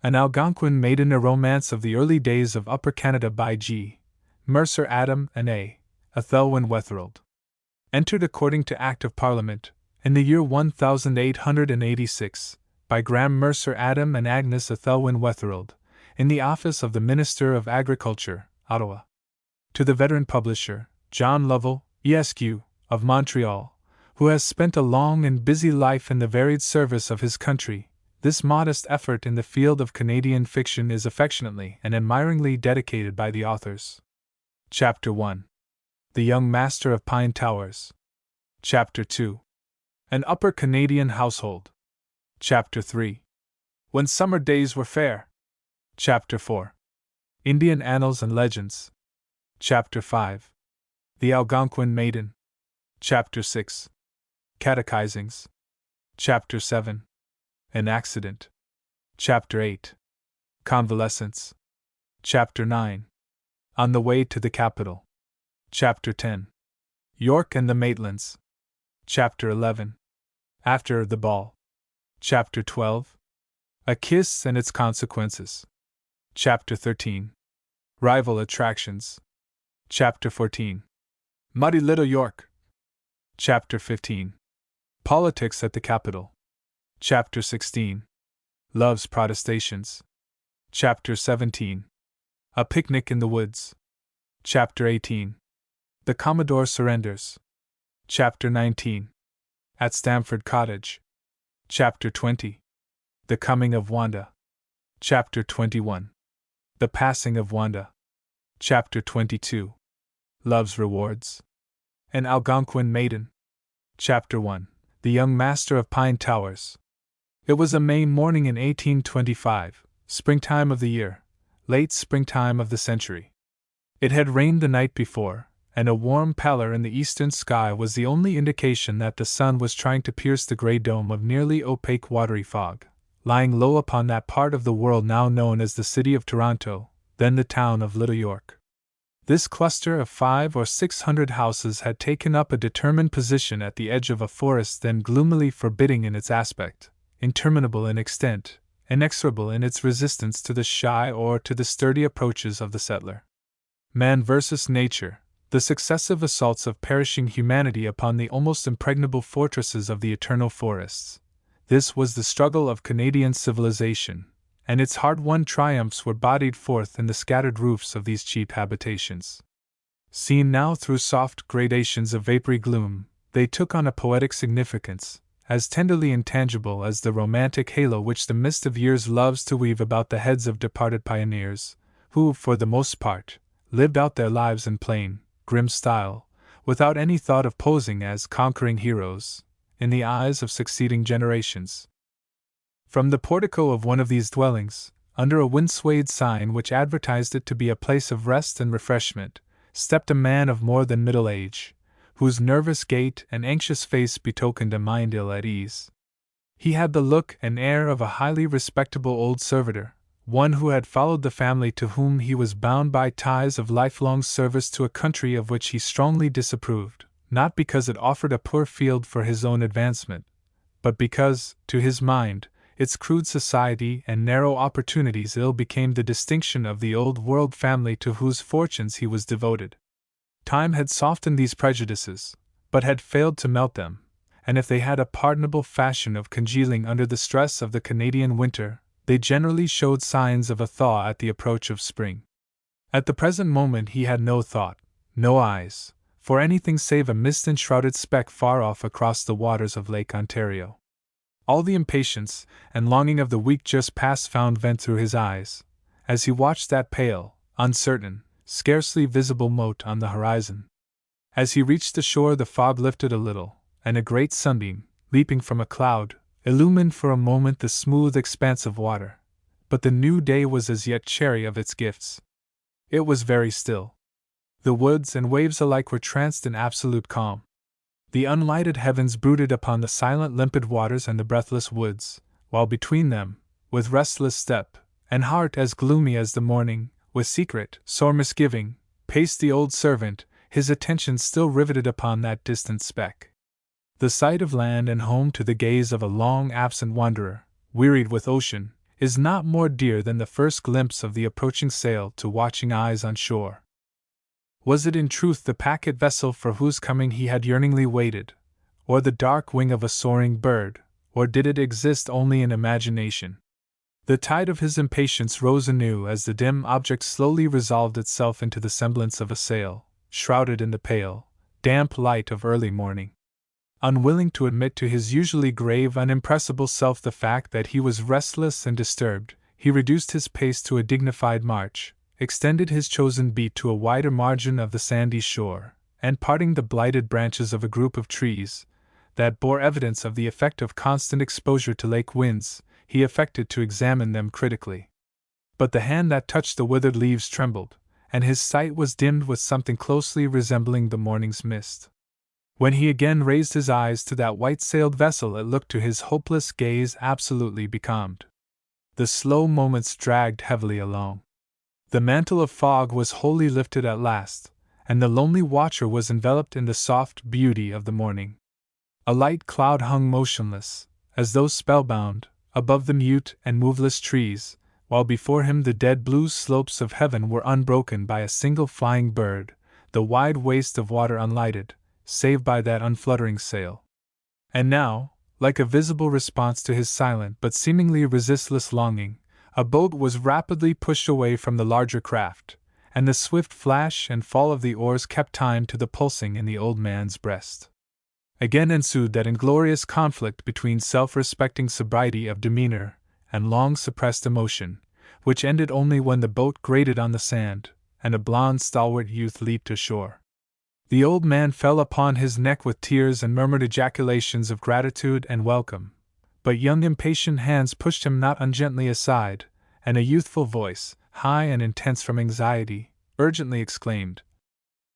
An Algonquin Maiden, a romance of the early days of Upper Canada by G. Mercer, Adam and A. Athelwyn Wetherald. Entered according to Act of Parliament, in the year 1886, by Graham Mercer, Adam and Agnes Athelwyn Wetherald, in the office of the Minister of Agriculture, Ottawa. To the veteran publisher, John Lovell, Esq., of Montreal, who has spent a long and busy life in the varied service of his country, this modest effort in the field of Canadian fiction is affectionately and admiringly dedicated by the authors. Chapter 1. The Young Master of Pine Towers. Chapter 2. An Upper Canadian Household. Chapter 3. When Summer Days Were Fair. Chapter 4. Indian Annals and Legends. Chapter 5. The Algonquin Maiden. Chapter 6. Catechizings. Chapter 7. An Accident. Chapter 8. Convalescence. Chapter 9. On the Way to the Capital. Chapter 10. York and the Maitlands. Chapter 11. After the Ball. Chapter 12. A Kiss and Its Consequences. Chapter 13. Rival Attractions. Chapter 14. Muddy Little York. Chapter 15. Politics at the Capitol. Chapter 16. Love's Protestations. Chapter 17. A Picnic in the Woods. Chapter 18. The Commodore Surrenders. Chapter 19. At Stamford Cottage. Chapter 20. The Coming of Wanda. Chapter 21. The Passing of Wanda. Chapter 22. Love's Rewards. An Algonquin Maiden. Chapter 1. The Young Master of Pine Towers. It was a May morning in 1825, springtime of the year, late springtime of the century. It had rained the night before, and a warm pallor in the eastern sky was the only indication that the sun was trying to pierce the gray dome of nearly opaque watery fog, lying low upon that part of the world now known as the city of Toronto, then the town of Little York. This cluster of 500 or 600 houses had taken up a determined position at the edge of a forest then gloomily forbidding in its aspect, interminable in extent, inexorable in its resistance to the shy or to the sturdy approaches of the settler. Man versus nature, the successive assaults of perishing humanity upon the almost impregnable fortresses of the eternal forests. This was the struggle of Canadian civilization, and its hard-won triumphs were bodied forth in the scattered roofs of these cheap habitations. Seen now through soft gradations of vapory gloom, they took on a poetic significance, as tenderly intangible as the romantic halo which the mist of years loves to weave about the heads of departed pioneers, who, for the most part, lived out their lives in plain, grim style, without any thought of posing as conquering heroes, in the eyes of succeeding generations. From the portico of one of these dwellings, under a wind-swayed sign which advertised it to be a place of rest and refreshment, stepped a man of more than middle age, whose nervous gait and anxious face betokened a mind ill at ease. He had the look and air of a highly respectable old servitor, one who had followed the family to whom he was bound by ties of lifelong service to a country of which he strongly disapproved, not because it offered a poor field for his own advancement, but because, to his mind, its crude society and narrow opportunities ill became the distinction of the old-world family to whose fortunes he was devoted. Time had softened these prejudices, but had failed to melt them, and if they had a pardonable fashion of congealing under the stress of the Canadian winter, they generally showed signs of a thaw at the approach of spring. At the present moment he had no thought, no eyes, for anything save a mist-enshrouded speck far off across the waters of Lake Ontario. All the impatience and longing of the week just past found vent through his eyes, as he watched that pale, uncertain, scarcely visible mote on the horizon. As he reached the shore the fog lifted a little, and a great sunbeam, leaping from a cloud, illumined for a moment the smooth expanse of water, but the new day was as yet chary of its gifts. It was very still. The woods and waves alike were tranced in absolute calm. The unlighted heavens brooded upon the silent limpid waters and the breathless woods, while between them, with restless step, and heart as gloomy as the morning, with secret, sore misgiving, paced the old servant, his attention still riveted upon that distant speck. The sight of land and home to the gaze of a long-absent wanderer, wearied with ocean, is not more dear than the first glimpse of the approaching sail to watching eyes on shore. Was it in truth the packet vessel for whose coming he had yearningly waited, or the dark wing of a soaring bird, or did it exist only in imagination? The tide of his impatience rose anew as the dim object slowly resolved itself into the semblance of a sail, shrouded in the pale, damp light of early morning. Unwilling to admit to his usually grave, unimpressible self the fact that he was restless and disturbed, he reduced his pace to a dignified march, extended his chosen beat to a wider margin of the sandy shore, and parting the blighted branches of a group of trees that bore evidence of the effect of constant exposure to lake winds, he affected to examine them critically. But the hand that touched the withered leaves trembled, and his sight was dimmed with something closely resembling the morning's mist. When he again raised his eyes to that white-sailed vessel, it looked to his hopeless gaze absolutely becalmed. The slow moments dragged heavily along. The mantle of fog was wholly lifted at last, and the lonely watcher was enveloped in the soft beauty of the morning. A light cloud hung motionless, as though spellbound, above the mute and moveless trees, while before him the dead blue slopes of heaven were unbroken by a single flying bird, the wide waste of water unlighted, save by that unfluttering sail. And now, like a visible response to his silent but seemingly resistless longing, a boat was rapidly pushed away from the larger craft, and the swift flash and fall of the oars kept time to the pulsing in the old man's breast. Again ensued that inglorious conflict between self-respecting sobriety of demeanor and long-suppressed emotion, which ended only when the boat grated on the sand, and a blond stalwart youth leaped ashore. The old man fell upon his neck with tears and murmured ejaculations of gratitude and welcome, but young impatient hands pushed him not ungently aside, and a youthful voice, high and intense from anxiety, urgently exclaimed,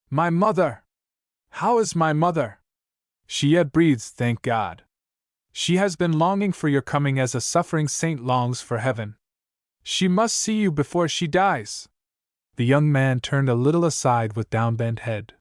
"My mother! How is my mother? She yet breathes, thank God. She has been longing for your coming as a suffering saint longs for heaven. She must see you before she dies." The young man turned a little aside with downbent head.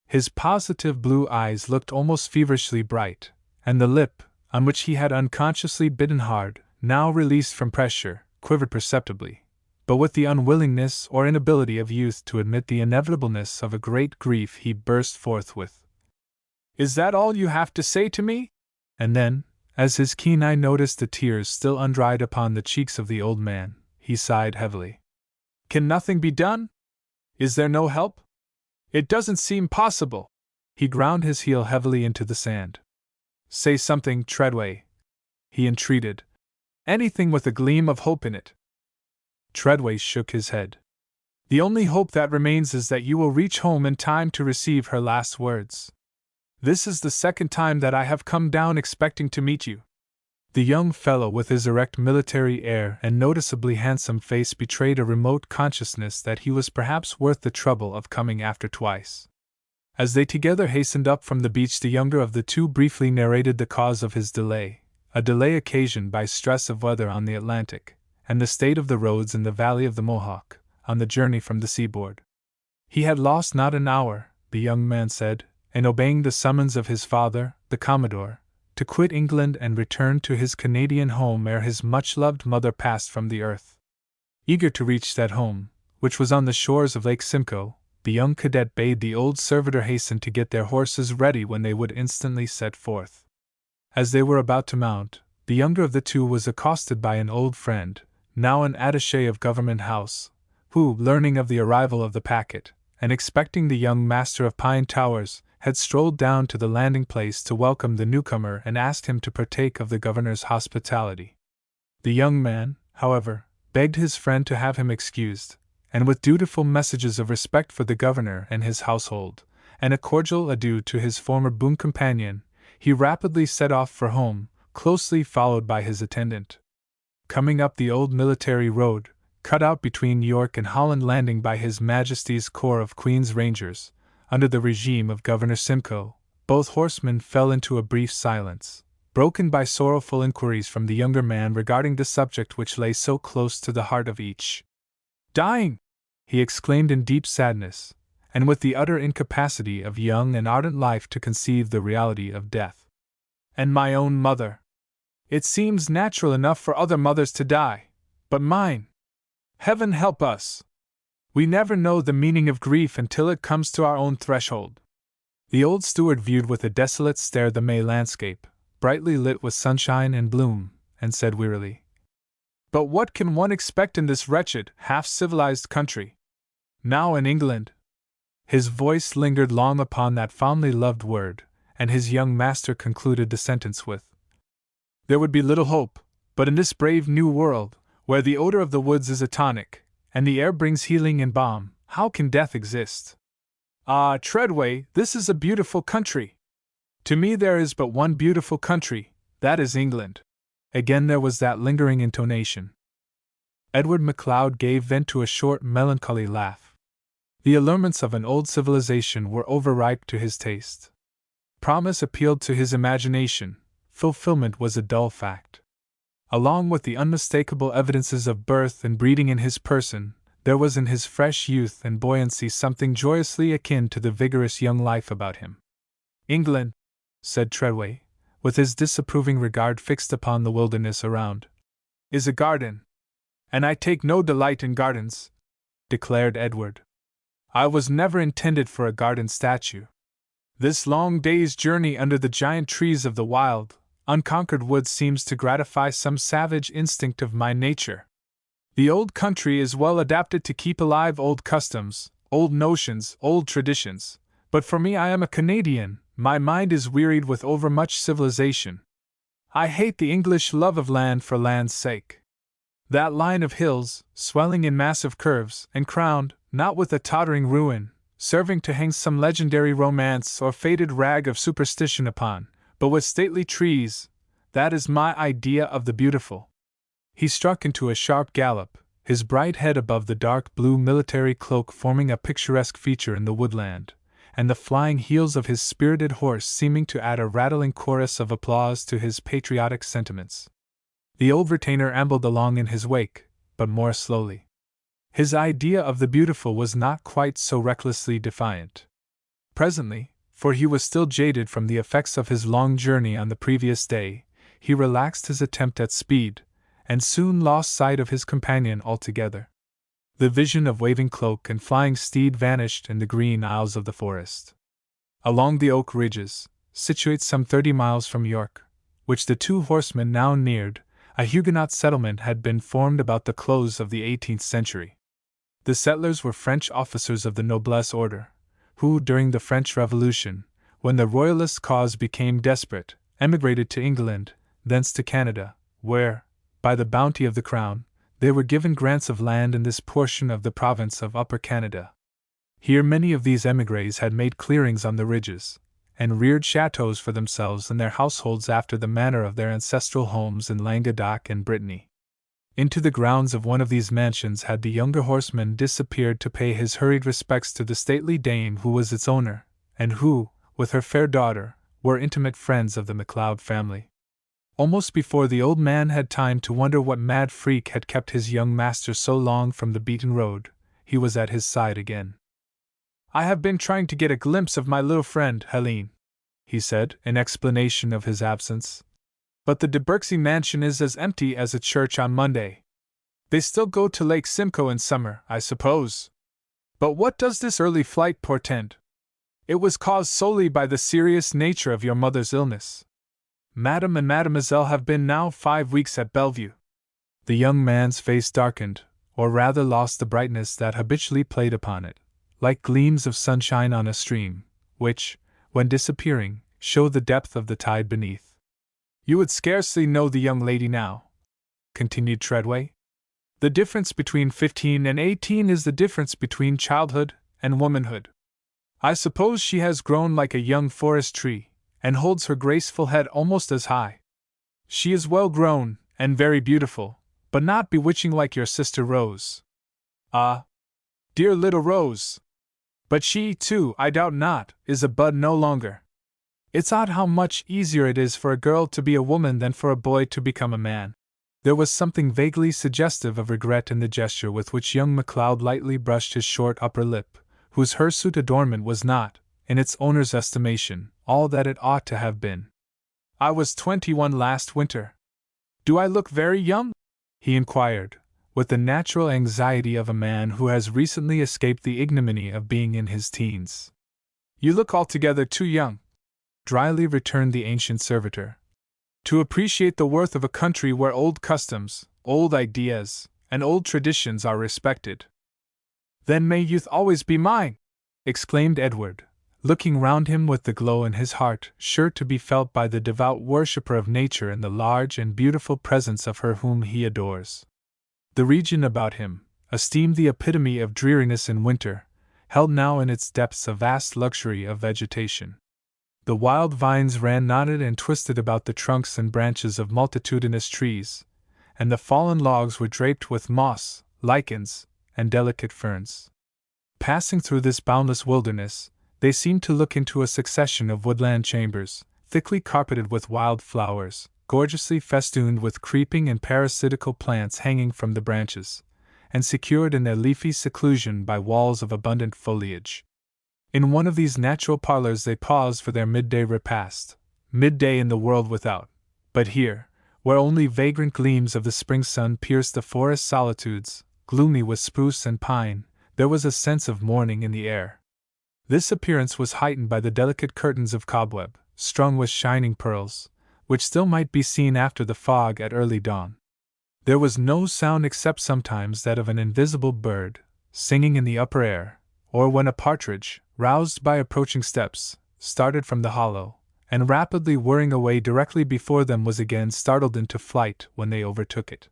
His positive blue eyes looked almost feverishly bright, and the lip, on which he had unconsciously bitten hard, now released from pressure, quivered perceptibly, but with the unwillingness or inability of youth to admit the inevitableness of a great grief he burst forth with, "Is that all you have to say to me?" And then, as his keen eye noticed the tears still undried upon the cheeks of the old man, he sighed heavily. "Can nothing be done? Is there no help? It doesn't seem possible." He ground his heel heavily into the sand. "Say something, Treadway," he entreated. "Anything with a gleam of hope in it." Treadway shook his head. "The only hope that remains is that you will reach home in time to receive her last words. This is the second time that I have come down expecting to meet you." The young fellow with his erect military air and noticeably handsome face betrayed a remote consciousness that he was perhaps worth the trouble of coming after twice. As they together hastened up from the beach, the younger of the two briefly narrated the cause of his delay, a delay occasioned by stress of weather on the Atlantic, and the state of the roads in the valley of the Mohawk, on the journey from the seaboard. He had lost not an hour, the young man said, in obeying the summons of his father, the Commodore, to quit England and return to his Canadian home ere his much-loved mother passed from the earth. Eager to reach that home, which was on the shores of Lake Simcoe, the young cadet bade the old servitor hasten to get their horses ready when they would instantly set forth. As they were about to mount, the younger of the two was accosted by an old friend, now an attaché of Government House, who, learning of the arrival of the packet, and expecting the young master of Pine Towers, had strolled down to the landing place to welcome the newcomer and asked him to partake of the governor's hospitality. The young man, however, begged his friend to have him excused, and with dutiful messages of respect for the governor and his household, and a cordial adieu to his former boon companion, he rapidly set off for home, closely followed by his attendant. Coming up the old military road, cut out between York and Holland Landing by His Majesty's Corps of Queen's Rangers, under the regime of Governor Simcoe, both horsemen fell into a brief silence, broken by sorrowful inquiries from the younger man regarding the subject which lay so close to the heart of each. "Dying!" he exclaimed in deep sadness, and with the utter incapacity of young and ardent life to conceive the reality of death. "And my own mother! It seems natural enough for other mothers to die, But mine! Heaven help us! We never know the meaning of grief until it comes to our own threshold. The old steward viewed with a desolate stare the May landscape, brightly lit with sunshine and bloom, and said wearily, "But what can one expect in this wretched, half-civilized country? Now in England." His voice lingered long upon that fondly loved word, and his young master concluded the sentence with, "There would be little hope, but in this brave new world, where the odor of the woods is a tonic, and the air brings healing and balm, how can death exist? Ah, Treadway, this is a beautiful country! To me there is but one beautiful country, that is England." Again there was that lingering intonation. Edward MacLeod gave vent to a short, melancholy laugh. The allurements of an old civilization were overripe to his taste. Promise appealed to his imagination, fulfillment was a dull fact. Along with the unmistakable evidences of birth and breeding in his person, there was in his fresh youth and buoyancy something joyously akin to the vigorous young life about him. "England," said Treadway, with his disapproving regard fixed upon the wilderness around, "is a garden." "And I take no delight in gardens," declared Edward. "I was never intended for a garden statue. This long day's journey under the giant trees of the wild, unconquered woods seems to gratify some savage instinct of my nature. The old country is well adapted to keep alive old customs, old notions, old traditions, but for me, I am a Canadian, my mind is wearied with overmuch civilization. I hate the English love of land for land's sake. That line of hills, swelling in massive curves, and crowned, not with a tottering ruin, serving to hang some legendary romance or faded rag of superstition upon, but with stately trees, that is my idea of the beautiful." He struck into a sharp gallop, his bright head above the dark blue military cloak forming a picturesque feature in the woodland, and the flying heels of his spirited horse seeming to add a rattling chorus of applause to his patriotic sentiments. The old retainer ambled along in his wake, but more slowly. His idea of the beautiful was not quite so recklessly defiant. Presently, for he was still jaded from the effects of his long journey on the previous day, he relaxed his attempt at speed, and soon lost sight of his companion altogether. The vision of waving cloak and flying steed vanished in the green aisles of the forest. Along the oak ridges, situate some 30 miles from York, which the two horsemen now neared, a Huguenot settlement had been formed about the close of the 18th century. The settlers were French officers of the noblesse order, who, during the French Revolution, when the Royalist cause became desperate, emigrated to England, thence to Canada, where, by the bounty of the Crown, they were given grants of land in this portion of the province of Upper Canada. Here many of these émigrés had made clearings on the ridges, and reared chateaux for themselves and their households after the manner of their ancestral homes in Languedoc and Brittany. Into the grounds of one of these mansions had the younger horseman disappeared to pay his hurried respects to the stately dame who was its owner, and who, with her fair daughter, were intimate friends of the MacLeod family. Almost before the old man had time to wonder what mad freak had kept his young master so long from the beaten road, he was at his side again. "I have been trying to get a glimpse of my little friend, Helene," he said, in explanation of his absence. "But the de Berksey mansion is as empty as a church on Monday. They still go to Lake Simcoe in summer, I suppose. But what does this early flight portend? It was caused solely by the serious nature of your mother's illness. Madame and Mademoiselle have been now 5 weeks at Bellevue." The young man's face darkened, or rather lost the brightness that habitually played upon it, like gleams of sunshine on a stream, which, when disappearing, show the depth of the tide beneath. "You would scarcely know the young lady now," continued Treadway. "The difference between 15 and 18 is the difference between childhood and womanhood. I suppose she has grown like a young forest tree, and holds her graceful head almost as high. She is well grown, and very beautiful, but not bewitching like your sister Rose. Ah, dear little Rose! But she, too, I doubt not, is a bud no longer. It's odd how much easier it is for a girl to be a woman than for a boy to become a man." There was something vaguely suggestive of regret in the gesture with which young MacLeod lightly brushed his short upper lip, whose hirsute adornment was not, in its owner's estimation, all that it ought to have been. "I was 21 last winter. Do I look very young?" he inquired, with the natural anxiety of a man who has recently escaped the ignominy of being in his teens. "You look altogether too young," dryly returned the ancient servitor, "to appreciate the worth of a country where old customs, old ideas, and old traditions are respected." "Then may youth always be mine!" exclaimed Edward, looking round him with the glow in his heart sure to be felt by the devout worshipper of nature in the large and beautiful presence of her whom he adores. The region about him, esteemed the epitome of dreariness in winter, held now in its depths a vast luxury of vegetation. The wild vines ran knotted and twisted about the trunks and branches of multitudinous trees, and the fallen logs were draped with moss, lichens, and delicate ferns. Passing through this boundless wilderness, they seemed to look into a succession of woodland chambers, thickly carpeted with wild flowers, gorgeously festooned with creeping and parasitical plants hanging from the branches, and secured in their leafy seclusion by walls of abundant foliage. In one of these natural parlors they paused for their midday repast, midday in the world without, but here, where only vagrant gleams of the spring sun pierced the forest solitudes, gloomy with spruce and pine, there was a sense of morning in the air. This appearance was heightened by the delicate curtains of cobweb, strung with shining pearls, which still might be seen after the fog at early dawn. There was no sound except sometimes that of an invisible bird, singing in the upper air, or when a partridge, roused by approaching steps, started from the hollow, and rapidly whirring away directly before them was again startled into flight when they overtook it.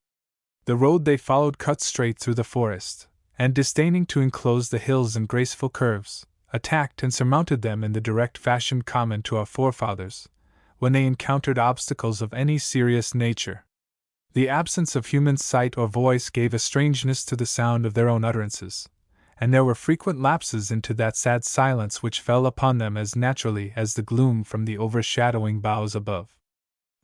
The road they followed cut straight through the forest, and disdaining to enclose the hills in graceful curves, attacked and surmounted them in the direct fashion common to our forefathers, when they encountered obstacles of any serious nature. The absence of human sight or voice gave a strangeness to the sound of their own utterances, and there were frequent lapses into that sad silence which fell upon them as naturally as the gloom from the overshadowing boughs above.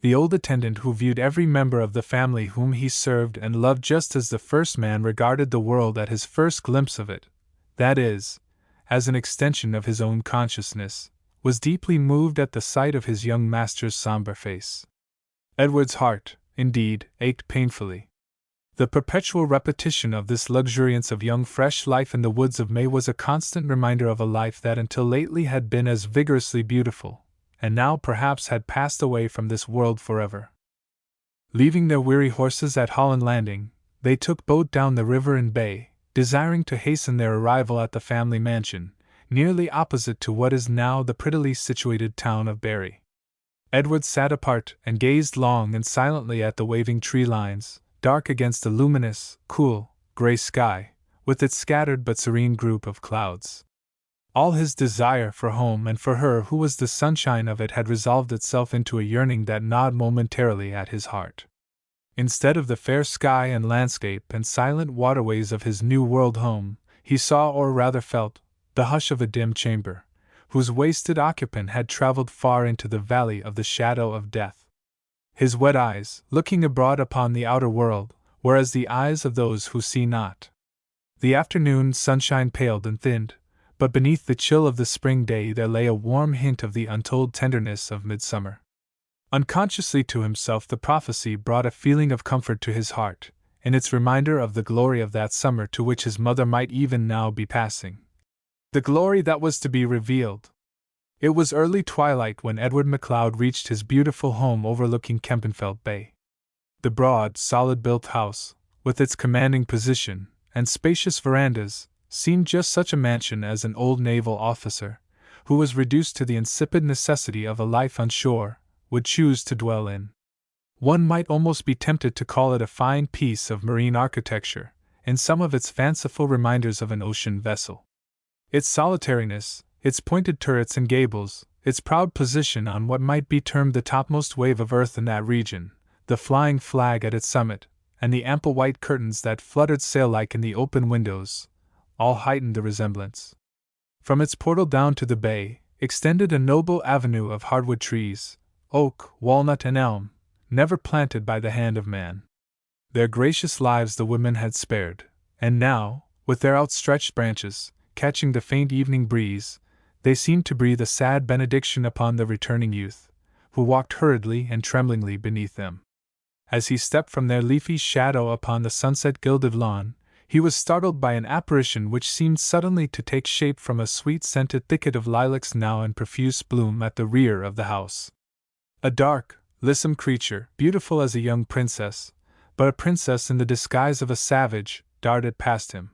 The old attendant who viewed every member of the family whom he served and loved just as the first man regarded the world at his first glimpse of it, that is, as an extension of his own consciousness, was deeply moved at the sight of his young master's somber face. Edward's heart, indeed, ached painfully. The perpetual repetition of this luxuriance of young fresh life in the woods of May was a constant reminder of a life that until lately had been as vigorously beautiful, and now perhaps had passed away from this world forever. Leaving their weary horses at Holland Landing, they took boat down the river and bay, desiring to hasten their arrival at the family mansion, nearly opposite to what is now the prettily situated town of Barry. Edward sat apart and gazed long and silently at the waving tree lines, dark against the luminous, cool, gray sky, with its scattered but serene group of clouds. All his desire for home and for her who was the sunshine of it had resolved itself into a yearning that gnawed momentarily at his heart. Instead of the fair sky and landscape and silent waterways of his new world home, he saw, or rather felt, the hush of a dim chamber, whose wasted occupant had traveled far into the valley of the shadow of death. His wet eyes, looking abroad upon the outer world, were as the eyes of those who see not. The afternoon sunshine paled and thinned, but beneath the chill of the spring day there lay a warm hint of the untold tenderness of midsummer. Unconsciously to himself the prophecy brought a feeling of comfort to his heart, in its reminder of the glory of that summer to which his mother might even now be passing. The glory that was to be revealed. It was early twilight when Edward MacLeod reached his beautiful home overlooking Kempenfelt Bay. The broad, solid-built house, with its commanding position and spacious verandas, seemed just such a mansion as an old naval officer, who was reduced to the insipid necessity of a life on shore, would choose to dwell in. One might almost be tempted to call it a fine piece of marine architecture, in some of its fanciful reminders of an ocean vessel. Its solitariness, its pointed turrets and gables, its proud position on what might be termed the topmost wave of earth in that region, the flying flag at its summit, and the ample white curtains that fluttered sail-like in the open windows, all heightened the resemblance. From its portal down to the bay, extended a noble avenue of hardwood trees, oak, walnut, and elm, never planted by the hand of man. Their gracious lives the women had spared, and now, with their outstretched branches, catching the faint evening breeze, they seemed to breathe a sad benediction upon the returning youth, who walked hurriedly and tremblingly beneath them. As he stepped from their leafy shadow upon the sunset-gilded lawn, he was startled by an apparition which seemed suddenly to take shape from a sweet-scented thicket of lilacs now in profuse bloom at the rear of the house. A dark, lissom creature, beautiful as a young princess, but a princess in the disguise of a savage, darted past him.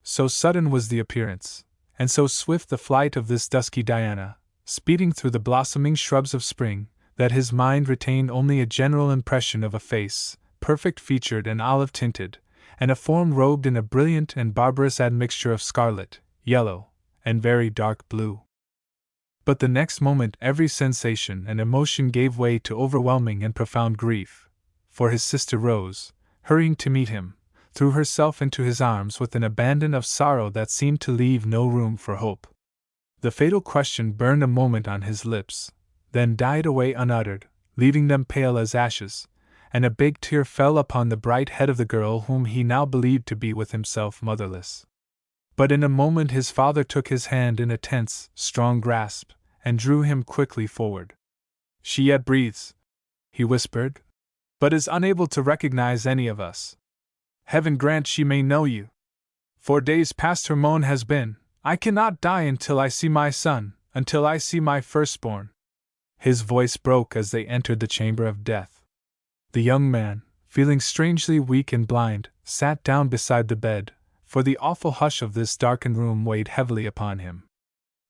So sudden was the appearance, and so swift the flight of this dusky Diana, speeding through the blossoming shrubs of spring, that his mind retained only a general impression of a face, perfect-featured and olive-tinted, and a form robed in a brilliant and barbarous admixture of scarlet, yellow, and very dark blue. But the next moment every sensation and emotion gave way to overwhelming and profound grief, for his sister rose, hurrying to meet him, threw herself into his arms with an abandon of sorrow that seemed to leave no room for hope. The fatal question burned a moment on his lips, then died away unuttered, leaving them pale as ashes, and a big tear fell upon the bright head of the girl whom he now believed to be with himself motherless. But in a moment his father took his hand in a tense, strong grasp, and drew him quickly forward. "She yet breathes," he whispered, "but is unable to recognize any of us. Heaven grant she may know you. For days past her moan has been, 'I cannot die until I see my son, until I see my firstborn.'" His voice broke as they entered the chamber of death. The young man, feeling strangely weak and blind, sat down beside the bed, for the awful hush of this darkened room weighed heavily upon him.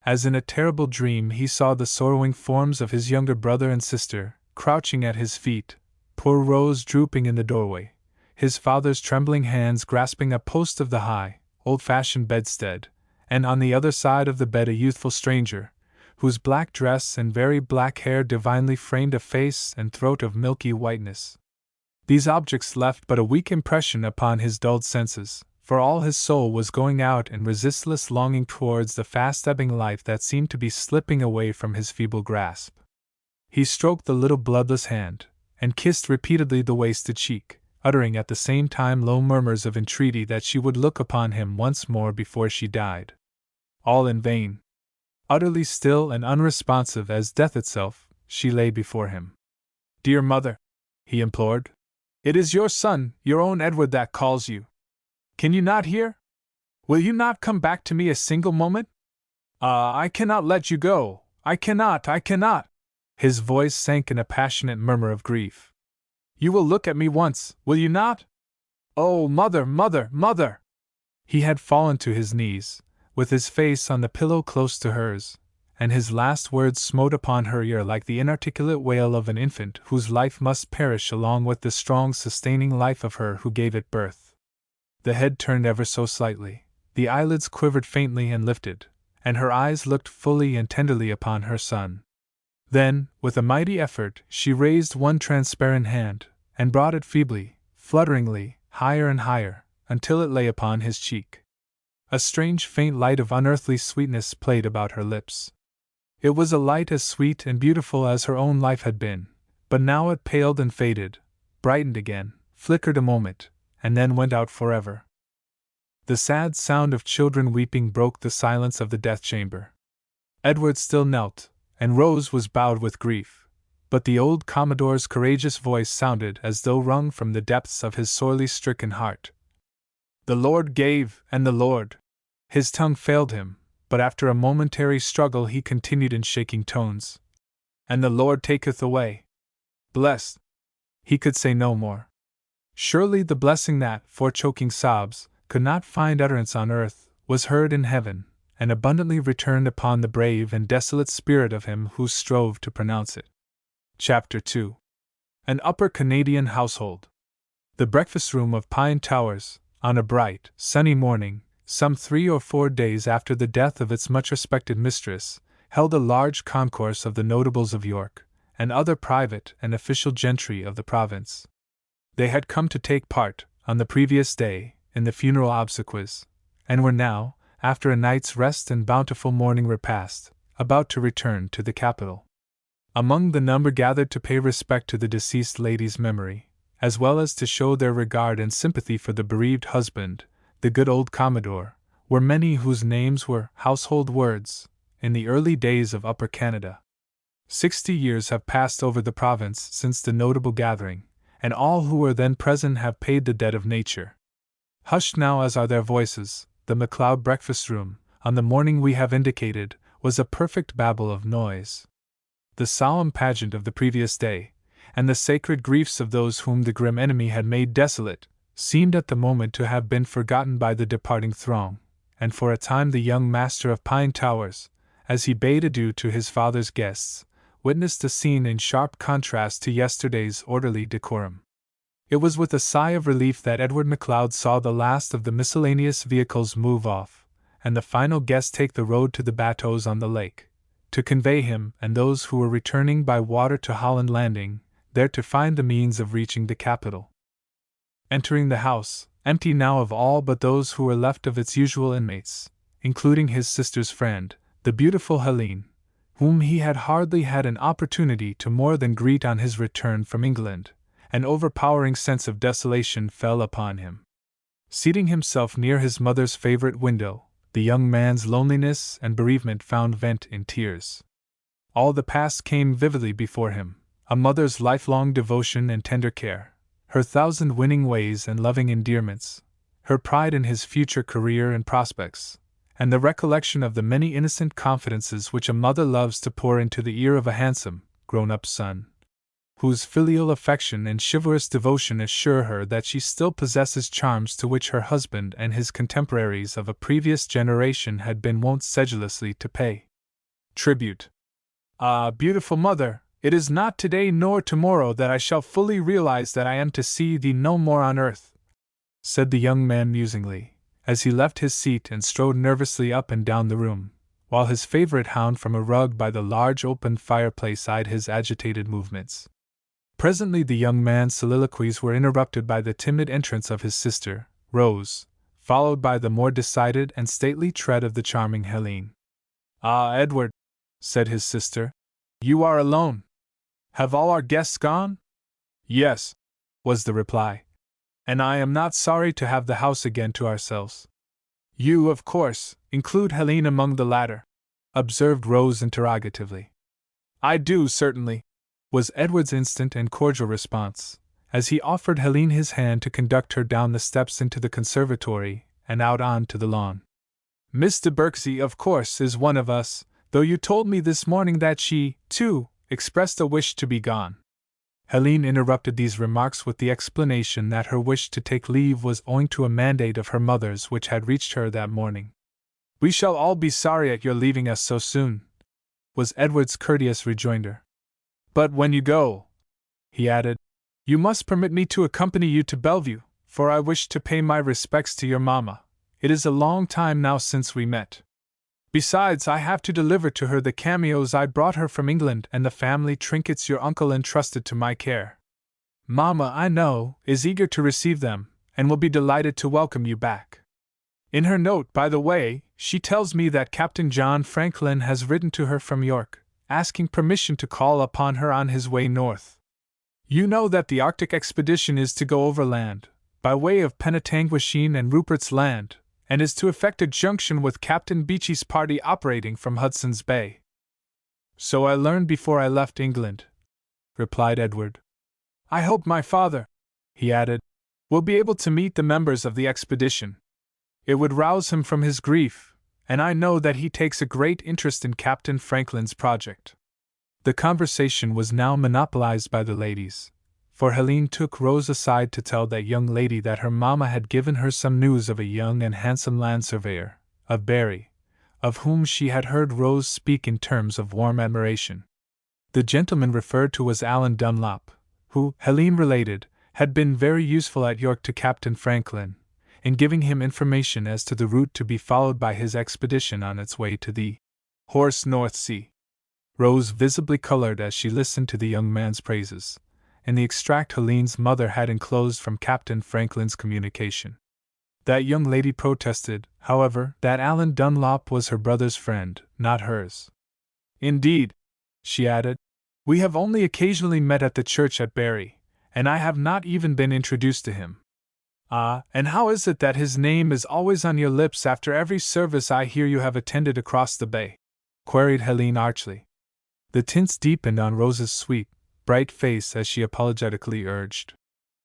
As in a terrible dream he saw the sorrowing forms of his younger brother and sister, crouching at his feet, poor Rose drooping in the doorway, his father's trembling hands grasping a post of the high, old-fashioned bedstead, and on the other side of the bed a youthful stranger, whose black dress and very black hair divinely framed a face and throat of milky whiteness. These objects left but a weak impression upon his dulled senses, for all his soul was going out in resistless longing towards the fast-ebbing life that seemed to be slipping away from his feeble grasp. He stroked the little bloodless hand, and kissed repeatedly the wasted cheek, uttering at the same time low murmurs of entreaty that she would look upon him once more before she died. All in vain. Utterly still and unresponsive as death itself, she lay before him. "Dear mother," he implored, "it is your son, your own Edward, that calls you. Can you not hear? Will you not come back to me a single moment? I cannot let you go, I cannot. His voice sank in a passionate murmur of grief. "You will look at me once, will you not? Oh, mother, mother, mother!" He had fallen to his knees, with his face on the pillow close to hers, and his last words smote upon her ear like the inarticulate wail of an infant whose life must perish along with the strong sustaining life of her who gave it birth. The head turned ever so slightly, the eyelids quivered faintly and lifted, and her eyes looked fully and tenderly upon her son. Then, with a mighty effort, she raised one transparent hand, and brought it feebly, flutteringly, higher and higher, until it lay upon his cheek. A strange faint light of unearthly sweetness played about her lips. It was a light as sweet and beautiful as her own life had been, but now it paled and faded, brightened again, flickered a moment, and then went out forever. The sad sound of children weeping broke the silence of the death chamber. Edward still knelt, and Rose was bowed with grief, but the old Commodore's courageous voice sounded as though wrung from the depths of his sorely stricken heart. "The Lord gave, and the Lord—" His tongue failed him, but after a momentary struggle he continued in shaking tones, "And the Lord taketh away. Blessed—" He could say no more. Surely the blessing that, for choking sobs, could not find utterance on earth, was heard in heaven, and abundantly returned upon the brave and desolate spirit of him who strove to pronounce it. Chapter 2. An Upper Canadian Household. The breakfast room of Pine Towers, on a bright, sunny morning, some 3 or 4 days after the death of its much-respected mistress, held a large concourse of the notables of York, and other private and official gentry of the province. They had come to take part, on the previous day, in the funeral obsequies, and were now, after a night's rest and bountiful morning repast, about to return to the capital. Among the number gathered to pay respect to the deceased lady's memory, as well as to show their regard and sympathy for the bereaved husband, the good old Commodore, were many whose names were household words in the early days of Upper Canada. 60 years have passed over the province since the notable gathering, and all who were then present have paid the debt of nature. Hushed now as are their voices, the MacLeod breakfast room, on the morning we have indicated, was a perfect babel of noise. The solemn pageant of the previous day, and the sacred griefs of those whom the grim enemy had made desolate, seemed at the moment to have been forgotten by the departing throng, and for a time the young master of Pine Towers, as he bade adieu to his father's guests, witnessed a scene in sharp contrast to yesterday's orderly decorum. It was with a sigh of relief that Edward MacLeod saw the last of the miscellaneous vehicles move off, and the final guest take the road to the bateaux on the lake, to convey him and those who were returning by water to Holland Landing, there to find the means of reaching the capital. Entering the house, empty now of all but those who were left of its usual inmates, including his sister's friend, the beautiful Helene, whom he had hardly had an opportunity to more than greet on his return from England, an overpowering sense of desolation fell upon him. Seating himself near his mother's favorite window, the young man's loneliness and bereavement found vent in tears. All the past came vividly before him, a mother's lifelong devotion and tender care, her thousand winning ways and loving endearments, her pride in his future career and prospects, and the recollection of the many innocent confidences which a mother loves to pour into the ear of a handsome, grown-up son, whose filial affection and chivalrous devotion assure her that she still possesses charms to which her husband and his contemporaries of a previous generation had been wont sedulously to pay tribute. Ah, beautiful mother, it is not today nor tomorrow that I shall fully realize that I am to see thee no more on earth, said the young man musingly, as he left his seat and strode nervously up and down the room, while his favorite hound from a rug by the large open fireplace eyed his agitated movements. Presently the young man's soliloquies were interrupted by the timid entrance of his sister, Rose, followed by the more decided and stately tread of the charming Helene. "Ah, Edward," said his sister, "you are alone. Have all our guests gone?" "Yes," was the reply, "and I am not sorry to have the house again to ourselves." "You, of course, include Helene among the latter?" observed Rose interrogatively. "I do, certainly," was Edward's instant and cordial response, as he offered Helene his hand to conduct her down the steps into the conservatory and out on to the lawn. "Miss de Berksey, of course, is one of us, though you told me this morning that she, too, expressed a wish to be gone." Helene interrupted these remarks with the explanation that her wish to take leave was owing to a mandate of her mother's which had reached her that morning. "We shall all be sorry at your leaving us so soon," was Edward's courteous rejoinder. "But when you go," he added, "you must permit me to accompany you to Bellevue, for I wish to pay my respects to your mamma. It is a long time now since we met. Besides, I have to deliver to her the cameos I brought her from England and the family trinkets your uncle entrusted to my care. Mamma, I know, is eager to receive them, and will be delighted to welcome you back. In her note, by the way, she tells me that Captain John Franklin has written to her from York, asking permission to call upon her on his way north. You know that the Arctic expedition is to go overland, by way of Penetanguishene and Rupert's Land, and is to effect a junction with Captain Beechey's party operating from Hudson's Bay." "So I learned before I left England," replied Edward. "I hope my father," he added, "will be able to meet the members of the expedition. It would rouse him from his grief, and I know that he takes a great interest in Captain Franklin's project." The conversation was now monopolized by the ladies, for Helene took Rose aside to tell that young lady that her mamma had given her some news of a young and handsome land surveyor, of Barry, of whom she had heard Rose speak in terms of warm admiration. The gentleman referred to was Alan Dunlop, who, Helene related, had been very useful at York to Captain Franklin, in giving him information as to the route to be followed by his expedition on its way to the Horse North Sea. Rose visibly colored as she listened to the young man's praises, and the extract Helene's mother had enclosed from Captain Franklin's communication. That young lady protested, however, that Alan Dunlop was her brother's friend, not hers. "Indeed," she added, "we have only occasionally met at the church at Barry, and I have not even been introduced to him." "Ah, and how is it that his name is always on your lips after every service I hear you have attended across the bay?" queried Helene archly. The tints deepened on Rose's sweet, bright face as she apologetically urged,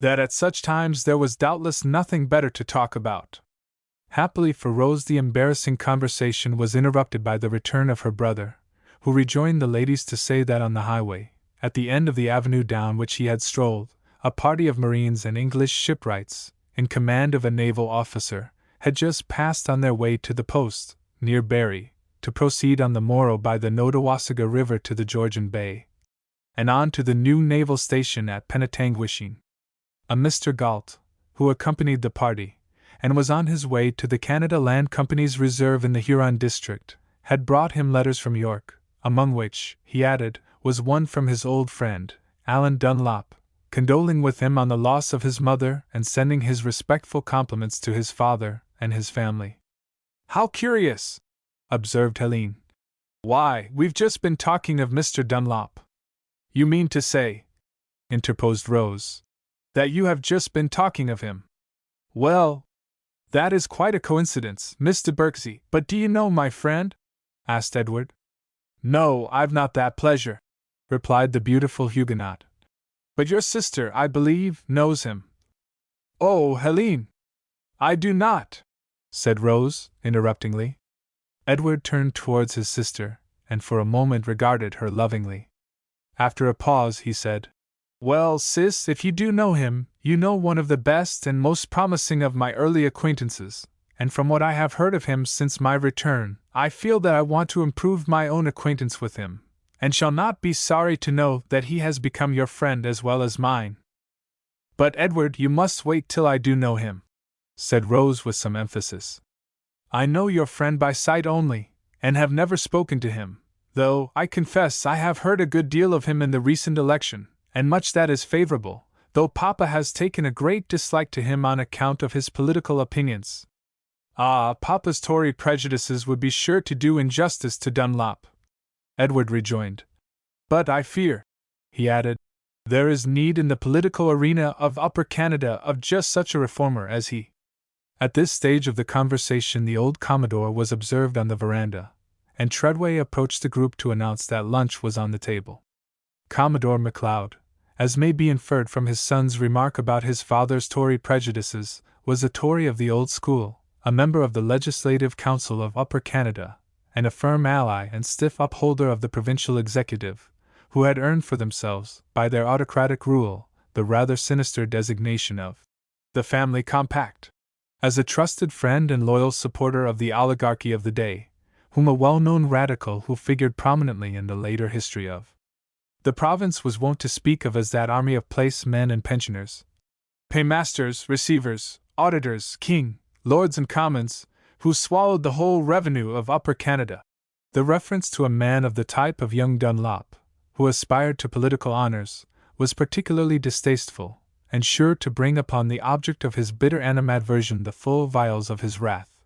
that at such times there was doubtless nothing better to talk about. Happily for Rose, the embarrassing conversation was interrupted by the return of her brother, who rejoined the ladies to say that on the highway, at the end of the avenue down which he had strolled, a party of Marines and English shipwrights, in command of a naval officer, had just passed on their way to the post, near Barry, to proceed on the morrow by the Nottawasaga River to the Georgian Bay, and on to the new naval station at Penetanguishene. A Mr. Galt, who accompanied the party, and was on his way to the Canada Land Company's reserve in the Huron district, had brought him letters from York, among which, he added, was one from his old friend, Alan Dunlop, condoling with him on the loss of his mother and sending his respectful compliments to his father and his family. "How curious!" observed Helene. "Why, we've just been talking of Mr. Dunlop." "You mean to say," interposed Rose, "that you have just been talking of him?" "Well, that is quite a coincidence, Miss de Berksey, but do you know my friend?" asked Edward. "No, I've not that pleasure," replied the beautiful Huguenot. "But your sister, I believe, knows him." "Oh, Helene! I do not," said Rose, interruptingly. Edward turned towards his sister, and for a moment regarded her lovingly. After a pause, he said, "Well, sis, if you do know him, you know one of the best and most promising of my early acquaintances, and from what I have heard of him since my return, I feel that I want to improve my own acquaintance with him, and shall not be sorry to know that he has become your friend as well as mine." "But, Edward, you must wait till I do know him," said Rose with some emphasis. "I know your friend by sight only, and have never spoken to him, though, I confess, I have heard a good deal of him in the recent election, and much that is favorable, though Papa has taken a great dislike to him on account of his political opinions." "Ah, Papa's Tory prejudices would be sure to do injustice to Dunlop," Edward rejoined. "But I fear," he added, "there is need in the political arena of Upper Canada of just such a reformer as he." At this stage of the conversation the old Commodore was observed on the veranda, and Treadway approached the group to announce that lunch was on the table. Commodore MacLeod, as may be inferred from his son's remark about his father's Tory prejudices, was a Tory of the old school, a member of the Legislative Council of Upper Canada, and a firm ally and stiff upholder of the provincial executive, who had earned for themselves, by their autocratic rule, the rather sinister designation of the Family Compact. As a trusted friend and loyal supporter of the oligarchy of the day, whom a well-known radical who figured prominently in the later history of the province was wont to speak of as that army of placemen and pensioners, paymasters, receivers, auditors, king, lords and commons, who swallowed the whole revenue of Upper Canada. The reference to a man of the type of young Dunlop, who aspired to political honors, was particularly distasteful, and sure to bring upon the object of his bitter animadversion the full vials of his wrath.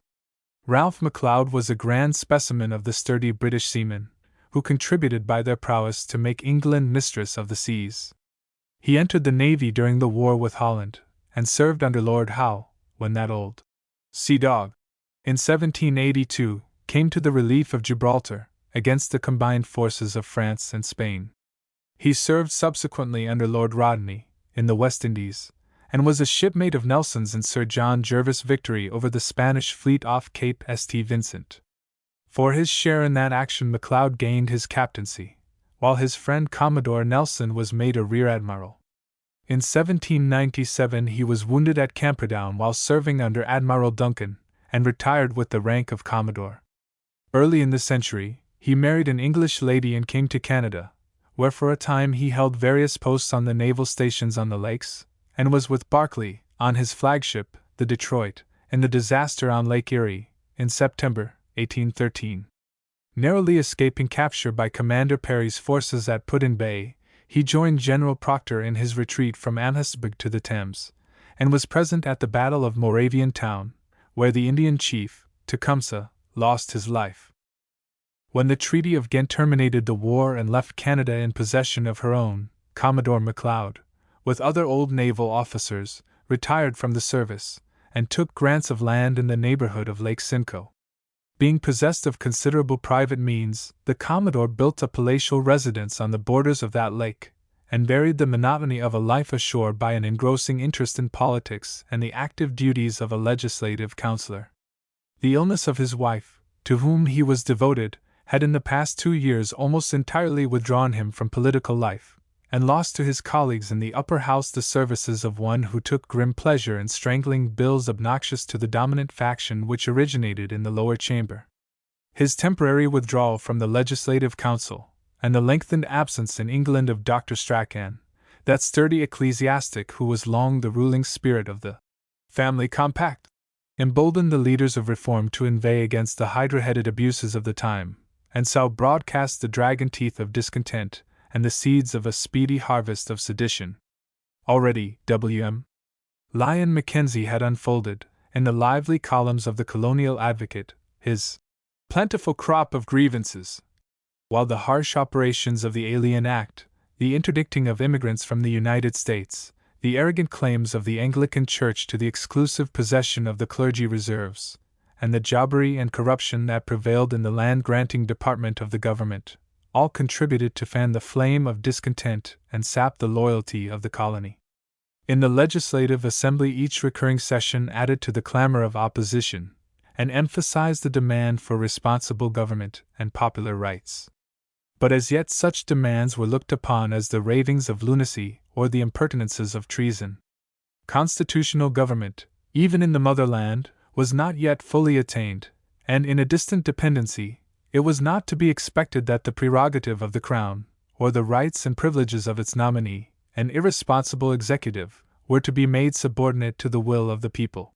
Ralph MacLeod was a grand specimen of the sturdy British seamen, who contributed by their prowess to make England mistress of the seas. He entered the navy during the war with Holland, and served under Lord Howe, when that old sea dog, in 1782, came to the relief of Gibraltar, against the combined forces of France and Spain. He served subsequently under Lord Rodney, in the West Indies, and was a shipmate of Nelson's in Sir John Jervis' victory over the Spanish fleet off Cape St. Vincent. For his share in that action MacLeod gained his captaincy, while his friend Commodore Nelson was made a rear admiral. In 1797 he was wounded at Camperdown while serving under Admiral Duncan, and retired with the rank of Commodore. Early in the century, he married an English lady and came to Canada, where for a time he held various posts on the naval stations on the lakes, and was with Barclay, on his flagship, the Detroit, in the disaster on Lake Erie, in September, 1813. Narrowly escaping capture by Commander Perry's forces at Put-in Bay, he joined General Procter in his retreat from Amherstburg to the Thames, and was present at the Battle of Moravian Town, where the Indian chief, Tecumseh, lost his life. When the Treaty of Ghent terminated the war and left Canada in possession of her own, Commodore MacLeod, with other old naval officers, retired from the service, and took grants of land in the neighborhood of Lake Simcoe. Being possessed of considerable private means, the Commodore built a palatial residence on the borders of that lake, and varied the monotony of a life ashore by an engrossing interest in politics and the active duties of a legislative counselor. The illness of his wife, to whom he was devoted, had in the past 2 years almost entirely withdrawn him from political life, and lost to his colleagues in the upper house the services of one who took grim pleasure in strangling bills obnoxious to the dominant faction which originated in the lower chamber. His temporary withdrawal from the Legislative Council, and the lengthened absence in England of Dr. Strachan, that sturdy ecclesiastic who was long the ruling spirit of the family compact, emboldened the leaders of reform to inveigh against the hydra-headed abuses of the time, and sow broadcast the dragon teeth of discontent and the seeds of a speedy harvest of sedition. Already, W.M. Lyon Mackenzie had unfolded, in the lively columns of the Colonial Advocate, his plentiful crop of grievances, while the harsh operations of the Alien Act, the interdicting of immigrants from the United States, the arrogant claims of the Anglican Church to the exclusive possession of the clergy reserves, and the jobbery and corruption that prevailed in the land-granting department of the government, all contributed to fan the flame of discontent and sap the loyalty of the colony. In the Legislative Assembly each recurring session added to the clamor of opposition, and emphasized the demand for responsible government and popular rights. But as yet such demands were looked upon as the ravings of lunacy or the impertinences of treason. Constitutional government, even in the motherland, was not yet fully attained, and in a distant dependency, it was not to be expected that the prerogative of the Crown, or the rights and privileges of its nominee, an irresponsible executive, were to be made subordinate to the will of the people.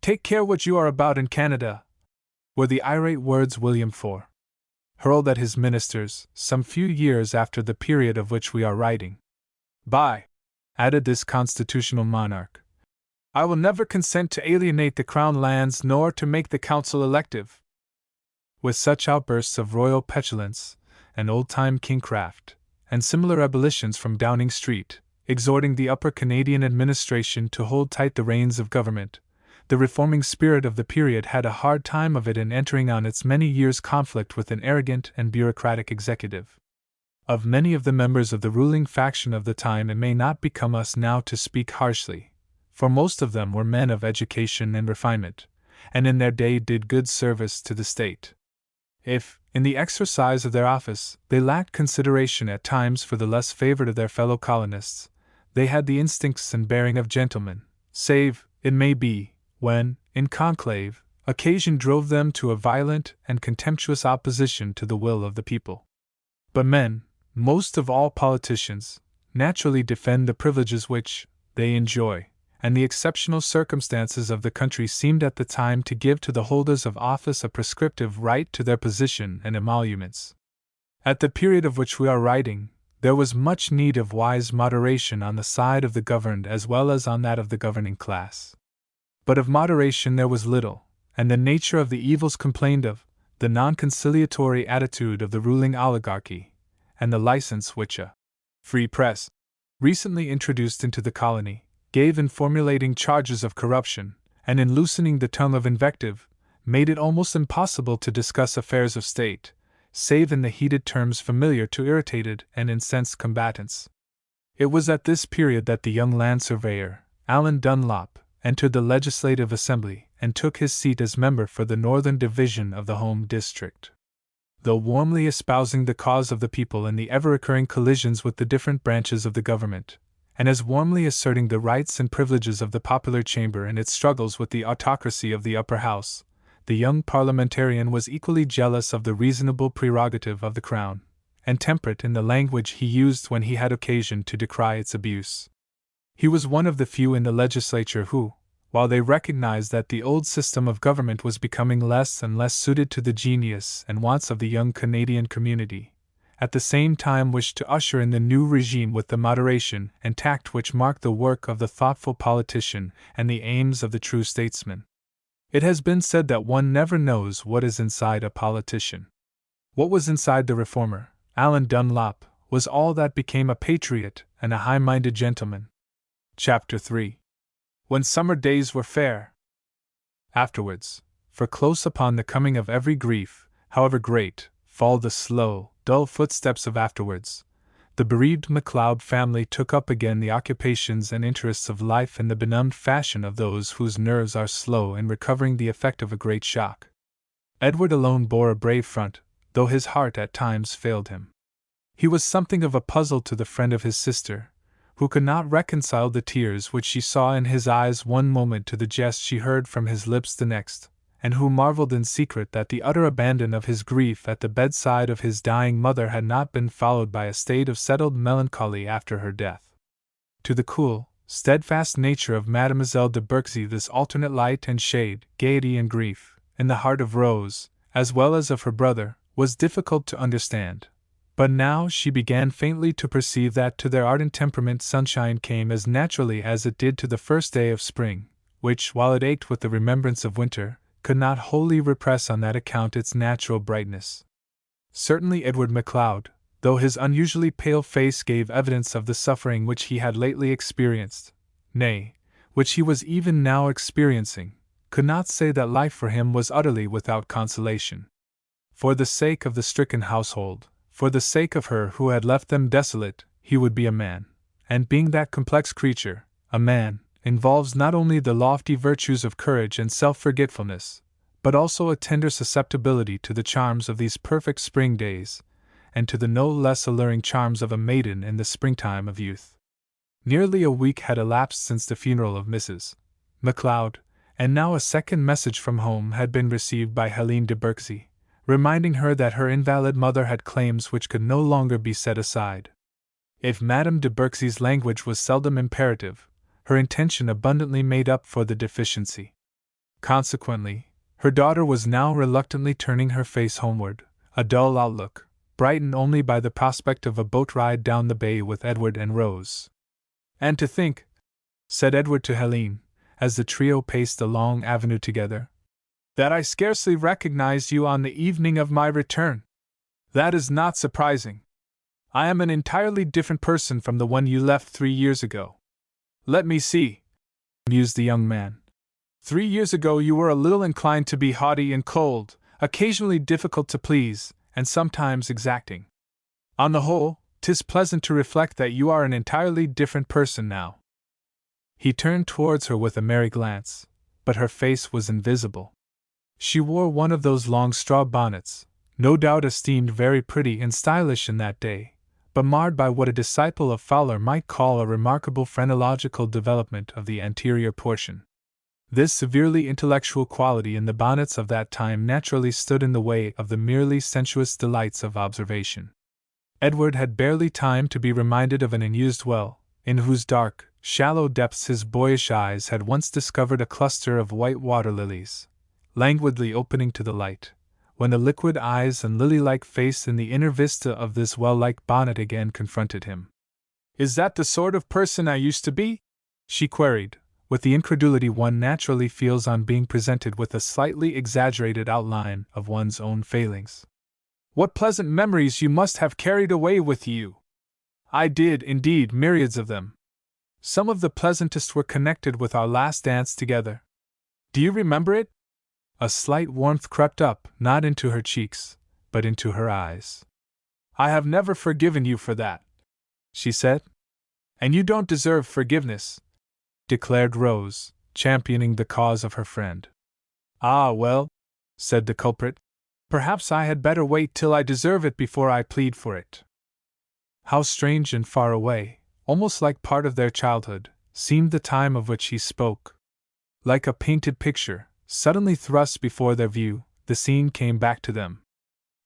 "Take care what you are about in Canada," were the irate words William IV hurled at his ministers some few years after the period of which we are writing. "By," added this constitutional monarch, "I will never consent to alienate the Crown lands nor to make the Council elective." With such outbursts of royal petulance, and old-time kingcraft, and similar ebullitions from Downing Street, exhorting the Upper Canadian administration to hold tight the reins of government, the reforming spirit of the period had a hard time of it in entering on its many years' conflict with an arrogant and bureaucratic executive. Of many of the members of the ruling faction of the time it may not become us now to speak harshly, for most of them were men of education and refinement, and in their day did good service to the state. If, in the exercise of their office, they lacked consideration at times for the less favored of their fellow colonists, they had the instincts and bearing of gentlemen, save, it may be, when, in conclave, occasion drove them to a violent and contemptuous opposition to the will of the people. But men, most of all politicians, naturally defend the privileges which they enjoy, and the exceptional circumstances of the country seemed at the time to give to the holders of office a prescriptive right to their position and emoluments. At the period of which we are writing, there was much need of wise moderation on the side of the governed as well as on that of the governing class. But of moderation there was little, and the nature of the evils complained of, the non-conciliatory attitude of the ruling oligarchy, and the license which a free press, recently introduced into the colony, gave in formulating charges of corruption, and in loosening the tongue of invective, made it almost impossible to discuss affairs of state, save in the heated terms familiar to irritated and incensed combatants. It was at this period that the young land surveyor, Allan Dunlop, entered the Legislative Assembly and took his seat as member for the Northern Division of the Home District. Though warmly espousing the cause of the people in the ever-recurring collisions with the different branches of the government, and as warmly asserting the rights and privileges of the popular chamber in its struggles with the autocracy of the upper house, the young parliamentarian was equally jealous of the reasonable prerogative of the Crown, and temperate in the language he used when he had occasion to decry its abuse. He was one of the few in the legislature who, while they recognized that the old system of government was becoming less and less suited to the genius and wants of the young Canadian community, at the same time wished to usher in the new regime with the moderation and tact which mark the work of the thoughtful politician and the aims of the true statesman. It has been said that one never knows what is inside a politician. What was inside the reformer, Allan Dunlop, was all that became a patriot and a high-minded gentleman. Chapter 3. When summer days were fair. Afterwards, for close upon the coming of every grief, however great, fall the slow, dull footsteps of afterwards, The bereaved MacLeod family took up again the occupations and interests of life in the benumbed fashion of those whose nerves are slow in recovering the effect of a great shock. Edward alone bore a brave front, though his heart at times failed him. He was something of a puzzle to the friend of his sister, who could not reconcile the tears which she saw in his eyes one moment to the jest she heard from his lips the next, and who marveled in secret that the utter abandon of his grief at the bedside of his dying mother had not been followed by a state of settled melancholy after her death. To the cool, steadfast nature of Mademoiselle de Berksy this alternate light and shade, gaiety and grief, in the heart of Rose, as well as of her brother, was difficult to understand. But now she began faintly to perceive that to their ardent temperament sunshine came as naturally as it did to the first day of spring, which, while it ached with the remembrance of winter, could not wholly repress on that account its natural brightness. Certainly Edward MacLeod, though his unusually pale face gave evidence of the suffering which he had lately experienced, nay, which he was even now experiencing, could not say that life for him was utterly without consolation. For the sake of the stricken household, for the sake of her who had left them desolate, he would be a man, and being that complex creature, a man, involves not only the lofty virtues of courage and self-forgetfulness, but also a tender susceptibility to the charms of these perfect spring days, and to the no less alluring charms of a maiden in the springtime of youth. Nearly a week had elapsed since the funeral of Mrs. MacLeod, and now a second message from home had been received by Helene de Berksy, reminding her that her invalid mother had claims which could no longer be set aside. If Madame de Berksy's language was seldom imperative, her intention abundantly made up for the deficiency. Consequently, her daughter was now reluctantly turning her face homeward, a dull outlook, brightened only by the prospect of a boat ride down the bay with Edward and Rose. "And to think," said Edward to Helene, as the trio paced the long avenue together, "that I scarcely recognized you on the evening of my return. That is not surprising. I am an entirely different person from the one you left 3 years ago." "Let me see," mused the young man. 3 years ago you were a little inclined to be haughty and cold, occasionally difficult to please, and sometimes exacting. On the whole, 'tis pleasant to reflect that you are an entirely different person now." He turned towards her with a merry glance, but her face was invisible. She wore one of those long straw bonnets, no doubt esteemed very pretty and stylish in that day, but marred by what a disciple of Fowler might call a remarkable phrenological development of the anterior portion. This severely intellectual quality in the bonnets of that time naturally stood in the way of the merely sensuous delights of observation. Edward had barely time to be reminded of an unused well, in whose dark, shallow depths his boyish eyes had once discovered a cluster of white water lilies, languidly opening to the light, when the liquid eyes and lily-like face in the inner vista of this well-like bonnet again confronted him. "Is that the sort of person I used to be?" she queried, with the incredulity one naturally feels on being presented with a slightly exaggerated outline of one's own failings. "What pleasant memories you must have carried away with you!" "I did, indeed, myriads of them. Some of the pleasantest were connected with our last dance together. Do you remember it?" A slight warmth crept up, not into her cheeks, but into her eyes. "I have never forgiven you for that," she said. "And you don't deserve forgiveness," declared Rose, championing the cause of her friend. "Ah, well," said the culprit, "perhaps I had better wait till I deserve it before I plead for it." How strange and far away, almost like part of their childhood, seemed the time of which he spoke. Like a painted picture, suddenly thrust before their view, the scene came back to them.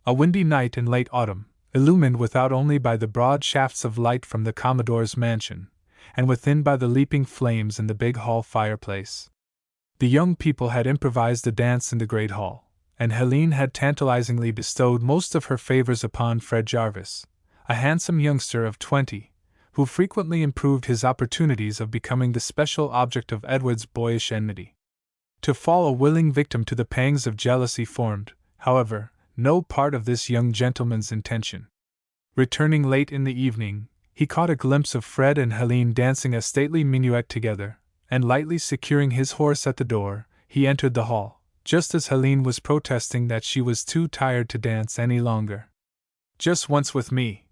A windy night in late autumn, illumined without only by the broad shafts of light from the Commodore's mansion, and within by the leaping flames in the big hall fireplace. The young people had improvised a dance in the great hall, and Helene had tantalizingly bestowed most of her favors upon Fred Jarvis, a handsome youngster of 20, who frequently improved his opportunities of becoming the special object of Edward's boyish enmity. To fall a willing victim to the pangs of jealousy formed, however, no part of this young gentleman's intention. Returning late in the evening, he caught a glimpse of Fred and Helene dancing a stately minuet together, and lightly securing his horse at the door, he entered the hall, just as Helene was protesting that she was too tired to dance any longer. "Just once with me,"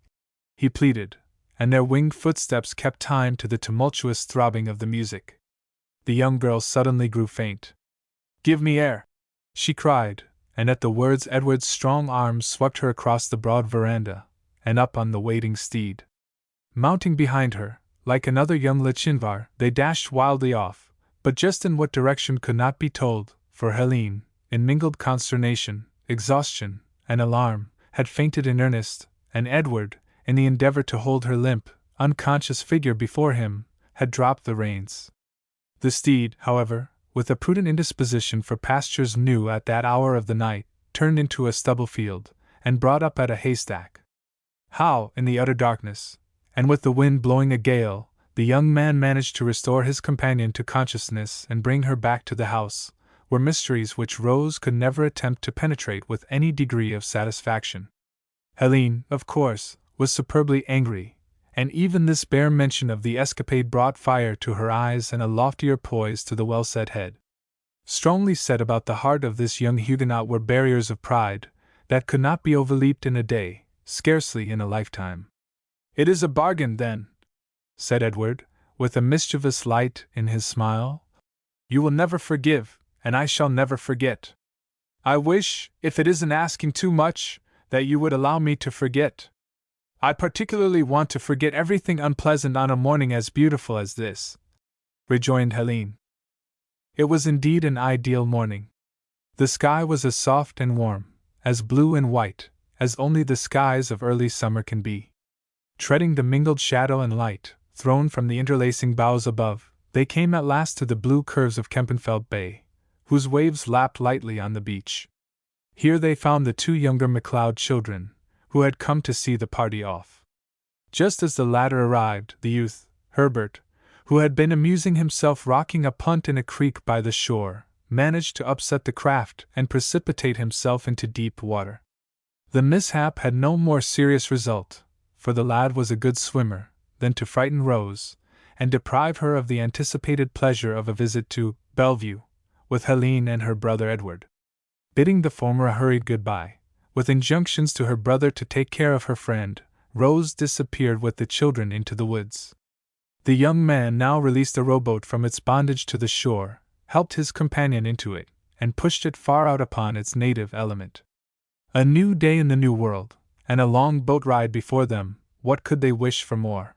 he pleaded, and their winged footsteps kept time to the tumultuous throbbing of the music. The young girl suddenly grew faint. "Give me air!" she cried, and at the words Edward's strong arms swept her across the broad veranda, and up on the waiting steed. Mounting behind her, like another young Lochinvar, they dashed wildly off, but just in what direction could not be told, for Helene, in mingled consternation, exhaustion, and alarm, had fainted in earnest, and Edward, in the endeavor to hold her limp, unconscious figure before him, had dropped the reins. The steed, however, with a prudent indisposition for pastures new at that hour of the night, turned into a stubble field, and brought up at a haystack. How, in the utter darkness, and with the wind blowing a gale, the young man managed to restore his companion to consciousness and bring her back to the house, were mysteries which Rose could never attempt to penetrate with any degree of satisfaction. Helene, of course, was superbly angry, and even this bare mention of the escapade brought fire to her eyes and a loftier poise to the well-set head. Strongly set about the heart of this young Huguenot were barriers of pride that could not be overleaped in a day, scarcely in a lifetime. "It is a bargain, then," said Edward, with a mischievous light in his smile. "You will never forgive, and I shall never forget. I wish, if it isn't asking too much, that you would allow me to forget. I particularly want to forget everything unpleasant on a morning as beautiful as this," rejoined Helene. It was indeed an ideal morning. The sky was as soft and warm, as blue and white, as only the skies of early summer can be. Treading the mingled shadow and light, thrown from the interlacing boughs above, they came at last to the blue curves of Kempenfeld Bay, whose waves lapped lightly on the beach. Here they found the two younger MacLeod children, who had come to see the party off. Just as the latter arrived, the youth, Herbert, who had been amusing himself rocking a punt in a creek by the shore, managed to upset the craft and precipitate himself into deep water. The mishap had no more serious result, for the lad was a good swimmer, than to frighten Rose, and deprive her of the anticipated pleasure of a visit to Bellevue, with Helene and her brother Edward. Bidding the former a hurried goodbye, with injunctions to her brother to take care of her friend, Rose disappeared with the children into the woods. The young man now released the rowboat from its bondage to the shore, helped his companion into it, and pushed it far out upon its native element. A new day in the new world, and a long boat ride before them, what could they wish for more?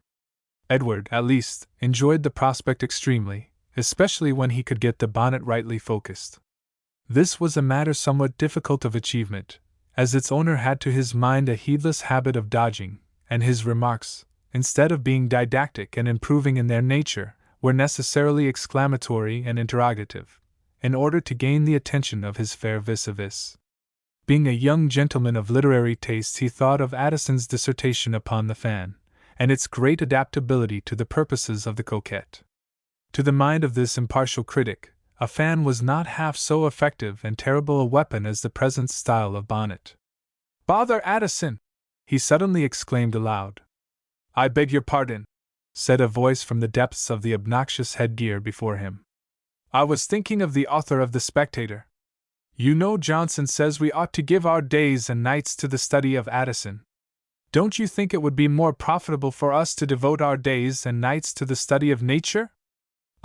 Edward, at least, enjoyed the prospect extremely, especially when he could get the bonnet rightly focused. This was a matter somewhat difficult of achievement, as its owner had to his mind a heedless habit of dodging, and his remarks, instead of being didactic and improving in their nature, were necessarily exclamatory and interrogative, in order to gain the attention of his fair vis-a-vis. Being a young gentleman of literary tastes, he thought of Addison's dissertation upon the fan, and its great adaptability to the purposes of the coquette. To the mind of this impartial critic, a fan was not half so effective and terrible a weapon as the present style of bonnet. "Bother Addison!" he suddenly exclaimed aloud. "I beg your pardon," said a voice from the depths of the obnoxious headgear before him. "I was thinking of the author of The Spectator. You know Johnson says we ought to give our days and nights to the study of Addison. Don't you think it would be more profitable for us to devote our days and nights to the study of nature?"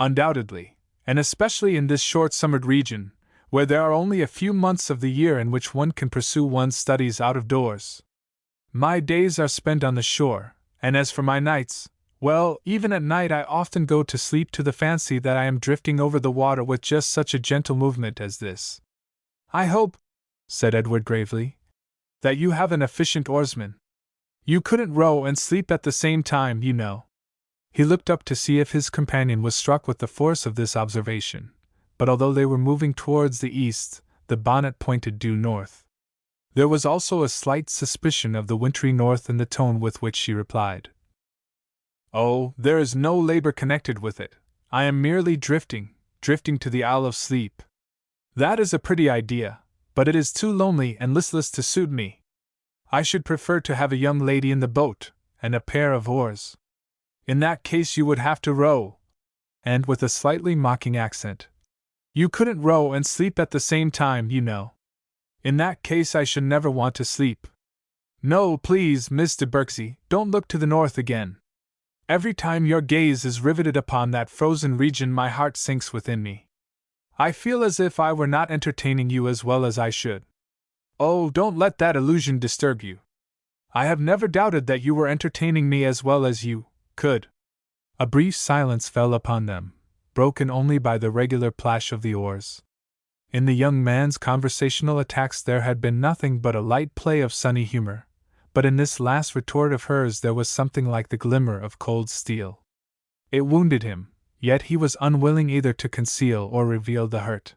"Undoubtedly, and especially in this short-summered region, where there are only a few months of the year in which one can pursue one's studies out of doors. My days are spent on the shore, and as for my nights, well, even at night I often go to sleep to the fancy that I am drifting over the water with just such a gentle movement as this." "I hope," said Edward gravely, "that you have an efficient oarsman. You couldn't row and sleep at the same time, you know." He looked up to see if his companion was struck with the force of this observation, but although they were moving towards the east, the bonnet pointed due north. There was also a slight suspicion of the wintry north in the tone with which she replied. "Oh, there is no labor connected with it. I am merely drifting to the Isle of Sleep. That is a pretty idea, but it is too lonely and listless to suit me. I should prefer to have a young lady in the boat, and a pair of oars." "In that case you would have to row." And with a slightly mocking accent, "You couldn't row and sleep at the same time, you know." "In that case I should never want to sleep." "No, please, Miss de Berksey, don't look to the north again," Every time your gaze is riveted upon that frozen region, my heart sinks within me. I feel as if I were not entertaining you as well as I should. Oh, don't let that illusion disturb you. I have never doubted that you were entertaining me as well as you could. A brief silence fell upon them, broken only by the regular plash of the oars. In the young man's conversational attacks there had been nothing but a light play of sunny humor, but in this last retort of hers there was something like the glimmer of cold steel. It wounded him, yet he was unwilling either to conceal or reveal the hurt.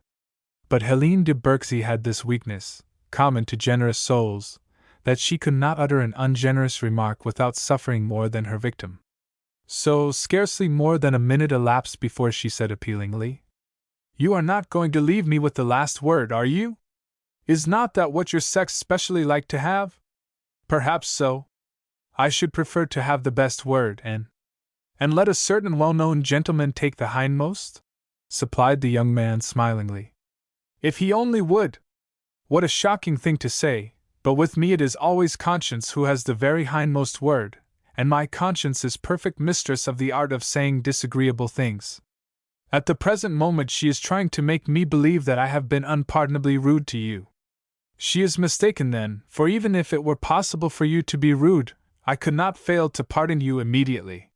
But Helene de Berksey had this weakness, common to generous souls, that she could not utter an ungenerous remark without suffering more than her victim. So scarcely more than a minute elapsed before she said appealingly, "You are not going to leave me with the last word, are you? Is not that what your sex specially like to have? Perhaps so. I should prefer to have the best word, and let a certain well-known gentleman take the hindmost?" supplied the young man smilingly. "If he only would! What a shocking thing to say, but with me it is always conscience who has the very hindmost word, and my conscience is perfect mistress of the art of saying disagreeable things. At the present moment she is trying to make me believe that I have been unpardonably rude to you. She is mistaken then, for even if it were possible for you to be rude, I could not fail to pardon you immediately.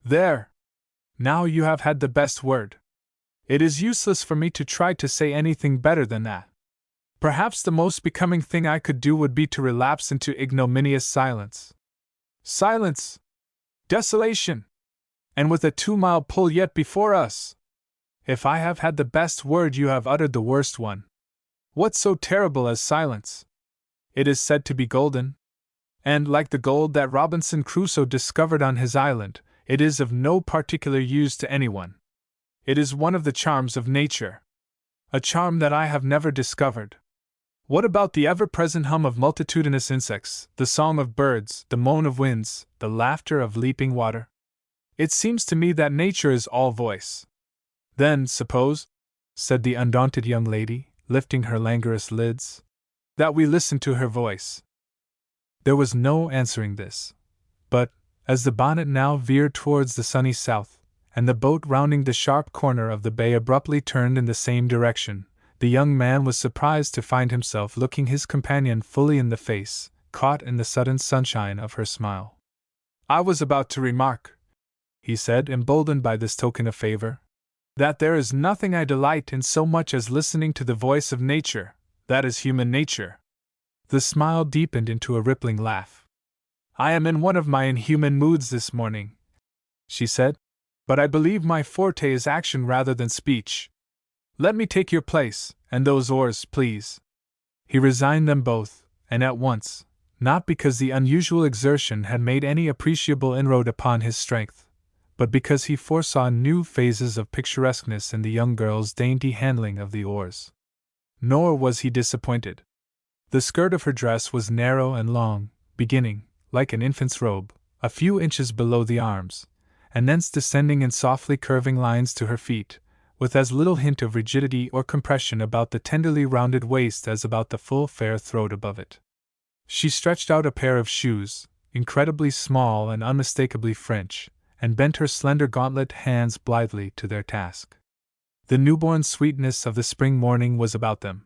There! Now you have had the best word. It is useless for me to try to say anything better than that. Perhaps the most becoming thing I could do would be to relapse into ignominious silence. Silence! Desolation! And with a 2-mile pull yet before us! If I have had the best word, you have uttered the worst one. What's so terrible as silence? It is said to be golden, and, like the gold that Robinson Crusoe discovered on his island, it is of no particular use to anyone. It is one of the charms of nature. A charm that I have never discovered. What about the ever-present hum of multitudinous insects, the song of birds, the moan of winds, the laughter of leaping water? It seems to me that nature is all voice. Then, suppose, said the undaunted young lady, lifting her languorous lids, that we listen to her voice. There was no answering this. But, as the bonnet now veered towards the sunny south, and the boat rounding the sharp corner of the bay abruptly turned in the same direction, the young man was surprised to find himself looking his companion fully in the face, caught in the sudden sunshine of her smile. "I was about to remark," he said, emboldened by this token of favor, "that there is nothing I delight in so much as listening to the voice of nature, that is human nature." The smile deepened into a rippling laugh. "I am in one of my inhuman moods this morning," she said, "but I believe my forte is action rather than speech. Let me take your place, and those oars, please." He resigned them both, and at once, not because the unusual exertion had made any appreciable inroad upon his strength, but because he foresaw new phases of picturesqueness in the young girl's dainty handling of the oars. Nor was he disappointed. The skirt of her dress was narrow and long, beginning, like an infant's robe, a few inches below the arms, and thence descending in softly curving lines to her feet, with as little hint of rigidity or compression about the tenderly rounded waist as about the full fair throat above it. She stretched out a pair of shoes, incredibly small and unmistakably French, and bent her slender gauntlet hands blithely to their task. The newborn sweetness of the spring morning was about them.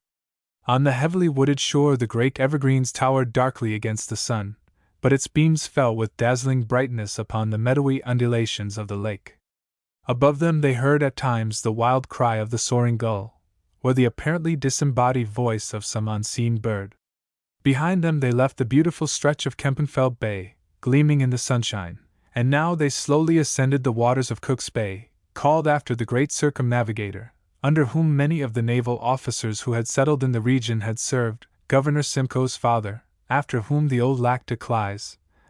On the heavily wooded shore the great evergreens towered darkly against the sun, but its beams fell with dazzling brightness upon the meadowy undulations of the lake. Above them they heard at times the wild cry of the soaring gull, or the apparently disembodied voice of some unseen bird. Behind them they left the beautiful stretch of Kempenfeld Bay, gleaming in the sunshine, and now they slowly ascended the waters of Cook's Bay, called after the great circumnavigator, under whom many of the naval officers who had settled in the region had served, Governor Simcoe's father, after whom the old Lac de Clyde,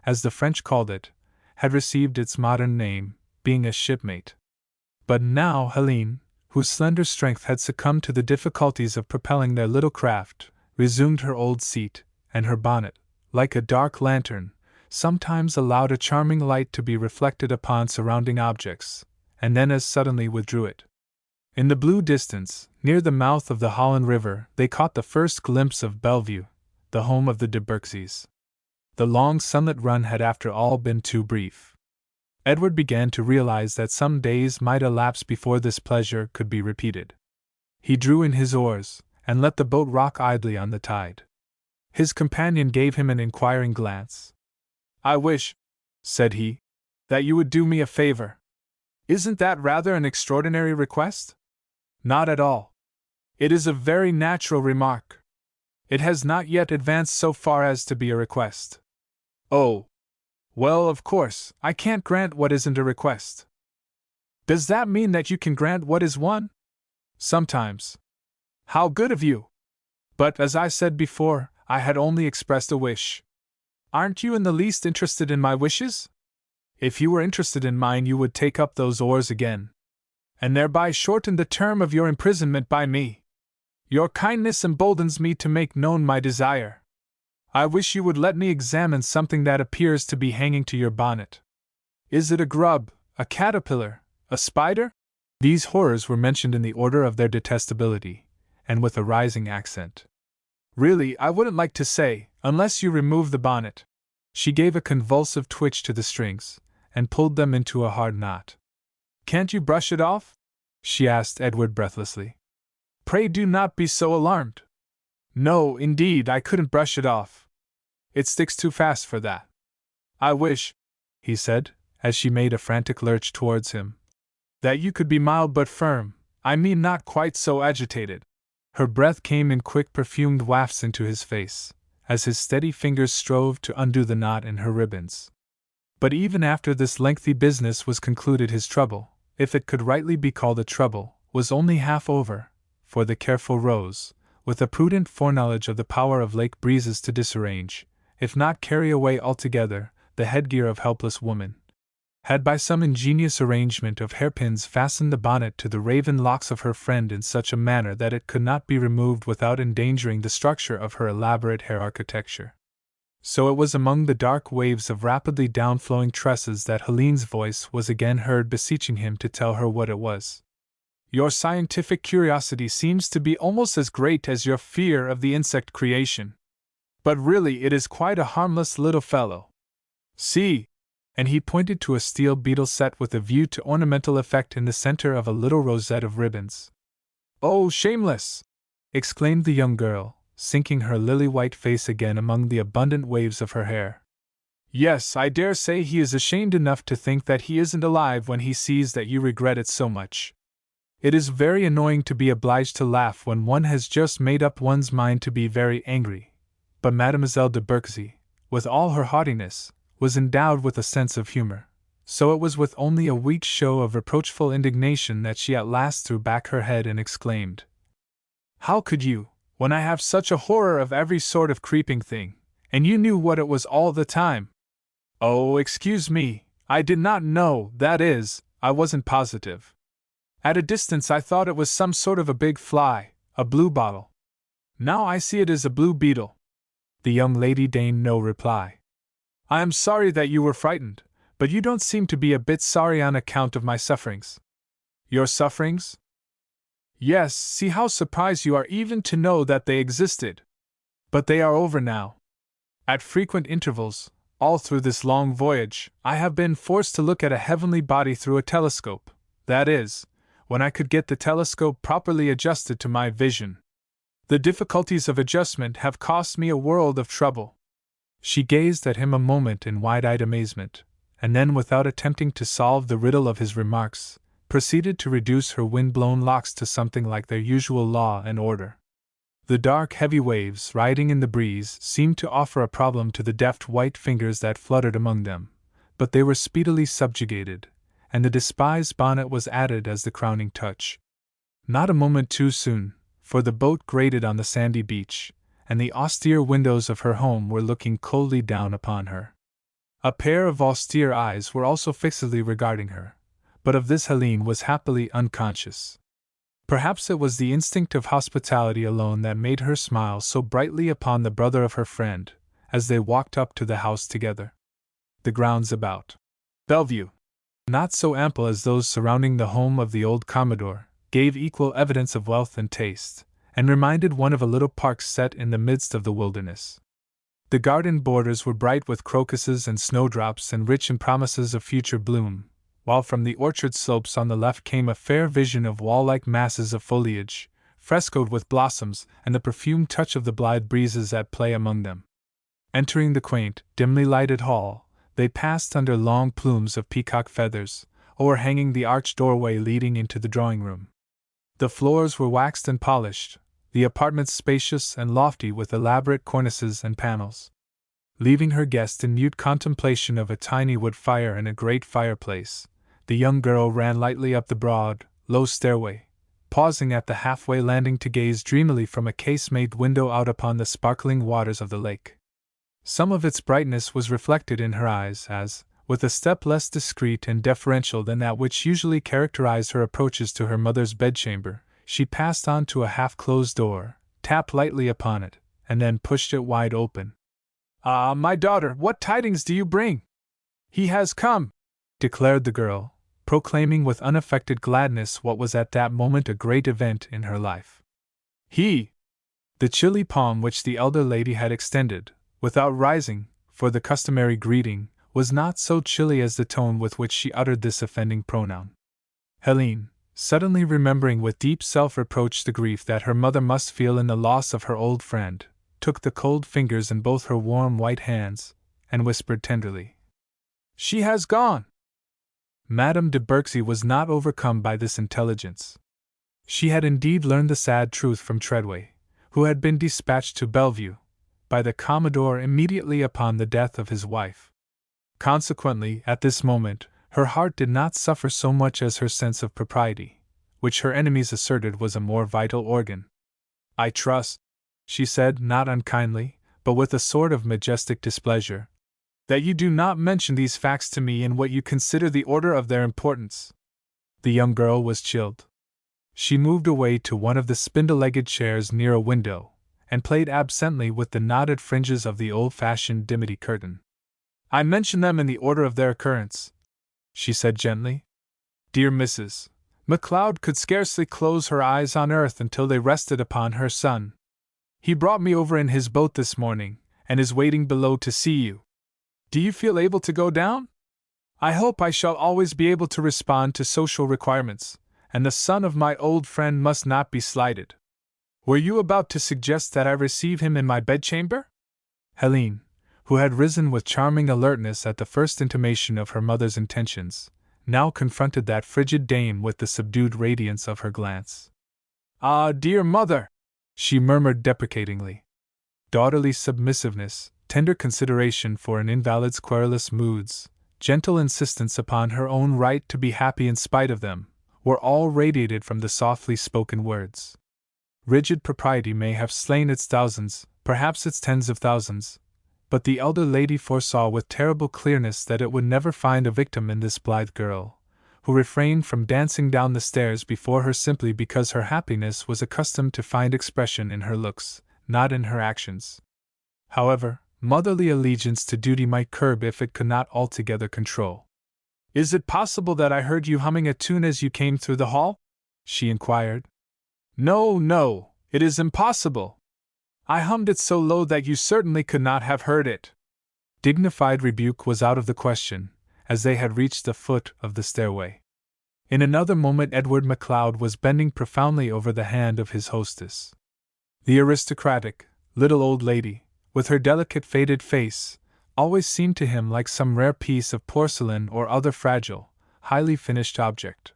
as the French called it, had received its modern name, being a shipmate. But now Helene, whose slender strength had succumbed to the difficulties of propelling their little craft, resumed her old seat, and her bonnet, like a dark lantern, sometimes allowed a charming light to be reflected upon surrounding objects, and then as suddenly withdrew it. In the blue distance, near the mouth of the Holland River, they caught the first glimpse of Bellevue, the home of the de Berkseys. The long sunlit run had after all been too brief. Edward began to realize that some days might elapse before this pleasure could be repeated. He drew in his oars, and let the boat rock idly on the tide. His companion gave him an inquiring glance. "I wish," said he, "that you would do me a favor." "Isn't that rather an extraordinary request?" "Not at all. It is a very natural remark. It has not yet advanced so far as to be a request." "Oh! Well, of course, I can't grant what isn't a request." "Does that mean that you can grant what is one?" "Sometimes." "How good of you! But, as I said before, I had only expressed a wish. Aren't you in the least interested in my wishes? If you were interested in mine, you would take up those oars again, and thereby shorten the term of your imprisonment by me. Your kindness emboldens me to make known my desire. I wish you would let me examine something that appears to be hanging to your bonnet. Is it a grub, a caterpillar, a spider?" These horrors were mentioned in the order of their detestability, and with a rising accent. "Really, I wouldn't like to say, unless you remove the bonnet." She gave a convulsive twitch to the strings, and pulled them into a hard knot. "Can't you brush it off?" she asked Edward breathlessly. "Pray do not be so alarmed." "No, indeed, I couldn't brush it off. It sticks too fast for that." "I wish," he said, as she made a frantic lurch towards him, "that you could be mild but firm, I mean not quite so agitated." Her breath came in quick perfumed wafts into his face, as his steady fingers strove to undo the knot in her ribbons. But even after this lengthy business was concluded, his trouble, if it could rightly be called a trouble, was only half over, for the careful Rose, with a prudent foreknowledge of the power of lake breezes to disarrange, if not carry away altogether, the headgear of helpless woman, had by some ingenious arrangement of hairpins fastened the bonnet to the raven locks of her friend in such a manner that it could not be removed without endangering the structure of her elaborate hair architecture. So it was among the dark waves of rapidly downflowing tresses that Helene's voice was again heard beseeching him to tell her what it was. "Your scientific curiosity seems to be almost as great as your fear of the insect creation. But really it is quite a harmless little fellow. See!" And he pointed to a steel beetle set with a view to ornamental effect in the center of a little rosette of ribbons. "Oh, shameless!" exclaimed the young girl, sinking her lily-white face again among the abundant waves of her hair. "Yes, I dare say he is ashamed enough to think that he isn't alive when he sees that you regret it so much. It is very annoying to be obliged to laugh when one has just made up one's mind to be very angry, but Mademoiselle de Berkzy, with all her haughtiness, was endowed with a sense of humor, so it was with only a weak show of reproachful indignation that she at last threw back her head and exclaimed, "How could you, when I have such a horror of every sort of creeping thing, and you knew what it was all the time?" "Oh, excuse me, I did not know, that is, I wasn't positive. At a distance I thought it was some sort of a big fly, a bluebottle. Now I see it is a blue beetle." The young lady deigned no reply. "I am sorry that you were frightened, but you don't seem to be a bit sorry on account of my sufferings." "Your sufferings?" "Yes, see how surprised you are even to know that they existed. But they are over now. At frequent intervals, all through this long voyage, I have been forced to look at a heavenly body through a telescope, that is, when I could get the telescope properly adjusted to my vision. The difficulties of adjustment have cost me a world of trouble." She gazed at him a moment in wide-eyed amazement, and then, without attempting to solve the riddle of his remarks, proceeded to reduce her wind-blown locks to something like their usual law and order. The dark, heavy waves, riding in the breeze, seemed to offer a problem to the deft white fingers that fluttered among them, but they were speedily subjugated, and the despised bonnet was added as the crowning touch. Not a moment too soon, for the boat grated on the sandy beach, and the austere windows of her home were looking coldly down upon her. A pair of austere eyes were also fixedly regarding her, but of this Helene was happily unconscious. Perhaps it was the instinct of hospitality alone that made her smile so brightly upon the brother of her friend, as they walked up to the house together. The grounds about Bellevue, not so ample as those surrounding the home of the old Commodore, gave equal evidence of wealth and taste, and reminded one of a little park set in the midst of the wilderness. The garden borders were bright with crocuses and snowdrops and rich in promises of future bloom, while from the orchard slopes on the left came a fair vision of wall-like masses of foliage, frescoed with blossoms and the perfumed touch of the blithe breezes at play among them. Entering the quaint, dimly lighted hall, they passed under long plumes of peacock feathers, overhanging the arched doorway leading into the drawing-room. The floors were waxed and polished, the apartments spacious and lofty with elaborate cornices and panels. Leaving her guest in mute contemplation of a tiny wood fire and a great fireplace, the young girl ran lightly up the broad, low stairway, pausing at the halfway landing to gaze dreamily from a casemate window out upon the sparkling waters of the lake. Some of its brightness was reflected in her eyes as, with a step less discreet and deferential than that which usually characterized her approaches to her mother's bedchamber, she passed on to a half-closed door, tapped lightly upon it, and then pushed it wide open. "Ah, my daughter, what tidings do you bring?" "He has come," declared the girl, proclaiming with unaffected gladness what was at that moment a great event in her life. "He!" The chilly palm which the elder lady had extended, without rising, for the customary greeting, was not so chilly as the tone with which she uttered this offending pronoun. Helene, suddenly remembering with deep self-reproach the grief that her mother must feel in the loss of her old friend, took the cold fingers in both her warm white hands, and whispered tenderly, "She has gone!" Madame de Berksy was not overcome by this intelligence. She had indeed learned the sad truth from Treadway, who had been dispatched to Bellevue by the Commodore immediately upon the death of his wife. Consequently, at this moment, her heart did not suffer so much as her sense of propriety, which her enemies asserted was a more vital organ. "I trust," she said, not unkindly, but with a sort of majestic displeasure, "that you do not mention these facts to me in what you consider the order of their importance." The young girl was chilled. She moved away to one of the spindle-legged chairs near a window, and played absently with the knotted fringes of the old-fashioned dimity curtain. "I mention them in the order of their occurrence," she said gently. Dear Mrs. MacLeod could scarcely close her eyes on earth until they rested upon her son. He brought me over in his boat this morning, and is waiting below to see you. Do you feel able to go down? I hope I shall always be able to respond to social requirements, and the son of my old friend must not be slighted. Were you about to suggest that I receive him in my bedchamber?" Helene, who had risen with charming alertness at the first intimation of her mother's intentions, now confronted that frigid dame with the subdued radiance of her glance. "Ah, dear mother!" she murmured deprecatingly. Daughterly submissiveness, tender consideration for an invalid's querulous moods, gentle insistence upon her own right to be happy in spite of them, were all radiated from the softly spoken words. Rigid propriety may have slain its thousands, perhaps its tens of thousands, but the elder lady foresaw with terrible clearness that it would never find a victim in this blithe girl, who refrained from dancing down the stairs before her simply because her happiness was accustomed to find expression in her looks, not in her actions. However, motherly allegiance to duty might curb if it could not altogether control. "Is it possible that I heard you humming a tune as you came through the hall?" she inquired. "No, no, it is impossible. I hummed it so low that you certainly could not have heard it." Dignified rebuke was out of the question, as they had reached the foot of the stairway. In another moment Edward MacLeod was bending profoundly over the hand of his hostess. The aristocratic, little old lady, with her delicate faded face, always seemed to him like some rare piece of porcelain or other fragile, highly finished object.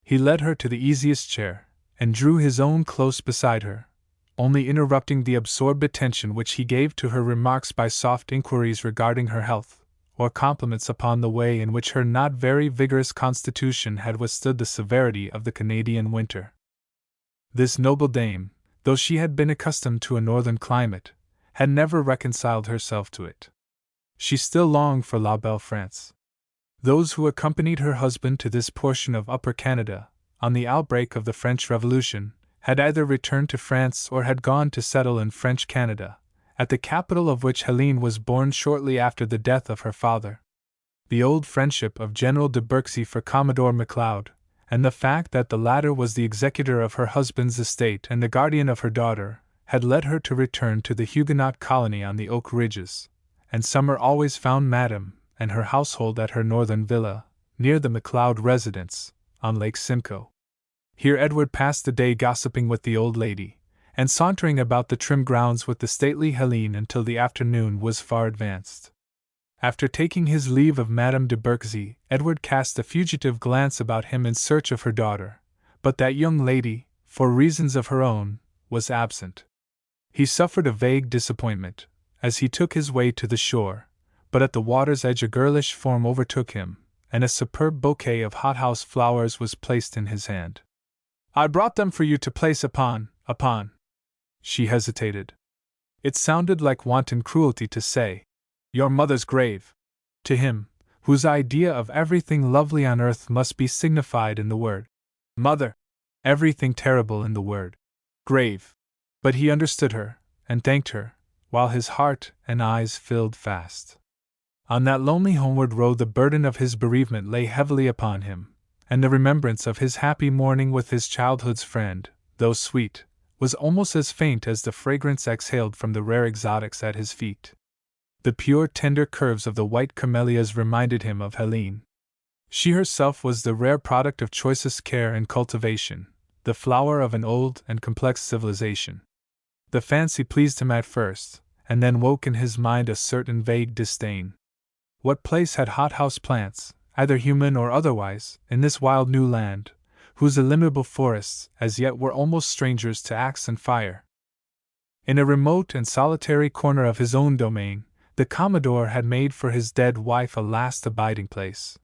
He led her to the easiest chair, and drew his own close beside her, only interrupting the absorbed attention which he gave to her remarks by soft inquiries regarding her health, or compliments upon the way in which her not very vigorous constitution had withstood the severity of the Canadian winter. This noble dame, though she had been accustomed to a northern climate, had never reconciled herself to it. She still longed for La Belle France. Those who accompanied her husband to this portion of Upper Canada, on the outbreak of the French Revolution, had either returned to France or had gone to settle in French Canada, at the capital of which Helene was born shortly after the death of her father. The old friendship of General de Berksy for Commodore MacLeod, and the fact that the latter was the executor of her husband's estate and the guardian of her daughter, had led her to return to the Huguenot colony on the Oak Ridges, and summer always found Madame and her household at her northern villa, near the MacLeod residence, on Lake Simcoe. Here Edward passed the day gossiping with the old lady, and sauntering about the trim grounds with the stately Helene until the afternoon was far advanced. After taking his leave of Madame de Berksey, Edward cast a fugitive glance about him in search of her daughter, but that young lady, for reasons of her own, was absent. He suffered a vague disappointment, as he took his way to the shore, but at the water's edge a girlish form overtook him, and a superb bouquet of hothouse flowers was placed in his hand. "I brought them for you to place upon. She hesitated. It sounded like wanton cruelty to say, "Your mother's grave," to him, whose idea of everything lovely on earth must be signified in the word mother, everything terrible in the word grave. But he understood her, and thanked her, while his heart and eyes filled fast. On that lonely homeward road the burden of his bereavement lay heavily upon him, and the remembrance of his happy morning with his childhood's friend, though sweet, was almost as faint as the fragrance exhaled from the rare exotics at his feet. The pure, tender curves of the white camellias reminded him of Helene. She herself was the rare product of choicest care and cultivation, the flower of an old and complex civilization. The fancy pleased him at first, and then woke in his mind a certain vague disdain. What place had hothouse plants, either human or otherwise, in this wild new land, whose illimitable forests as yet were almost strangers to axe and fire? In a remote and solitary corner of his own domain, the Commodore had made for his dead wife a last abiding place.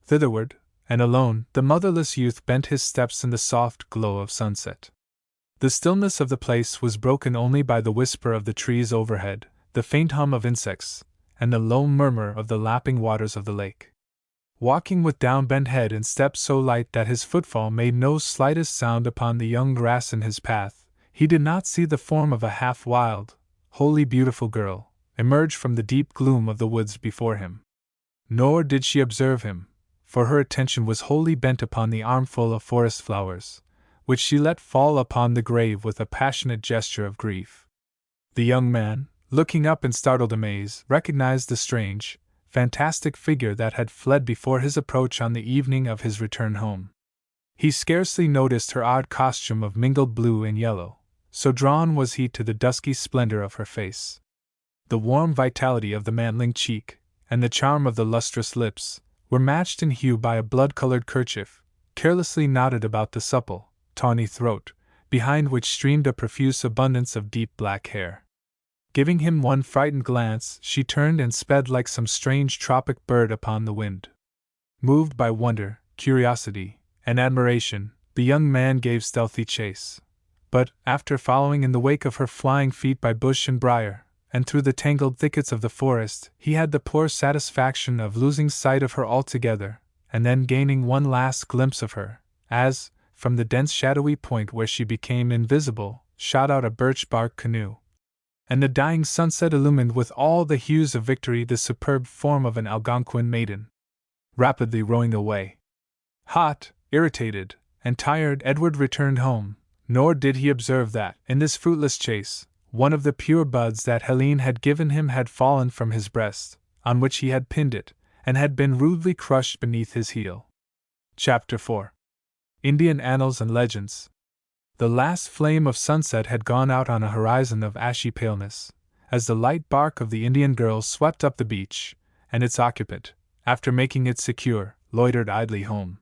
Thitherward, and alone, the motherless youth bent his steps in the soft glow of sunset. The stillness of the place was broken only by the whisper of the trees overhead, the faint hum of insects, and the low murmur of the lapping waters of the lake. Walking with down-bent head and steps so light that his footfall made no slightest sound upon the young grass in his path, he did not see the form of a half-wild, wholly beautiful girl emerge from the deep gloom of the woods before him. Nor did she observe him, for her attention was wholly bent upon the armful of forest flowers, which she let fall upon the grave with a passionate gesture of grief. The young man, looking up in startled amaze, recognized the strange, fantastic figure that had fled before his approach on the evening of his return home. He scarcely noticed her odd costume of mingled blue and yellow, so drawn was he to the dusky splendor of her face. The warm vitality of the mantling cheek, and the charm of the lustrous lips, were matched in hue by a blood-colored kerchief, carelessly knotted about the supple, tawny throat, behind which streamed a profuse abundance of deep black hair. Giving him one frightened glance, she turned and sped like some strange tropic bird upon the wind. Moved by wonder, curiosity, and admiration, the young man gave stealthy chase. But, after following in the wake of her flying feet by bush and briar, and through the tangled thickets of the forest, he had the poor satisfaction of losing sight of her altogether, and then gaining one last glimpse of her, as, from the dense shadowy point where she became invisible, shot out a birch-bark canoe. And the dying sunset illumined with all the hues of victory the superb form of an Algonquin maiden, rapidly rowing away. Hot, irritated, and tired, Edward returned home, nor did he observe that, in this fruitless chase, one of the pure buds that Helene had given him had fallen from his breast, on which he had pinned it, and had been rudely crushed beneath his heel. Chapter 4. Indian Annals and Legends. The last flame of sunset had gone out on a horizon of ashy paleness, as the light bark of the Indian girl swept up the beach, and its occupant, after making it secure, loitered idly home.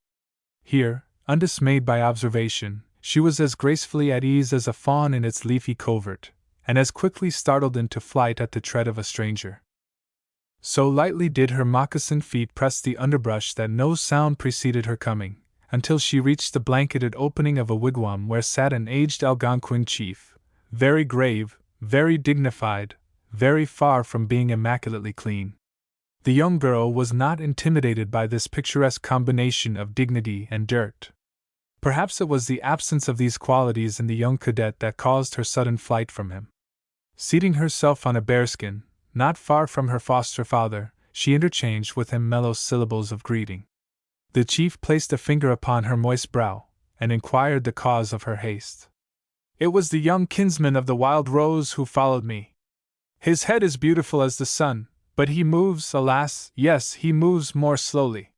Here, undismayed by observation, she was as gracefully at ease as a fawn in its leafy covert, and as quickly startled into flight at the tread of a stranger. So lightly did her moccasined feet press the underbrush that no sound preceded her coming, until she reached the blanketed opening of a wigwam where sat an aged Algonquin chief, very grave, very dignified, very far from being immaculately clean. The young girl was not intimidated by this picturesque combination of dignity and dirt. Perhaps it was the absence of these qualities in the young cadet that caused her sudden flight from him. Seating herself on a bearskin, not far from her foster father, she interchanged with him mellow syllables of greeting. The chief placed a finger upon her moist brow, and inquired the cause of her haste. It was the young kinsman of the wild rose who followed me. His head is beautiful as the sun, but he moves, alas, yes, he moves more slowly.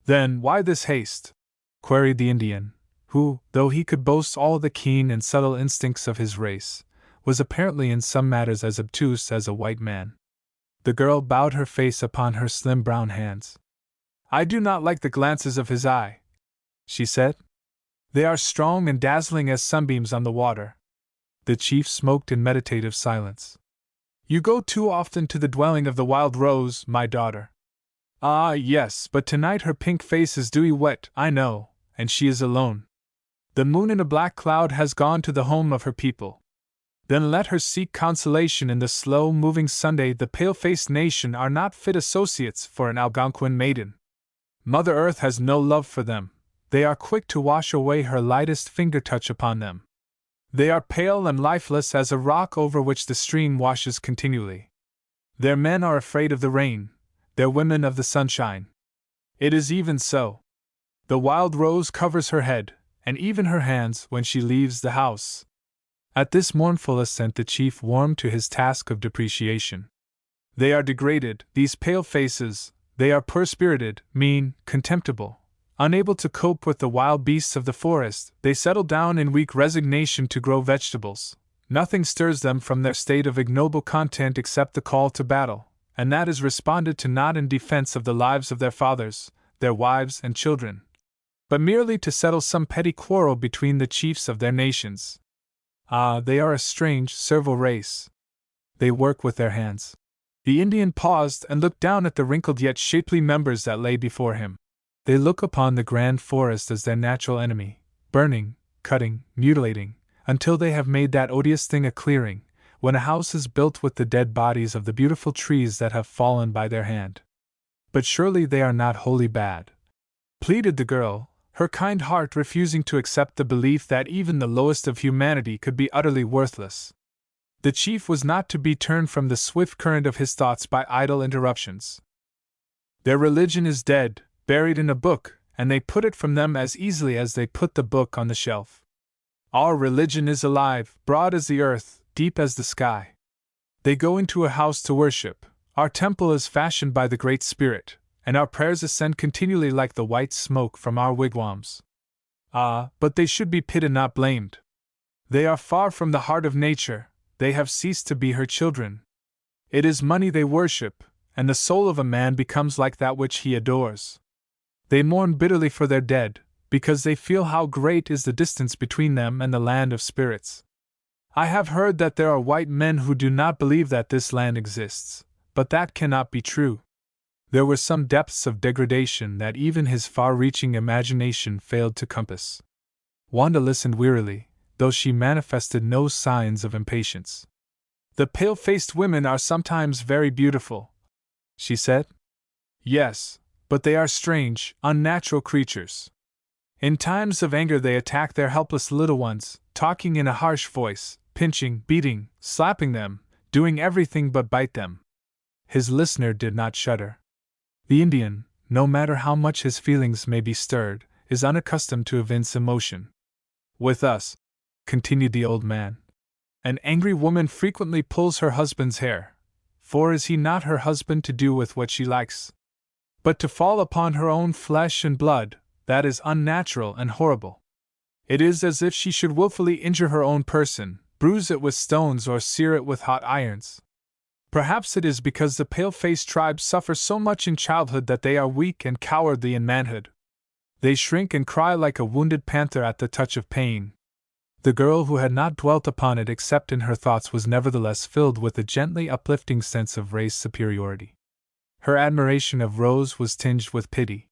Then why this haste? Queried the Indian, who, though he could boast all the keen and subtle instincts of his race, was apparently in some matters as obtuse as a white man. The girl bowed her face upon her slim brown hands. I do not like the glances of his eye, she said. They are strong and dazzling as sunbeams on the water. The chief smoked in meditative silence. You go too often to the dwelling of the wild rose, my daughter. Ah, yes, but tonight her pink face is dewy wet, I know, and she is alone. The moon in a black cloud has gone to the home of her people. Then let her seek consolation in the slow-moving Sunday. The pale-faced nation are not fit associates for an Algonquin maiden. Mother Earth has no love for them. They are quick to wash away her lightest finger-touch upon them. They are pale and lifeless as a rock over which the stream washes continually. Their men are afraid of the rain, their women of the sunshine. It is even so. The wild rose covers her head, and even her hands, when she leaves the house. At this mournful assent the chief warmed to his task of depreciation. They are degraded, these pale faces, they are poor-spirited, mean, contemptible. Unable to cope with the wild beasts of the forest, they settle down in weak resignation to grow vegetables. Nothing stirs them from their state of ignoble content except the call to battle, and that is responded to not in defense of the lives of their fathers, their wives and children, but merely to settle some petty quarrel between the chiefs of their nations. Ah, they are a strange, servile race. They work with their hands. The Indian paused and looked down at the wrinkled yet shapely members that lay before him. They look upon the grand forest as their natural enemy, burning, cutting, mutilating, until they have made that odious thing a clearing, when a house is built with the dead bodies of the beautiful trees that have fallen by their hand. But surely they are not wholly bad, pleaded the girl, her kind heart refusing to accept the belief that even the lowest of humanity could be utterly worthless. The chief was not to be turned from the swift current of his thoughts by idle interruptions. Their religion is dead, buried in a book, and they put it from them as easily as they put the book on the shelf. Our religion is alive, broad as the earth, deep as the sky. They go into a house to worship. Our temple is fashioned by the Great Spirit, and our prayers ascend continually like the white smoke from our wigwams. Ah, but they should be pitied and not blamed. They are far from the heart of nature, they have ceased to be her children. It is money they worship, and the soul of a man becomes like that which he adores. They mourn bitterly for their dead, because they feel how great is the distance between them and the land of spirits. I have heard that there are white men who do not believe that this land exists, but that cannot be true. There were some depths of degradation that even his far-reaching imagination failed to compass. Wanda listened wearily, though she manifested no signs of impatience. The pale-faced women are sometimes very beautiful, she said. Yes, but they are strange, unnatural creatures. In times of anger they attack their helpless little ones, talking in a harsh voice, pinching, beating, slapping them, doing everything but bite them. His listener did not shudder. The Indian, no matter how much his feelings may be stirred, is unaccustomed to evince emotion. With us, continued the old man, an angry woman frequently pulls her husband's hair, for is he not her husband to do with what she likes? But to fall upon her own flesh and blood, that is unnatural and horrible. It is as if she should wilfully injure her own person, bruise it with stones or sear it with hot irons. Perhaps it is because the pale-faced tribes suffer so much in childhood that they are weak and cowardly in manhood. They shrink and cry like a wounded panther at the touch of pain. The girl who had not dwelt upon it except in her thoughts was nevertheless filled with a gently uplifting sense of race superiority. Her admiration of Rose was tinged with pity.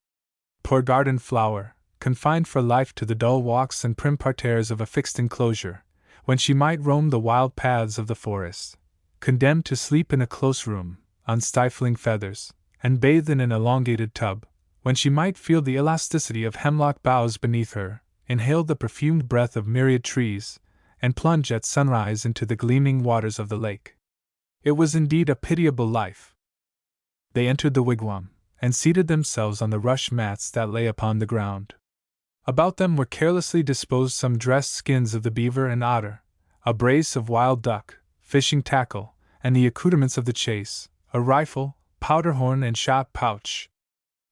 Poor garden flower, confined for life to the dull walks and prim parterres of a fixed enclosure, when she might roam the wild paths of the forest. Condemned to sleep in a close room, on stifling feathers, and bathe in an elongated tub, when she might feel the elasticity of hemlock boughs beneath her, inhale the perfumed breath of myriad trees, and plunge at sunrise into the gleaming waters of the lake. It was indeed a pitiable life. They entered the wigwam, and seated themselves on the rush mats that lay upon the ground. About them were carelessly disposed some dressed skins of the beaver and otter, a brace of wild duck, fishing tackle, and the accoutrements of the chase, a rifle, powder horn, and shot pouch.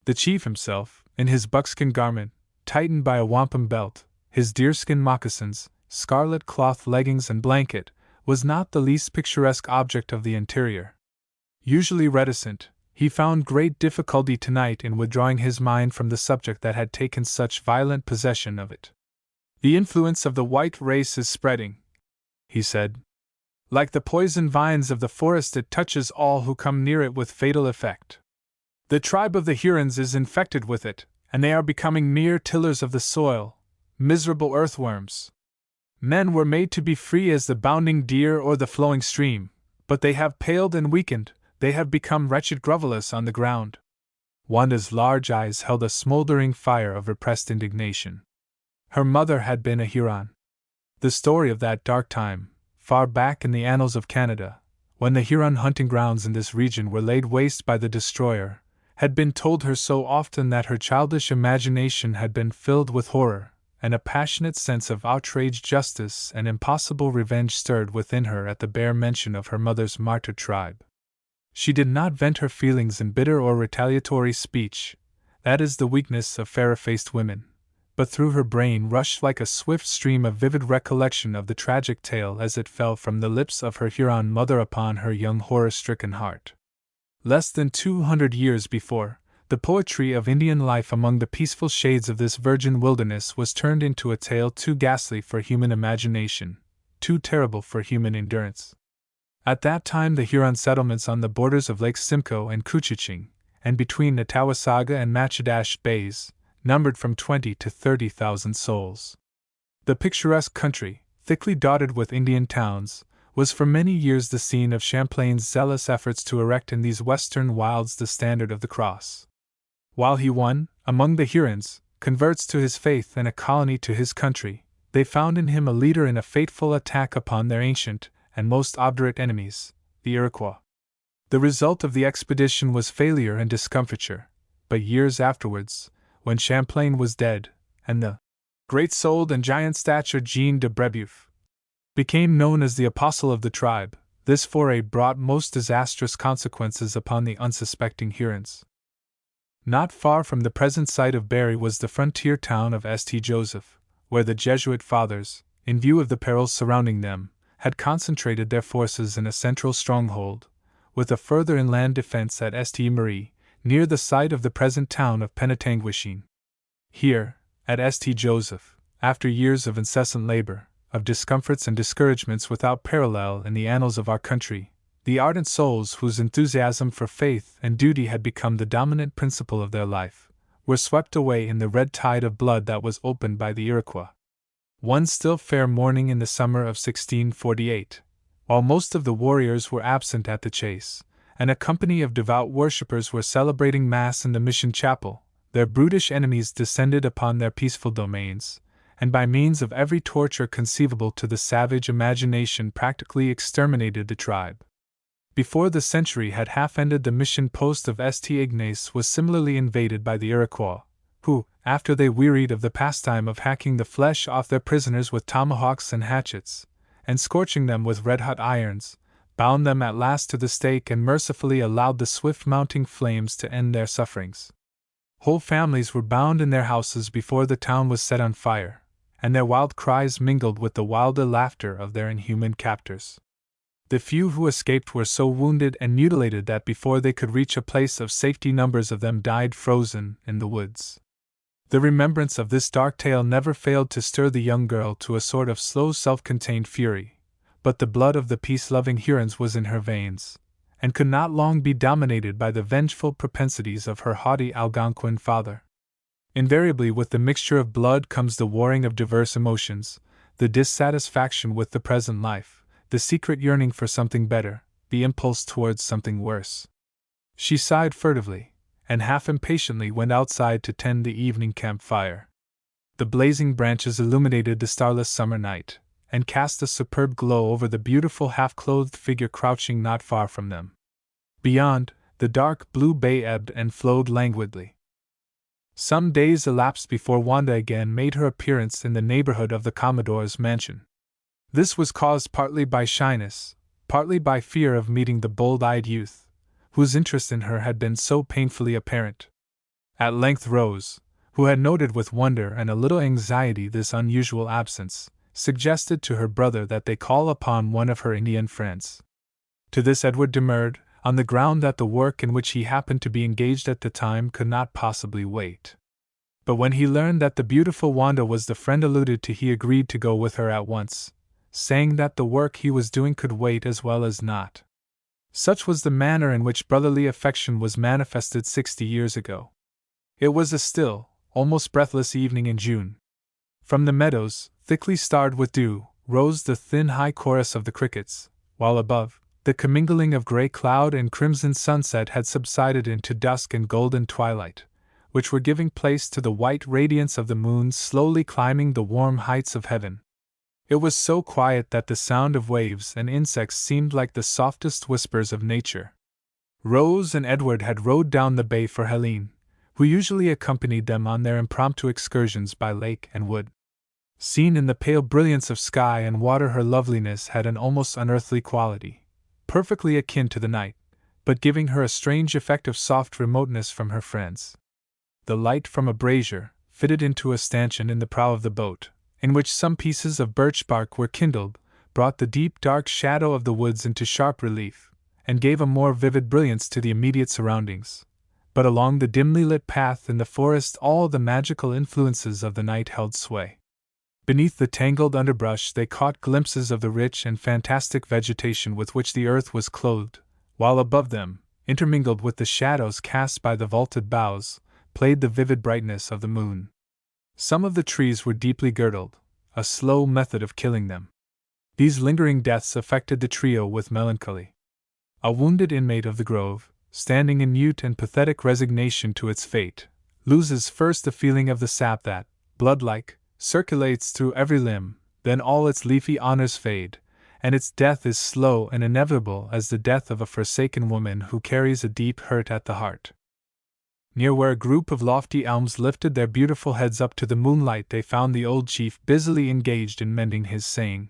The chief himself, in his buckskin garment, tightened by a wampum belt, his deerskin moccasins, scarlet cloth leggings, and blanket, was not the least picturesque object of the interior. Usually reticent, he found great difficulty tonight in withdrawing his mind from the subject that had taken such violent possession of it. "The influence of the white race is spreading," he said. "Like the poison vines of the forest, it touches all who come near it with fatal effect. The tribe of the Hurons is infected with it, and they are becoming mere tillers of the soil, miserable earthworms. Men were made to be free as the bounding deer or the flowing stream, but they have paled and weakened, they have become wretched grovelers on the ground." Wanda's large eyes held a smoldering fire of repressed indignation. Her mother had been a Huron. The story of that dark time, far back in the annals of Canada, when the Huron hunting grounds in this region were laid waste by the destroyer, had been told her so often that her childish imagination had been filled with horror, and a passionate sense of outraged justice and impossible revenge stirred within her at the bare mention of her mother's martyred tribe. She did not vent her feelings in bitter or retaliatory speech, that is the weakness of fairer-faced women, but through her brain rushed like a swift stream of vivid recollection of the tragic tale as it fell from the lips of her Huron mother upon her young horror-stricken heart. Less than 200 years before, the poetry of Indian life among the peaceful shades of this virgin wilderness was turned into a tale too ghastly for human imagination, too terrible for human endurance. At that time the Huron settlements on the borders of Lakes Simcoe and Couchiching, and between Attawassaga and Matchedash Bays, numbered from 20 to 30,000 souls. The picturesque country, thickly dotted with Indian towns, was for many years the scene of Champlain's zealous efforts to erect in these western wilds the standard of the cross. While he won, among the Hurons, converts to his faith and a colony to his country, they found in him a leader in a fateful attack upon their ancient and most obdurate enemies, the Iroquois. The result of the expedition was failure and discomfiture, but years afterwards, when Champlain was dead, and the great-souled and giant-statured Jean de Brebeuf became known as the apostle of the tribe, this foray brought most disastrous consequences upon the unsuspecting Hurons. Not far from the present site of Barrie was the frontier town of St. Joseph, where the Jesuit fathers, in view of the perils surrounding them, had concentrated their forces in a central stronghold, with a further inland defense at St. Marie, near the site of the present town of Penetanguishene. Here, at St. Joseph, after years of incessant labor, of discomforts and discouragements without parallel in the annals of our country, the ardent souls whose enthusiasm for faith and duty had become the dominant principle of their life, were swept away in the red tide of blood that was opened by the Iroquois. One still fair morning in the summer of 1648, while most of the warriors were absent at the chase, and a company of devout worshippers were celebrating Mass in the mission chapel, their brutish enemies descended upon their peaceful domains, and by means of every torture conceivable to the savage imagination practically exterminated the tribe. Before the century had half ended, the mission post of St. Ignace was similarly invaded by the Iroquois, who, after they wearied of the pastime of hacking the flesh off their prisoners with tomahawks and hatchets, and scorching them with red-hot irons, bound them at last to the stake and mercifully allowed the swift-mounting flames to end their sufferings. Whole families were bound in their houses before the town was set on fire, and their wild cries mingled with the wilder laughter of their inhuman captors. The few who escaped were so wounded and mutilated that before they could reach a place of safety numbers of them died frozen in the woods. The remembrance of this dark tale never failed to stir the young girl to a sort of slow self-contained fury, but the blood of the peace-loving Hurons was in her veins, and could not long be dominated by the vengeful propensities of her haughty Algonquin father. Invariably with the mixture of blood comes the warring of diverse emotions, the dissatisfaction with the present life, the secret yearning for something better, the impulse towards something worse. She sighed furtively, and half impatiently went outside to tend the evening campfire. The blazing branches illuminated the starless summer night, and cast a superb glow over the beautiful half-clothed figure crouching not far from them. Beyond, the dark blue bay ebbed and flowed languidly. Some days elapsed before Wanda again made her appearance in the neighborhood of the Commodore's mansion. This was caused partly by shyness, partly by fear of meeting the bold-eyed youth, whose interest in her had been so painfully apparent. At length Rose, who had noted with wonder and a little anxiety this unusual absence, suggested to her brother that they call upon one of her Indian friends. To this Edward demurred, on the ground that the work in which he happened to be engaged at the time could not possibly wait. But when he learned that the beautiful Wanda was the friend alluded to, he agreed to go with her at once, saying that the work he was doing could wait as well as not. Such was the manner in which brotherly affection was manifested 60 years ago. It was a still, almost breathless evening in June. From the meadows, thickly starred with dew, rose the thin high chorus of the crickets, while above, the commingling of gray cloud and crimson sunset had subsided into dusk and golden twilight, which were giving place to the white radiance of the moon slowly climbing the warm heights of heaven. It was so quiet that the sound of waves and insects seemed like the softest whispers of nature. Rose and Edward had rowed down the bay for Helene, who usually accompanied them on their impromptu excursions by lake and wood. Seen in the pale brilliance of sky and water, her loveliness had an almost unearthly quality, perfectly akin to the night, but giving her a strange effect of soft remoteness from her friends. The light from a brazier, fitted into a stanchion in the prow of the boat, in which some pieces of birch bark were kindled, brought the deep dark shadow of the woods into sharp relief, and gave a more vivid brilliance to the immediate surroundings. But along the dimly lit path in the forest all the magical influences of the night held sway. Beneath the tangled underbrush they caught glimpses of the rich and fantastic vegetation with which the earth was clothed, while above them, intermingled with the shadows cast by the vaulted boughs, played the vivid brightness of the moon. Some of the trees were deeply girdled, a slow method of killing them. These lingering deaths affected the trio with melancholy. A wounded inmate of the grove, standing in mute and pathetic resignation to its fate, loses first the feeling of the sap that, blood-like, circulates through every limb, then all its leafy honors fade, and its death is slow and inevitable as the death of a forsaken woman who carries a deep hurt at the heart. Near where a group of lofty elms lifted their beautiful heads up to the moonlight they found the old chief busily engaged in mending his seine.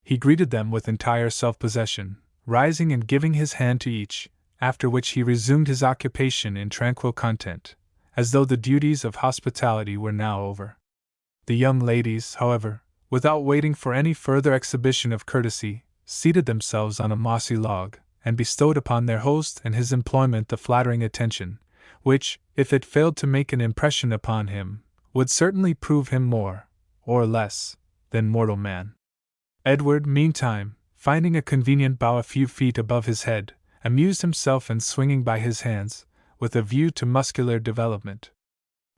He greeted them with entire self-possession, rising and giving his hand to each, after which he resumed his occupation in tranquil content, as though the duties of hospitality were now over. The young ladies, however, without waiting for any further exhibition of courtesy, seated themselves on a mossy log, and bestowed upon their host and his employment the flattering attention, which, if it failed to make an impression upon him, would certainly prove him more, or less, than mortal man. Edward, meantime, finding a convenient bough a few feet above his head, amused himself in swinging by his hands, with a view to muscular development.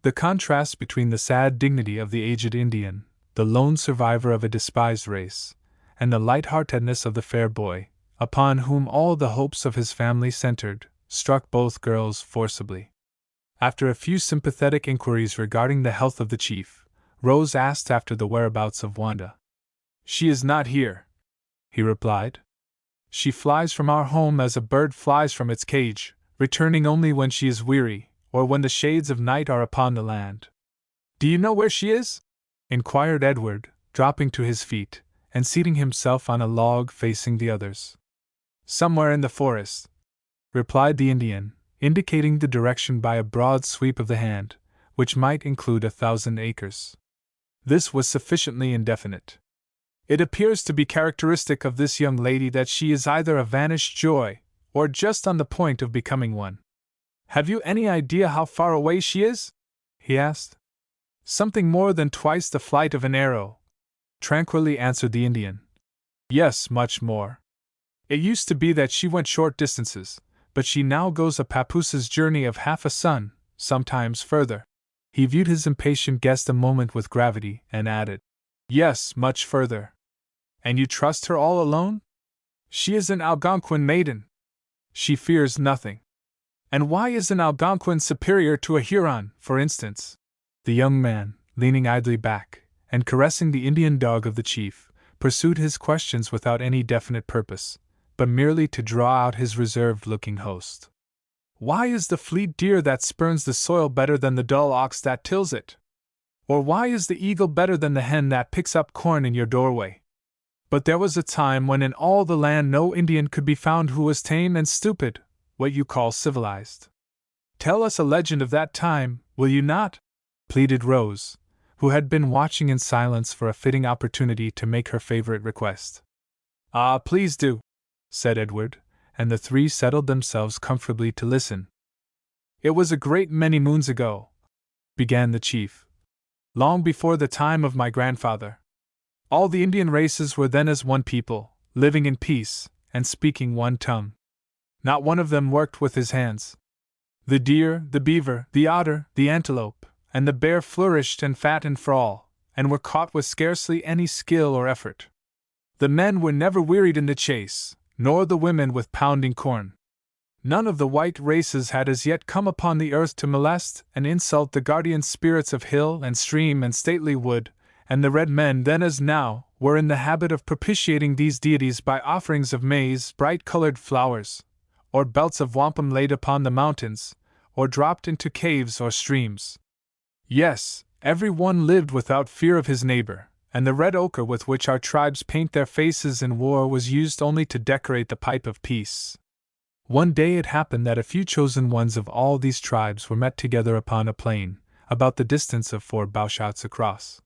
The contrast between the sad dignity of the aged Indian, the lone survivor of a despised race, and the light-heartedness of the fair boy, upon whom all the hopes of his family centered, struck both girls forcibly. After a few sympathetic inquiries regarding the health of the chief, Rose asked after the whereabouts of Wanda. "She is not here," he replied. "She flies from our home as a bird flies from its cage, returning only when she is weary, or when the shades of night are upon the land." "Do you know where she is?" inquired Edward, dropping to his feet, and seating himself on a log facing the others. "Somewhere in the forest," replied the Indian, indicating the direction by a broad sweep of the hand, which might include 1,000 acres. This was sufficiently indefinite. "It appears to be characteristic of this young lady that she is either a vanished joy, or just on the point of becoming one." "Have you any idea how far away she is?" he asked. "Something more than twice the flight of an arrow," tranquilly answered the Indian. "Yes, much more. It used to be that she went short distances, but she now goes a papoose journey of half a sun, sometimes further." He viewed his impatient guest a moment with gravity, and added, "Yes, much further." "And you trust her all alone?" "She is an Algonquin maiden. She fears nothing." "And why is an Algonquin superior to a Huron, for instance?" The young man, leaning idly back, and caressing the Indian dog of the chief, pursued his questions without any definite purpose, but merely to draw out his reserved-looking host. Why is the fleet deer that spurns the soil better than the dull ox that tills it? Or why is the eagle better than the hen that picks up corn in your doorway? But there was a time when in all the land no Indian could be found who was tame and stupid, what you call civilized. Tell us a legend of that time, will you not? Pleaded Rose, who had been watching in silence for a fitting opportunity to make her favorite request. Ah, please do, said Edward, and the three settled themselves comfortably to listen. It was a great many moons ago, began the chief, long before the time of my grandfather. All the Indian races were then as one people, living in peace, and speaking one tongue. Not one of them worked with his hands. The deer, the beaver, the otter, the antelope, and the bear flourished and fattened for all, and were caught with scarcely any skill or effort. The men were never wearied in the chase, nor the women with pounding corn. None of the white races had as yet come upon the earth to molest and insult the guardian spirits of hill and stream and stately wood, and the red men then as now were in the habit of propitiating these deities by offerings of maize, bright-colored flowers, or belts of wampum laid upon the mountains, or dropped into caves or streams. Yes, every one lived without fear of his neighbor, and the red ochre with which our tribes paint their faces in war was used only to decorate the pipe of peace. One day it happened that a few chosen ones of all these tribes were met together upon a plain, about the distance of 4 bowshots across.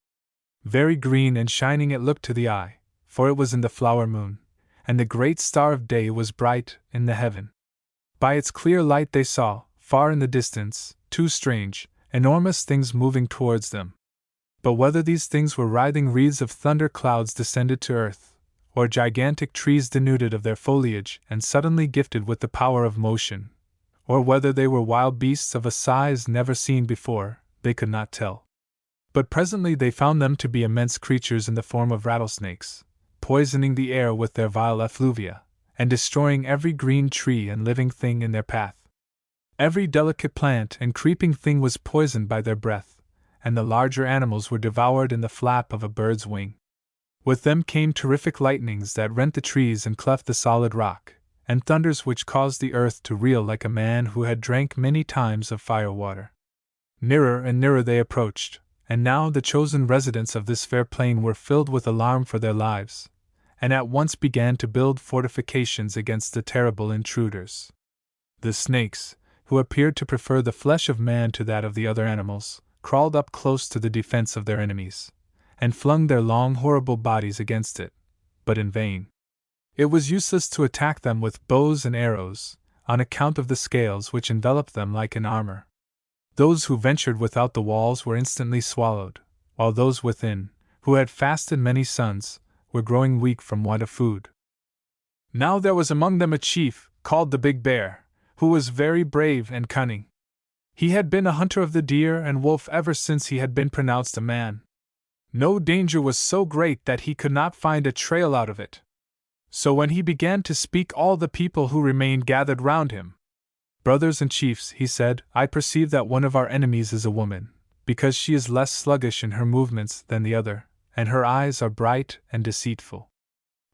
Very green and shining it looked to the eye, for it was in the flower moon, and the great star of day was bright in the heaven. By its clear light they saw, far in the distance, 2 strange, enormous things moving towards them. But whether these things were writhing wreaths of thunder clouds descended to earth, or gigantic trees denuded of their foliage and suddenly gifted with the power of motion, or whether they were wild beasts of a size never seen before, they could not tell. But presently they found them to be immense creatures in the form of rattlesnakes, poisoning the air with their vile effluvia, and destroying every green tree and living thing in their path. Every delicate plant and creeping thing was poisoned by their breath, and the larger animals were devoured in the flap of a bird's wing. With them came terrific lightnings that rent the trees and cleft the solid rock, and thunders which caused the earth to reel like a man who had drank many times of fire water. Nearer and nearer they approached, and now the chosen residents of this fair plain were filled with alarm for their lives, and at once began to build fortifications against the terrible intruders. The snakes, who appeared to prefer the flesh of man to that of the other animals, crawled up close to the defense of their enemies, and flung their long horrible bodies against it, but in vain. It was useless to attack them with bows and arrows, on account of the scales which enveloped them like an armor. Those who ventured without the walls were instantly swallowed, while those within, who had fasted many suns, were growing weak from want of food. Now there was among them a chief, called the Big Bear, who was very brave and cunning. He had been a hunter of the deer and wolf ever since he had been pronounced a man. No danger was so great that he could not find a trail out of it. So when he began to speak, all the people who remained gathered round him. "Brothers and chiefs," he said, "I perceive that one of our enemies is a woman, because she is less sluggish in her movements than the other, and her eyes are bright and deceitful.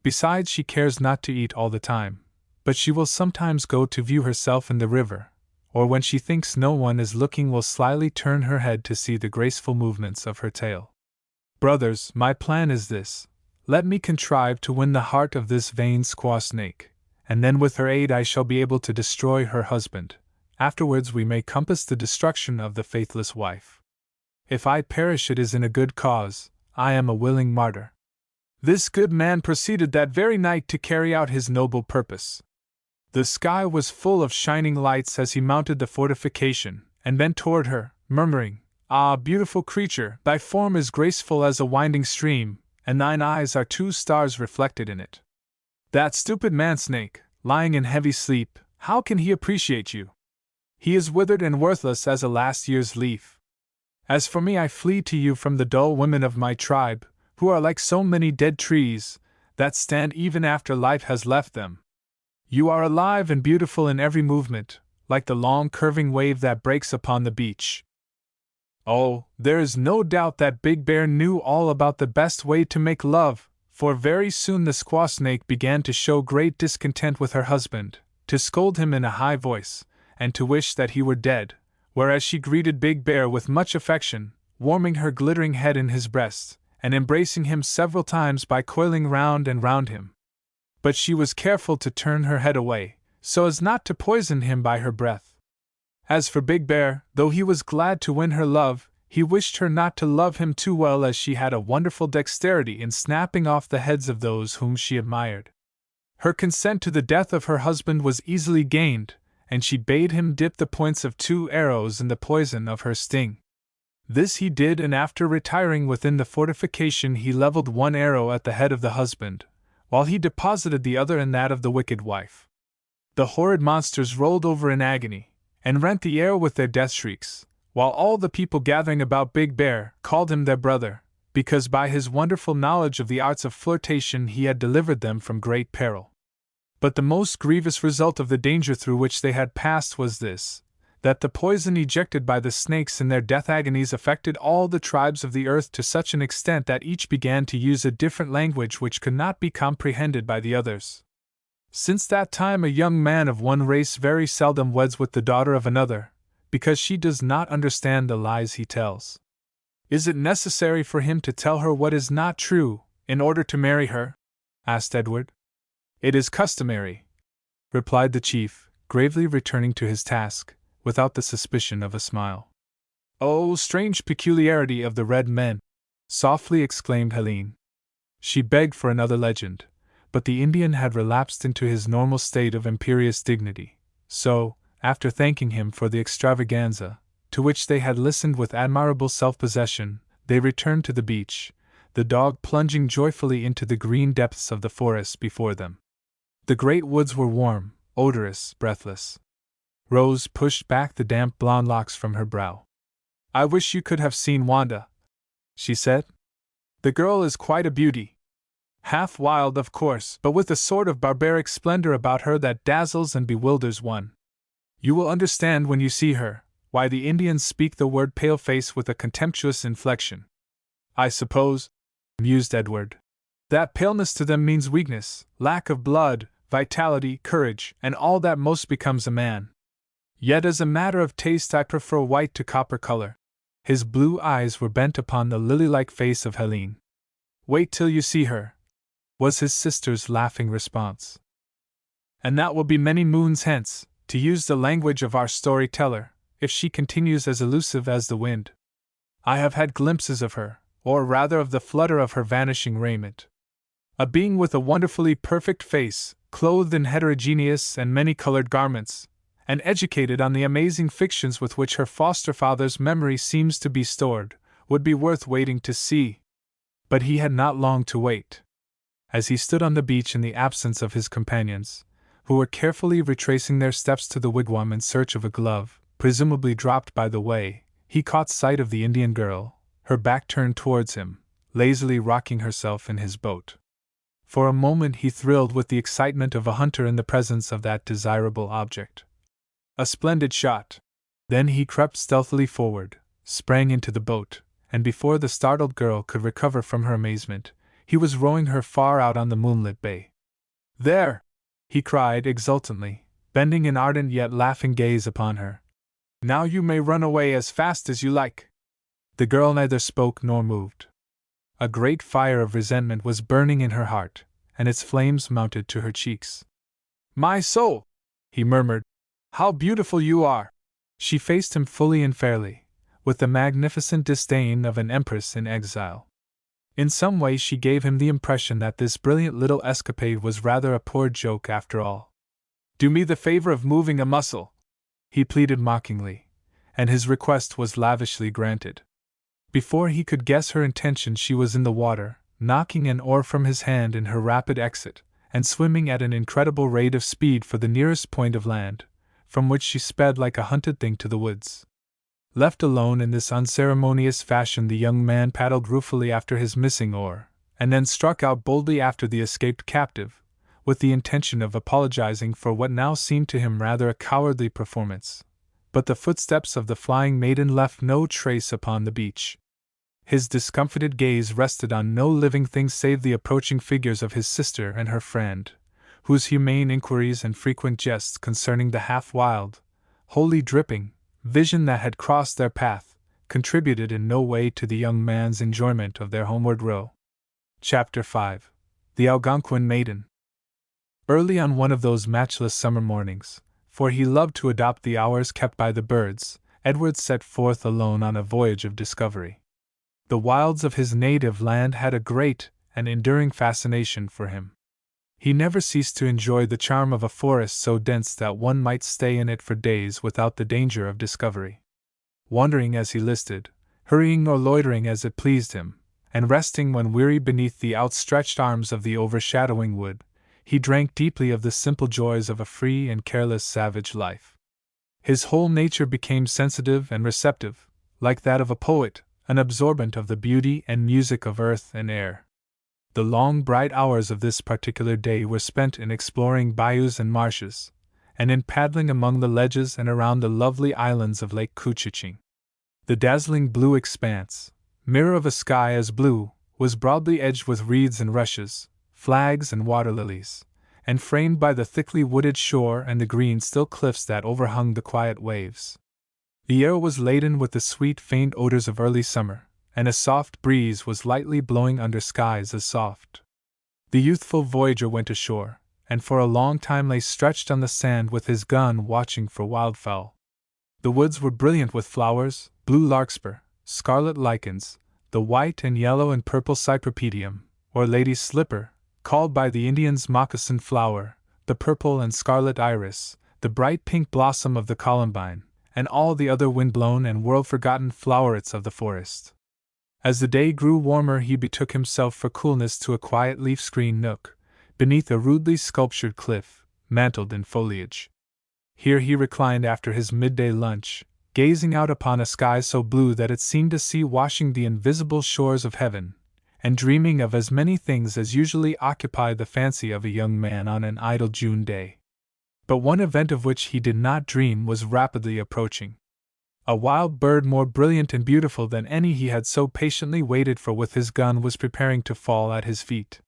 Besides, she cares not to eat all the time, but she will sometimes go to view herself in the river, or when she thinks no one is looking will slyly turn her head to see the graceful movements of her tail. Brothers, my plan is this: let me contrive to win the heart of this vain squaw snake, and then with her aid I shall be able to destroy her husband. Afterwards we may compass the destruction of the faithless wife. If I perish, it is in a good cause. I am a willing martyr." This good man proceeded that very night to carry out his noble purpose. The sky was full of shining lights as he mounted the fortification, and bent toward her, murmuring, "Ah, beautiful creature, thy form is graceful as a winding stream, and thine eyes are 2 stars reflected in it. That stupid man-snake, lying in heavy sleep, how can he appreciate you? He is withered and worthless as a last year's leaf. As for me, I flee to you from the dull women of my tribe, who are like so many dead trees, that stand even after life has left them. You are alive and beautiful in every movement, like the long curving wave that breaks upon the beach." Oh, there is no doubt that Big Bear knew all about the best way to make love, for very soon the squaw snake began to show great discontent with her husband, to scold him in a high voice, and to wish that he were dead, whereas she greeted Big Bear with much affection, warming her glittering head in his breast, and embracing him several times by coiling round and round him. But she was careful to turn her head away, so as not to poison him by her breath. As for Big Bear, though he was glad to win her love, he wished her not to love him too well, as she had a wonderful dexterity in snapping off the heads of those whom she admired. Her consent to the death of her husband was easily gained, and she bade him dip the points of 2 arrows in the poison of her sting. This he did, and after retiring within the fortification he leveled 1 arrow at the head of the husband, while he deposited the other in that of the wicked wife. The horrid monsters rolled over in agony, and rent the air with their death shrieks, while all the people gathering about Big Bear called him their brother, because by his wonderful knowledge of the arts of flirtation he had delivered them from great peril. But the most grievous result of the danger through which they had passed was this, that the poison ejected by the snakes in their death agonies affected all the tribes of the earth to such an extent that each began to use a different language which could not be comprehended by the others. Since that time a young man of one race very seldom weds with the daughter of another, because she does not understand the lies he tells. Is it necessary for him to tell her what is not true, in order to marry her? Asked Edward. It is customary, replied the chief, gravely returning to his task, without the suspicion of a smile. Oh, strange peculiarity of the red men! Softly exclaimed Helene. She begged for another legend, but the Indian had relapsed into his normal state of imperious dignity, so, after thanking him for the extravaganza, to which they had listened with admirable self-possession, they returned to the beach, the dog plunging joyfully into the green depths of the forest before them. The great woods were warm, odorous, breathless. Rose pushed back the damp blonde locks from her brow. I wish you could have seen Wanda, she said. The girl is quite a beauty. Half wild, of course, but with a sort of barbaric splendor about her that dazzles and bewilders one. You will understand when you see her, why the Indians speak the word paleface with a contemptuous inflection. I suppose, mused Edward, that paleness to them means weakness, lack of blood, vitality, courage, and all that most becomes a man. Yet as a matter of taste I prefer white to copper color. His blue eyes were bent upon the lily-like face of Helene. Wait till you see her, was his sister's laughing response. And that will be many moons hence, to use the language of our storyteller, if she continues as elusive as the wind. I have had glimpses of her, or rather of the flutter of her vanishing raiment. A being with a wonderfully perfect face, clothed in heterogeneous and many-colored garments, and educated on the amazing fictions with which her foster-father's memory seems to be stored, would be worth waiting to see. But he had not long to wait. As he stood on the beach in the absence of his companions, who were carefully retracing their steps to the wigwam in search of a glove, presumably dropped by the way, he caught sight of the Indian girl, her back turned towards him, lazily rocking herself in his boat. For a moment he thrilled with the excitement of a hunter in the presence of that desirable object. A splendid shot! Then he crept stealthily forward, sprang into the boat, and before the startled girl could recover from her amazement, he was rowing her far out on the moonlit bay. There! He cried exultantly, bending an ardent yet laughing gaze upon her. Now you may run away as fast as you like. The girl neither spoke nor moved. A great fire of resentment was burning in her heart, and its flames mounted to her cheeks. My soul! He murmured. How beautiful you are! She faced him fully and fairly, with the magnificent disdain of an empress in exile. In some way she gave him the impression that this brilliant little escapade was rather a poor joke after all. Do me the favor of moving a muscle, he pleaded mockingly, and his request was lavishly granted. Before he could guess her intention she was in the water, knocking an oar from his hand in her rapid exit, and swimming at an incredible rate of speed for the nearest point of land, from which she sped like a hunted thing to the woods. Left alone in this unceremonious fashion, the young man paddled ruefully after his missing oar, and then struck out boldly after the escaped captive, with the intention of apologizing for what now seemed to him rather a cowardly performance. But the footsteps of the flying maiden left no trace upon the beach. His discomfited gaze rested on no living thing save the approaching figures of his sister and her friend, whose humane inquiries and frequent jests concerning the half-wild, wholly dripping, vision that had crossed their path, contributed in no way to the young man's enjoyment of their homeward row. Chapter 5. The Algonquin Maiden. Early on one of those matchless summer mornings, for he loved to adopt the hours kept by the birds, Edward set forth alone on a voyage of discovery. The wilds of his native land had a great and enduring fascination for him. He never ceased to enjoy the charm of a forest so dense that one might stay in it for days without the danger of discovery. Wandering as he listed, hurrying or loitering as it pleased him, and resting when weary beneath the outstretched arms of the overshadowing wood, he drank deeply of the simple joys of a free and careless savage life. His whole nature became sensitive and receptive, like that of a poet, an absorbent of the beauty and music of earth and air. The long bright hours of this particular day were spent in exploring bayous and marshes, and in paddling among the ledges and around the lovely islands of Lake Couchiching. The dazzling blue expanse, mirror of a sky as blue, was broadly edged with reeds and rushes, flags and water lilies, and framed by the thickly wooded shore and the green still cliffs that overhung the quiet waves. The air was laden with the sweet faint odors of early summer, and a soft breeze was lightly blowing under skies as soft. The youthful voyager went ashore, and for a long time lay stretched on the sand with his gun watching for wildfowl. The woods were brilliant with flowers, blue larkspur, scarlet lichens, the white and yellow and purple cypripedium, or lady's slipper, called by the Indians moccasin flower, the purple and scarlet iris, the bright pink blossom of the columbine, and all the other wind-blown and world-forgotten flowerets of the forest. As the day grew warmer he betook himself for coolness to a quiet leaf-screened nook, beneath a rudely sculptured cliff, mantled in foliage. Here he reclined after his midday lunch, gazing out upon a sky so blue that it seemed a sea washing the invisible shores of heaven, and dreaming of as many things as usually occupy the fancy of a young man on an idle June day. But one event of which he did not dream was rapidly approaching. A wild bird more brilliant and beautiful than any he had so patiently waited for with his gun was preparing to fall at his feet.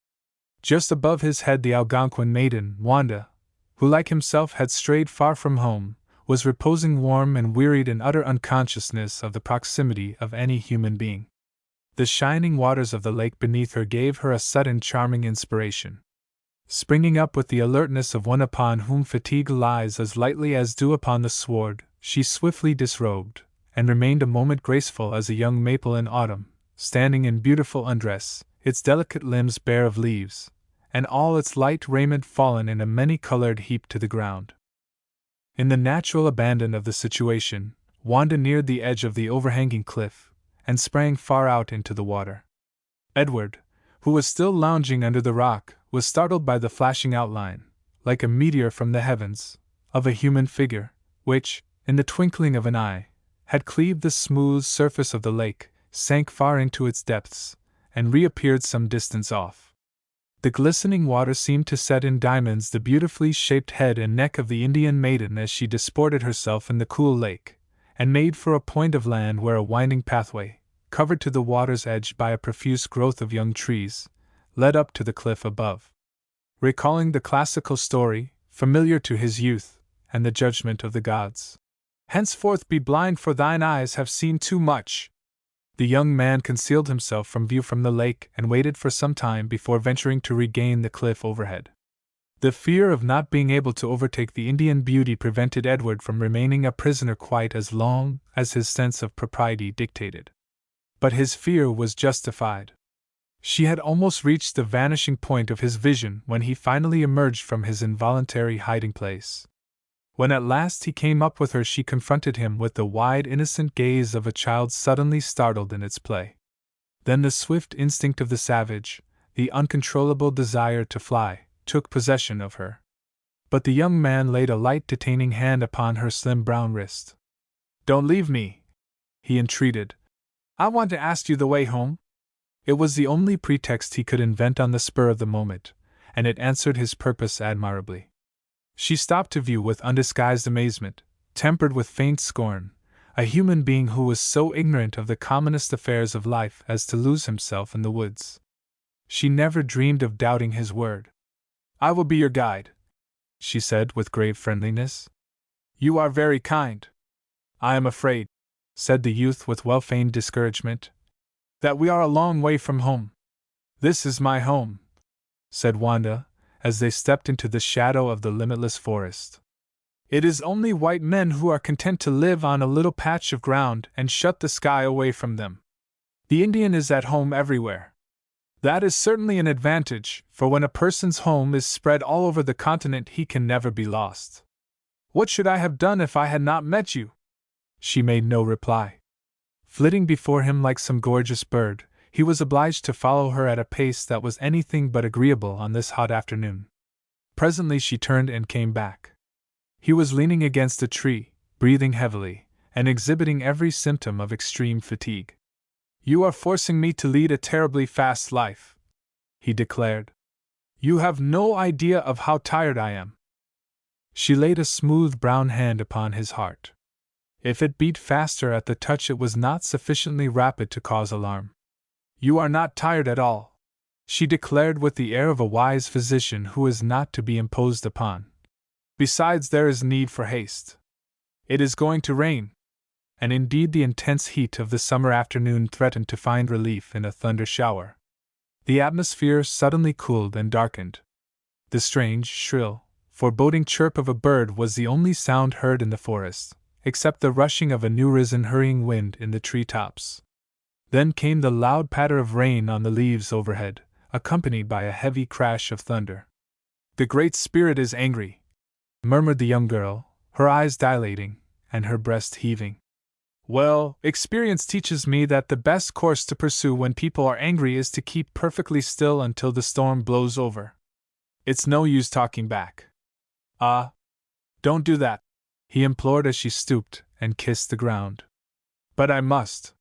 Just above his head the Algonquin maiden, Wanda, who like himself had strayed far from home, was reposing warm and wearied in utter unconsciousness of the proximity of any human being. The shining waters of the lake beneath her gave her a sudden charming inspiration. Springing up with the alertness of one upon whom fatigue lies as lightly as dew upon the sward, she swiftly disrobed, and remained a moment graceful as a young maple in autumn, standing in beautiful undress, its delicate limbs bare of leaves, and all its light raiment fallen in a many-colored heap to the ground. In the natural abandon of the situation, Wanda neared the edge of the overhanging cliff, and sprang far out into the water. Edward, who was still lounging under the rock, was startled by the flashing outline, like a meteor from the heavens, of a human figure, which, in the twinkling of an eye, had cleaved the smooth surface of the lake, sank far into its depths, and reappeared some distance off. The glistening water seemed to set in diamonds the beautifully shaped head and neck of the Indian maiden as she disported herself in the cool lake, and made for a point of land where a winding pathway, covered to the water's edge by a profuse growth of young trees, led up to the cliff above. Recalling the classical story, familiar to his youth, and the judgment of the gods, "Henceforth be blind, for thine eyes have seen too much," the young man concealed himself from view from the lake and waited for some time before venturing to regain the cliff overhead. The fear of not being able to overtake the Indian beauty prevented Edward from remaining a prisoner quite as long as his sense of propriety dictated. But his fear was justified. She had almost reached the vanishing point of his vision when he finally emerged from his involuntary hiding place. When at last he came up with her, she confronted him with the wide, innocent gaze of a child suddenly startled in its play. Then the swift instinct of the savage, the uncontrollable desire to fly, took possession of her. But the young man laid a light detaining hand upon her slim brown wrist. "Don't leave me," he entreated. "I want to ask you the way home." It was the only pretext he could invent on the spur of the moment, and it answered his purpose admirably. She stopped to view with undisguised amazement, tempered with faint scorn, a human being who was so ignorant of the commonest affairs of life as to lose himself in the woods. She never dreamed of doubting his word. "I will be your guide," she said with grave friendliness. You are very kind. I am afraid, said the youth with well-feigned discouragement, that we are a long way from home. This is my home, said Wanda, as they stepped into the shadow of the limitless forest. It is only white men who are content to live on a little patch of ground and shut the sky away from them. The Indian is at home everywhere. That is certainly an advantage, for when a person's home is spread all over the continent, he can never be lost. What should I have done if I had not met you? She made no reply. Flitting before him like some gorgeous bird, he was obliged to follow her at a pace that was anything but agreeable on this hot afternoon. Presently she turned and came back. He was leaning against a tree, breathing heavily, and exhibiting every symptom of extreme fatigue. You are forcing me to lead a terribly fast life, he declared. You have no idea of how tired I am. She laid a smooth brown hand upon his heart. If it beat faster at the touch, it was not sufficiently rapid to cause alarm. You are not tired at all, she declared with the air of a wise physician who is not to be imposed upon. Besides, there is need for haste. It is going to rain. And indeed the intense heat of the summer afternoon threatened to find relief in a thunder shower. The atmosphere suddenly cooled and darkened. The strange, shrill, foreboding chirp of a bird was the only sound heard in the forest, except the rushing of a new-risen hurrying wind in the tree-tops. Then came the loud patter of rain on the leaves overhead, accompanied by a heavy crash of thunder. The Great Spirit is angry, murmured the young girl, her eyes dilating, and her breast heaving. Well, experience teaches me that the best course to pursue when people are angry is to keep perfectly still until the storm blows over. It's no use talking back. Ah, don't do that, he implored as she stooped and kissed the ground. But I must.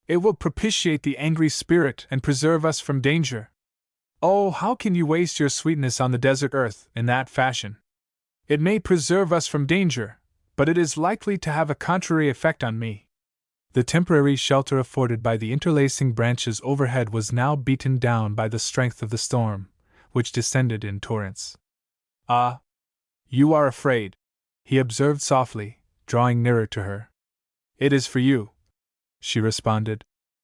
It will propitiate the angry spirit and preserve us from danger. Oh, how can you waste your sweetness on the desert earth in that fashion? It may preserve us from danger, but it is likely to have a contrary effect on me. The temporary shelter afforded by the interlacing branches overhead was now beaten down by the strength of the storm, which descended in torrents. Ah, you are afraid, he observed softly, drawing nearer to her. It is for you, she responded.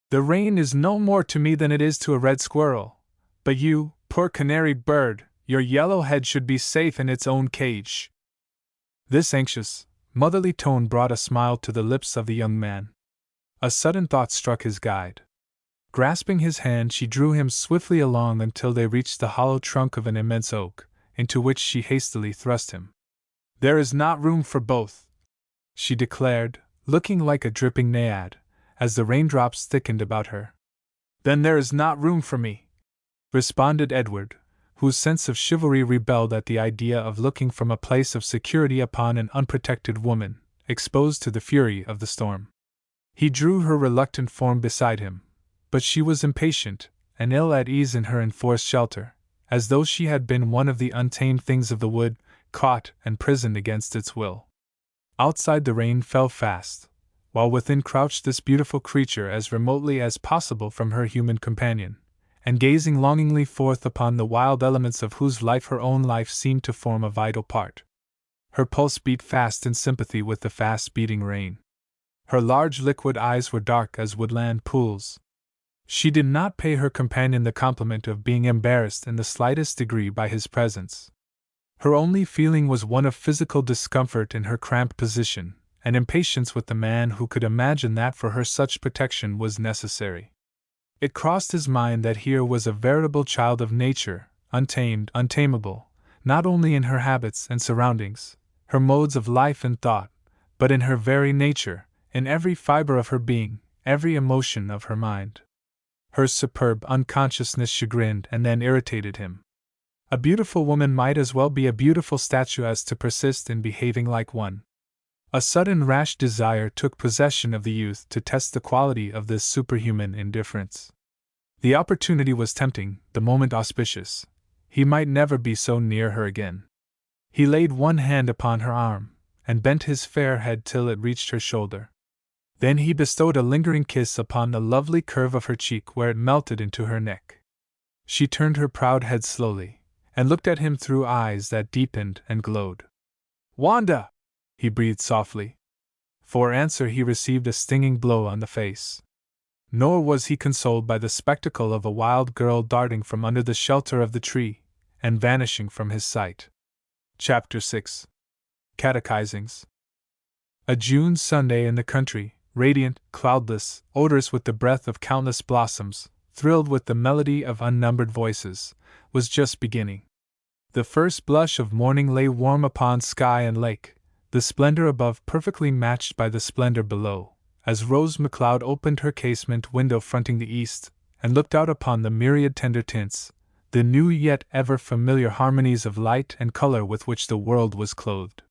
The rain is no more to me than it is to a red squirrel, but you, poor canary bird, your yellow head should be safe in its own cage. This anxious, motherly tone brought a smile to the lips of the young man. A sudden thought struck his guide. Grasping his hand, she drew him swiftly along until they reached the hollow trunk of an immense oak, into which she hastily thrust him. There is not room for both, she declared, looking like a dripping naiad, as the raindrops thickened about her. Then there is not room for me, responded Edward, whose sense of chivalry rebelled at the idea of looking from a place of security upon an unprotected woman, exposed to the fury of the storm. He drew her reluctant form beside him, but she was impatient and ill at ease in her enforced shelter, as though she had been one of the untamed things of the wood, caught and prisoned against its will. Outside the rain fell fast, while within crouched this beautiful creature as remotely as possible from her human companion, and gazing longingly forth upon the wild elements of whose life her own life seemed to form a vital part. Her pulse beat fast in sympathy with the fast-beating rain. Her large liquid eyes were dark as woodland pools. She did not pay her companion the compliment of being embarrassed in the slightest degree by his presence. Her only feeling was one of physical discomfort in her cramped position, and impatience with the man who could imagine that for her such protection was necessary. It crossed his mind that here was a veritable child of nature, untamed, untamable, not only in her habits and surroundings, her modes of life and thought, but in her very nature, in every fiber of her being, every emotion of her mind. Her superb unconsciousness chagrined and then irritated him. A beautiful woman might as well be a beautiful statue as to persist in behaving like one. A sudden rash desire took possession of the youth to test the quality of this superhuman indifference. The opportunity was tempting, the moment auspicious. He might never be so near her again. He laid one hand upon her arm, and bent his fair head till it reached her shoulder. Then he bestowed a lingering kiss upon the lovely curve of her cheek where it melted into her neck. She turned her proud head slowly, and looked at him through eyes that deepened and glowed. "Wanda!" he breathed softly. For answer he received a stinging blow on the face. Nor was he consoled by the spectacle of a wild girl darting from under the shelter of the tree, and vanishing from his sight. Chapter 6. Catechizings. A June Sunday in the country, radiant, cloudless, odorous with the breath of countless blossoms, thrilled with the melody of unnumbered voices, was just beginning. The first blush of morning lay warm upon sky and lake, the splendor above perfectly matched by the splendor below, as Rose McLeod opened her casement window fronting the east, and looked out upon the myriad tender tints, the new yet ever familiar harmonies of light and color with which the world was clothed.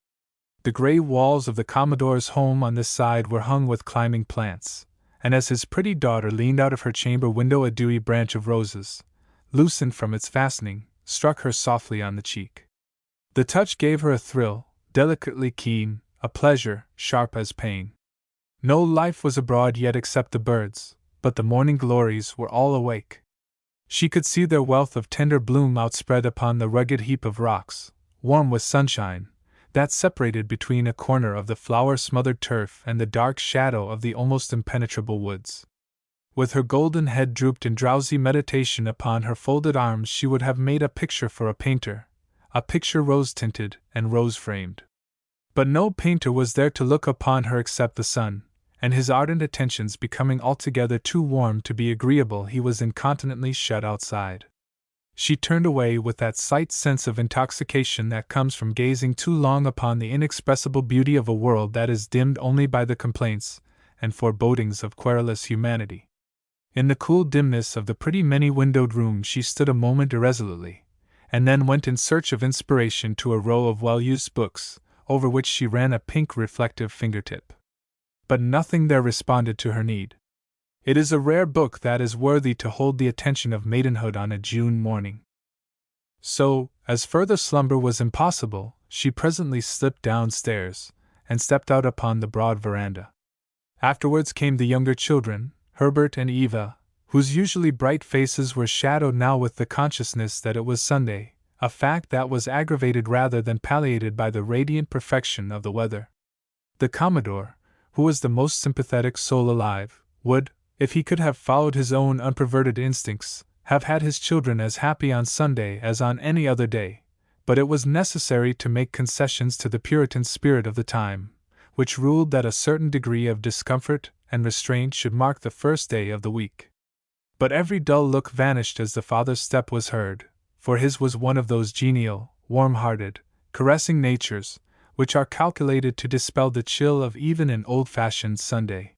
The gray walls of the Commodore's home on this side were hung with climbing plants, and as his pretty daughter leaned out of her chamber window a dewy branch of roses, loosened from its fastening, struck her softly on the cheek. The touch gave her a thrill, delicately keen, a pleasure, sharp as pain. No life was abroad yet except the birds, but the morning glories were all awake. She could see their wealth of tender bloom outspread upon the rugged heap of rocks, warm with sunshine, that separated between a corner of the flower-smothered turf and the dark shadow of the almost impenetrable woods. With her golden head drooped in drowsy meditation upon her folded arms, she would have made a picture for a painter, a picture rose-tinted and rose-framed. But no painter was there to look upon her except the sun, and his ardent attentions becoming altogether too warm to be agreeable, he was incontinently shut outside. She turned away with that slight sense of intoxication that comes from gazing too long upon the inexpressible beauty of a world that is dimmed only by the complaints and forebodings of querulous humanity. In the cool dimness of the pretty many-windowed room she stood a moment irresolutely, and then went in search of inspiration to a row of well-used books, over which she ran a pink reflective fingertip. But nothing there responded to her need. It is a rare book that is worthy to hold the attention of maidenhood on a June morning. So, as further slumber was impossible, she presently slipped downstairs, and stepped out upon the broad veranda. Afterwards came the younger children, Herbert and Eva, whose usually bright faces were shadowed now with the consciousness that it was Sunday, a fact that was aggravated rather than palliated by the radiant perfection of the weather. The Commodore, who was the most sympathetic soul alive, would, if he could have followed his own unperverted instincts, have had his children as happy on Sunday as on any other day, but it was necessary to make concessions to the Puritan spirit of the time, which ruled that a certain degree of discomfort and restraint should mark the first day of the week. But every dull look vanished as the father's step was heard, for his was one of those genial, warm-hearted, caressing natures, which are calculated to dispel the chill of even an old-fashioned Sunday.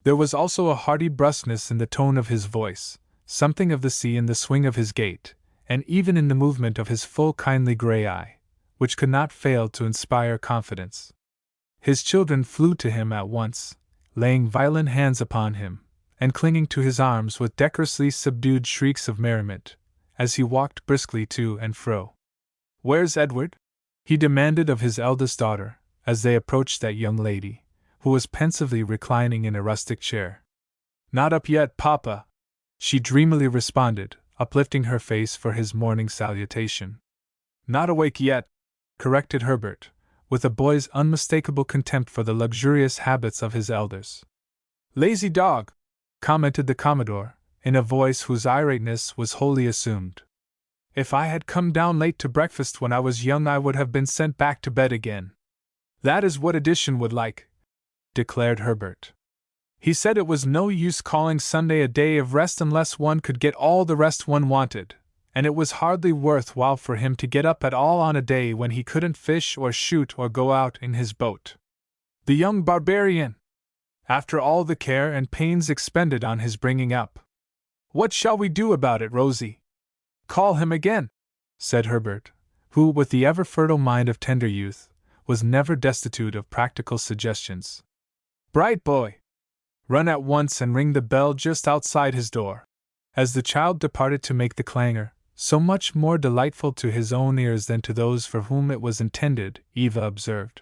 There was also a hearty brusqueness in the tone of his voice, something of the sea in the swing of his gait, and even in the movement of his full kindly gray eye, which could not fail to inspire confidence. His children flew to him at once, laying violent hands upon him, and clinging to his arms with decorously subdued shrieks of merriment, as he walked briskly to and fro. "Where's Edward?" he demanded of his eldest daughter, as they approached that young lady, who was pensively reclining in a rustic chair. "Not up yet, Papa," she dreamily responded, uplifting her face for his morning salutation. "Not awake yet," corrected Herbert, with a boy's unmistakable contempt for the luxurious habits of his elders. "Lazy dog," commented the Commodore, in a voice whose irateness was wholly assumed. "If I had come down late to breakfast when I was young I would have been sent back to bed again. That is what Edition would like," declared Herbert. "He said it was no use calling Sunday a day of rest unless one could get all the rest one wanted, and it was hardly worth while for him to get up at all on a day when he couldn't fish or shoot or go out in his boat. The young barbarian! After all the care and pains expended on his bringing up. What shall we do about it, Rosie?" "Call him again," said Herbert, who, with the ever-fertile mind of tender youth, was never destitute of practical suggestions. "Bright boy! Run at once and ring the bell just outside his door." As the child departed to make the clangor, so much more delightful to his own ears than to those for whom it was intended, Eva observed,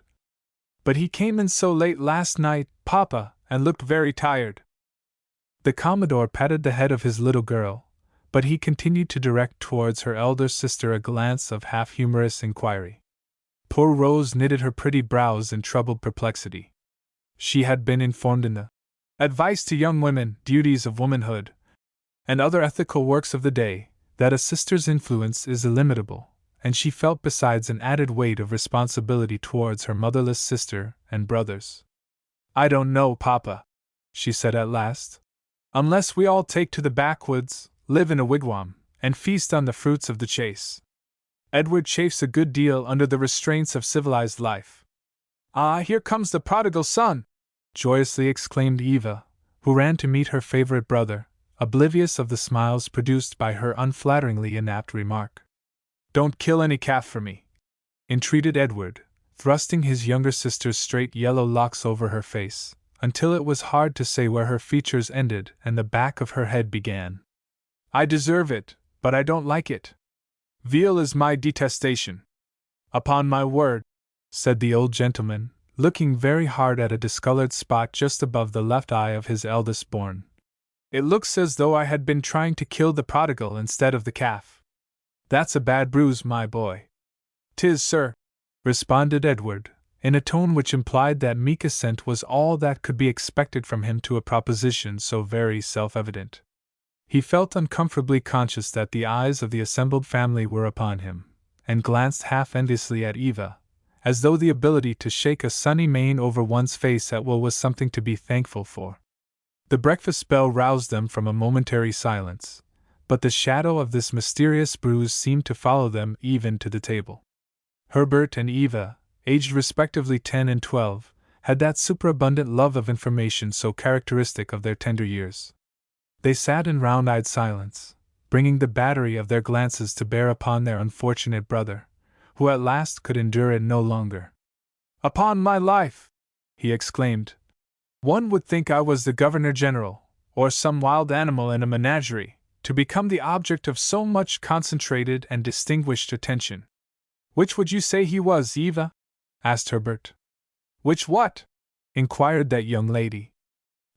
"But he came in so late last night, Papa, and looked very tired." The Commodore patted the head of his little girl, but he continued to direct towards her elder sister a glance of half-humorous inquiry. Poor Rose knitted her pretty brows in troubled perplexity. She had been informed in the Advice to Young Women, Duties of Womanhood, and other ethical works of the day, that a sister's influence is illimitable, and she felt besides an added weight of responsibility towards her motherless sister and brothers. "I don't know, Papa," she said at last. "Unless we all take to the backwoods, live in a wigwam, and feast on the fruits of the chase. Edward chafes a good deal under the restraints of civilized life." "Ah, here comes the prodigal son!" joyously exclaimed Eva, who ran to meet her favorite brother, oblivious of the smiles produced by her unflatteringly inapt remark. "Don't kill any calf for me," entreated Edward, thrusting his younger sister's straight yellow locks over her face, until it was hard to say where her features ended and the back of her head began. "I deserve it, but I don't like it. Veal is my detestation." "Upon my word," said the old gentleman, looking very hard at a discolored spot just above the left eye of his eldest born, "it looks as though I had been trying to kill the prodigal instead of the calf. That's a bad bruise, my boy." "'Tis, sir," responded Edward, in a tone which implied that meek assent was all that could be expected from him to a proposition so very self-evident. He felt uncomfortably conscious that the eyes of the assembled family were upon him, and glanced half enviously at Eva, as though the ability to shake a sunny mane over one's face at will was something to be thankful for. The breakfast bell roused them from a momentary silence, but the shadow of this mysterious bruise seemed to follow them even to the table. Herbert and Eva, aged respectively 10 and 12, had that superabundant love of information so characteristic of their tender years. They sat in round-eyed silence, bringing the battery of their glances to bear upon their unfortunate brother, who at last could endure it no longer. "Upon my life!" he exclaimed. "One would think I was the Governor-General, or some wild animal in a menagerie, to become the object of so much concentrated and distinguished attention." "Which would you say he was, Eva?" asked Herbert. "Which what?" inquired that young lady.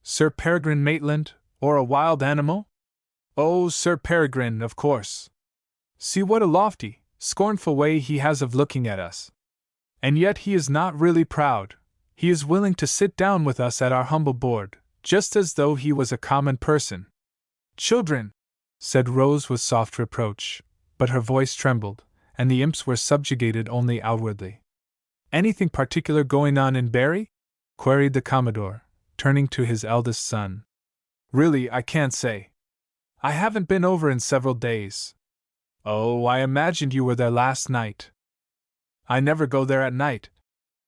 "Sir Peregrine Maitland, or a wild animal?" "Oh, Sir Peregrine, of course. See what a lofty, scornful way he has of looking at us. And yet he is not really proud. He is willing to sit down with us at our humble board, just as though he was a common person." "Children!" said Rose with soft reproach, but her voice trembled, and the imps were subjugated only outwardly. "Anything particular going on in Barry?" queried the Commodore, turning to his eldest son. "Really, I can't say. I haven't been over in several days." "Oh, I imagined you were there last night." "I never go there at night,"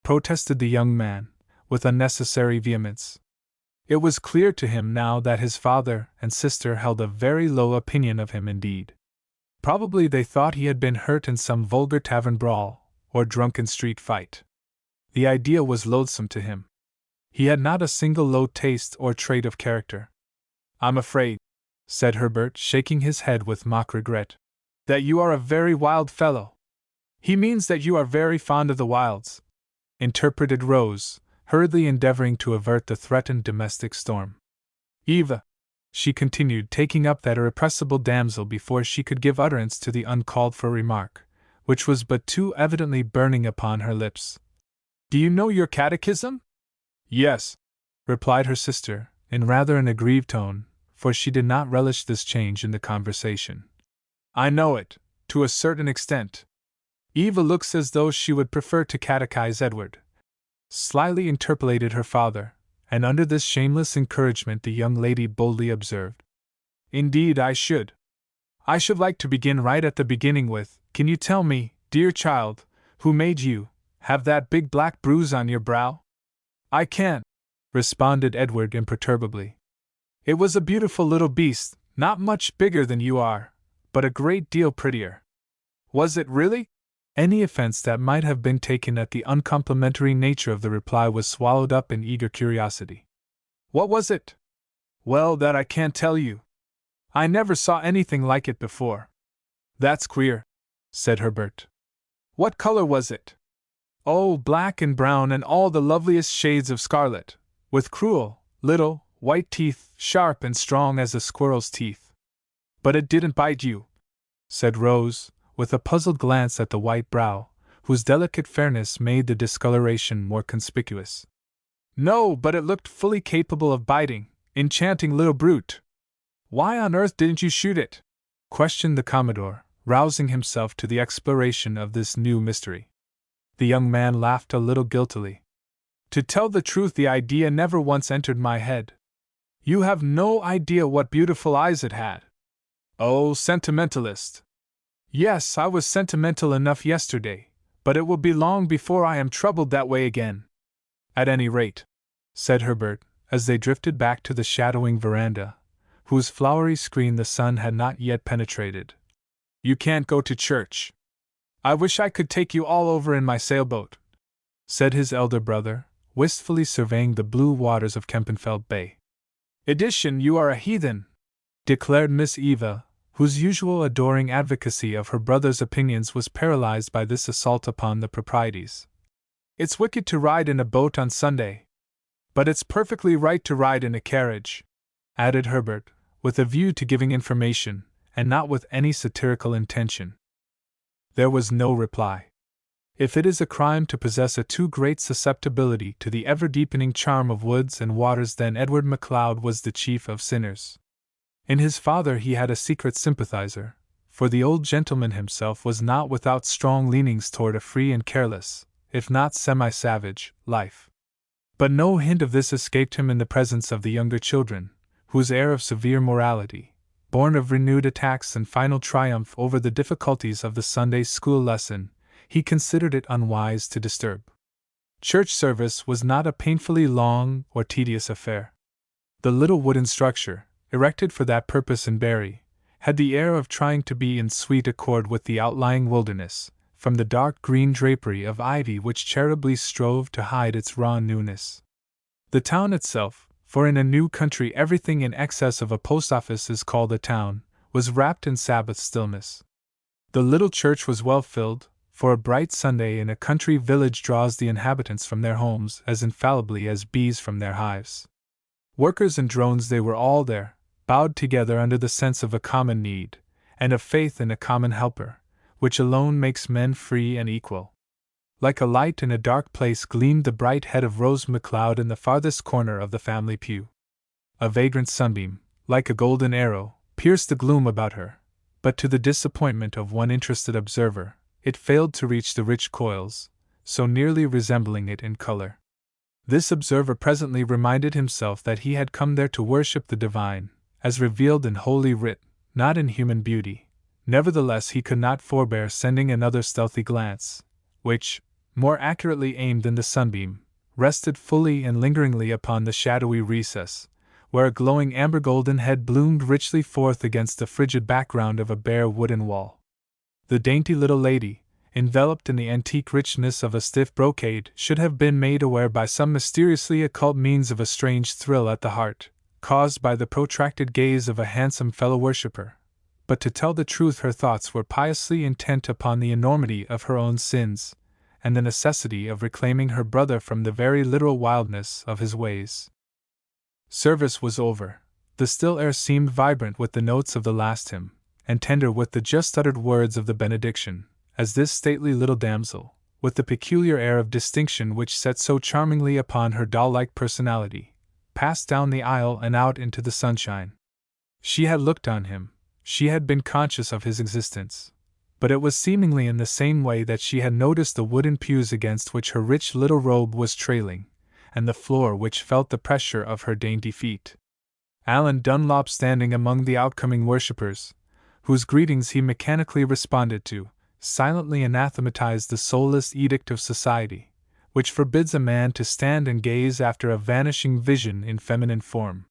protested the young man, with unnecessary vehemence. It was clear to him now that his father and sister held a very low opinion of him indeed. Probably they thought he had been hurt in some vulgar tavern brawl, or drunken street fight. The idea was loathsome to him. He had not a single low taste or trait of character. "I'm afraid," said Herbert, shaking his head with mock regret, "that you are a very wild fellow." "He means that you are very fond of the wilds," interpreted Rose, hurriedly endeavoring to avert the threatened domestic storm. "Eva," she continued, taking up that irrepressible damsel before she could give utterance to the uncalled-for remark, which was but too evidently burning upon her lips, "do you know your catechism?" "Yes," replied her sister, in rather an aggrieved tone, for she did not relish this change in the conversation. "I know it, to a certain extent." "Eva looks as though she would prefer to catechize Edward," slyly interpolated her father, and under this shameless encouragement the young lady boldly observed, "Indeed I should. I should like to begin right at the beginning with, can you tell me, dear child, who made you have that big black bruise on your brow?" "I can," responded Edward imperturbably. "It was a beautiful little beast, not much bigger than you are, but a great deal prettier." "Was it really?" Any offense that might have been taken at the uncomplimentary nature of the reply was swallowed up in eager curiosity. "What was it?" "Well, that I can't tell you. I never saw anything like it before." "That's queer," said Herbert. "What color was it?" "Oh, black and brown and all the loveliest shades of scarlet, with cruel, little, white teeth, sharp and strong as a squirrel's teeth." "But it didn't bite you?" said Rose, with a puzzled glance at the white brow, whose delicate fairness made the discoloration more conspicuous. "No, but it looked fully capable of biting. Enchanting little brute! Why on earth didn't you shoot it?" questioned the Commodore, rousing himself to the exploration of this new mystery. The young man laughed a little guiltily. "To tell the truth, the idea never once entered my head. You have no idea what beautiful eyes it had." "Oh, sentimentalist!" "Yes, I was sentimental enough yesterday, but it will be long before I am troubled that way again." "At any rate," said Herbert, as they drifted back to the shadowing veranda, whose flowery screen the sun had not yet penetrated, "you can't go to church." "I wish I could take you all over in my sailboat," said his elder brother, wistfully surveying the blue waters of Kempenfeld Bay. "Edition, you are a heathen," declared Miss Eva, whose usual adoring advocacy of her brother's opinions was paralyzed by this assault upon the proprieties. "It's wicked to ride in a boat on Sunday." "But it's perfectly right to ride in a carriage," added Herbert, with a view to giving information, and not with any satirical intention. There was no reply. If it is a crime to possess a too great susceptibility to the ever-deepening charm of woods and waters, then Edward MacLeod was the chief of sinners. In his father he had a secret sympathizer, for the old gentleman himself was not without strong leanings toward a free and careless, if not semi-savage, life. But no hint of this escaped him in the presence of the younger children, whose air of severe morality, born of renewed attacks and final triumph over the difficulties of the Sunday school lesson, he considered it unwise to disturb. Church service was not a painfully long or tedious affair. The little wooden structure, erected for that purpose in Barry, had the air of trying to be in sweet accord with the outlying wilderness, from the dark green drapery of ivy which charitably strove to hide its raw newness. The town itself, for in a new country everything in excess of a post office is called a town, was wrapped in Sabbath stillness. The little church was well filled, for a bright Sunday in a country village draws the inhabitants from their homes as infallibly as bees from their hives. Workers and drones, they were all there, bowed together under the sense of a common need, and of faith in a common helper, which alone makes men free and equal. Like a light in a dark place gleamed the bright head of Rose MacLeod in the farthest corner of the family pew. A vagrant sunbeam, like a golden arrow, pierced the gloom about her, but to the disappointment of one interested observer, it failed to reach the rich coils, so nearly resembling it in color. This observer presently reminded himself that he had come there to worship the divine, as revealed in Holy Writ, not in human beauty. Nevertheless he could not forbear sending another stealthy glance, which, more accurately aimed than the sunbeam, rested fully and lingeringly upon the shadowy recess, where a glowing amber-golden head bloomed richly forth against the frigid background of a bare wooden wall. The dainty little lady, enveloped in the antique richness of a stiff brocade, should have been made aware by some mysteriously occult means of a strange thrill at the heart, caused by the protracted gaze of a handsome fellow-worshipper. But to tell the truth, her thoughts were piously intent upon the enormity of her own sins, and the necessity of reclaiming her brother from the very literal wildness of his ways. Service was over. The still air seemed vibrant with the notes of the last hymn, and tender with the just uttered words of the benediction, as this stately little damsel, with the peculiar air of distinction which set so charmingly upon her doll-like personality, passed down the aisle and out into the sunshine. She had looked on him, she had been conscious of his existence, but it was seemingly in the same way that she had noticed the wooden pews against which her rich little robe was trailing, and the floor which felt the pressure of her dainty feet. Alan Dunlop, standing among the outcoming worshippers, whose greetings he mechanically responded to, silently anathematized the soulless edict of society, which forbids a man to stand and gaze after a vanishing vision in feminine form.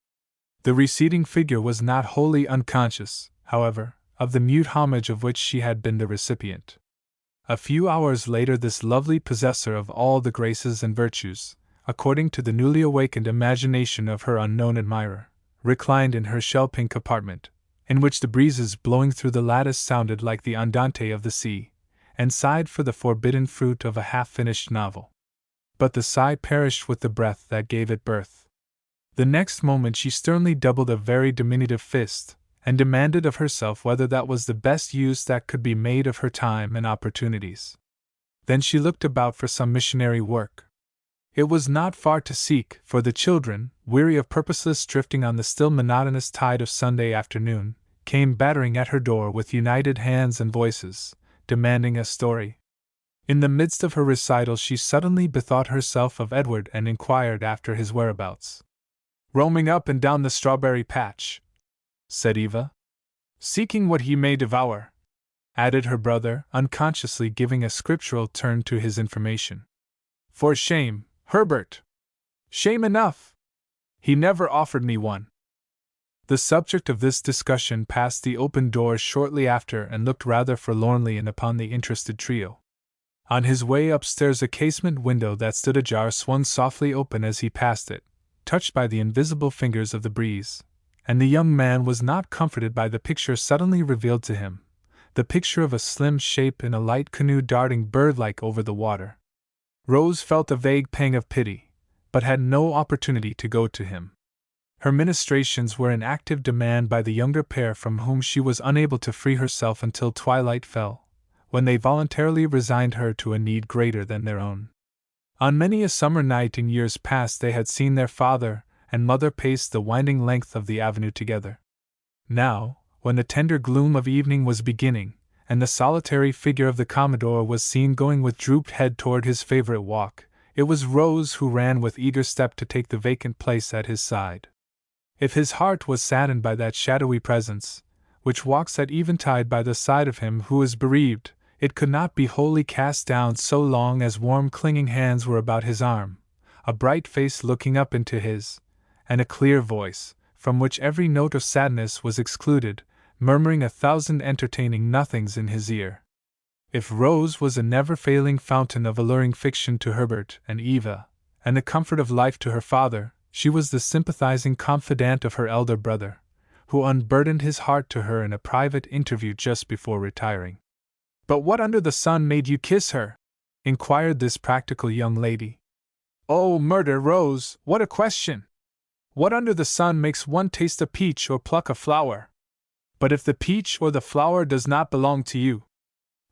The receding figure was not wholly unconscious, however, of the mute homage of which she had been the recipient. A few hours later this lovely possessor of all the graces and virtues, according to the newly awakened imagination of her unknown admirer, reclined in her shell-pink apartment, in which the breezes blowing through the lattice sounded like the andante of the sea, and sighed for the forbidden fruit of a half-finished novel. But the sigh perished with the breath that gave it birth. The next moment she sternly doubled a very diminutive fist, and demanded of herself whether that was the best use that could be made of her time and opportunities. Then she looked about for some missionary work. It was not far to seek, for the children, weary of purposeless drifting on the still monotonous tide of Sunday afternoon, came battering at her door with united hands and voices, demanding a story. In the midst of her recital she suddenly bethought herself of Edward and inquired after his whereabouts. "Roaming up and down the strawberry patch," said Eva. "Seeking what he may devour," added her brother, unconsciously giving a scriptural turn to his information. "For shame, Herbert! Shame enough! He never offered me one." The subject of this discussion passed the open door shortly after and looked rather forlornly in upon the interested trio. On his way upstairs a casement window that stood ajar swung softly open as he passed it, touched by the invisible fingers of the breeze, and the young man was not comforted by the picture suddenly revealed to him, the picture of a slim shape in a light canoe darting bird-like over the water. Rose felt a vague pang of pity, but had no opportunity to go to him. Her ministrations were in active demand by the younger pair from whom she was unable to free herself until twilight fell, when they voluntarily resigned her to a need greater than their own. On many a summer night in years past they had seen their father and mother pace the winding length of the avenue together. Now, when the tender gloom of evening was beginning, and the solitary figure of the Commodore was seen going with drooped head toward his favorite walk, it was Rose who ran with eager step to take the vacant place at his side. If his heart was saddened by that shadowy presence, which walks at eventide by the side of him who is bereaved, it could not be wholly cast down so long as warm clinging hands were about his arm, a bright face looking up into his, and a clear voice, from which every note of sadness was excluded, murmuring 1,000 entertaining nothings in his ear. If Rose was a never-failing fountain of alluring fiction to Herbert and Eva, and the comfort of life to her father, she was the sympathizing confidant of her elder brother, who unburdened his heart to her in a private interview just before retiring. "But what under the sun made you kiss her?" inquired this practical young lady. "Oh, murder, Rose, what a question! What under the sun makes one taste a peach or pluck a flower? But if the peach or the flower does not belong to you,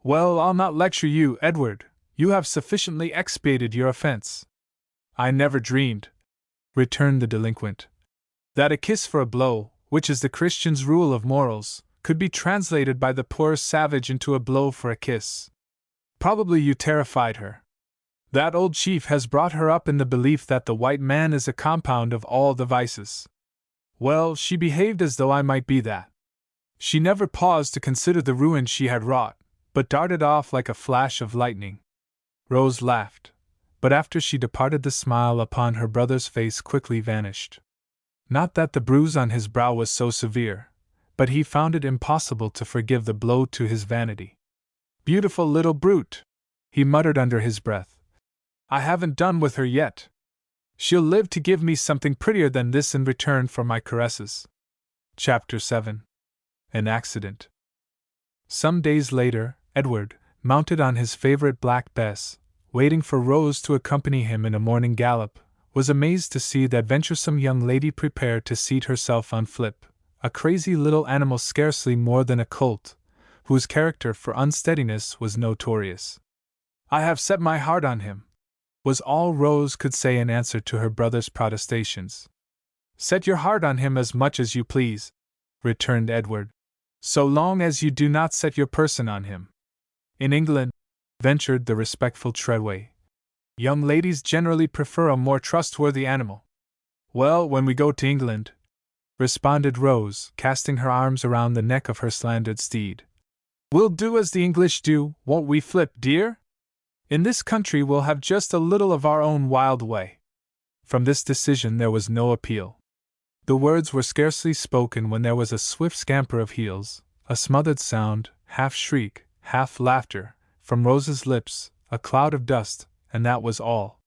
well, I'll not lecture you, Edward, you have sufficiently expiated your offense." "I never dreamed," returned the delinquent, "that a kiss for a blow, which is the Christian's rule of morals, could be translated by the poor savage into a blow for a kiss. Probably you terrified her. That old chief has brought her up in the belief that the white man is a compound of all the vices. Well, she behaved as though I might be that. She never paused to consider the ruin she had wrought, but darted off like a flash of lightning." Rose laughed, but after she departed the smile upon her brother's face quickly vanished. Not that the bruise on his brow was so severe, but he found it impossible to forgive the blow to his vanity. "Beautiful little brute!" he muttered under his breath. "I haven't done with her yet. She'll live to give me something prettier than this in return for my caresses." Chapter 7. An Accident. Some days later, Edward, mounted on his favorite black Bess, waiting for Rose to accompany him in a morning gallop, was amazed to see that venturesome young lady prepare to seat herself on Flip, a crazy little animal scarcely more than a colt, whose character for unsteadiness was notorious. "I have set my heart on him," was all Rose could say in answer to her brother's protestations. "Set your heart on him as much as you please," returned Edward, "so long as you do not set your person on him. In England," ventured the respectful Treadway, "young ladies generally prefer a more trustworthy animal." "Well, when we go to England," responded Rose, casting her arms around the neck of her slandered steed, "we'll do as the English do, won't we, Flip, dear? In this country we'll have just a little of our own wild way." From this decision there was no appeal. The words were scarcely spoken when there was a swift scamper of heels, a smothered sound, half shriek, half laughter, from Rose's lips, a cloud of dust, and that was all.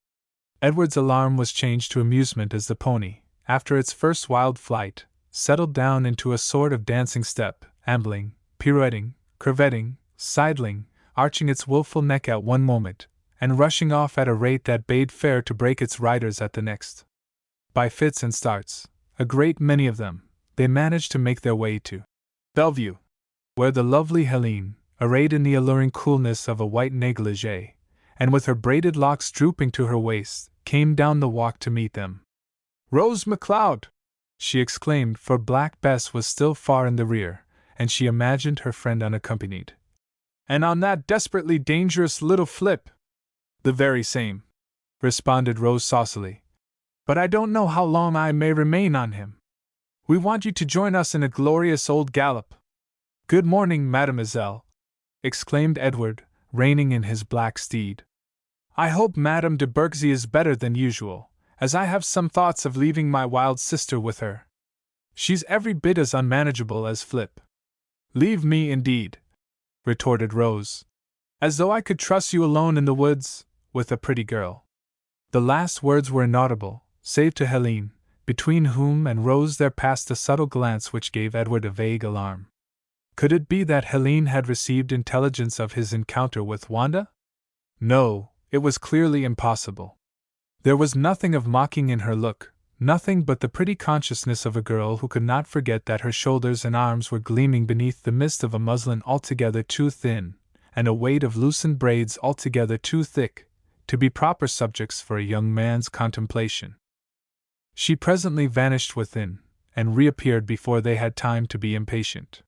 Edward's alarm was changed to amusement as the pony, after its first wild flight, settled down into a sort of dancing step, ambling, pirouetting, curvetting, sidling, arching its wilful neck at one moment, and rushing off at a rate that bade fair to break its riders at the next. By fits and starts, a great many of them, they managed to make their way to Bellevue, where the lovely Helene, arrayed in the alluring coolness of a white negligee, and with her braided locks drooping to her waist, came down the walk to meet them. "Rose McLeod!" she exclaimed, for Black Bess was still far in the rear, and she imagined her friend unaccompanied. "And on that desperately dangerous little Flip?" "The very same," responded Rose saucily. "But I don't know how long I may remain on him. We want you to join us in a glorious old gallop." "Good morning, mademoiselle," exclaimed Edward, reining in his black steed. "I hope Madame de Bergsey is better than usual, as I have some thoughts of leaving my wild sister with her. She's every bit as unmanageable as Flip." "Leave me, indeed," retorted Rose. "As though I could trust you alone in the woods, with a pretty girl." The last words were inaudible, save to Helene, between whom and Rose there passed a subtle glance which gave Edward a vague alarm. Could it be that Helene had received intelligence of his encounter with Wanda? No, it was clearly impossible. There was nothing of mocking in her look, nothing but the pretty consciousness of a girl who could not forget that her shoulders and arms were gleaming beneath the mist of a muslin altogether too thin, and a weight of loosened braids altogether too thick, to be proper subjects for a young man's contemplation. She presently vanished within, and reappeared before they had time to be impatient.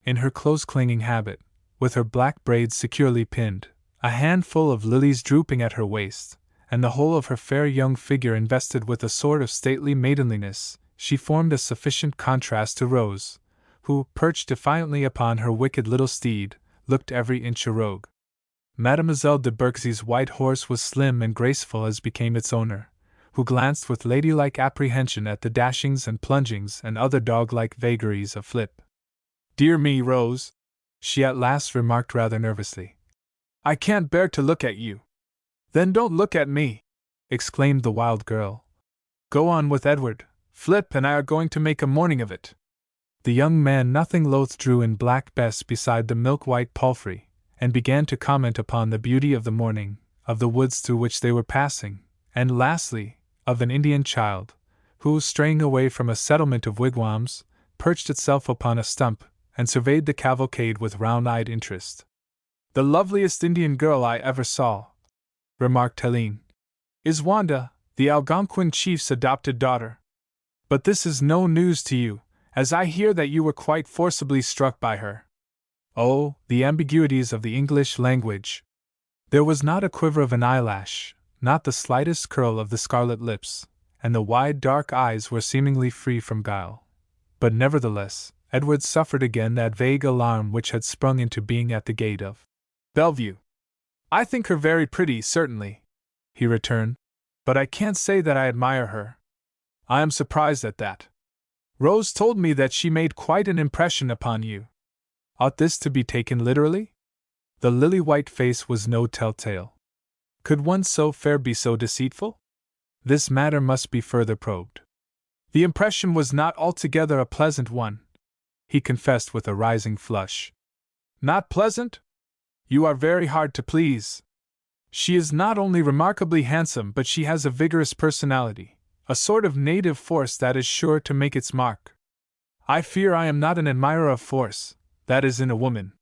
In her close-clinging habit, with her black braids securely pinned, a handful of lilies drooping at her waist, and the whole of her fair young figure invested with a sort of stately maidenliness, she formed a sufficient contrast to Rose, who, perched defiantly upon her wicked little steed, looked every inch a rogue. Mademoiselle de Bergsey's white horse was slim and graceful as became its owner, who glanced with ladylike apprehension at the dashings and plungings and other dog-like vagaries of Flip. "Dear me, Rose," she at last remarked rather nervously, "I can't bear to look at you." "Then don't look at me!" exclaimed the wild girl. "Go on with Edward. Flip and I are going to make a morning of it." The young man nothing loath drew in Black Bess beside the milk-white palfrey, and began to comment upon the beauty of the morning, of the woods through which they were passing, and lastly, of an Indian child, who, straying away from a settlement of wigwams, perched itself upon a stump, and surveyed the cavalcade with round-eyed interest. "The loveliest Indian girl I ever saw," remarked Helene, "is Wanda, the Algonquin chief's adopted daughter. But this is no news to you, as I hear that you were quite forcibly struck by her." Oh, the ambiguities of the English language! There was not a quiver of an eyelash, not the slightest curl of the scarlet lips, and the wide dark eyes were seemingly free from guile. But nevertheless, Edward suffered again that vague alarm which had sprung into being at the gate of Bellevue. "I think her very pretty, certainly," he returned, "but I can't say that I admire her. I am surprised at that. Rose told me that she made quite an impression upon you. Ought this to be taken literally?" The lily-white face was no telltale. Could one so fair be so deceitful? This matter must be further probed. "The impression was not altogether a pleasant one," he confessed with a rising flush. "Not pleasant? You are very hard to please. She is not only remarkably handsome, but she has a vigorous personality, a sort of native force that is sure to make its mark. I fear I am not an admirer of force, that is in a woman.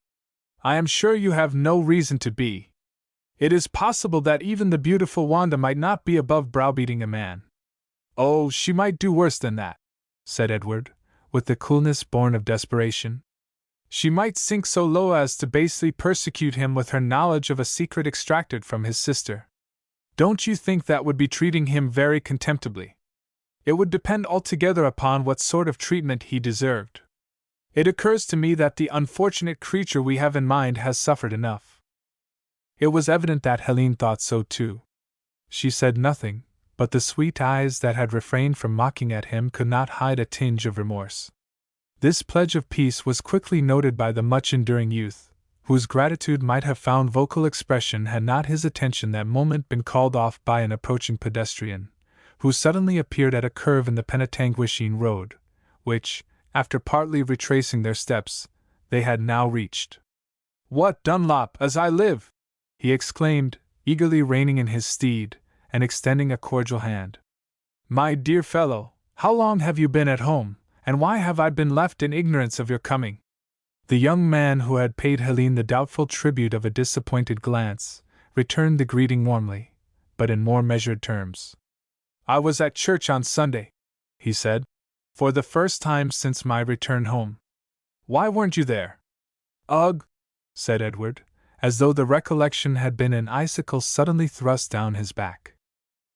I am sure you have no reason to be. It is possible that even the beautiful Wanda might not be above browbeating a man." "Oh, she might do worse than that," said Edward, with the coolness born of desperation. "She might sink so low as to basely persecute him with her knowledge of a secret extracted from his sister. Don't you think that would be treating him very contemptibly? It would depend altogether upon what sort of treatment he deserved. It occurs to me that the unfortunate creature we have in mind has suffered enough." It was evident that Helene thought so too. She said nothing, but the sweet eyes that had refrained from mocking at him could not hide a tinge of remorse. This pledge of peace was quickly noted by the much-enduring youth, whose gratitude might have found vocal expression had not his attention that moment been called off by an approaching pedestrian, who suddenly appeared at a curve in the Penetanguishene road, which, after partly retracing their steps, they had now reached. "What, Dunlop, as I live!" he exclaimed, eagerly reining in his steed, and extending a cordial hand. "My dear fellow, how long have you been at home, and why have I been left in ignorance of your coming?" The young man, who had paid Helene the doubtful tribute of a disappointed glance, returned the greeting warmly, but in more measured terms. "I was at church on Sunday," he said, "for the first time since my return home. Why weren't you there?" "Ugh," said Edward, as though the recollection had been an icicle suddenly thrust down his back.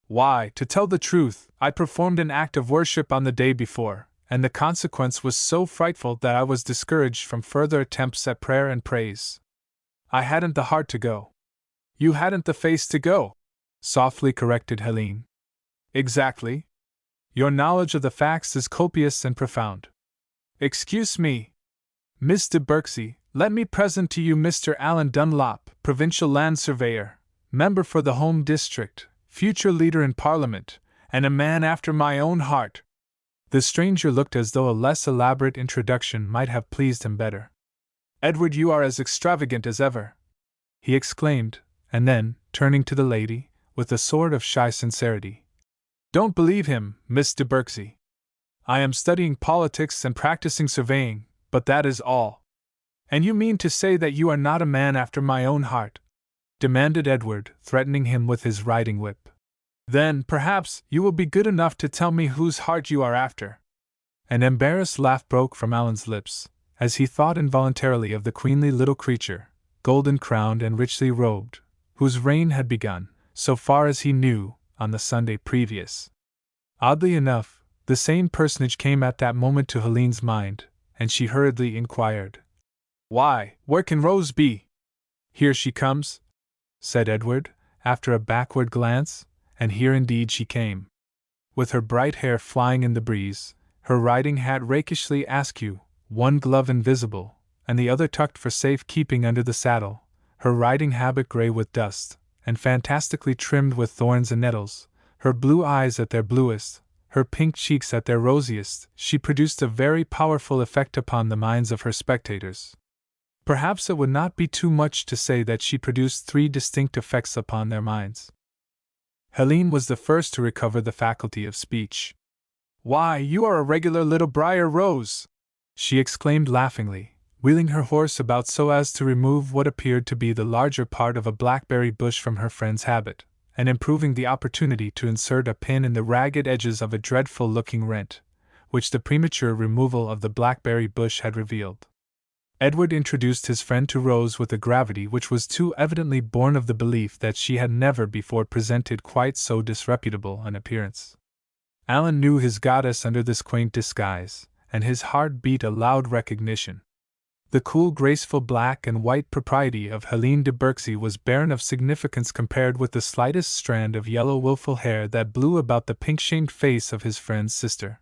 "Why, to tell the truth, I performed an act of worship on the day before, and the consequence was so frightful that I was discouraged from further attempts at prayer and praise. I hadn't the heart to go." "You hadn't the face to go," softly corrected Helene. "Exactly. Your knowledge of the facts is copious and profound. Excuse me, Miss de Berksey, let me present to you Mr. Allen Dunlop, Provincial Land Surveyor, member for the Home District, future leader in Parliament, and a man after my own heart." The stranger looked as though a less elaborate introduction might have pleased him better. "Edward, you are as extravagant as ever," he exclaimed, and then, turning to the lady, with a sort of shy sincerity, "Don't believe him, Miss de Berksey. I am studying politics and practicing surveying, but that is all." "And you mean to say that you are not a man after my own heart?" demanded Edward, threatening him with his riding whip. "Then, perhaps, you will be good enough to tell me whose heart you are after." An embarrassed laugh broke from Allan's lips, as he thought involuntarily of the queenly little creature, golden-crowned and richly robed, whose reign had begun, so far as he knew, on the Sunday previous. Oddly enough, the same personage came at that moment to Helene's mind, and she hurriedly inquired, "Why, where can Rose be?" "Here she comes," said Edward, after a backward glance, and here indeed she came. With her bright hair flying in the breeze, her riding hat rakishly askew, one glove invisible, and the other tucked for safe keeping under the saddle, her riding habit gray with dust, and fantastically trimmed with thorns and nettles, her blue eyes at their bluest, her pink cheeks at their rosiest, she produced a very powerful effect upon the minds of her spectators. Perhaps it would not be too much to say that she produced 3 distinct effects upon their minds. Helene was the first to recover the faculty of speech. "Why, you are a regular little briar rose!" she exclaimed laughingly, wheeling her horse about so as to remove what appeared to be the larger part of a blackberry bush from her friend's habit, and improving the opportunity to insert a pin in the ragged edges of a dreadful-looking rent, which the premature removal of the blackberry bush had revealed. Edward introduced his friend to Rose with a gravity which was too evidently born of the belief that she had never before presented quite so disreputable an appearance. Allan knew his goddess under this quaint disguise, and his heart beat a loud recognition. The cool, graceful black and white propriety of Helene de Berksey was barren of significance compared with the slightest strand of yellow wilful hair that blew about the pink-shamed face of his friend's sister.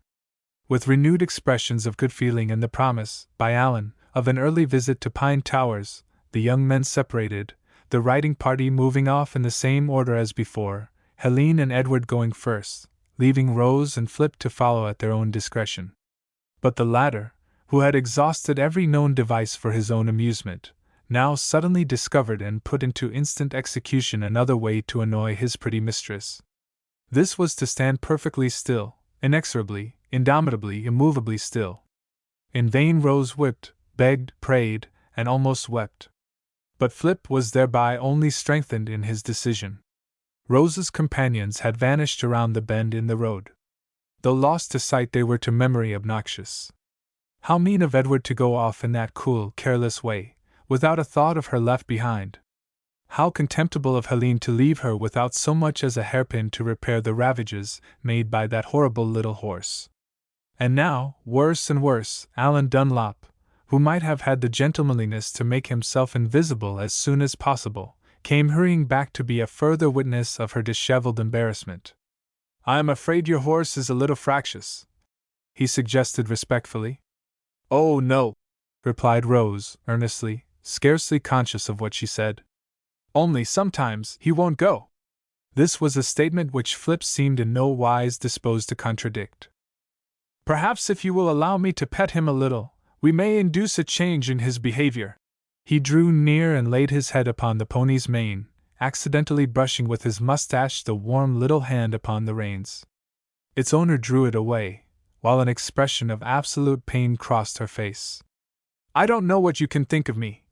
With renewed expressions of good feeling and the promise, by Allan, of an early visit to Pine Towers, the young men separated, the riding party moving off in the same order as before, Helene and Edward going first, leaving Rose and Flip to follow at their own discretion. But the latter, who had exhausted every known device for his own amusement, now suddenly discovered and put into instant execution another way to annoy his pretty mistress. This was to stand perfectly still, inexorably, indomitably, immovably still. In vain Rose whipped, begged, prayed, and almost wept. But Flip was thereby only strengthened in his decision. Rose's companions had vanished around the bend in the road. Though lost to sight, they were to memory obnoxious. How mean of Edward to go off in that cool, careless way, without a thought of her left behind! How contemptible of Helene to leave her without so much as a hairpin to repair the ravages made by that horrible little horse! And now, worse and worse, Allan Dunlop, who might have had the gentlemanliness to make himself invisible as soon as possible, came hurrying back to be a further witness of her disheveled embarrassment. "I am afraid your horse is a little fractious," he suggested respectfully. "Oh, no," replied Rose, earnestly, scarcely conscious of what she said. "Only sometimes he won't go." This was a statement which Flip seemed in no wise disposed to contradict. "Perhaps if you will allow me to pet him a little, we may induce a change in his behavior." He drew near and laid his head upon the pony's mane, accidentally brushing with his mustache the warm little hand upon the reins. Its owner drew it away, while an expression of absolute pain crossed her face. "I don't know what you can think of me,"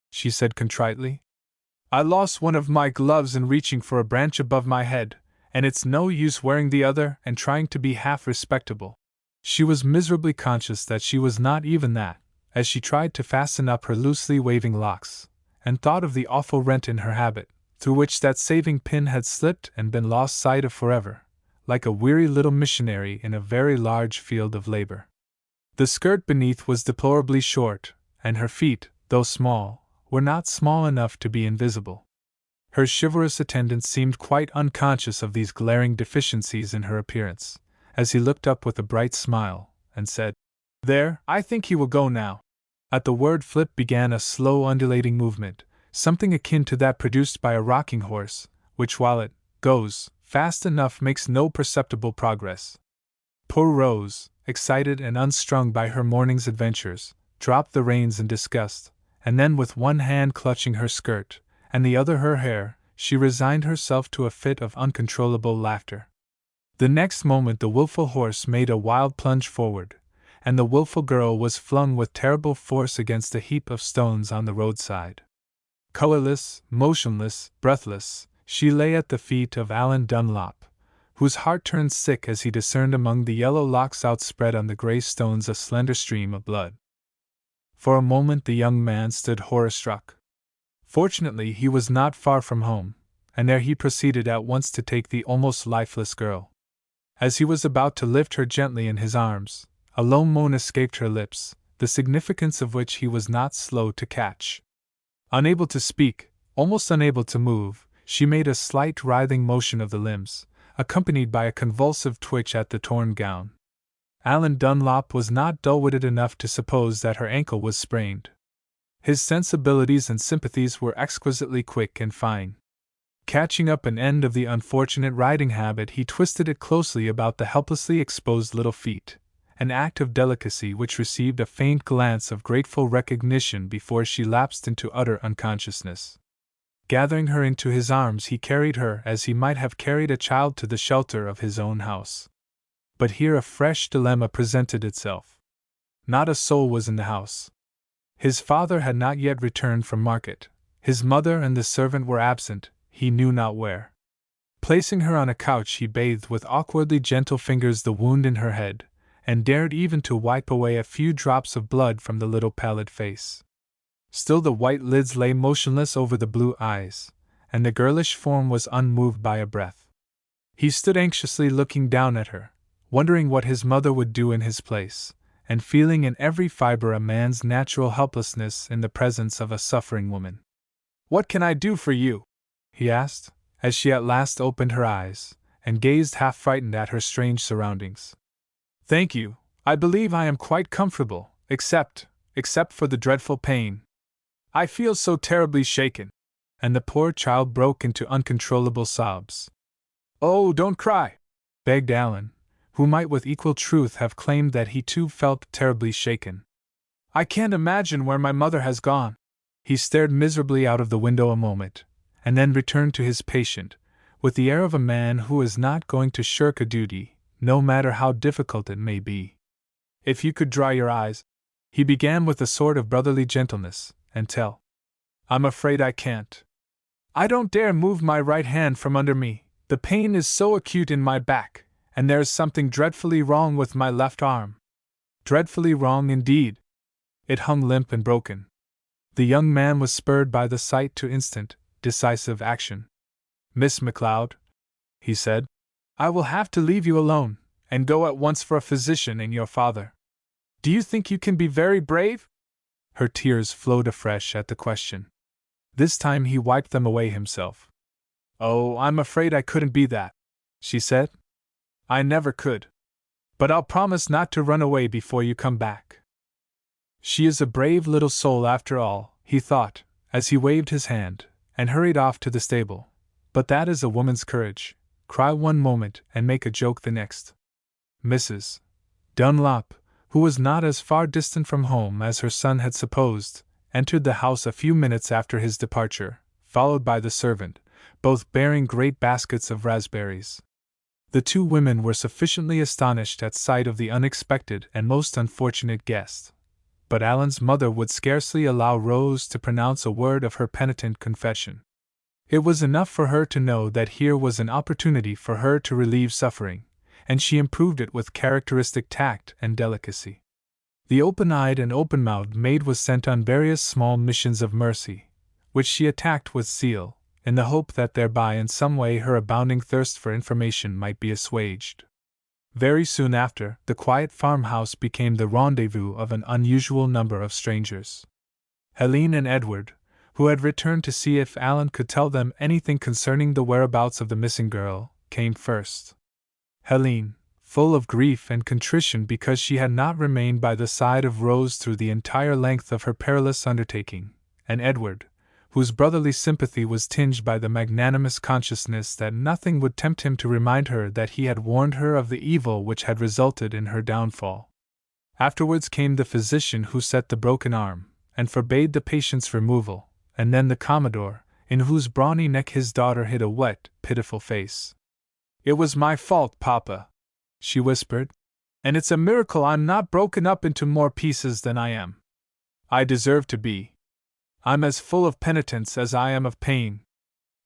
she said contritely. I lost one of my gloves in reaching for a branch above my head, and it's no use wearing the other and trying to be half respectable. She was miserably conscious that she was not even that, as she tried to fasten up her loosely waving locks, and thought of the awful rent in her habit, through which that saving pin had slipped and been lost sight of forever, like a weary little missionary in a very large field of labor. The skirt beneath was deplorably short, and her feet, though small, were not small enough to be invisible. Her chivalrous attendant seemed quite unconscious of these glaring deficiencies in her appearance, as he looked up with a bright smile, and said, "There, I think he will go now." At the word Flip began a slow undulating movement, something akin to that produced by a rocking horse, which while it goes fast enough makes no perceptible progress. Poor Rose, excited and unstrung by her morning's adventures, dropped the reins in disgust, and then with one hand clutching her skirt, and the other her hair, she resigned herself to a fit of uncontrollable laughter. The next moment the wilful horse made a wild plunge forward, and the wilful girl was flung with terrible force against a heap of stones on the roadside. Colorless, motionless, breathless, she lay at the feet of Alan Dunlop, whose heart turned sick as he discerned among the yellow locks outspread on the gray stones a slender stream of blood. For a moment the young man stood horror-struck. Fortunately he was not far from home, and there he proceeded at once to take the almost lifeless girl. As he was about to lift her gently in his arms, a low moan escaped her lips, the significance of which he was not slow to catch. Unable to speak, almost unable to move, she made a slight writhing motion of the limbs, accompanied by a convulsive twitch at the torn gown. Alan Dunlop was not dull-witted enough to suppose that her ankle was sprained. His sensibilities and sympathies were exquisitely quick and fine. Catching up an end of the unfortunate riding habit, he twisted it closely about the helplessly exposed little feet, an act of delicacy which received a faint glance of grateful recognition before she lapsed into utter unconsciousness. Gathering her into his arms, he carried her as he might have carried a child to the shelter of his own house. But here a fresh dilemma presented itself. Not a soul was in the house. His father had not yet returned from market. His mother and the servant were absent, he knew not where. Placing her on a couch, he bathed with awkwardly gentle fingers the wound in her head, and dared even to wipe away a few drops of blood from the little pallid face. Still the white lids lay motionless over the blue eyes, and the girlish form was unmoved by a breath. He stood anxiously looking down at her, wondering what his mother would do in his place, and feeling in every fiber a man's natural helplessness in the presence of a suffering woman. "What can I do for you?" he asked, as she at last opened her eyes, and gazed half frightened at her strange surroundings. "Thank you, I believe I am quite comfortable, except for the dreadful pain. I feel so terribly shaken." And the poor child broke into uncontrollable sobs. "Oh, don't cry," begged Alan, who might with equal truth have claimed that he too felt terribly shaken. "I can't imagine where my mother has gone." He stared miserably out of the window a moment, and then returned to his patient, with the air of a man who is not going to shirk a duty, no matter how difficult it may be. "If you could dry your eyes," he began with a sort of brotherly gentleness, "and tell." "I'm afraid I can't. I don't dare move my right hand from under me, the pain is so acute in my back, and there's something dreadfully wrong with my left arm." Dreadfully wrong indeed. It hung limp and broken. The young man was spurred by the sight to instant, decisive action. "Miss McLeod," he said, "I will have to leave you alone, and go at once for a physician and your father. Do you think you can be very brave?" Her tears flowed afresh at the question. This time he wiped them away himself. "Oh, I'm afraid I couldn't be that," she said. "I never could. But I'll promise not to run away before you come back." She is a brave little soul after all, he thought, as he waved his hand, and hurried off to the stable. But that is a woman's courage, cry one moment and make a joke the next. Mrs. Dunlop, who was not as far distant from home as her son had supposed, entered the house a few minutes after his departure, followed by the servant, both bearing great baskets of raspberries. The two women were sufficiently astonished at sight of the unexpected and most unfortunate guest. But Alan's mother would scarcely allow Rose to pronounce a word of her penitent confession. It was enough for her to know that here was an opportunity for her to relieve suffering, and she improved it with characteristic tact and delicacy. The open-eyed and open-mouthed maid was sent on various small missions of mercy, which she attacked with zeal, in the hope that thereby in some way her abounding thirst for information might be assuaged. Very soon after, the quiet farmhouse became the rendezvous of an unusual number of strangers. Helene and Edward, who had returned to see if Alan could tell them anything concerning the whereabouts of the missing girl, came first. Helene, full of grief and contrition because she had not remained by the side of Rose through the entire length of her perilous undertaking, and Edward, whose brotherly sympathy was tinged by the magnanimous consciousness that nothing would tempt him to remind her that he had warned her of the evil which had resulted in her downfall. Afterwards came the physician who set the broken arm, and forbade the patient's removal, and then the Commodore, in whose brawny neck his daughter hid a wet, pitiful face. "It was my fault, Papa," she whispered, "and it's a miracle I'm not broken up into more pieces than I am. I deserve to be. I'm as full of penitence as I am of pain.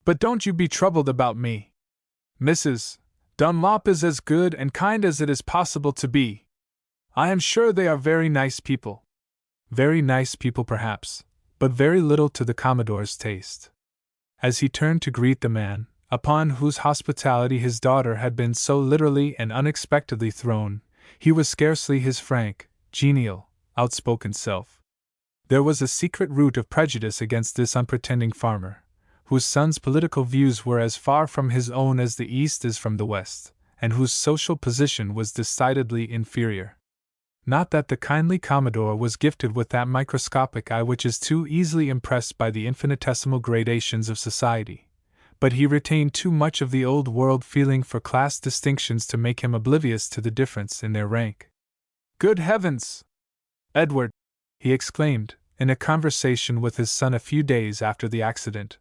But don't you be troubled about me. Mrs. Dunlop is as good and kind as it is possible to be. I am sure they are very nice people." Very nice people perhaps, but very little to the Commodore's taste. As he turned to greet the man, upon whose hospitality his daughter had been so literally and unexpectedly thrown, he was scarcely his frank, genial, outspoken self. There was a secret root of prejudice against this unpretending farmer, whose son's political views were as far from his own as the East is from the West, and whose social position was decidedly inferior. Not that the kindly Commodore was gifted with that microscopic eye which is too easily impressed by the infinitesimal gradations of society, but he retained too much of the old-world feeling for class distinctions to make him oblivious to the difference in their rank. "Good heavens! Edward!" he exclaimed, in a conversation with his son a few days after the accident.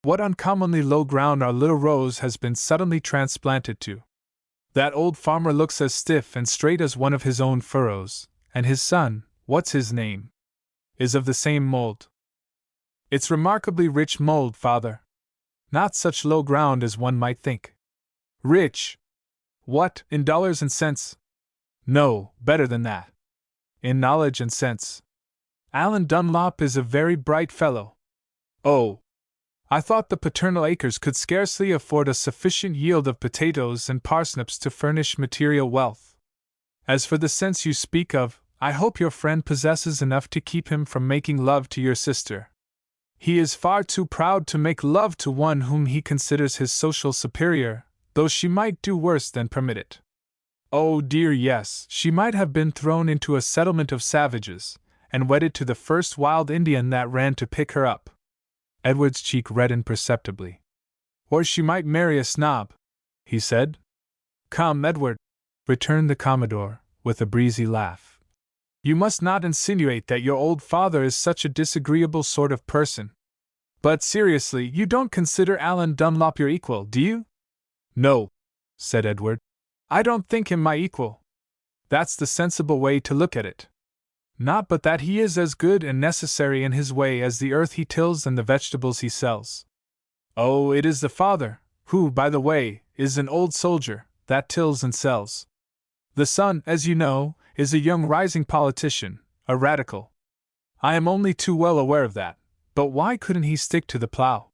"What uncommonly low ground our little Rose has been suddenly transplanted to! That old farmer looks as stiff and straight as one of his own furrows, and his son, what's his name, is of the same mold. It's remarkably rich mold, Father. Not such low ground as one might think." "Rich? What, in dollars and cents?" "No, better than that. In knowledge and sense. Alan Dunlop is a very bright fellow." "Oh! I thought the paternal acres could scarcely afford a sufficient yield of potatoes and parsnips to furnish material wealth. As for the sense you speak of, I hope your friend possesses enough to keep him from making love to your sister. He is far too proud to make love to one whom he considers his social superior, though she might do worse than permit it." "Oh dear, yes, she might have been thrown into a settlement of savages, and wedded to the first wild Indian that ran to pick her up." Edward's cheek reddened perceptibly. "Or she might marry a snob," he said. "Come, Edward," returned the Commodore, with a breezy laugh. "You must not insinuate that your old father is such a disagreeable sort of person. But seriously, you don't consider Alan Dunlop your equal, do you?" "No," said Edward. "I don't think him my equal. That's the sensible way to look at it. Not but that he is as good and necessary in his way as the earth he tills and the vegetables he sells. Oh, it is the father, who, by the way, is an old soldier, that tills and sells. The son, as you know, is a young rising politician, a radical. I am only too well aware of that, but why couldn't he stick to the plough?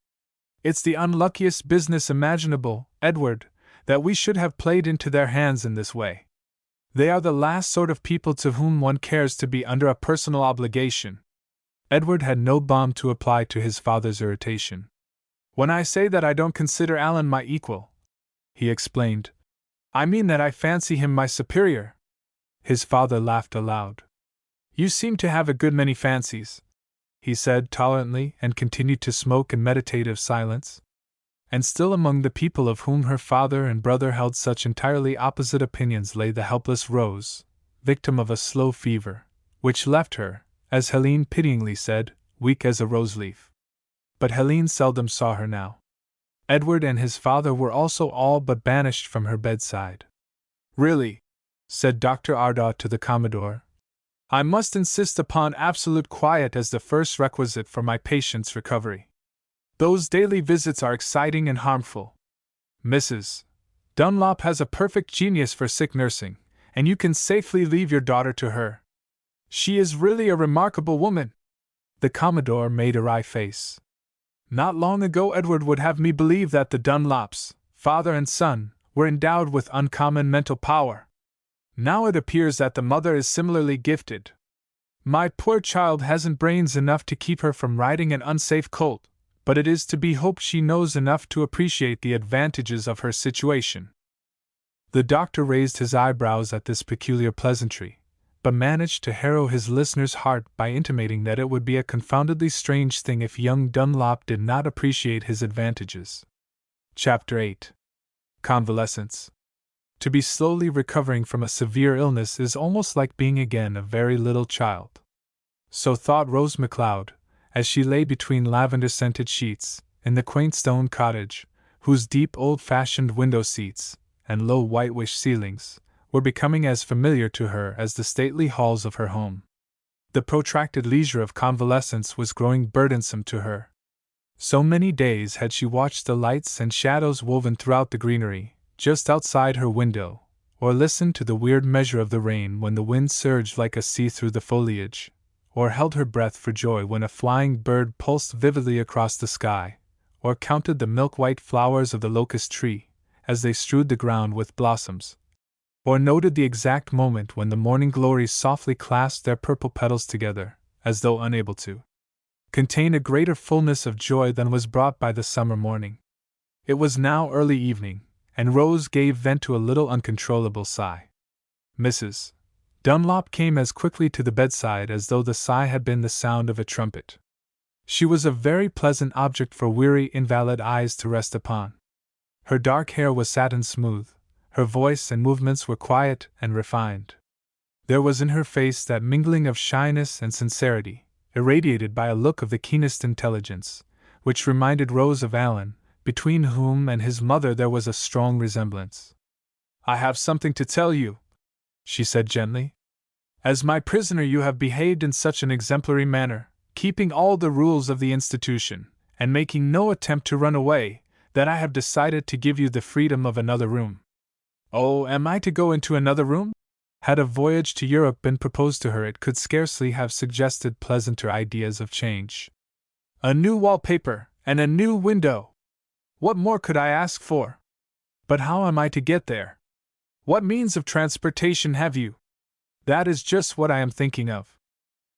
It's the unluckiest business imaginable, Edward, that we should have played into their hands in this way. They are the last sort of people to whom one cares to be under a personal obligation." Edward had no balm to apply to his father's irritation. "When I say that I don't consider Alan my equal," he explained, "I mean that I fancy him my superior." His father laughed aloud. "You seem to have a good many fancies," he said tolerantly, and continued to smoke in meditative silence. And still among the people of whom her father and brother held such entirely opposite opinions lay the helpless Rose, victim of a slow fever, which left her, as Helene pityingly said, weak as a rose-leaf. But Helene seldom saw her now. Edward and his father were also all but banished from her bedside. "Really," said Dr. Ardaugh to the Commodore, "I must insist upon absolute quiet as the first requisite for my patient's recovery. Those daily visits are exciting and harmful. Mrs. Dunlop has a perfect genius for sick nursing, and you can safely leave your daughter to her. She is really a remarkable woman." The Commodore made a wry face. "Not long ago Edward would have me believe that the Dunlops, father and son, were endowed with uncommon mental power. Now it appears that the mother is similarly gifted. My poor child hasn't brains enough to keep her from riding an unsafe colt, but it is to be hoped she knows enough to appreciate the advantages of her situation." The doctor raised his eyebrows at this peculiar pleasantry, but managed to harrow his listener's heart by intimating that it would be a confoundedly strange thing if young Dunlop did not appreciate his advantages. Chapter 8. Convalescence. To be slowly recovering from a severe illness is almost like being again a very little child. So thought Rose MacLeod, as she lay between lavender-scented sheets, in the quaint stone cottage, whose deep old-fashioned window-seats, and low whitewash ceilings, were becoming as familiar to her as the stately halls of her home. The protracted leisure of convalescence was growing burdensome to her. So many days had she watched the lights and shadows woven throughout the greenery, just outside her window, or listened to the weird measure of the rain when the wind surged like a sea through the foliage, or held her breath for joy when a flying bird pulsed vividly across the sky, or counted the milk-white flowers of the locust tree, as they strewed the ground with blossoms, or noted the exact moment when the morning glories softly clasped their purple petals together, as though unable to contain a greater fullness of joy than was brought by the summer morning. It was now early evening, and Rose gave vent to a little uncontrollable sigh. Mrs. Dunlop came as quickly to the bedside as though the sigh had been the sound of a trumpet. She was a very pleasant object for weary invalid eyes to rest upon. Her dark hair was satin smooth, her voice and movements were quiet and refined. There was in her face that mingling of shyness and sincerity, irradiated by a look of the keenest intelligence, which reminded Rose of Alan, between whom and his mother there was a strong resemblance. "I have something to tell you," she said gently. "As my prisoner you have behaved in such an exemplary manner, keeping all the rules of the institution, and making no attempt to run away, that I have decided to give you the freedom of another room." "Oh, am I to go into another room?" Had a voyage to Europe been proposed to her, it could scarcely have suggested pleasanter ideas of change. "A new wallpaper, and a new window! What more could I ask for? But how am I to get there? What means of transportation have you?" "That is just what I am thinking of.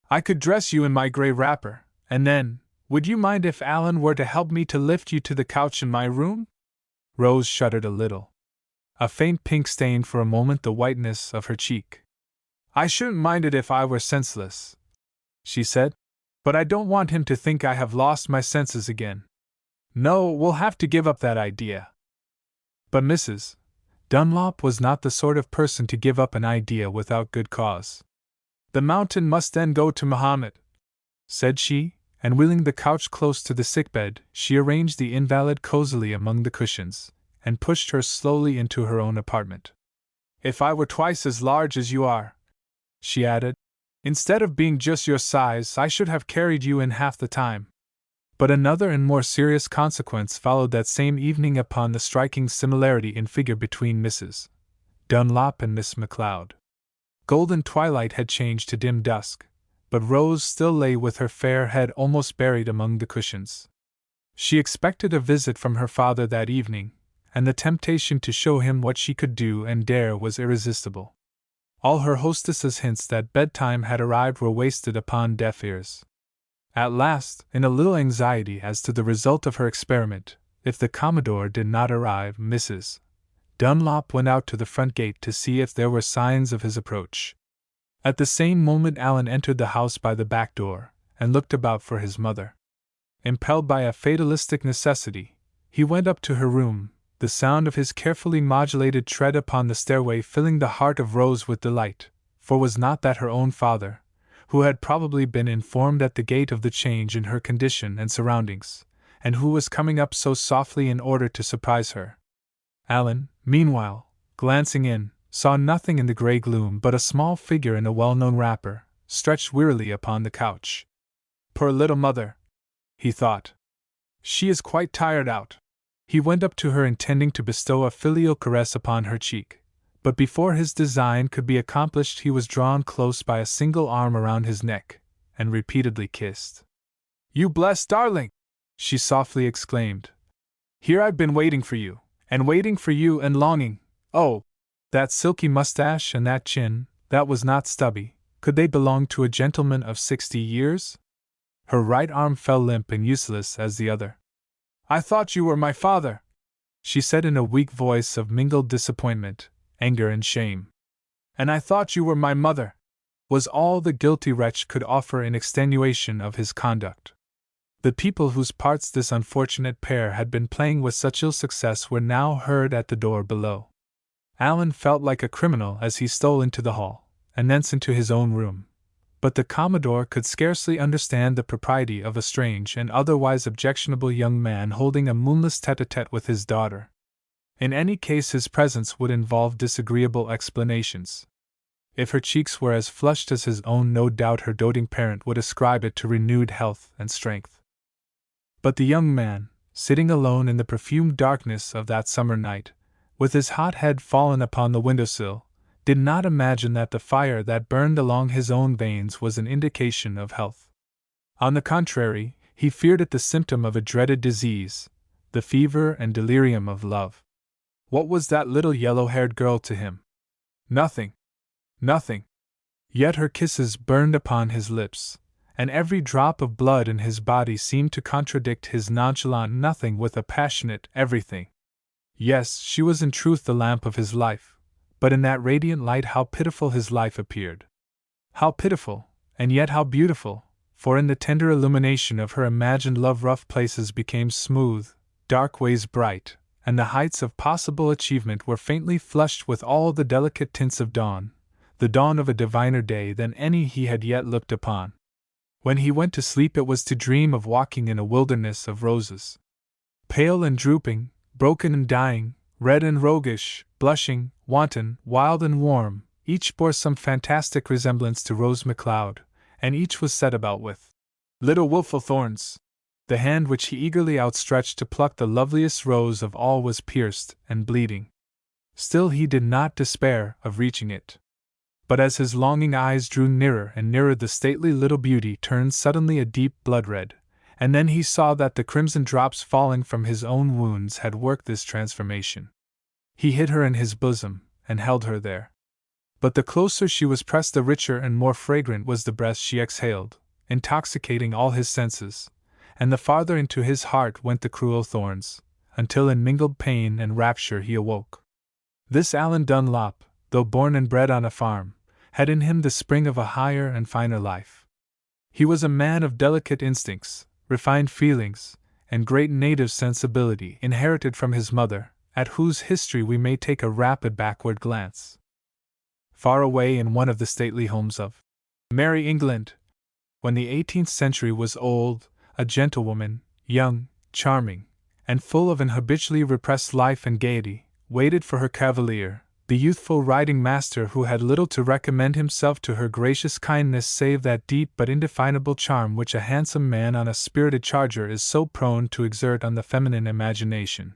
I could dress you in my gray wrapper, and then, would you mind if Alan were to help me to lift you to the couch in my room?" Rose shuddered a little. A faint pink stained for a moment the whiteness of her cheek. "I shouldn't mind it if I were senseless," she said, "but I don't want him to think I have lost my senses again. No, we'll have to give up that idea." But Mrs. Dunlop was not the sort of person to give up an idea without good cause. "The mountain must then go to Mohammed," said she, and wheeling the couch close to the sickbed, she arranged the invalid cozily among the cushions, and pushed her slowly into her own apartment. "If I were twice as large as you are," she added, "instead of being just your size, I should have carried you in half the time." But another and more serious consequence followed that same evening upon the striking similarity in figure between Mrs. Dunlop and Miss MacLeod. Golden twilight had changed to dim dusk, but Rose still lay with her fair head almost buried among the cushions. She expected a visit from her father that evening, and the temptation to show him what she could do and dare was irresistible. All her hostess's hints that bedtime had arrived were wasted upon deaf ears. At last, in a little anxiety as to the result of her experiment, if the Commodore did not arrive, Mrs. Dunlop went out to the front gate to see if there were signs of his approach. At the same moment Alan entered the house by the back door, and looked about for his mother. Impelled by a fatalistic necessity, he went up to her room, the sound of his carefully modulated tread upon the stairway filling the heart of Rose with delight, for was not that her own father, who had probably been informed at the gate of the change in her condition and surroundings, and who was coming up so softly in order to surprise her? Alan, meanwhile, glancing in, saw nothing in the grey gloom but a small figure in a well-known wrapper, stretched wearily upon the couch. "Poor little mother," he thought. She is quite tired out. He went up to her intending to bestow a filial caress upon her cheek, but before his design could be accomplished he was drawn close by a single arm around his neck, and repeatedly kissed. "You blessed darling!" she softly exclaimed. "Here I've been waiting for you, and longing. Oh! That silky mustache and that chin, that was not stubby. Could they belong to a gentleman of 60 years? Her right arm fell limp and useless as the other. "I thought you were my father," she said in a weak voice of mingled disappointment, anger and shame. "And I thought you were my mother," was all the guilty wretch could offer in extenuation of his conduct. The people whose parts this unfortunate pair had been playing with such ill success were now heard at the door below. Allan felt like a criminal as he stole into the hall, and thence into his own room. But the Commodore could scarcely understand the propriety of a strange and otherwise objectionable young man holding a moonless tete-a-tete with his daughter. In any case his presence would involve disagreeable explanations. If her cheeks were as flushed as his own, no doubt her doting parent would ascribe it to renewed health and strength. But the young man, sitting alone in the perfumed darkness of that summer night, with his hot head fallen upon the windowsill, did not imagine that the fire that burned along his own veins was an indication of health. On the contrary, he feared it the symptom of a dreaded disease, the fever and delirium of love. What was that little yellow-haired girl to him? Nothing. Nothing. Yet her kisses burned upon his lips, and every drop of blood in his body seemed to contradict his nonchalant nothing with a passionate everything. Yes, she was in truth the lamp of his life. But in that radiant light how pitiful his life appeared! How pitiful, and yet how beautiful, for in the tender illumination of her imagined love rough places became smooth, dark ways bright, and the heights of possible achievement were faintly flushed with all the delicate tints of dawn, the dawn of a diviner day than any he had yet looked upon. When he went to sleep it was to dream of walking in a wilderness of roses. Pale and drooping, broken and dying, red and roguish, blushing, wanton, wild and warm, each bore some fantastic resemblance to Rose MacLeod, and each was set about with little wilful thorns. The hand which he eagerly outstretched to pluck the loveliest rose of all was pierced and bleeding. Still he did not despair of reaching it. But as his longing eyes drew nearer and nearer the stately little beauty turned suddenly a deep blood red, and then he saw that the crimson drops falling from his own wounds had worked this transformation. He hid her in his bosom, and held her there. But the closer she was pressed the richer and more fragrant was the breath she exhaled, intoxicating all his senses, and the farther into his heart went the cruel thorns, until in mingled pain and rapture he awoke. This Allan Dunlop, though born and bred on a farm, had in him the spring of a higher and finer life. He was a man of delicate instincts, refined feelings, and great native sensibility inherited from his mother, at whose history we may take a rapid backward glance. Far away in one of the stately homes of Merry England, when the 18th century was old, a gentlewoman, young, charming, and full of an habitually repressed life and gaiety, waited for her cavalier, the youthful riding master who had little to recommend himself to her gracious kindness save that deep but indefinable charm which a handsome man on a spirited charger is so prone to exert on the feminine imagination.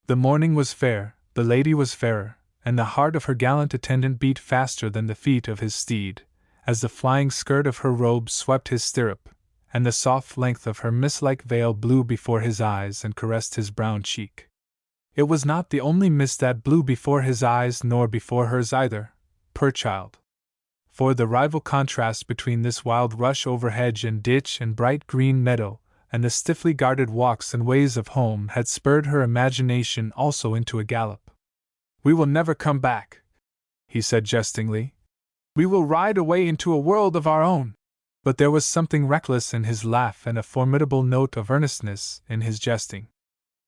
The morning was fair, the lady was fairer, and the heart of her gallant attendant beat faster than the feet of his steed, as the flying skirt of her robe swept his stirrup, and the soft length of her mist-like veil blew before his eyes and caressed his brown cheek. It was not the only mist that blew before his eyes nor before hers either, poor child. For the rival contrast between this wild rush over hedge and ditch and bright green meadow, and the stiffly guarded walks and ways of home had spurred her imagination also into a gallop. "We will never come back," he said jestingly. "We will ride away into a world of our own." But there was something reckless in his laugh and a formidable note of earnestness in his jesting.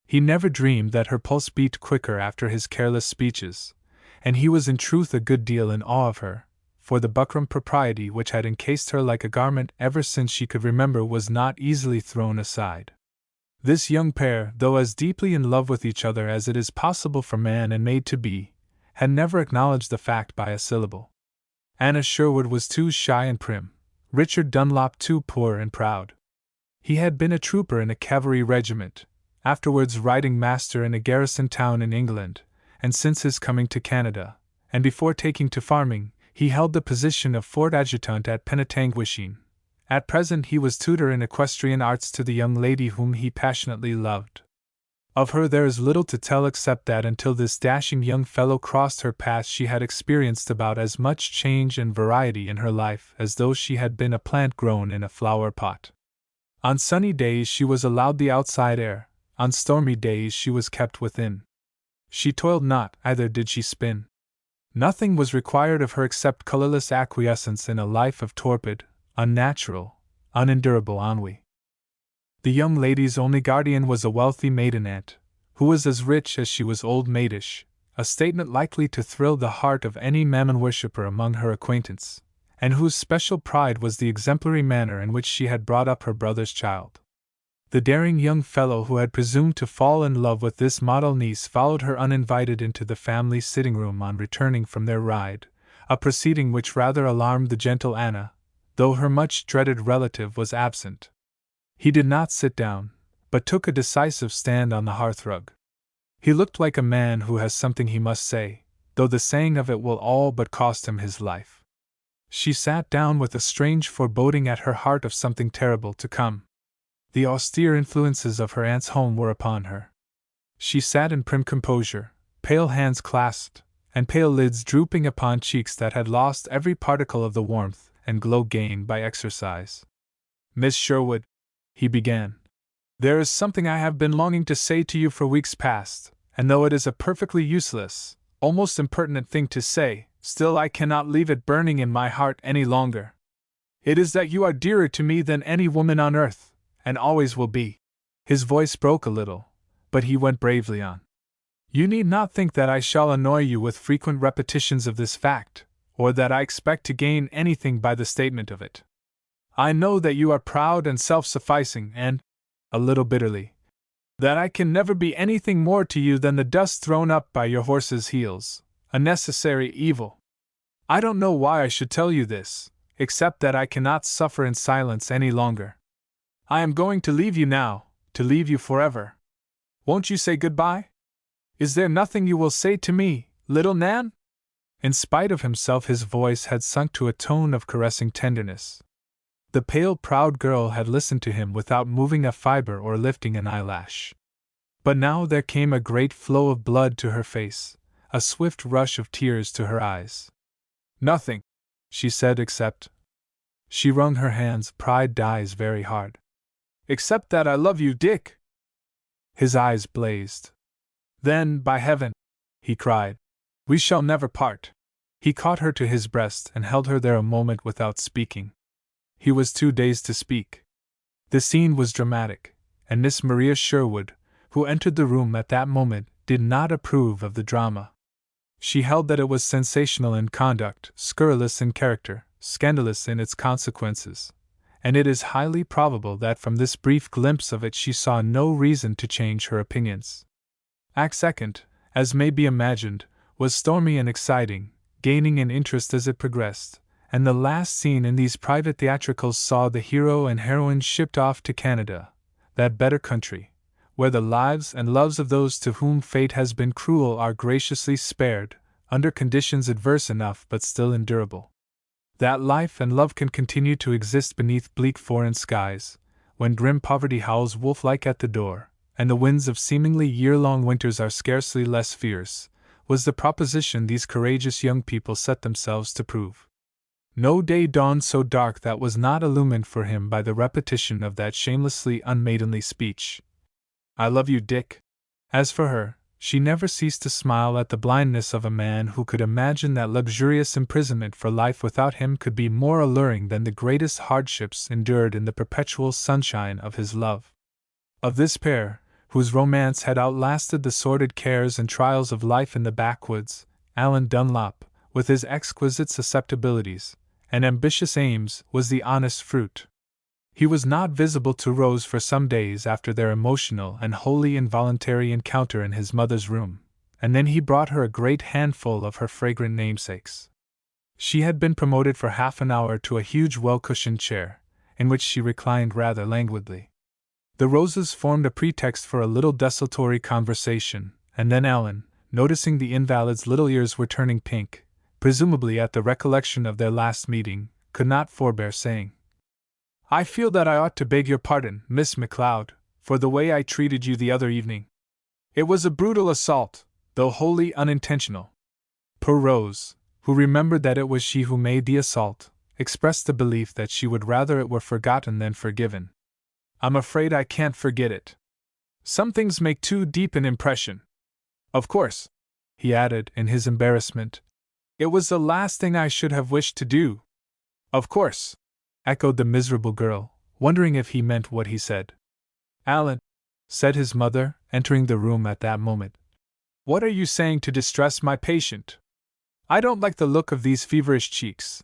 He never dreamed that her pulse beat quicker after his careless speeches, and he was in truth a good deal in awe of her, for the buckram propriety which had encased her like a garment ever since she could remember was not easily thrown aside. This young pair, though as deeply in love with each other as it is possible for man and maid to be, had never acknowledged the fact by a syllable. Anna Sherwood was too shy and prim, Richard Dunlop too poor and proud. He had been a trooper in a cavalry regiment, afterwards riding master in a garrison town in England, and since his coming to Canada, and before taking to farming, he held the position of Fort Adjutant at Penetanguishene. At present he was tutor in equestrian arts to the young lady whom he passionately loved. Of her there is little to tell except that until this dashing young fellow crossed her path she had experienced about as much change and variety in her life as though she had been a plant grown in a flower pot. On sunny days she was allowed the outside air, on stormy days she was kept within. She toiled not, either did she spin. Nothing was required of her except colorless acquiescence in a life of torpid, unnatural, unendurable ennui. The young lady's only guardian was a wealthy maiden aunt, who was as rich as she was old maidish, a statement likely to thrill the heart of any mammon worshipper among her acquaintance, and whose special pride was the exemplary manner in which she had brought up her brother's child. The daring young fellow who had presumed to fall in love with this model niece followed her uninvited into the family sitting-room on returning from their ride, a proceeding which rather alarmed the gentle Anna, though her much-dreaded relative was absent. He did not sit down, but took a decisive stand on the hearthrug. He looked like a man who has something he must say, though the saying of it will all but cost him his life. She sat down with a strange foreboding at her heart of something terrible to come. The austere influences of her aunt's home were upon her. She sat in prim composure, pale hands clasped, and pale lids drooping upon cheeks that had lost every particle of the warmth and glow gained by exercise. "Miss Sherwood," he began, "there is something I have been longing to say to you for weeks past, and though it is a perfectly useless, almost impertinent thing to say, still I cannot leave it burning in my heart any longer. It is that you are dearer to me than any woman on earth, and always will be." His voice broke a little, but he went bravely on. "You need not think that I shall annoy you with frequent repetitions of this fact, or that I expect to gain anything by the statement of it. I know that you are proud and self-sufficing and, a little bitterly, that I can never be anything more to you than the dust thrown up by your horse's heels, a necessary evil. I don't know why I should tell you this, except that I cannot suffer in silence any longer. I am going to leave you now, to leave you forever. Won't you say goodbye? Is there nothing you will say to me, little Nan?" In spite of himself his voice had sunk to a tone of caressing tenderness. The pale, proud girl had listened to him without moving a fiber or lifting an eyelash. But now there came a great flow of blood to her face, a swift rush of tears to her eyes. "Nothing," she said, "except—" She wrung her hands, pride dies very hard. "Except that I love you, Dick." His eyes blazed. "Then, by heaven," he cried, "we shall never part." He caught her to his breast and held her there a moment without speaking. He was too dazed to speak. The scene was dramatic, and Miss Maria Sherwood, who entered the room at that moment, did not approve of the drama. She held that it was sensational in conduct, scurrilous in character, scandalous in its consequences, and it is highly probable that from this brief glimpse of it she saw no reason to change her opinions. Act Second, as may be imagined, was stormy and exciting, gaining in interest as it progressed, and the last scene in these private theatricals saw the hero and heroine shipped off to Canada, that better country, where the lives and loves of those to whom fate has been cruel are graciously spared, under conditions adverse enough but still endurable. That life and love can continue to exist beneath bleak foreign skies, when grim poverty howls wolf-like at the door, and the winds of seemingly year-long winters are scarcely less fierce, was the proposition these courageous young people set themselves to prove. No day dawned so dark that was not illumined for him by the repetition of that shamelessly unmaidenly speech. "I love you, Dick." As for her, she never ceased to smile at the blindness of a man who could imagine that luxurious imprisonment for life without him could be more alluring than the greatest hardships endured in the perpetual sunshine of his love. Of this pair, whose romance had outlasted the sordid cares and trials of life in the backwoods, Alan Dunlop, with his exquisite susceptibilities and ambitious aims, was the honest fruit. He was not visible to Rose for some days after their emotional and wholly involuntary encounter in his mother's room, and then he brought her a great handful of her fragrant namesakes. She had been promoted for half an hour to a huge well-cushioned chair, in which she reclined rather languidly. The roses formed a pretext for a little desultory conversation, and then Alan, noticing the invalid's little ears were turning pink, presumably at the recollection of their last meeting, could not forbear saying, "I feel that I ought to beg your pardon, Miss McLeod, for the way I treated you the other evening. It was a brutal assault, though wholly unintentional." Poor Rose, who remembered that it was she who made the assault, expressed the belief that she would rather it were forgotten than forgiven. "I'm afraid I can't forget it. Some things make too deep an impression. Of course," he added in his embarrassment, "it was the last thing I should have wished to do." "Of course," echoed the miserable girl, wondering if he meant what he said. "Alan," said his mother, entering the room at that moment, "what are you saying to distress my patient? I don't like the look of these feverish cheeks.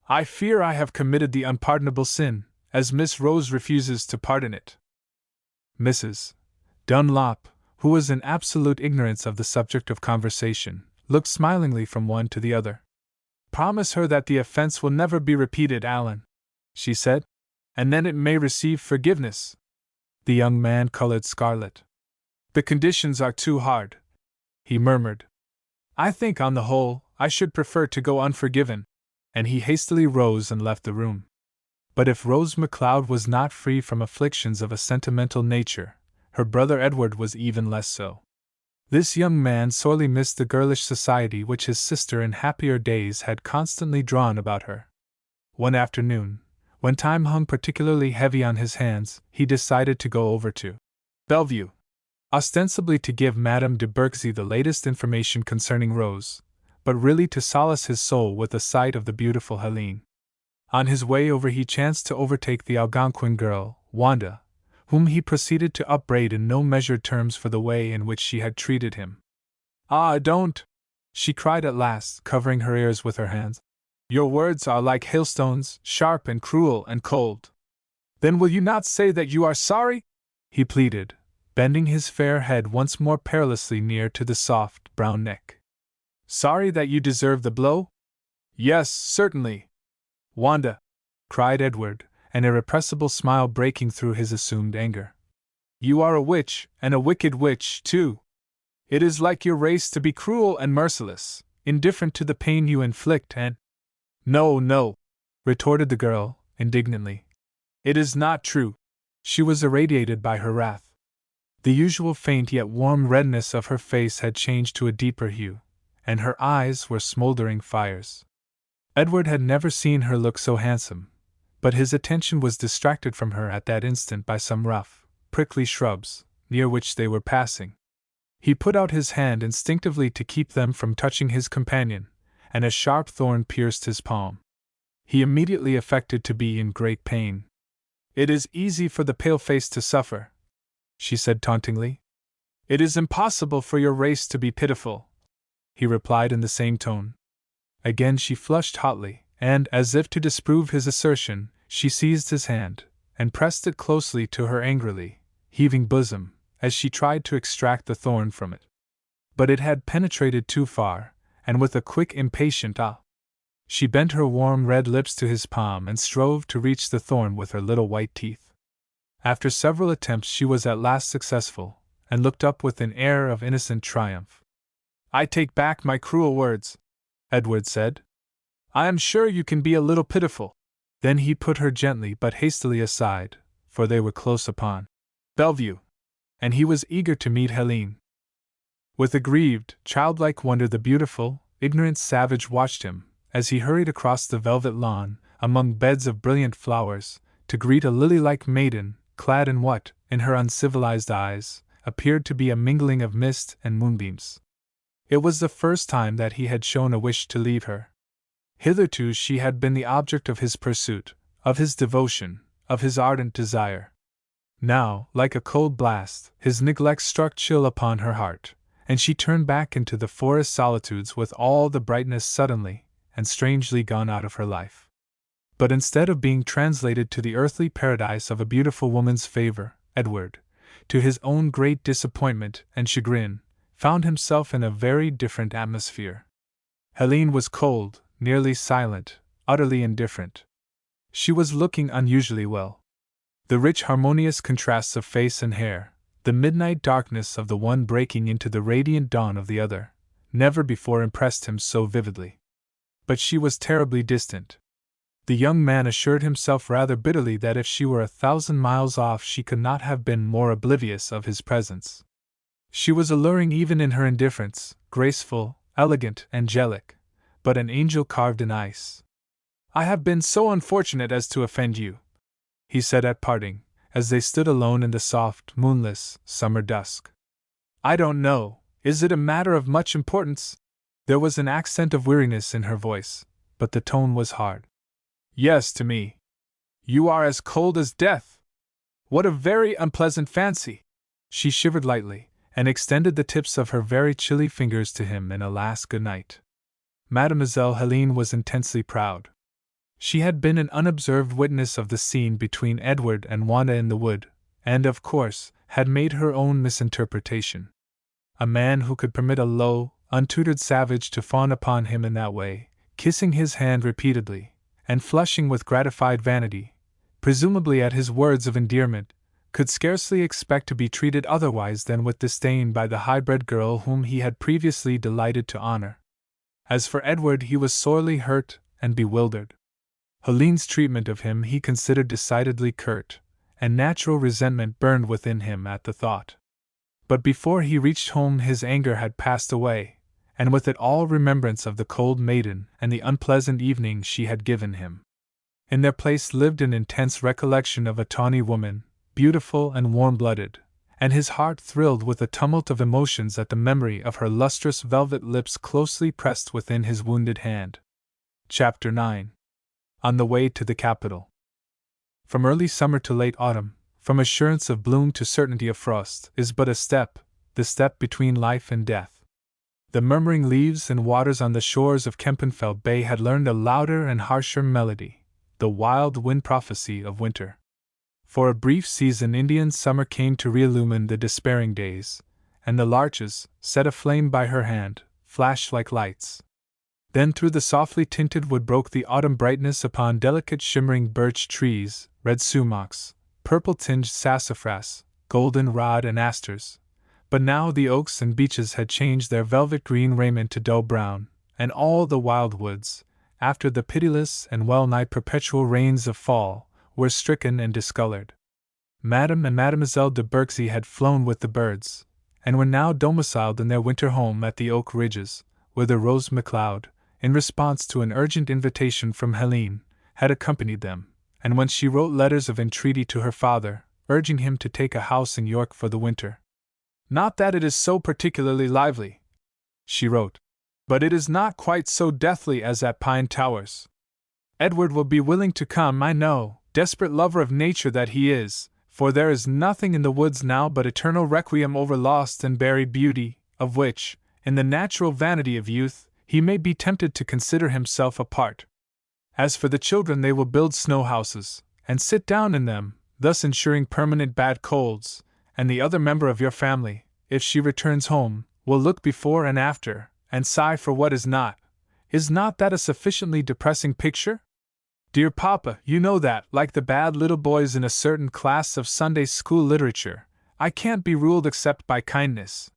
I fear I have committed the unpardonable sin, as Miss Rose refuses to pardon it." Mrs. Dunlop, who was in absolute ignorance of the subject of conversation, looked smilingly from one to the other. "Promise her that the offense will never be repeated, Alan," she said, "and then it may receive forgiveness." The young man colored scarlet. "The conditions are too hard," he murmured. "I think, on the whole, I should prefer to go unforgiven," and he hastily rose and left the room. But if Rose McLeod was not free from afflictions of a sentimental nature, her brother Edward was even less so. This young man sorely missed the girlish society which his sister in happier days had constantly drawn about her. One afternoon, when time hung particularly heavy on his hands, he decided to go over to Bellevue, ostensibly to give Madame de Berksey the latest information concerning Rose, but really to solace his soul with the sight of the beautiful Helene. On his way over he chanced to overtake the Algonquin girl, Wanda, whom he proceeded to upbraid in no measured terms for the way in which she had treated him. "Ah, don't!" she cried at last, covering her ears with her hands. "Your words are like hailstones, sharp and cruel and cold." "Then will you not say that you are sorry?" he pleaded, bending his fair head once more perilously near to the soft, brown neck. "Sorry that you deserve the blow?" "Yes, certainly." "Wanda!" cried Edward, an irrepressible smile breaking through his assumed anger. "You are a witch, and a wicked witch, too. It is like your race to be cruel and merciless, indifferent to the pain you inflict, and—" "No, no," retorted the girl, indignantly. "It is not true." She was irradiated by her wrath. The usual faint yet warm redness of her face had changed to a deeper hue, and her eyes were smoldering fires. Edward had never seen her look so handsome, but his attention was distracted from her at that instant by some rough, prickly shrubs, near which they were passing. He put out his hand instinctively to keep them from touching his companion, and a sharp thorn pierced his palm. He immediately affected to be in great pain. "It is easy for the pale-face to suffer," she said tauntingly. "It is impossible for your race to be pitiful," he replied in the same tone. Again she flushed hotly, and, as if to disprove his assertion, she seized his hand, and pressed it closely to her angrily, heaving bosom, as she tried to extract the thorn from it. But it had penetrated too far, and with a quick, impatient "ah!" she bent her warm red lips to his palm and strove to reach the thorn with her little white teeth. After several attempts she was at last successful, and looked up with an air of innocent triumph. "I take back my cruel words," Edward said. "I am sure you can be a little pitiful." Then he put her gently but hastily aside, for they were close upon Bellevue, and he was eager to meet Helene. With a grieved, childlike wonder the beautiful, ignorant savage watched him, as he hurried across the velvet lawn, among beds of brilliant flowers, to greet a lily-like maiden, clad in what, in her uncivilized eyes, appeared to be a mingling of mist and moonbeams. It was the first time that he had shown a wish to leave her. Hitherto she had been the object of his pursuit, of his devotion, of his ardent desire. Now, like a cold blast, his neglect struck chill upon her heart, and she turned back into the forest solitudes with all the brightness suddenly and strangely gone out of her life. But instead of being translated to the earthly paradise of a beautiful woman's favor, Edward, to his own great disappointment and chagrin, found himself in a very different atmosphere. Helene was cold, nearly silent, utterly indifferent. She was looking unusually well. The rich harmonious contrasts of face and hair, the midnight darkness of the one breaking into the radiant dawn of the other, never before impressed him so vividly. But she was terribly distant. The young man assured himself rather bitterly that if she were 1,000 miles off she could not have been more oblivious of his presence. She was alluring even in her indifference, graceful, elegant, angelic, but an angel carved in ice. "I have been so unfortunate as to offend you," he said at parting, as they stood alone in the soft, moonless, summer dusk. "I don't know, is it a matter of much importance?" There was an accent of weariness in her voice, but the tone was hard. "Yes, to me. You are as cold as death. What a very unpleasant fancy!" She shivered lightly, and extended the tips of her very chilly fingers to him in a last good night. Mademoiselle Helene was intensely proud. She had been an unobserved witness of the scene between Edward and Wanda in the wood, and, of course, had made her own misinterpretation. A man who could permit a low, untutored savage to fawn upon him in that way, kissing his hand repeatedly, and flushing with gratified vanity, presumably at his words of endearment, could scarcely expect to be treated otherwise than with disdain by the high-bred girl whom he had previously delighted to honor. As for Edward, he was sorely hurt and bewildered. Helene's treatment of him he considered decidedly curt, and natural resentment burned within him at the thought. But before he reached home his anger had passed away, and with it all remembrance of the cold maiden and the unpleasant evening she had given him. In their place lived an intense recollection of a tawny woman, beautiful and warm-blooded, and his heart thrilled with a tumult of emotions at the memory of her lustrous velvet lips closely pressed within his wounded hand. Chapter 9. On the way to the capital. From early summer to late autumn, from assurance of bloom to certainty of frost, is but a step, the step between life and death. The murmuring leaves and waters on the shores of Kempenfeld Bay had learned a louder and harsher melody, the wild wind prophecy of winter. For a brief season Indian summer came to reillumine the despairing days, and the larches, set aflame by her hand, flashed like lights. Then through the softly tinted wood broke the autumn brightness upon delicate shimmering birch trees, red sumacs, purple-tinged sassafras, golden-rod and asters. But now the oaks and beeches had changed their velvet-green raiment to dull brown, and all the wild woods, after the pitiless and well-nigh perpetual rains of fall, were stricken and discolored. Madame and Mademoiselle de Berksey had flown with the birds, and were now domiciled in their winter home at the Oak Ridges, whither Rose MacLeod, in response to an urgent invitation from Helene, had accompanied them, and when she wrote letters of entreaty to her father, urging him to take a house in York for the winter. "Not that it is so particularly lively," she wrote, "but it is not quite so deathly as at Pine Towers. Edward will be willing to come, I know, desperate lover of nature that he is, for there is nothing in the woods now but eternal requiem over lost and buried beauty, of which, in the natural vanity of youth, he may be tempted to consider himself a part. As for the children, they will build snow houses, and sit down in them, thus ensuring permanent bad colds, and the other member of your family, if she returns home, will look before and after, and sigh for what is not. Is not that a sufficiently depressing picture? Dear Papa, you know that, like the bad little boys in a certain class of Sunday school literature, I can't be ruled except by kindness.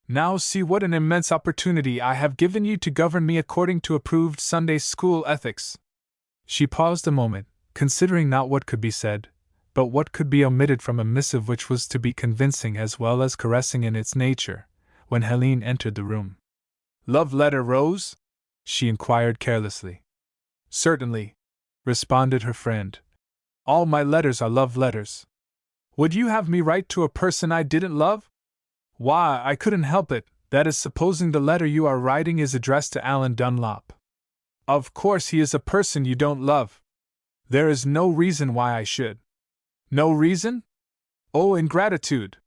Now see what an immense opportunity I have given you to govern me according to approved Sunday school ethics." She paused a moment, considering not what could be said, but what could be omitted from a missive which was to be convincing as well as caressing in its nature, when Helene entered the room. "Love letter, Rose?" she inquired carelessly. "Certainly," responded her friend. "All my letters are love letters. Would you have me write to a person I didn't love?" "Why, I couldn't help it, that is supposing the letter you are writing is addressed to Alan Dunlop. Of course he is a person you don't love. There is no reason why I should." "No reason? Oh, ingratitude!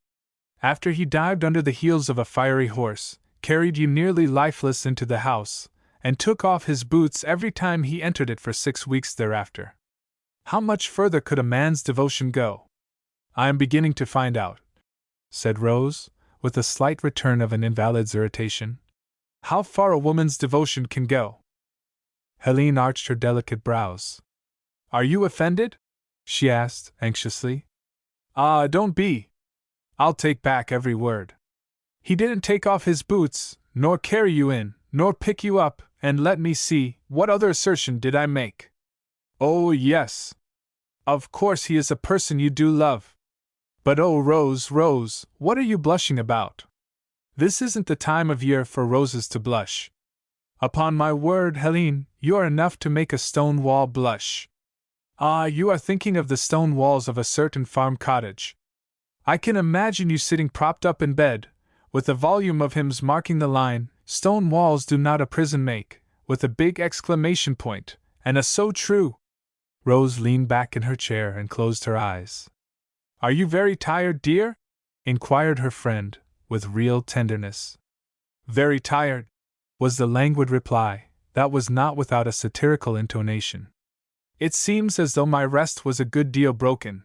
After he dived under the heels of a fiery horse, carried you nearly lifeless into the house, and took off his boots every time he entered it for 6 weeks thereafter. How much further could a man's devotion go?" "I am beginning to find out," said Rose, with a slight return of an invalid's irritation. "How far a woman's devotion can go." Helene arched her delicate brows. Are you offended? She asked, anxiously. Don't be. I'll take back every word. He didn't take off his boots, nor carry you in, nor pick you up, and let me see, what other assertion did I make? Oh, yes. Of course he is a person you do love. But oh, Rose, Rose, what are you blushing about? This isn't the time of year for roses to blush. Upon my word, Helene, you are enough to make a stone wall blush. You are thinking of the stone walls of a certain farm cottage. I can imagine you sitting propped up in bed, with a volume of hymns marking the line, "Stone walls do not a prison make," with a big exclamation point, and a "so true." Rose leaned back in her chair and closed her eyes. Are you very tired, dear? Inquired her friend, with real tenderness. Very tired, was the languid reply, that was not without a satirical intonation. It seems as though my rest was a good deal broken.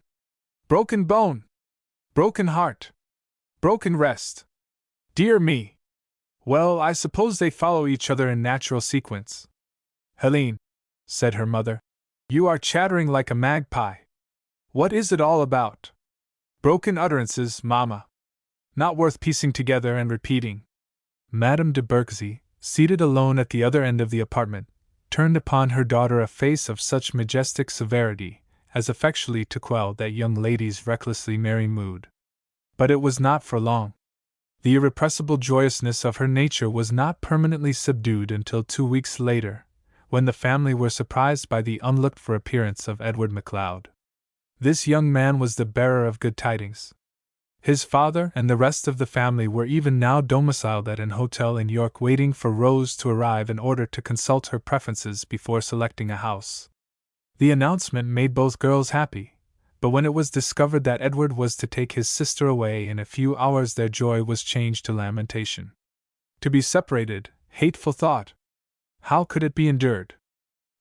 Broken bone! Broken heart! Broken rest! Dear me! Well, I suppose they follow each other in natural sequence. Helene, said her mother, you are chattering like a magpie. What is it all about? Broken utterances, mamma. Not worth piecing together and repeating. Madame de Berksy, seated alone at the other end of the apartment, turned upon her daughter a face of such majestic severity as effectually to quell that young lady's recklessly merry mood. But it was not for long. The irrepressible joyousness of her nature was not permanently subdued until 2 weeks later, when the family were surprised by the unlooked-for appearance of Edward MacLeod. This young man was the bearer of good tidings. His father and the rest of the family were even now domiciled at an hotel in York, waiting for Rose to arrive in order to consult her preferences before selecting a house. The announcement made both girls happy, but when it was discovered that Edward was to take his sister away in a few hours, their joy was changed to lamentation. To be separated, hateful thought! How could it be endured?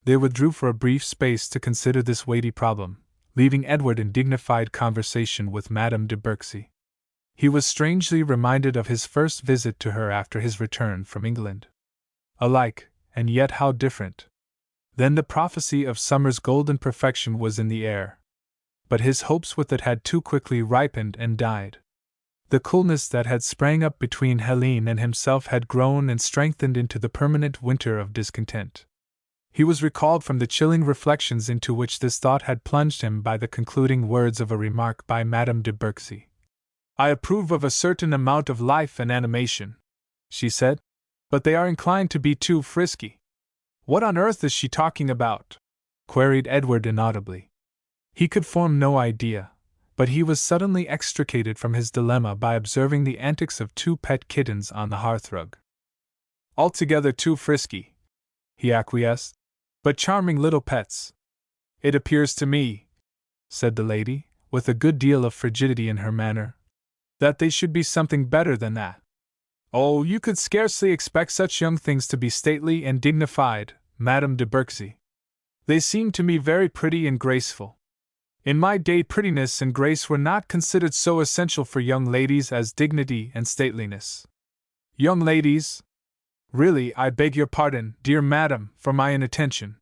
They withdrew for a brief space to consider this weighty problem, leaving Edward in dignified conversation with Madame de Berksy. He was strangely reminded of his first visit to her after his return from England. Alike, and yet how different. Then the prophecy of summer's golden perfection was in the air. But his hopes with it had too quickly ripened and died. The coolness that had sprang up between Helene and himself had grown and strengthened into the permanent winter of discontent. He was recalled from the chilling reflections into which this thought had plunged him by the concluding words of a remark by Madame de Berksy. I approve of a certain amount of life and animation, she said, but they are inclined to be too frisky. What on earth is she talking about? Queried Edward inaudibly. He could form no idea, but he was suddenly extricated from his dilemma by observing the antics of 2 pet kittens on the hearthrug. Altogether too frisky, he acquiesced, but charming little pets. It appears to me, said the lady, with a good deal of frigidity in her manner, that they should be something better than that. Oh, you could scarcely expect such young things to be stately and dignified, Madame de Berksy. They seem to me very pretty and graceful. In my day, prettiness and grace were not considered so essential for young ladies as dignity and stateliness. Young ladies? Really, I beg your pardon, dear madam, for my inattention.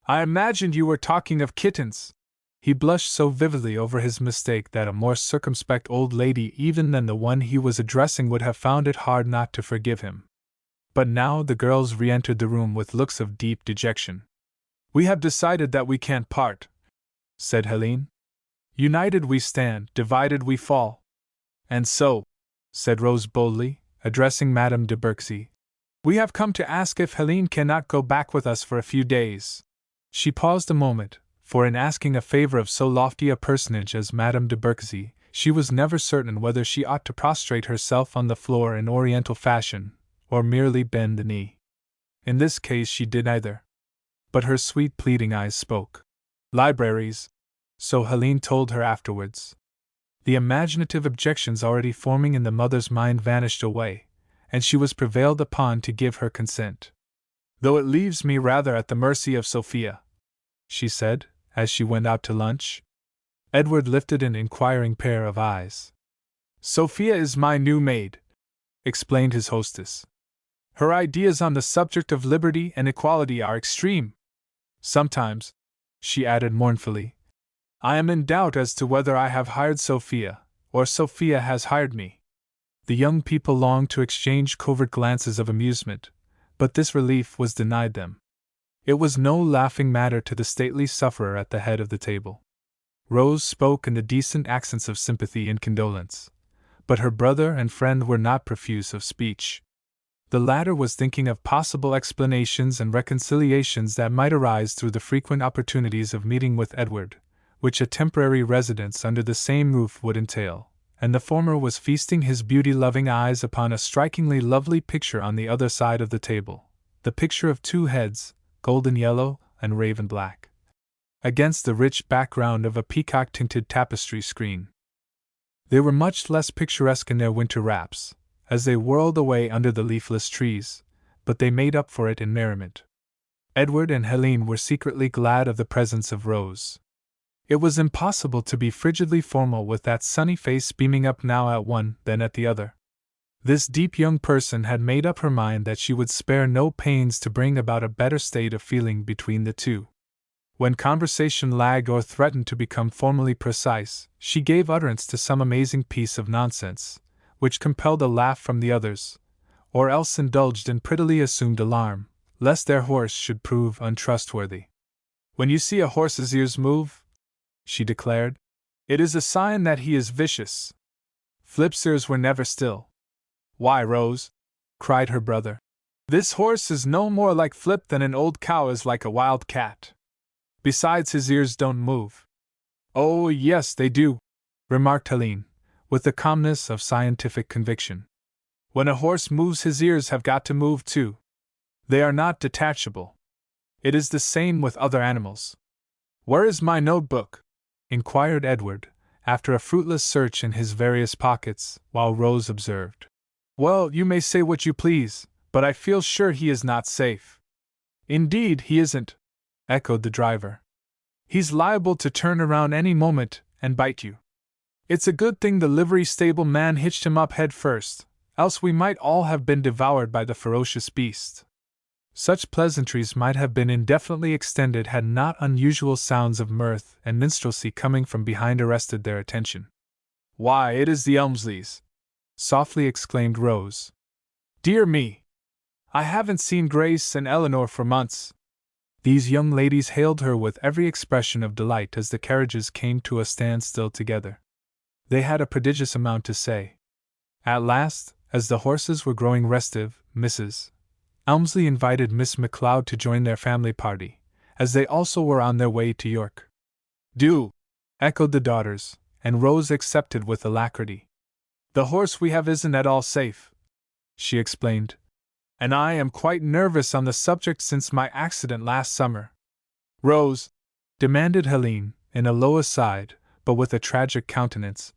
I imagined you were talking of kittens. He blushed so vividly over his mistake that a more circumspect old lady even than the one he was addressing would have found it hard not to forgive him. But now the girls re-entered the room with looks of deep dejection. We have decided that we can't part, said Helene. United we stand, divided we fall. And so, said Rose boldly, addressing Madame de Berksy, we have come to ask if Helene cannot go back with us for a few days. She paused a moment, for in asking a favor of so lofty a personage as Madame de Berksy, she was never certain whether she ought to prostrate herself on the floor in Oriental fashion, or merely bend the knee. In this case she did neither. But her sweet pleading eyes spoke. Libraries, so Helene told her afterwards. The imaginative objections already forming in the mother's mind vanished away, and she was prevailed upon to give her consent. Though it leaves me rather at the mercy of Sophia, she said, as she went out to lunch. Edward lifted an inquiring pair of eyes. Sophia is my new maid, explained his hostess. Her ideas on the subject of liberty and equality are extreme. Sometimes, she added mournfully. I am in doubt as to whether I have hired Sophia, or Sophia has hired me. The young people longed to exchange covert glances of amusement, but this relief was denied them. It was no laughing matter to the stately sufferer at the head of the table. Rose spoke in the decent accents of sympathy and condolence, but her brother and friend were not profuse of speech. The latter was thinking of possible explanations and reconciliations that might arise through the frequent opportunities of meeting with Edward, which a temporary residence under the same roof would entail, and the former was feasting his beauty-loving eyes upon a strikingly lovely picture on the other side of the table, the picture of two heads, golden yellow and raven black, against the rich background of a peacock-tinted tapestry screen. They were much less picturesque in their winter wraps, as they whirled away under the leafless trees, but they made up for it in merriment. Edward and Helene were secretly glad of the presence of Rose. It was impossible to be frigidly formal with that sunny face beaming up now at one, then at the other. This deep young person had made up her mind that she would spare no pains to bring about a better state of feeling between the two. When conversation lagged or threatened to become formally precise, she gave utterance to some amazing piece of nonsense, which compelled a laugh from the others, or else indulged in prettily assumed alarm, lest their horse should prove untrustworthy. When you see a horse's ears move, she declared, it is a sign that he is vicious. Flip's ears were never still. Why, Rose, cried her brother, this horse is no more like Flip than an old cow is like a wild cat. Besides, his ears don't move. Oh, yes, they do, remarked Helene, with the calmness of scientific conviction. When a horse moves, his ears have got to move too. They are not detachable. It is the same with other animals. Where is my notebook? Inquired Edward, after a fruitless search in his various pockets, while Rose observed. Well, you may say what you please, but I feel sure he is not safe. Indeed, he isn't, echoed the driver. He's liable to turn around any moment and bite you. It's a good thing the livery stable man hitched him up head first, else we might all have been devoured by the ferocious beast. Such pleasantries might have been indefinitely extended had not unusual sounds of mirth and minstrelsy coming from behind arrested their attention. Why, it is the Elmsleys! Softly exclaimed Rose. Dear me! I haven't seen Grace and Eleanor for months. These young ladies hailed her with every expression of delight as the carriages came to a standstill together. They had a prodigious amount to say. At last, as the horses were growing restive, Mrs. Elmsley invited Miss MacLeod to join their family party, as they also were on their way to York. Do! Echoed the daughters, and Rose accepted with alacrity. The horse we have isn't at all safe, she explained, and I am quite nervous on the subject since my accident last summer. Rose, demanded Helene, in a low aside, but with a tragic countenance,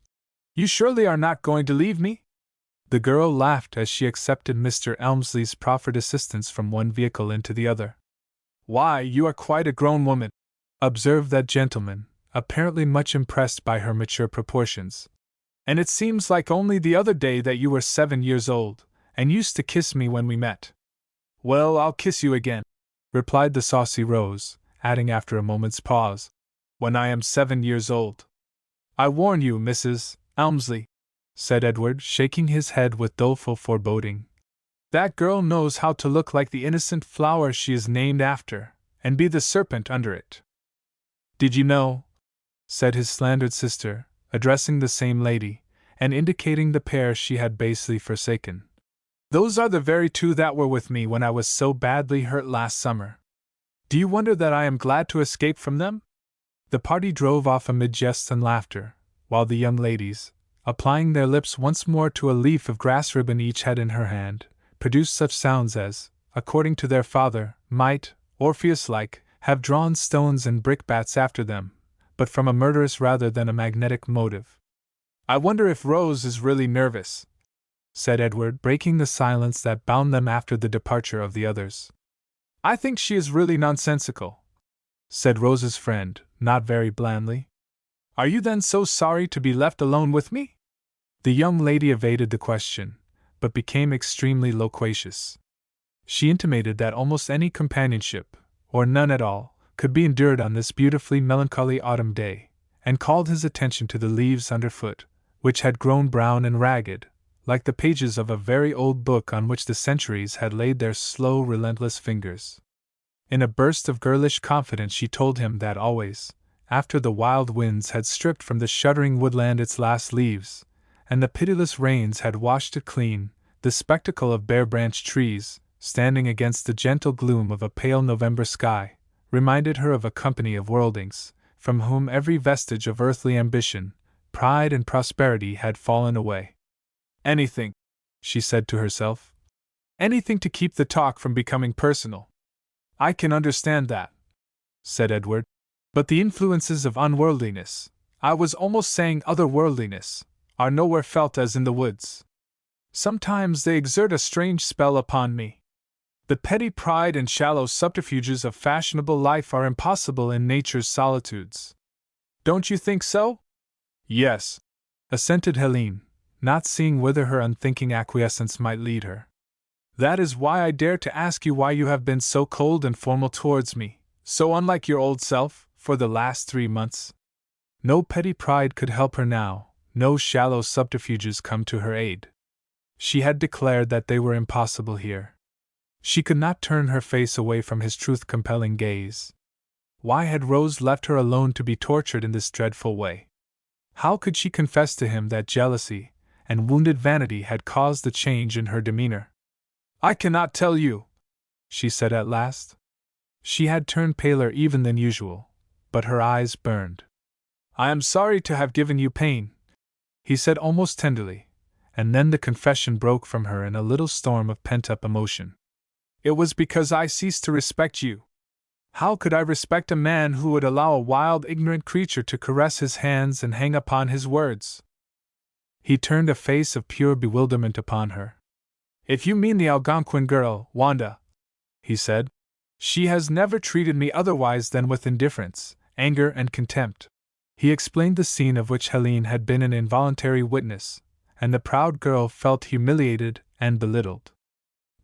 you surely are not going to leave me? The girl laughed as she accepted Mr. Elmsley's proffered assistance from one vehicle into the other. Why, you are quite a grown woman, observed that gentleman, apparently much impressed by her mature proportions. And it seems like only the other day that you were 7 years old, and used to kiss me when we met. Well, I'll kiss you again, replied the saucy Rose, adding after a moment's pause, when I am 7 years old. I warn you, Mrs. Elmsley, said Edward, shaking his head with doleful foreboding. That girl knows how to look like the innocent flower she is named after, and be the serpent under it. Did you know, said his slandered sister, addressing the same lady, and indicating the pair she had basely forsaken. Those are the very two that were with me when I was so badly hurt last summer. Do you wonder that I am glad to escape from them? The party drove off amid jests and laughter, while the young ladies, applying their lips once more to a leaf of grass ribbon each had in her hand, produced such sounds as, according to their father, might, Orpheus-like, have drawn stones and brickbats after them, but from a murderous rather than a magnetic motive. I wonder if Rose is really nervous, said Edward, breaking the silence that bound them after the departure of the others. I think she is really nonsensical, said Rose's friend, not very blandly. Are you then so sorry to be left alone with me? The young lady evaded the question, but became extremely loquacious. She intimated that almost any companionship, or none at all, could be endured on this beautifully melancholy autumn day, and called his attention to the leaves underfoot, which had grown brown and ragged, like the pages of a very old book on which the centuries had laid their slow, relentless fingers. In a burst of girlish confidence she told him that always, after the wild winds had stripped from the shuddering woodland its last leaves, and the pitiless rains had washed it clean, the spectacle of bare-branched trees, standing against the gentle gloom of a pale November sky, reminded her of a company of worldlings, from whom every vestige of earthly ambition, pride and prosperity had fallen away. Anything, she said to herself. Anything to keep the talk from becoming personal. I can understand that, said Edward. But the influences of unworldliness, I was almost saying otherworldliness, are nowhere felt as in the woods. Sometimes they exert a strange spell upon me. The petty pride and shallow subterfuges of fashionable life are impossible in nature's solitudes. Don't you think so? Yes, assented Helene, not seeing whither her unthinking acquiescence might lead her. That is why I dare to ask you why you have been so cold and formal towards me, so unlike your old self, for the last 3 months. No petty pride could help her now, no shallow subterfuges come to her aid. She had declared that they were impossible here. She could not turn her face away from his truth-compelling gaze. Why had Rose left her alone to be tortured in this dreadful way? How could she confess to him that jealousy and wounded vanity had caused the change in her demeanor? I cannot tell you, she said at last. She had turned paler even than usual, but her eyes burned. I am sorry to have given you pain, he said almost tenderly, and then the confession broke from her in a little storm of pent-up emotion. It was because I ceased to respect you. How could I respect a man who would allow a wild, ignorant creature to caress his hands and hang upon his words? He turned a face of pure bewilderment upon her. If you mean the Algonquin girl, Wanda, he said, she has never treated me otherwise than with indifference, anger, and contempt. He explained the scene of which Helene had been an involuntary witness, and the proud girl felt humiliated and belittled.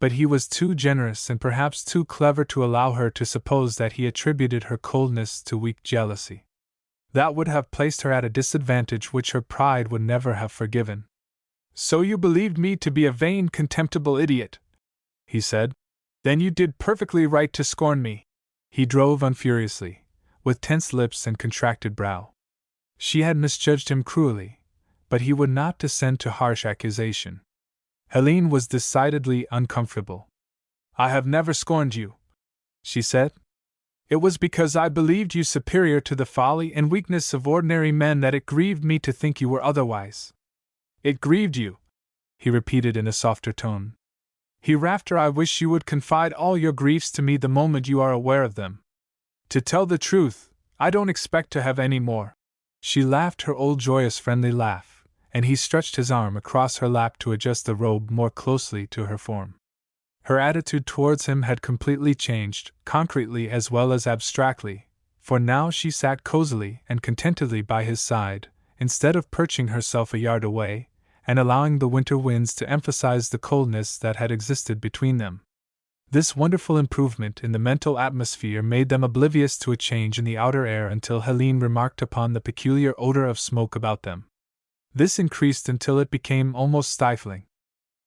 But he was too generous and perhaps too clever to allow her to suppose that he attributed her coldness to weak jealousy. That would have placed her at a disadvantage which her pride would never have forgiven. So you believed me to be a vain, contemptible idiot, he said. Then you did perfectly right to scorn me. He drove on furiously, with tense lips and contracted brow. She had misjudged him cruelly, but he would not descend to harsh accusation. Helene was decidedly uncomfortable. I have never scorned you, she said. It was because I believed you superior to the folly and weakness of ordinary men that it grieved me to think you were otherwise. It grieved you, he repeated in a softer tone. Hereafter I wish you would confide all your griefs to me the moment you are aware of them. To tell the truth, I don't expect to have any more. She laughed her old joyous friendly laugh, and he stretched his arm across her lap to adjust the robe more closely to her form. Her attitude towards him had completely changed, concretely as well as abstractly, for now she sat cozily and contentedly by his side, instead of perching herself a yard away, and allowing the winter winds to emphasize the coldness that had existed between them. This wonderful improvement in the mental atmosphere made them oblivious to a change in the outer air until Helene remarked upon the peculiar odor of smoke about them. This increased until it became almost stifling.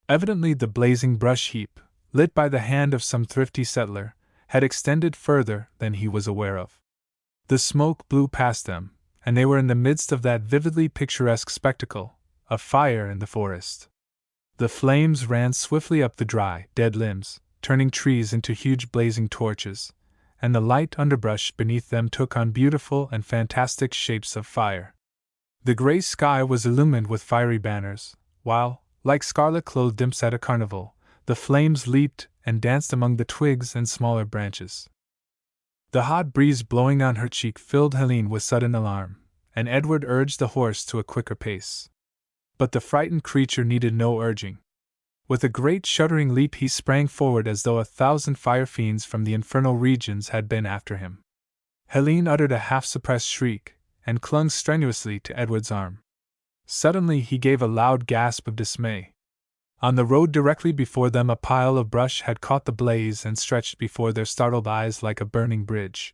Evidently the blazing brush heap, lit by the hand of some thrifty settler, had extended further than he was aware of. The smoke blew past them, and they were in the midst of that vividly picturesque spectacle, a fire in the forest. The flames ran swiftly up the dry, dead limbs, turning trees into huge blazing torches, and the light underbrush beneath them took on beautiful and fantastic shapes of fire. The gray sky was illumined with fiery banners, while, like scarlet-clothed imps at a carnival, the flames leaped and danced among the twigs and smaller branches. The hot breeze blowing on her cheek filled Helene with sudden alarm, and Edward urged the horse to a quicker pace. But the frightened creature needed no urging. With a great shuddering leap he sprang forward as though 1,000 fire fiends from the infernal regions had been after him. Helene uttered a half-suppressed shriek, and clung strenuously to Edward's arm. Suddenly he gave a loud gasp of dismay. On the road directly before them a pile of brush had caught the blaze and stretched before their startled eyes like a burning bridge.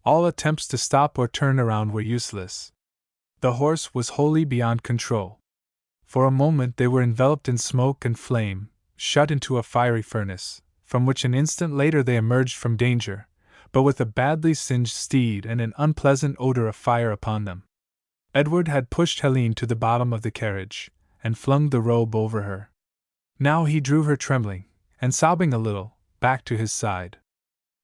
All attempts to stop or turn around were useless. The horse was wholly beyond control. For a moment they were enveloped in smoke and flame, shut into a fiery furnace, from which an instant later they emerged from danger, but with a badly singed steed and an unpleasant odor of fire upon them. Edward had pushed Helene to the bottom of the carriage, and flung the robe over her. Now he drew her trembling, and sobbing a little, back to his side.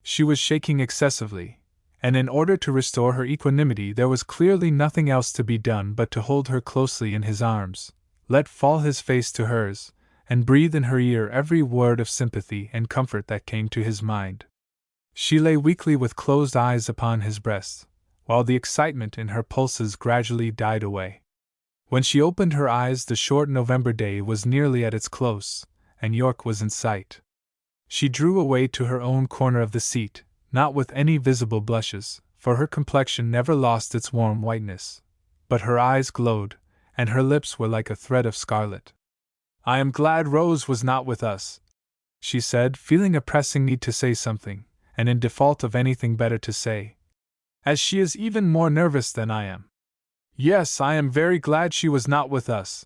She was shaking excessively, and in order to restore her equanimity there was clearly nothing else to be done but to hold her closely in his arms, let fall his face to hers, and breathe in her ear every word of sympathy and comfort that came to his mind. She lay weakly with closed eyes upon his breast, while the excitement in her pulses gradually died away. When she opened her eyes the short November day was nearly at its close, and York was in sight. She drew away to her own corner of the seat, not with any visible blushes, for her complexion never lost its warm whiteness, but her eyes glowed, and her lips were like a thread of scarlet. "I am glad Rose was not with us," she said, feeling a pressing need to say something, and in default of anything better to say, "as she is even more nervous than I am." "Yes, I am very glad she was not with us,"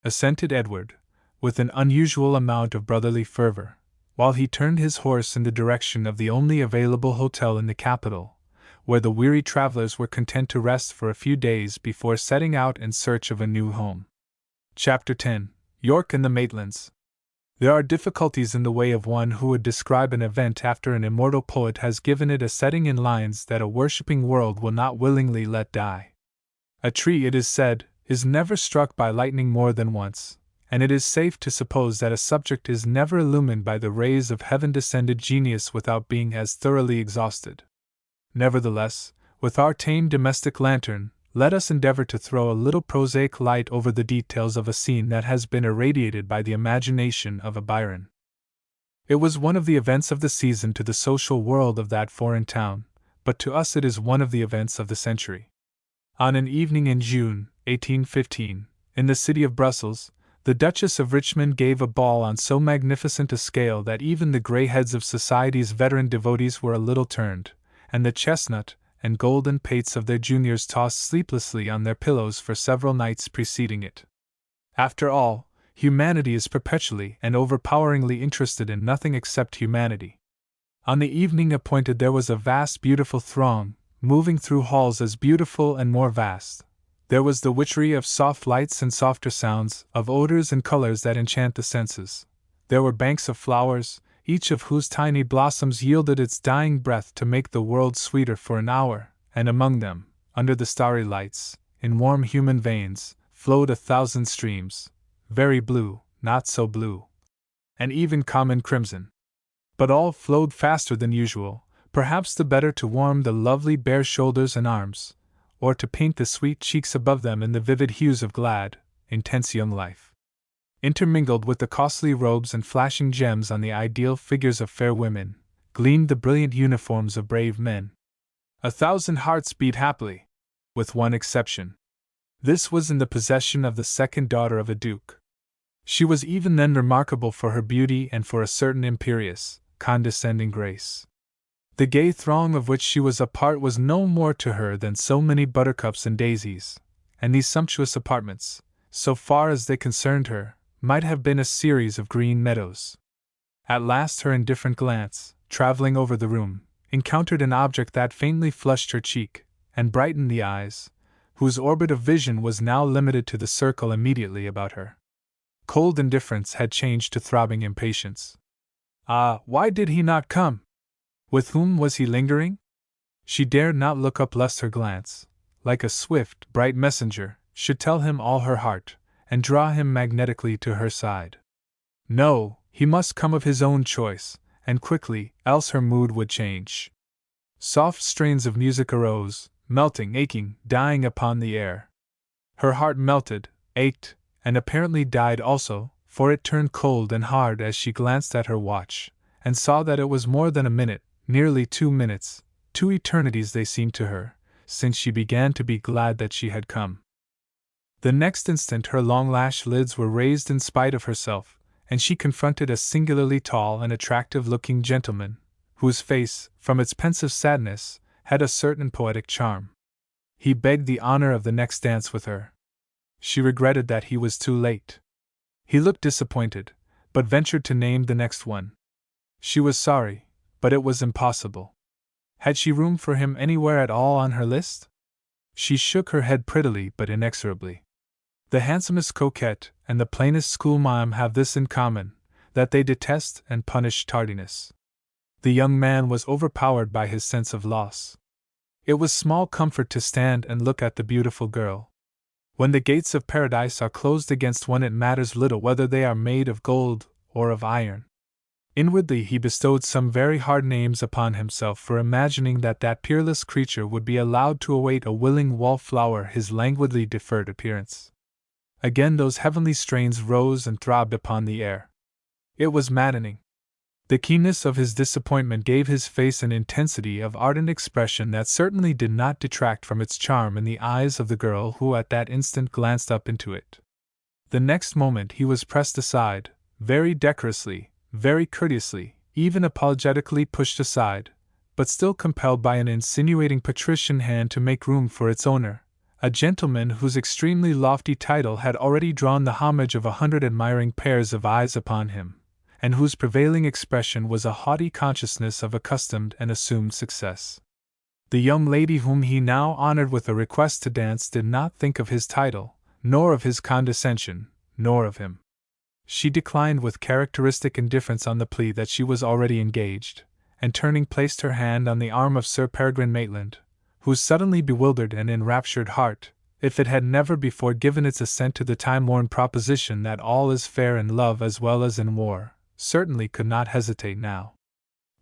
assented Edward, with an unusual amount of brotherly fervor, while he turned his horse in the direction of the only available hotel in the capital, where the weary travelers were content to rest for a few days before setting out in search of a new home. Chapter 10. York and the Maitlands. There are difficulties in the way of one who would describe an event after an immortal poet has given it a setting in lines that a worshipping world will not willingly let die. A tree, it is said, is never struck by lightning more than once, and it is safe to suppose that a subject is never illumined by the rays of heaven-descended genius without being as thoroughly exhausted. Nevertheless, with our tame domestic lantern, let us endeavor to throw a little prosaic light over the details of a scene that has been irradiated by the imagination of a Byron. It was one of the events of the season to the social world of that foreign town, but to us it is one of the events of the century. On an evening in June, 1815, in the city of Brussels, the Duchess of Richmond gave a ball on so magnificent a scale that even the grey heads of society's veteran devotees were a little turned, and the chestnut and golden pates of their juniors tossed sleeplessly on their pillows for several nights preceding it. After all, humanity is perpetually and overpoweringly interested in nothing except humanity. On the evening appointed there was a vast beautiful throng, moving through halls as beautiful and more vast. There was the witchery of soft lights and softer sounds, of odors and colors that enchant the senses. There were banks of flowers, each of whose tiny blossoms yielded its dying breath to make the world sweeter for an hour, and among them, under the starry lights, in warm human veins, flowed 1,000 streams, very blue, not so blue, and even common crimson. But all flowed faster than usual, perhaps the better to warm the lovely bare shoulders and arms, or to paint the sweet cheeks above them in the vivid hues of glad, intense young life. Intermingled with the costly robes and flashing gems on the ideal figures of fair women, gleamed the brilliant uniforms of brave men. 1,000 hearts beat happily, with one exception. This was in the possession of the second daughter of a duke. She was even then remarkable for her beauty and for a certain imperious, condescending grace. The gay throng of which she was a part was no more to her than so many buttercups and daisies, and these sumptuous apartments, so far as they concerned her, might have been a series of green meadows. At last her indifferent glance, traveling over the room, encountered an object that faintly flushed her cheek, and brightened the eyes, whose orbit of vision was now limited to the circle immediately about her. Cold indifference had changed to throbbing impatience. Ah, why did he not come? With whom was he lingering? She dared not look up lest her glance, like a swift, bright messenger, should tell him all her heart, and draw him magnetically to her side. No, he must come of his own choice, and quickly, else her mood would change. Soft strains of music arose, melting, aching, dying upon the air. Her heart melted, ached, and apparently died also, for it turned cold and hard as she glanced at her watch, and saw that it was more than a minute, nearly 2 minutes, 2 eternities they seemed to her, since she began to be glad that she had come. The next instant her long-lashed lids were raised in spite of herself, and she confronted a singularly tall and attractive-looking gentleman, whose face, from its pensive sadness, had a certain poetic charm. He begged the honor of the next dance with her. She regretted that he was too late. He looked disappointed, but ventured to name the next one. She was sorry, but it was impossible. Had she room for him anywhere at all on her list? She shook her head prettily but inexorably. The handsomest coquette and the plainest schoolmarm have this in common, that they detest and punish tardiness. The young man was overpowered by his sense of loss. It was small comfort to stand and look at the beautiful girl. When the gates of paradise are closed against one, it matters little whether they are made of gold or of iron. Inwardly he bestowed some very hard names upon himself for imagining that that peerless creature would be allowed to await a willing wallflower his languidly deferred appearance. Again those heavenly strains rose and throbbed upon the air. It was maddening. The keenness of his disappointment gave his face an intensity of ardent expression that certainly did not detract from its charm in the eyes of the girl who at that instant glanced up into it. The next moment he was pressed aside, very decorously, very courteously, even apologetically pushed aside, but still compelled by an insinuating patrician hand to make room for its owner, a gentleman whose extremely lofty title had already drawn the homage of 100 admiring pairs of eyes upon him, and whose prevailing expression was a haughty consciousness of accustomed and assumed success. The young lady whom he now honored with a request to dance did not think of his title, nor of his condescension, nor of him. She declined with characteristic indifference on the plea that she was already engaged, and turning placed her hand on the arm of Sir Peregrine Maitland, whose suddenly bewildered and enraptured heart, if it had never before given its assent to the time-worn proposition that all is fair in love as well as in war, certainly could not hesitate now.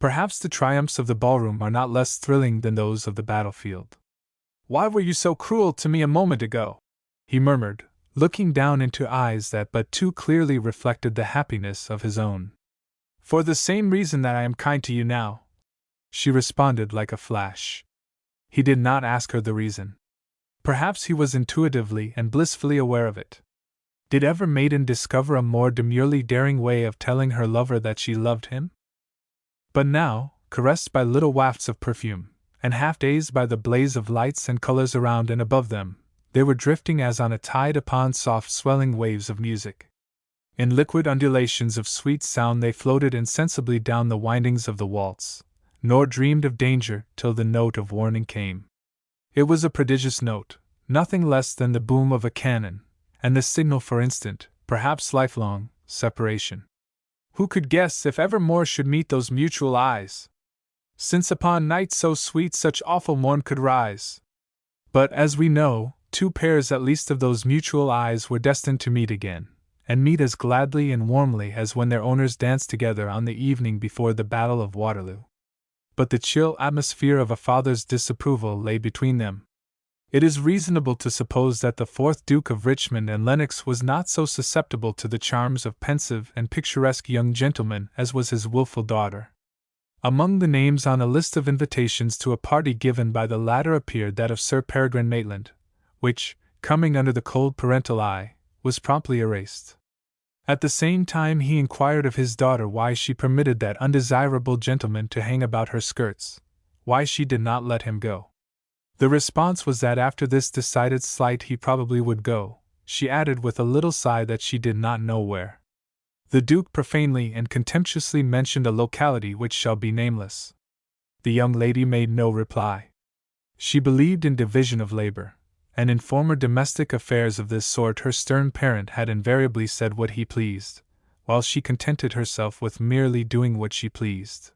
Perhaps the triumphs of the ballroom are not less thrilling than those of the battlefield. "Why were you so cruel to me a moment ago?" he murmured, looking down into eyes that but too clearly reflected the happiness of his own. "For the same reason that I am kind to you now," she responded like a flash. He did not ask her the reason. Perhaps he was intuitively and blissfully aware of it. Did ever maiden discover a more demurely daring way of telling her lover that she loved him? But now, caressed by little wafts of perfume, and half dazed by the blaze of lights and colors around and above them, they were drifting as on a tide upon soft swelling waves of music. In liquid undulations of sweet sound they floated insensibly down the windings of the waltz, nor dreamed of danger till the note of warning came. It was a prodigious note, nothing less than the boom of a cannon, and the signal for instant, perhaps lifelong, separation. Who could guess if ever more should meet those mutual eyes? Since upon nights so sweet such awful morn could rise. But as we know, two pairs at least of those mutual eyes were destined to meet again, and meet as gladly and warmly as when their owners danced together on the evening before the Battle of Waterloo. But the chill atmosphere of a father's disapproval lay between them. It is reasonable to suppose that the fourth Duke of Richmond and Lennox was not so susceptible to the charms of pensive and picturesque young gentlemen as was his wilful daughter. Among the names on a list of invitations to a party given by the latter appeared that of Sir Peregrine Maitland, which, coming under the cold parental eye, was promptly erased. At the same time he inquired of his daughter why she permitted that undesirable gentleman to hang about her skirts, why she did not let him go. The response was that after this decided slight he probably would go. She added with a little sigh that she did not know where. The Duke profanely and contemptuously mentioned a locality which shall be nameless. The young lady made no reply. She believed in division of labor, and in former domestic affairs of this sort her stern parent had invariably said what he pleased, while she contented herself with merely doing what she pleased.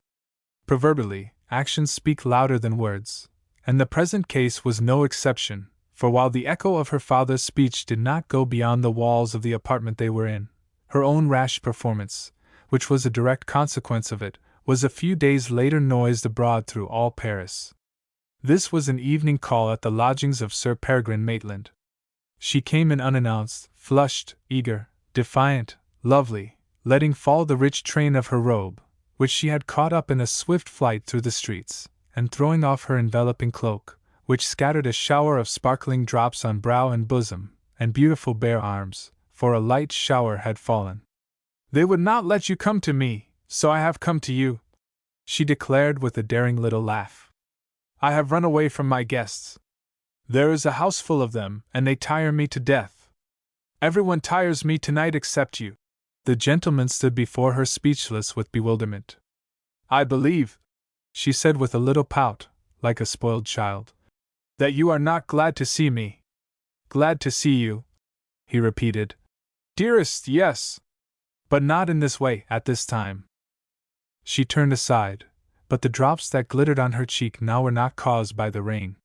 Proverbially, actions speak louder than words, and the present case was no exception, for while the echo of her father's speech did not go beyond the walls of the apartment they were in, her own rash performance, which was a direct consequence of it, was a few days later noised abroad through all Paris. This was an evening call at the lodgings of Sir Peregrine Maitland. She came in unannounced, flushed, eager, defiant, lovely, letting fall the rich train of her robe, which she had caught up in a swift flight through the streets, and throwing off her enveloping cloak, which scattered a shower of sparkling drops on brow and bosom, and beautiful bare arms, for a light shower had fallen. "They would not let you come to me, so I have come to you," she declared with a daring little laugh. I have run away from my guests. There is a house full of them, and they tire me to death. Everyone tires me tonight except you." The gentleman stood before her speechless with bewilderment. "I believe," she said with a little pout, like a spoiled child, "that you are not glad to see me." "Glad to see you," he repeated. "Dearest, yes. But not in this way, at this time." She turned aside, but the drops that glittered on her cheek now were not caused by the rain.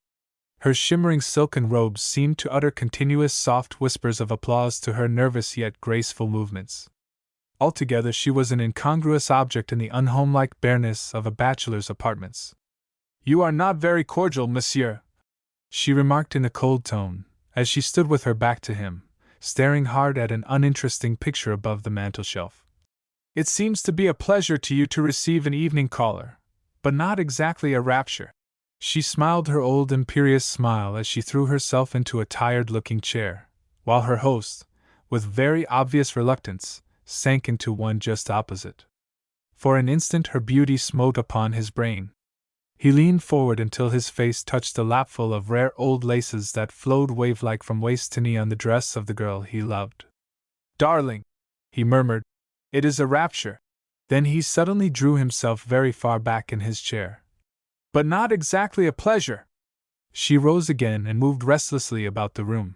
Her shimmering silken robes seemed to utter continuous soft whispers of applause to her nervous yet graceful movements. Altogether she was an incongruous object in the unhomelike bareness of a bachelor's apartments. "You are not very cordial, monsieur," she remarked in a cold tone, as she stood with her back to him, staring hard at an uninteresting picture above the mantelshelf. "It seems to be a pleasure to you to receive an evening caller, but not exactly a rapture." She smiled her old imperious smile as she threw herself into a tired-looking chair, while her host, with very obvious reluctance, sank into one just opposite. For an instant her beauty smote upon his brain. He leaned forward until his face touched a lapful of rare old laces that flowed wave-like from waist to knee on the dress of the girl he loved. "Darling," he murmured, "it is a rapture." Then he suddenly drew himself very far back in his chair. "But not exactly a pleasure." She rose again and moved restlessly about the room.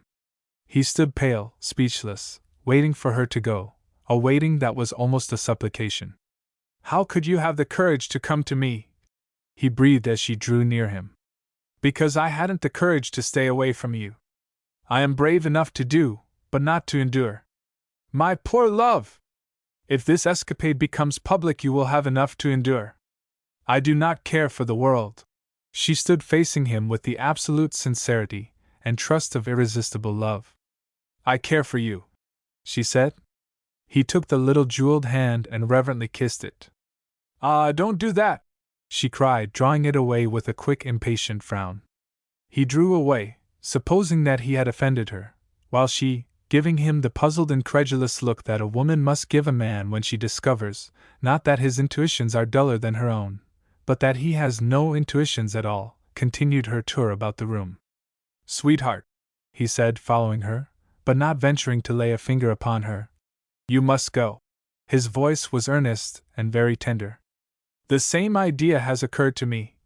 He stood pale, speechless, waiting for her to go, a waiting that was almost a supplication. "How could you have the courage to come to me?" he breathed as she drew near him. "Because I hadn't the courage to stay away from you. I am brave enough to do, but not to endure." "My poor love! If this escapade becomes public, you will have enough to endure." "I do not care for the world." She stood facing him with the absolute sincerity and trust of irresistible love. "I care for you," she said. He took the little jeweled hand and reverently kissed it. "Ah, don't do that!" she cried, drawing it away with a quick, impatient frown. He drew away, supposing that he had offended her, while she, giving him the puzzled, incredulous look that a woman must give a man when she discovers, not that his intuitions are duller than her own, but that he has no intuitions at all, continued her tour about the room. "Sweetheart," he said, following her, but not venturing to lay a finger upon her, "you must go." His voice was earnest and very tender. "The same idea has occurred to me,"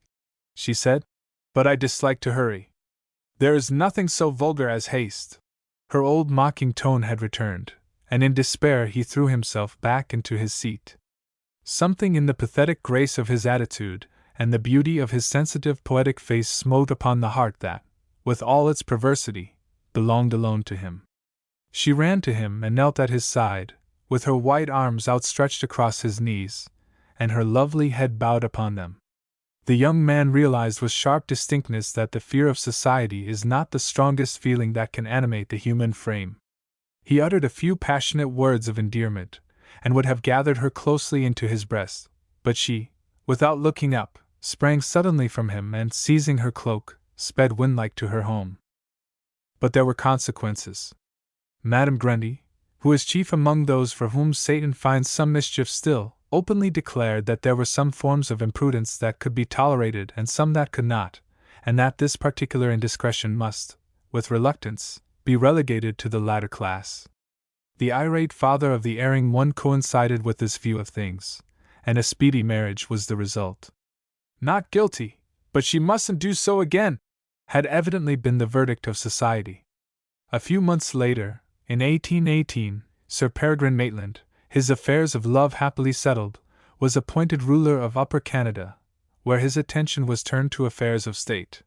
she said, "but I dislike to hurry. There is nothing so vulgar as haste." Her old mocking tone had returned, and in despair he threw himself back into his seat. Something in the pathetic grace of his attitude, and the beauty of his sensitive, poetic face smote upon the heart that, with all its perversity, belonged alone to him. She ran to him and knelt at his side, with her white arms outstretched across his knees, and her lovely head bowed upon them. The young man realized with sharp distinctness that the fear of society is not the strongest feeling that can animate the human frame. He uttered a few passionate words of endearment, and would have gathered her closely into his breast, but she, without looking up, sprang suddenly from him and, seizing her cloak, sped wind-like to her home. But there were consequences. Madame Grundy, who is chief among those for whom Satan finds some mischief still, openly declared that there were some forms of imprudence that could be tolerated and some that could not, and that this particular indiscretion must, with reluctance, be relegated to the latter class. The irate father of the erring one coincided with this view of things, and a speedy marriage was the result. "Not guilty, but she mustn't do so again," had evidently been the verdict of society. A few months later, in 1818, Sir Peregrine Maitland, his affairs of love happily settled, was appointed ruler of Upper Canada, where his attention was turned to affairs of state.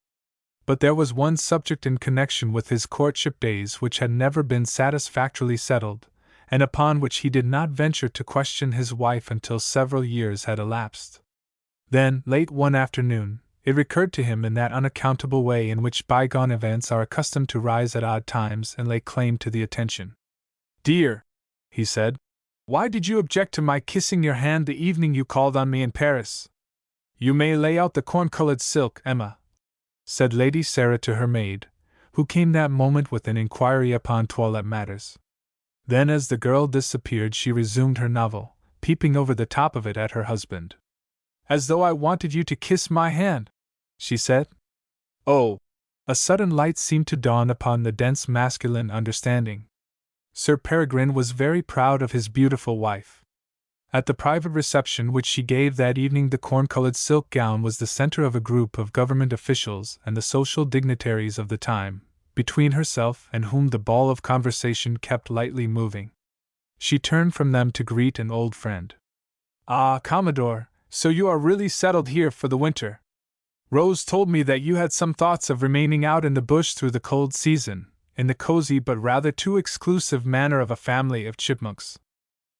But there was one subject in connection with his courtship days which had never been satisfactorily settled, and upon which he did not venture to question his wife until several years had elapsed. Then, late one afternoon, it recurred to him in that unaccountable way in which bygone events are accustomed to rise at odd times and lay claim to the attention. "Dear," he said, "why did you object to my kissing your hand the evening you called on me in Paris?" "You may lay out the corn-colored silk, Emma," said Lady Sarah to her maid, who came that moment with an inquiry upon toilette matters. Then as the girl disappeared she resumed her novel, peeping over the top of it at her husband. "As though I wanted you to kiss my hand!" she said. Oh! A sudden light seemed to dawn upon the dense masculine understanding. Sir Peregrine was very proud of his beautiful wife. At the private reception which she gave that evening, the corn-colored silk gown was the center of a group of government officials and the social dignitaries of the time, between herself and whom the ball of conversation kept lightly moving. She turned from them to greet an old friend. "Ah, Commodore, so you are really settled here for the winter. Rose told me that you had some thoughts of remaining out in the bush through the cold season, in the cozy but rather too exclusive manner of a family of chipmunks.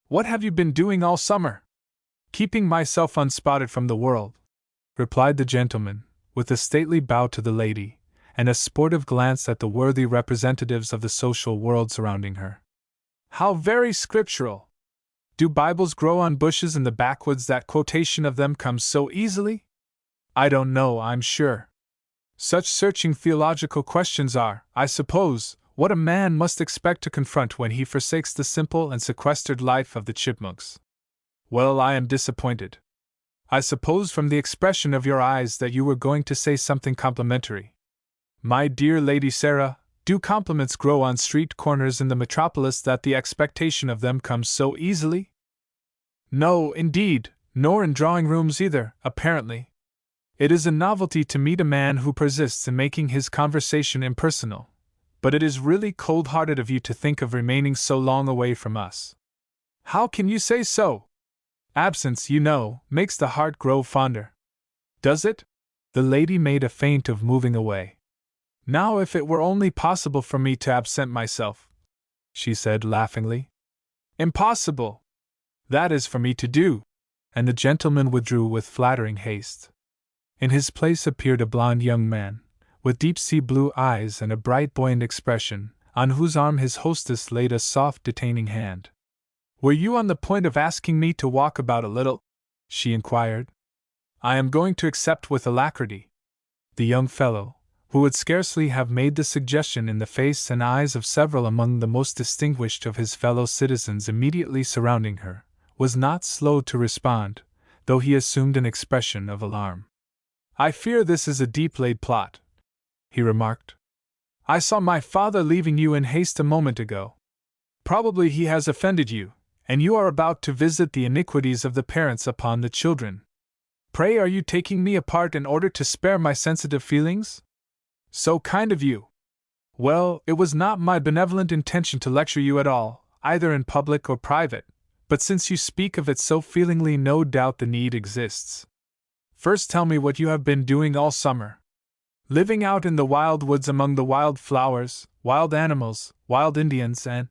What have you been doing all summer?" "Keeping myself unspotted from the world," replied the gentleman, with a stately bow to the lady, and a sportive glance at the worthy representatives of the social world surrounding her. "How very scriptural! Do Bibles grow on bushes in the backwoods that quotation of them comes so easily? I don't know, I'm sure. Such searching theological questions are, I suppose, what a man must expect to confront when he forsakes the simple and sequestered life of the chipmunks. Well, I am disappointed. I suppose from the expression of your eyes that you were going to say something complimentary. My dear Lady Sarah, do compliments grow on street corners in the metropolis that the expectation of them comes so easily? No, indeed, nor in drawing-rooms either, apparently. It is a novelty to meet a man who persists in making his conversation impersonal, but it is really cold-hearted of you to think of remaining so long away from us." "How can you say so? Absence, you know, makes the heart grow fonder." "Does it?" The lady made a feint of moving away. "Now if it were only possible for me to absent myself," she said laughingly. "Impossible! That is for me to do," and the gentleman withdrew with flattering haste. In his place appeared a blond young man, with deep sea-blue eyes and a bright buoyant expression, on whose arm his hostess laid a soft detaining hand. "Were you on the point of asking me to walk about a little?" she inquired. "I am going to accept with alacrity." The young fellow, who would scarcely have made the suggestion in the face and eyes of several among the most distinguished of his fellow citizens immediately surrounding her, was not slow to respond, though he assumed an expression of alarm. "I fear this is a deep-laid plot," he remarked. "I saw my father leaving you in haste a moment ago. Probably he has offended you, and you are about to visit the iniquities of the parents upon the children. Pray, are you taking me apart in order to spare my sensitive feelings? So kind of you. Well, it was not my benevolent intention to lecture you at all, either in public or private, but since you speak of it so feelingly, no doubt the need exists. First tell me what you have been doing all summer. Living out in the wild woods among the wild flowers, wild animals, wild Indians, and—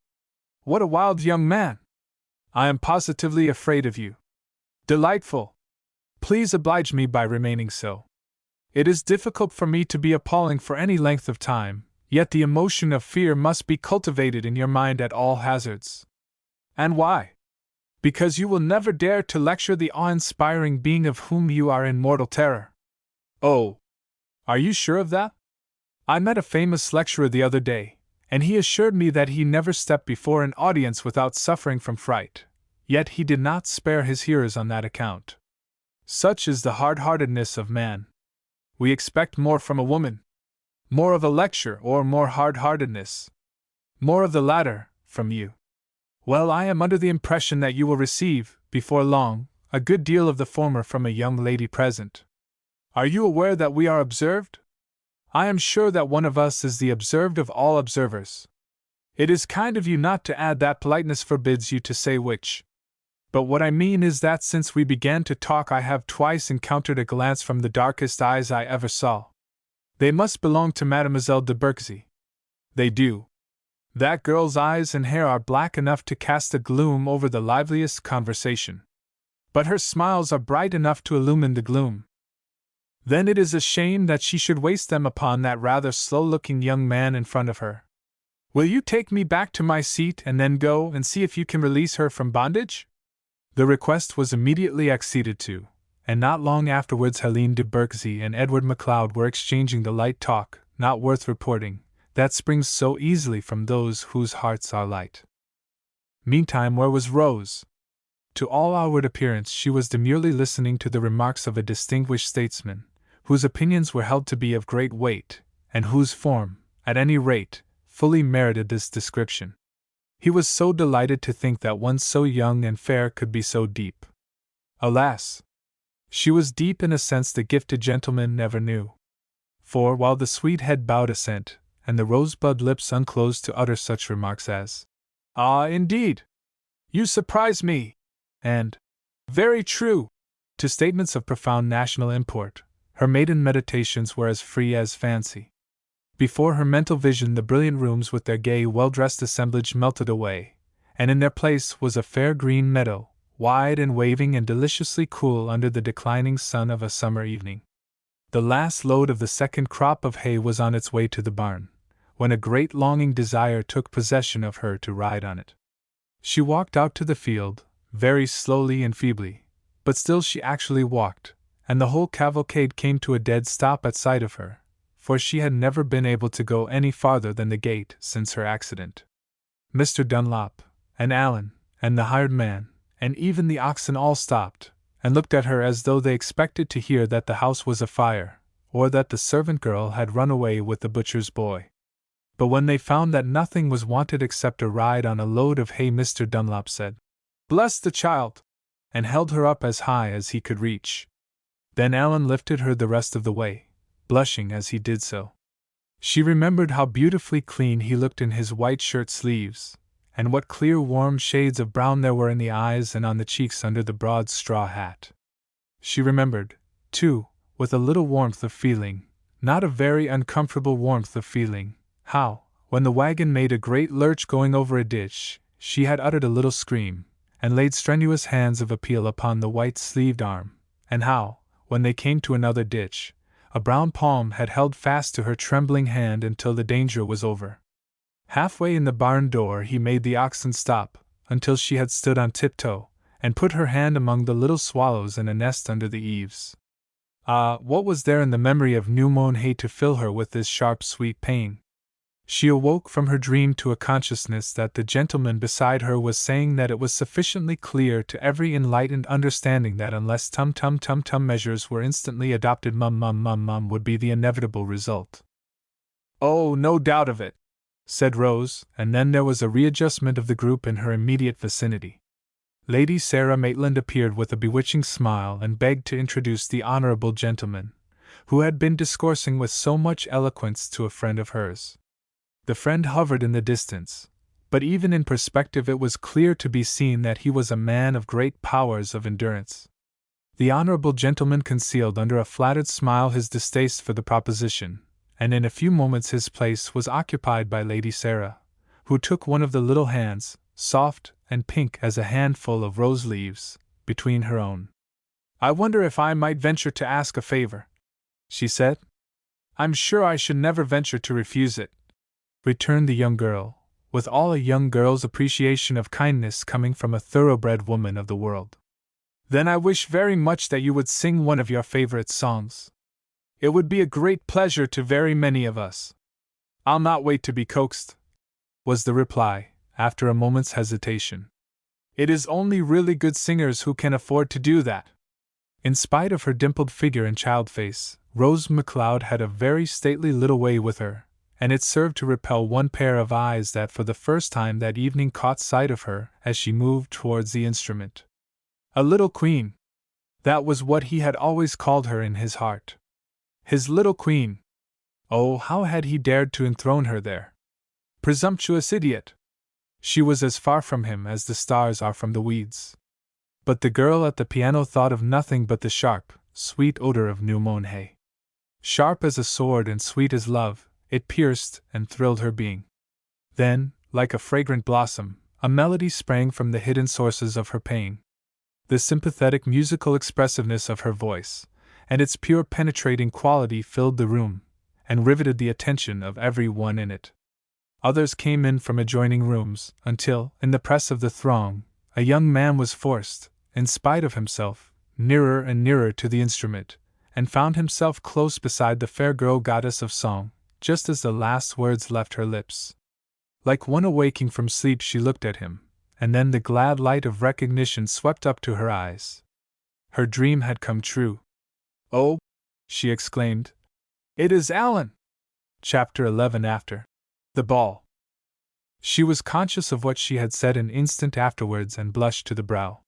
What a wild young man! I am positively afraid of you. Delightful! Please oblige me by remaining so. It is difficult for me to be appalling for any length of time, yet the emotion of fear must be cultivated in your mind at all hazards. And why? Because you will never dare to lecture the awe-inspiring being of whom you are in mortal terror. Oh! Are you sure of that? I met a famous lecturer the other day, and he assured me that he never stepped before an audience without suffering from fright, yet he did not spare his hearers on that account. Such is the hard-heartedness of man. We expect more from a woman. More of a lecture or more hard-heartedness. More of the latter, from you. Well, I am under the impression that you will receive, before long, a good deal of the former from a young lady present. Are you aware that we are observed? I am sure that one of us is the observed of all observers. It is kind of you not to add that politeness forbids you to say which. But what I mean is that since we began to talk I have twice encountered a glance from the darkest eyes I ever saw. They must belong to Mademoiselle de Berksy. They do. That girl's eyes and hair are black enough to cast a gloom over the liveliest conversation. But her smiles are bright enough to illumine the gloom. Then it is a shame that she should waste them upon that rather slow-looking young man in front of her. Will you take me back to my seat and then go and see if you can release her from bondage? The request was immediately acceded to, and not long afterwards Helene de Berksy and Edward MacLeod were exchanging the light talk, not worth reporting, that springs so easily from those whose hearts are light. Meantime, where was Rose? To all outward appearance she was demurely listening to the remarks of a distinguished statesman, whose opinions were held to be of great weight, and whose form, at any rate, fully merited this description. He was so delighted to think that one so young and fair could be so deep. Alas! She was deep in a sense the gifted gentleman never knew. For while the sweet head bowed assent, and the rosebud lips unclosed to utter such remarks as, "Ah, indeed! You surprise me!" and "Very true!" to statements of profound national import, her maiden meditations were as free as fancy. Before her mental vision the brilliant rooms with their gay, well-dressed assemblage melted away, and in their place was a fair green meadow, wide and waving and deliciously cool under the declining sun of a summer evening. The last load of the second crop of hay was on its way to the barn, when a great longing desire took possession of her to ride on it. She walked out to the field, very slowly and feebly, but still she actually walked, and the whole cavalcade came to a dead stop at sight of her, for she had never been able to go any farther than the gate since her accident. Mr. Dunlop, and Allan, and the hired man, and even the oxen all stopped, and looked at her as though they expected to hear that the house was afire, or that the servant girl had run away with the butcher's boy. But when they found that nothing was wanted except a ride on a load of hay, Mr. Dunlop said, "Bless the child!" and held her up as high as he could reach. Then Allan lifted her the rest of the way, blushing as he did so. She remembered how beautifully clean he looked in his white shirt sleeves, and what clear warm shades of brown there were in the eyes and on the cheeks under the broad straw hat. She remembered, too, with a little warmth of feeling, not a very uncomfortable warmth of feeling, how, when the wagon made a great lurch going over a ditch, she had uttered a little scream, and laid strenuous hands of appeal upon the white-sleeved arm, and how, when they came to another ditch, a brown palm had held fast to her trembling hand until the danger was over. Halfway in the barn door he made the oxen stop, until she had stood on tiptoe, and put her hand among the little swallows in a nest under the eaves. Ah, what was there in the memory of new-mown hay to fill her with this sharp, sweet pain? She awoke from her dream to a consciousness that the gentleman beside her was saying that it was sufficiently clear to every enlightened understanding that unless tum-tum-tum-tum measures were instantly adopted, mum-mum-mum-mum would be the inevitable result. "Oh, no doubt of it," said Rose, and then there was a readjustment of the group in her immediate vicinity. Lady Sarah Maitland appeared with a bewitching smile and begged to introduce the honorable gentleman, who had been discoursing with so much eloquence to a friend of hers. The friend hovered in the distance, but even in perspective it was clear to be seen that he was a man of great powers of endurance. The honorable gentleman concealed under a flattered smile his distaste for the proposition, and in a few moments his place was occupied by Lady Sarah, who took one of the little hands, soft and pink as a handful of rose leaves, between her own. "I wonder if I might venture to ask a favor," she said. "I'm sure I should never venture to refuse it," returned the young girl, with all a young girl's appreciation of kindness coming from a thoroughbred woman of the world. "Then I wish very much that you would sing one of your favorite songs. It would be a great pleasure to very many of us." "I'll not wait to be coaxed," was the reply, after a moment's hesitation. "It is only really good singers who can afford to do that." In spite of her dimpled figure and child face, Rose McLeod had a very stately little way with her, and it served to repel one pair of eyes that for the first time that evening caught sight of her as she moved towards the instrument. A little queen! That was what he had always called her in his heart. His little queen! Oh, how had he dared to enthrone her there? Presumptuous idiot! She was as far from him as the stars are from the weeds. But the girl at the piano thought of nothing but the sharp, sweet odor of new-mown hay. Sharp as a sword and sweet as love, it pierced and thrilled her being. Then, like a fragrant blossom, a melody sprang from the hidden sources of her pain. The sympathetic musical expressiveness of her voice, and its pure penetrating quality filled the room, and riveted the attention of every one in it. Others came in from adjoining rooms, until, in the press of the throng, a young man was forced, in spite of himself, nearer and nearer to the instrument, and found himself close beside the fair girl goddess of song, just as the last words left her lips. Like one awaking from sleep she looked at him, and then the glad light of recognition swept up to her eyes. Her dream had come true. "Oh," she exclaimed. It is Alan! Chapter 11. After the ball. She was conscious of what she had said an instant afterwards and blushed to the brow.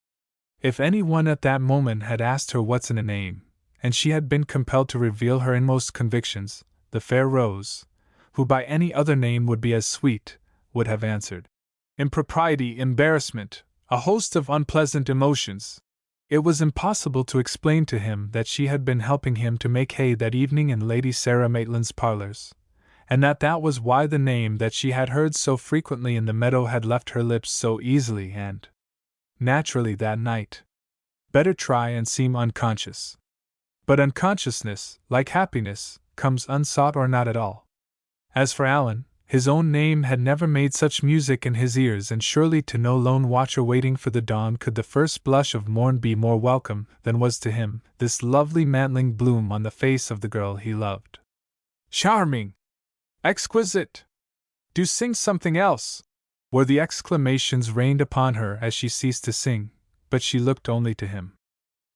If any one at that moment had asked her what's in a name, and she had been compelled to reveal her inmost convictions, the fair Rose, who by any other name would be as sweet, would have answered. Impropriety, embarrassment, a host of unpleasant emotions. It was impossible to explain to him that she had been helping him to make hay that evening in Lady Sarah Maitland's parlors, and that was why the name that she had heard so frequently in the meadow had left her lips so easily and naturally that night. Better try and seem unconscious. But unconsciousness, like happiness, comes unsought or not at all. As for Alan, his own name had never made such music in his ears, and surely to no lone watcher waiting for the dawn could the first blush of morn be more welcome than was to him this lovely mantling bloom on the face of the girl he loved. Charming! Exquisite! Do sing something else! Were the exclamations rained upon her as she ceased to sing, but she looked only to him.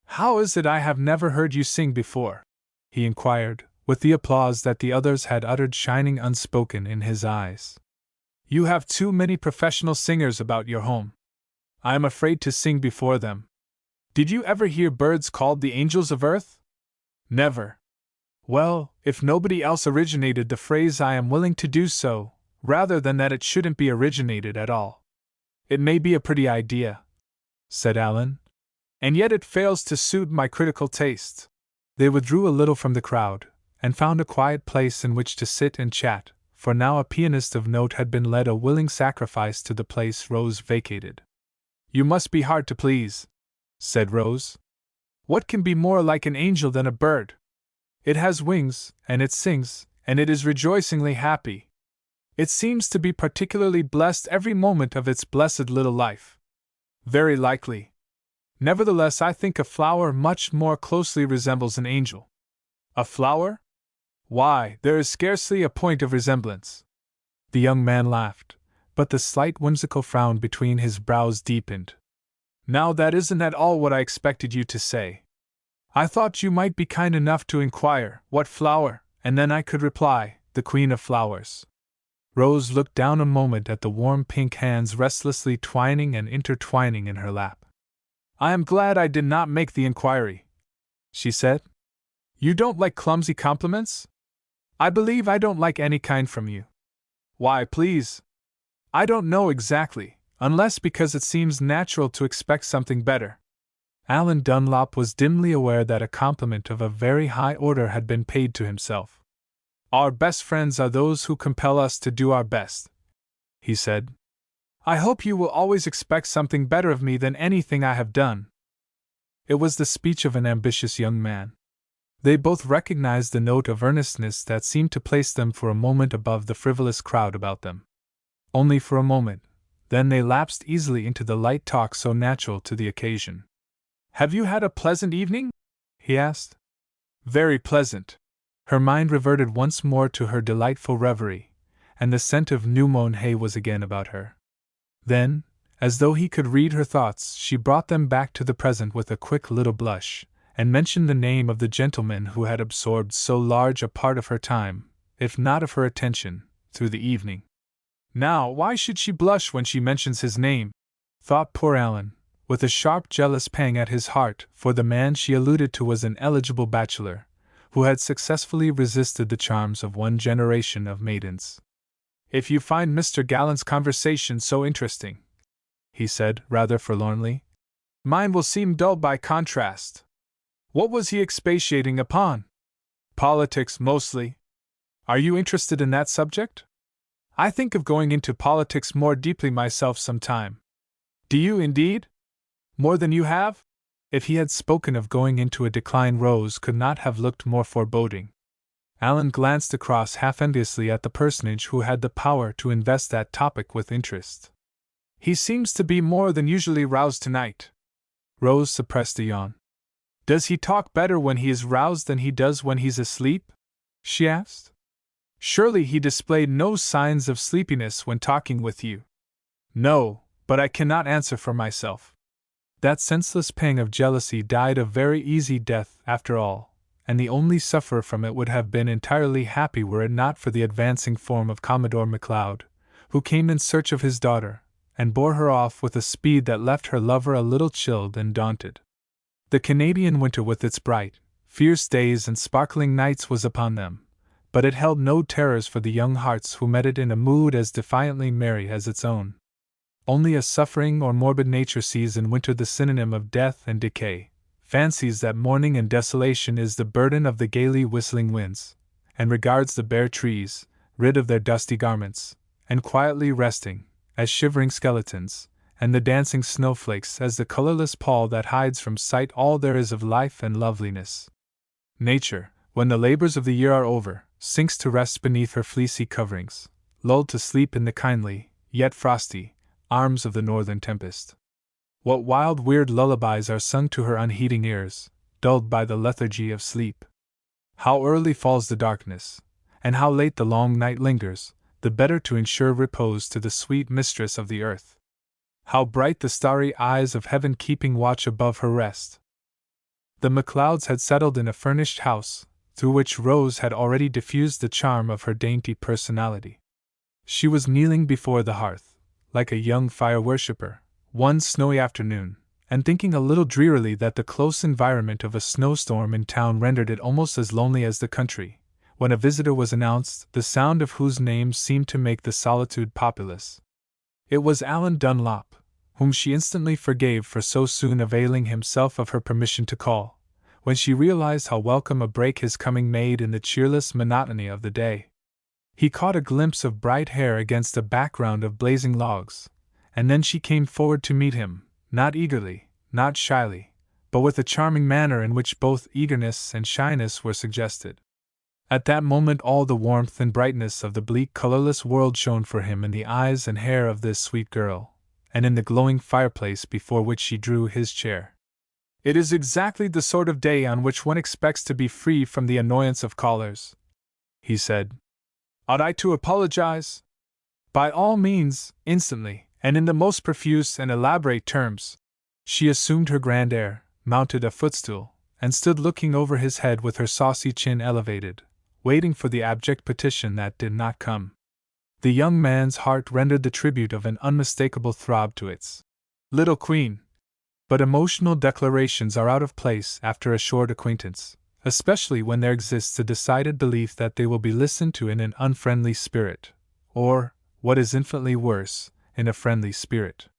How is it I have never heard you sing before? He inquired, with the applause that the others had uttered shining unspoken in his eyes. You have too many professional singers about your home. I am afraid to sing before them. Did you ever hear birds called the angels of earth? Never. Well, if nobody else originated the phrase, I am willing to do so, rather than that it shouldn't be originated at all. It may be a pretty idea, said Alan, and yet it fails to suit my critical taste. They withdrew a little from the crowd, and found a quiet place in which to sit and chat, for now a pianist of note had been led a willing sacrifice to the place Rose vacated. You must be hard to please, said Rose. What can be more like an angel than a bird? It has wings, and it sings, and it is rejoicingly happy. It seems to be particularly blessed every moment of its blessed little life. Very likely. Nevertheless, I think a flower much more closely resembles an angel. A flower? Why, there is scarcely a point of resemblance. The young man laughed, but the slight whimsical frown between his brows deepened. Now that isn't at all what I expected you to say. I thought you might be kind enough to inquire, what flower, and then I could reply, the Queen of Flowers. Rose looked down a moment at the warm pink hands restlessly twining and intertwining in her lap. I am glad I did not make the inquiry, she said. You don't like clumsy compliments? I believe I don't like any kind from you. Why, please? I don't know exactly, unless because it seems natural to expect something better. Alan Dunlop was dimly aware that a compliment of a very high order had been paid to himself. Our best friends are those who compel us to do our best, he said. I hope you will always expect something better of me than anything I have done. It was the speech of an ambitious young man. They both recognized the note of earnestness that seemed to place them for a moment above the frivolous crowd about them. Only for a moment, then they lapsed easily into the light talk so natural to the occasion. Have you had a pleasant evening? He asked. Very pleasant. Her mind reverted once more to her delightful reverie, and the scent of new-mown hay was again about her. Then, as though he could read her thoughts, she brought them back to the present with a quick little blush, and mentioned the name of the gentleman who had absorbed so large a part of her time, if not of her attention, through the evening. Now, why should she blush when she mentions his name? Thought poor Alan, with a sharp jealous pang at his heart, for the man she alluded to was an eligible bachelor, who had successfully resisted the charms of one generation of maidens. If you find Mr. Gallant's conversation so interesting, he said, rather forlornly, mine will seem dull by contrast. What was he expatiating upon? Politics, mostly. Are you interested in that subject? I think of going into politics more deeply myself some time. Do you, indeed? More than you have? If he had spoken of going into a decline, Rose could not have looked more foreboding. Alan glanced across half-enviously at the personage who had the power to invest that topic with interest. He seems to be more than usually roused tonight. Rose suppressed a yawn. Does he talk better when he is roused than he does when he's asleep? She asked. Surely he displayed no signs of sleepiness when talking with you. No, but I cannot answer for myself. That senseless pang of jealousy died a very easy death, after all, and the only sufferer from it would have been entirely happy were it not for the advancing form of Commodore MacLeod, who came in search of his daughter, and bore her off with a speed that left her lover a little chilled and daunted. The Canadian winter with its bright, fierce days and sparkling nights was upon them, but it held no terrors for the young hearts who met it in a mood as defiantly merry as its own. Only a suffering or morbid nature sees in winter the synonym of death and decay, fancies that mourning and desolation is the burden of the gaily whistling winds, and regards the bare trees, rid of their dusty garments, and quietly resting, as shivering skeletons, and the dancing snowflakes as the colorless pall that hides from sight all there is of life and loveliness. Nature, when the labors of the year are over, sinks to rest beneath her fleecy coverings, lulled to sleep in the kindly, yet frosty, arms of the northern tempest. What wild, weird lullabies are sung to her unheeding ears, dulled by the lethargy of sleep! How early falls the darkness, and how late the long night lingers, the better to ensure repose to the sweet mistress of the earth! How bright the starry eyes of heaven keeping watch above her rest! The MacLeods had settled in a furnished house, through which Rose had already diffused the charm of her dainty personality. She was kneeling before the hearth, like a young fire-worshipper, one snowy afternoon, and thinking a little drearily that the close environment of a snowstorm in town rendered it almost as lonely as the country, when a visitor was announced, the sound of whose name seemed to make the solitude populous. It was Alan Dunlop, whom she instantly forgave for so soon availing himself of her permission to call, when she realized how welcome a break his coming made in the cheerless monotony of the day. He caught a glimpse of bright hair against a background of blazing logs, and then she came forward to meet him, not eagerly, not shyly, but with a charming manner in which both eagerness and shyness were suggested. At that moment all the warmth and brightness of the bleak, colorless world shone for him in the eyes and hair of this sweet girl, and in the glowing fireplace before which she drew his chair. "It is exactly the sort of day on which one expects to be free from the annoyance of callers," he said. "Ought I to apologize?" "By all means, instantly, and in the most profuse and elaborate terms." She assumed her grand air, mounted a footstool, and stood looking over his head with her saucy chin elevated, waiting for the abject petition that did not come. The young man's heart rendered the tribute of an unmistakable throb to its little queen. But emotional declarations are out of place after a short acquaintance, especially when there exists a decided belief that they will be listened to in an unfriendly spirit, or, what is infinitely worse, in a friendly spirit.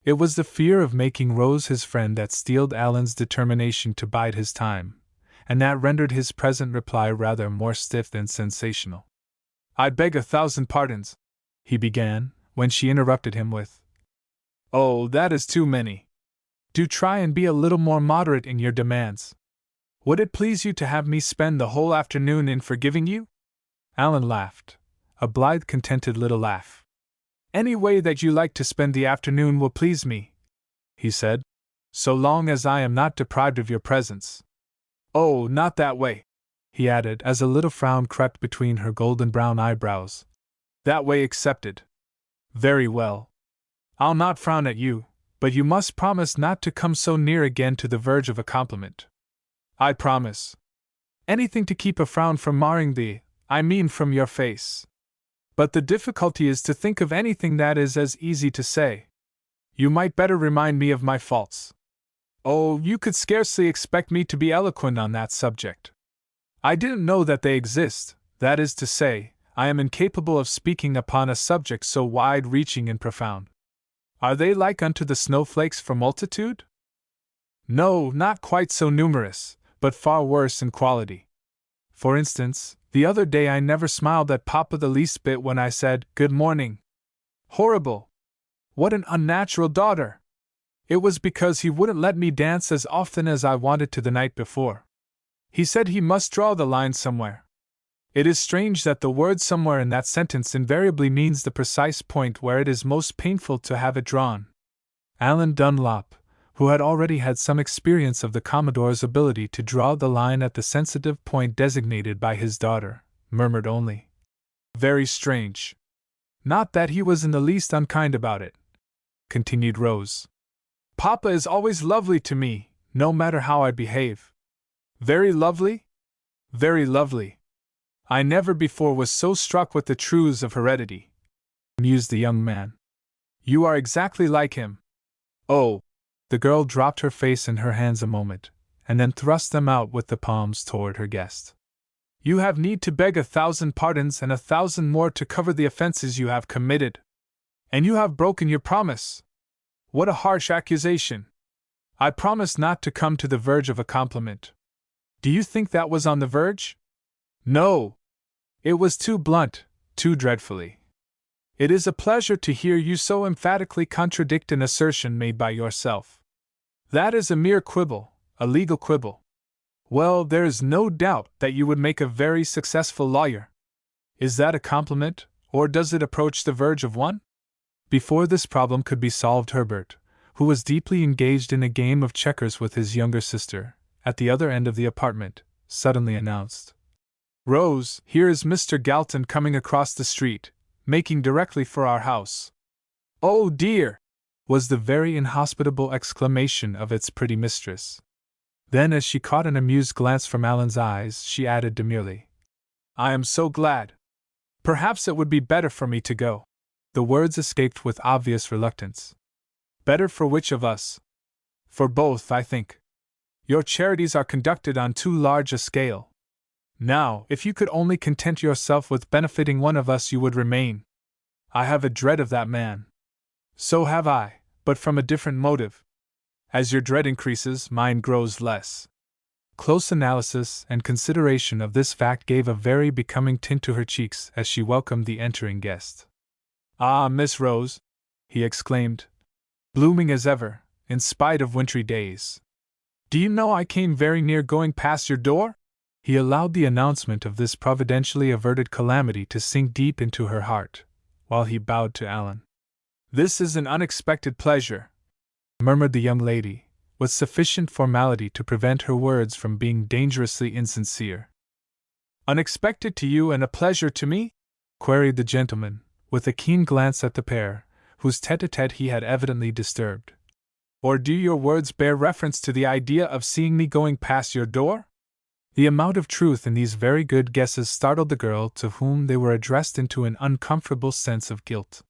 It was the fear of making Rose his friend that steeled Alan's determination to bide his time, and that rendered his present reply rather more stiff than sensational. "I beg 1,000 pardons," he began, when she interrupted him with, "Oh, that is too many. Do try and be a little more moderate in your demands. Would it please you to have me spend the whole afternoon in forgiving you?" Alan laughed, a blithe, contented little laugh. "Any way that you like to spend the afternoon will please me," he said, "so long as I am not deprived of your presence. Oh, not that way," he added as a little frown crept between her golden brown eyebrows. "That way accepted. Very well. I'll not frown at you, but you must promise not to come so near again to the verge of a compliment." "I promise. Anything to keep a frown from marring from your face. But the difficulty is to think of anything that is as easy to say. You might better remind me of my faults." "Oh, you could scarcely expect me to be eloquent on that subject. I didn't know that they exist, that is to say, I am incapable of speaking upon a subject so wide-reaching and profound." "Are they like unto the snowflakes for multitude?" "No, not quite so numerous, but far worse in quality. For instance, the other day I never smiled at Papa the least bit when I said, 'Good morning.' Horrible! What an unnatural daughter! It was because he wouldn't let me dance as often as I wanted to the night before. He said he must draw the line somewhere. It is strange that the word 'somewhere' in that sentence invariably means the precise point where it is most painful to have it drawn." Alan Dunlop, who had already had some experience of the Commodore's ability to draw the line at the sensitive point designated by his daughter, murmured only, "Very strange." "Not that he was in the least unkind about it," continued Rose. "Papa is always lovely to me, no matter how I behave." "Very lovely?" Very lovely. I never before was so struck with the truths of heredity, mused the young man. You are exactly like him. Oh! The girl dropped her face in her hands a moment, and then thrust them out with the palms toward her guest. You have need to beg 1,000 pardons and 1,000 more to cover the offenses you have committed. And you have broken your promise. What a harsh accusation. I promised not to come to the verge of a compliment. Do you think that was on the verge? No. It was too blunt, too dreadfully. It is a pleasure to hear you so emphatically contradict an assertion made by yourself. That is a mere quibble, a legal quibble. Well, there is no doubt that you would make a very successful lawyer. Is that a compliment, or does it approach the verge of one? Before this problem could be solved, Herbert, who was deeply engaged in a game of checkers with his younger sister, at the other end of the apartment, suddenly announced, Rose, here is Mr. Galton coming across the street, making directly for our house. Oh dear! Was the very inhospitable exclamation of its pretty mistress. Then, as she caught an amused glance from Alan's eyes, she added demurely, I am so glad. Perhaps it would be better for me to go. The words escaped with obvious reluctance. Better for which of us? For both, I think. Your charities are conducted on too large a scale. Now, if you could only content yourself with benefiting one of us, you would remain. I have a dread of that man. So have I, but from a different motive. As your dread increases, mine grows less. Close analysis and consideration of this fact gave a very becoming tint to her cheeks as she welcomed the entering guest. Ah, Miss Rose, he exclaimed, blooming as ever, in spite of wintry days. Do you know I came very near going past your door? He allowed the announcement of this providentially averted calamity to sink deep into her heart, while he bowed to Alan. This is an unexpected pleasure, murmured the young lady, with sufficient formality to prevent her words from being dangerously insincere. Unexpected to you and a pleasure to me? Queried the gentleman, with a keen glance at the pair, whose tete-a-tete he had evidently disturbed. Or do your words bear reference to the idea of seeing me going past your door? The amount of truth in these very good guesses startled the girl to whom they were addressed into an uncomfortable sense of guilt.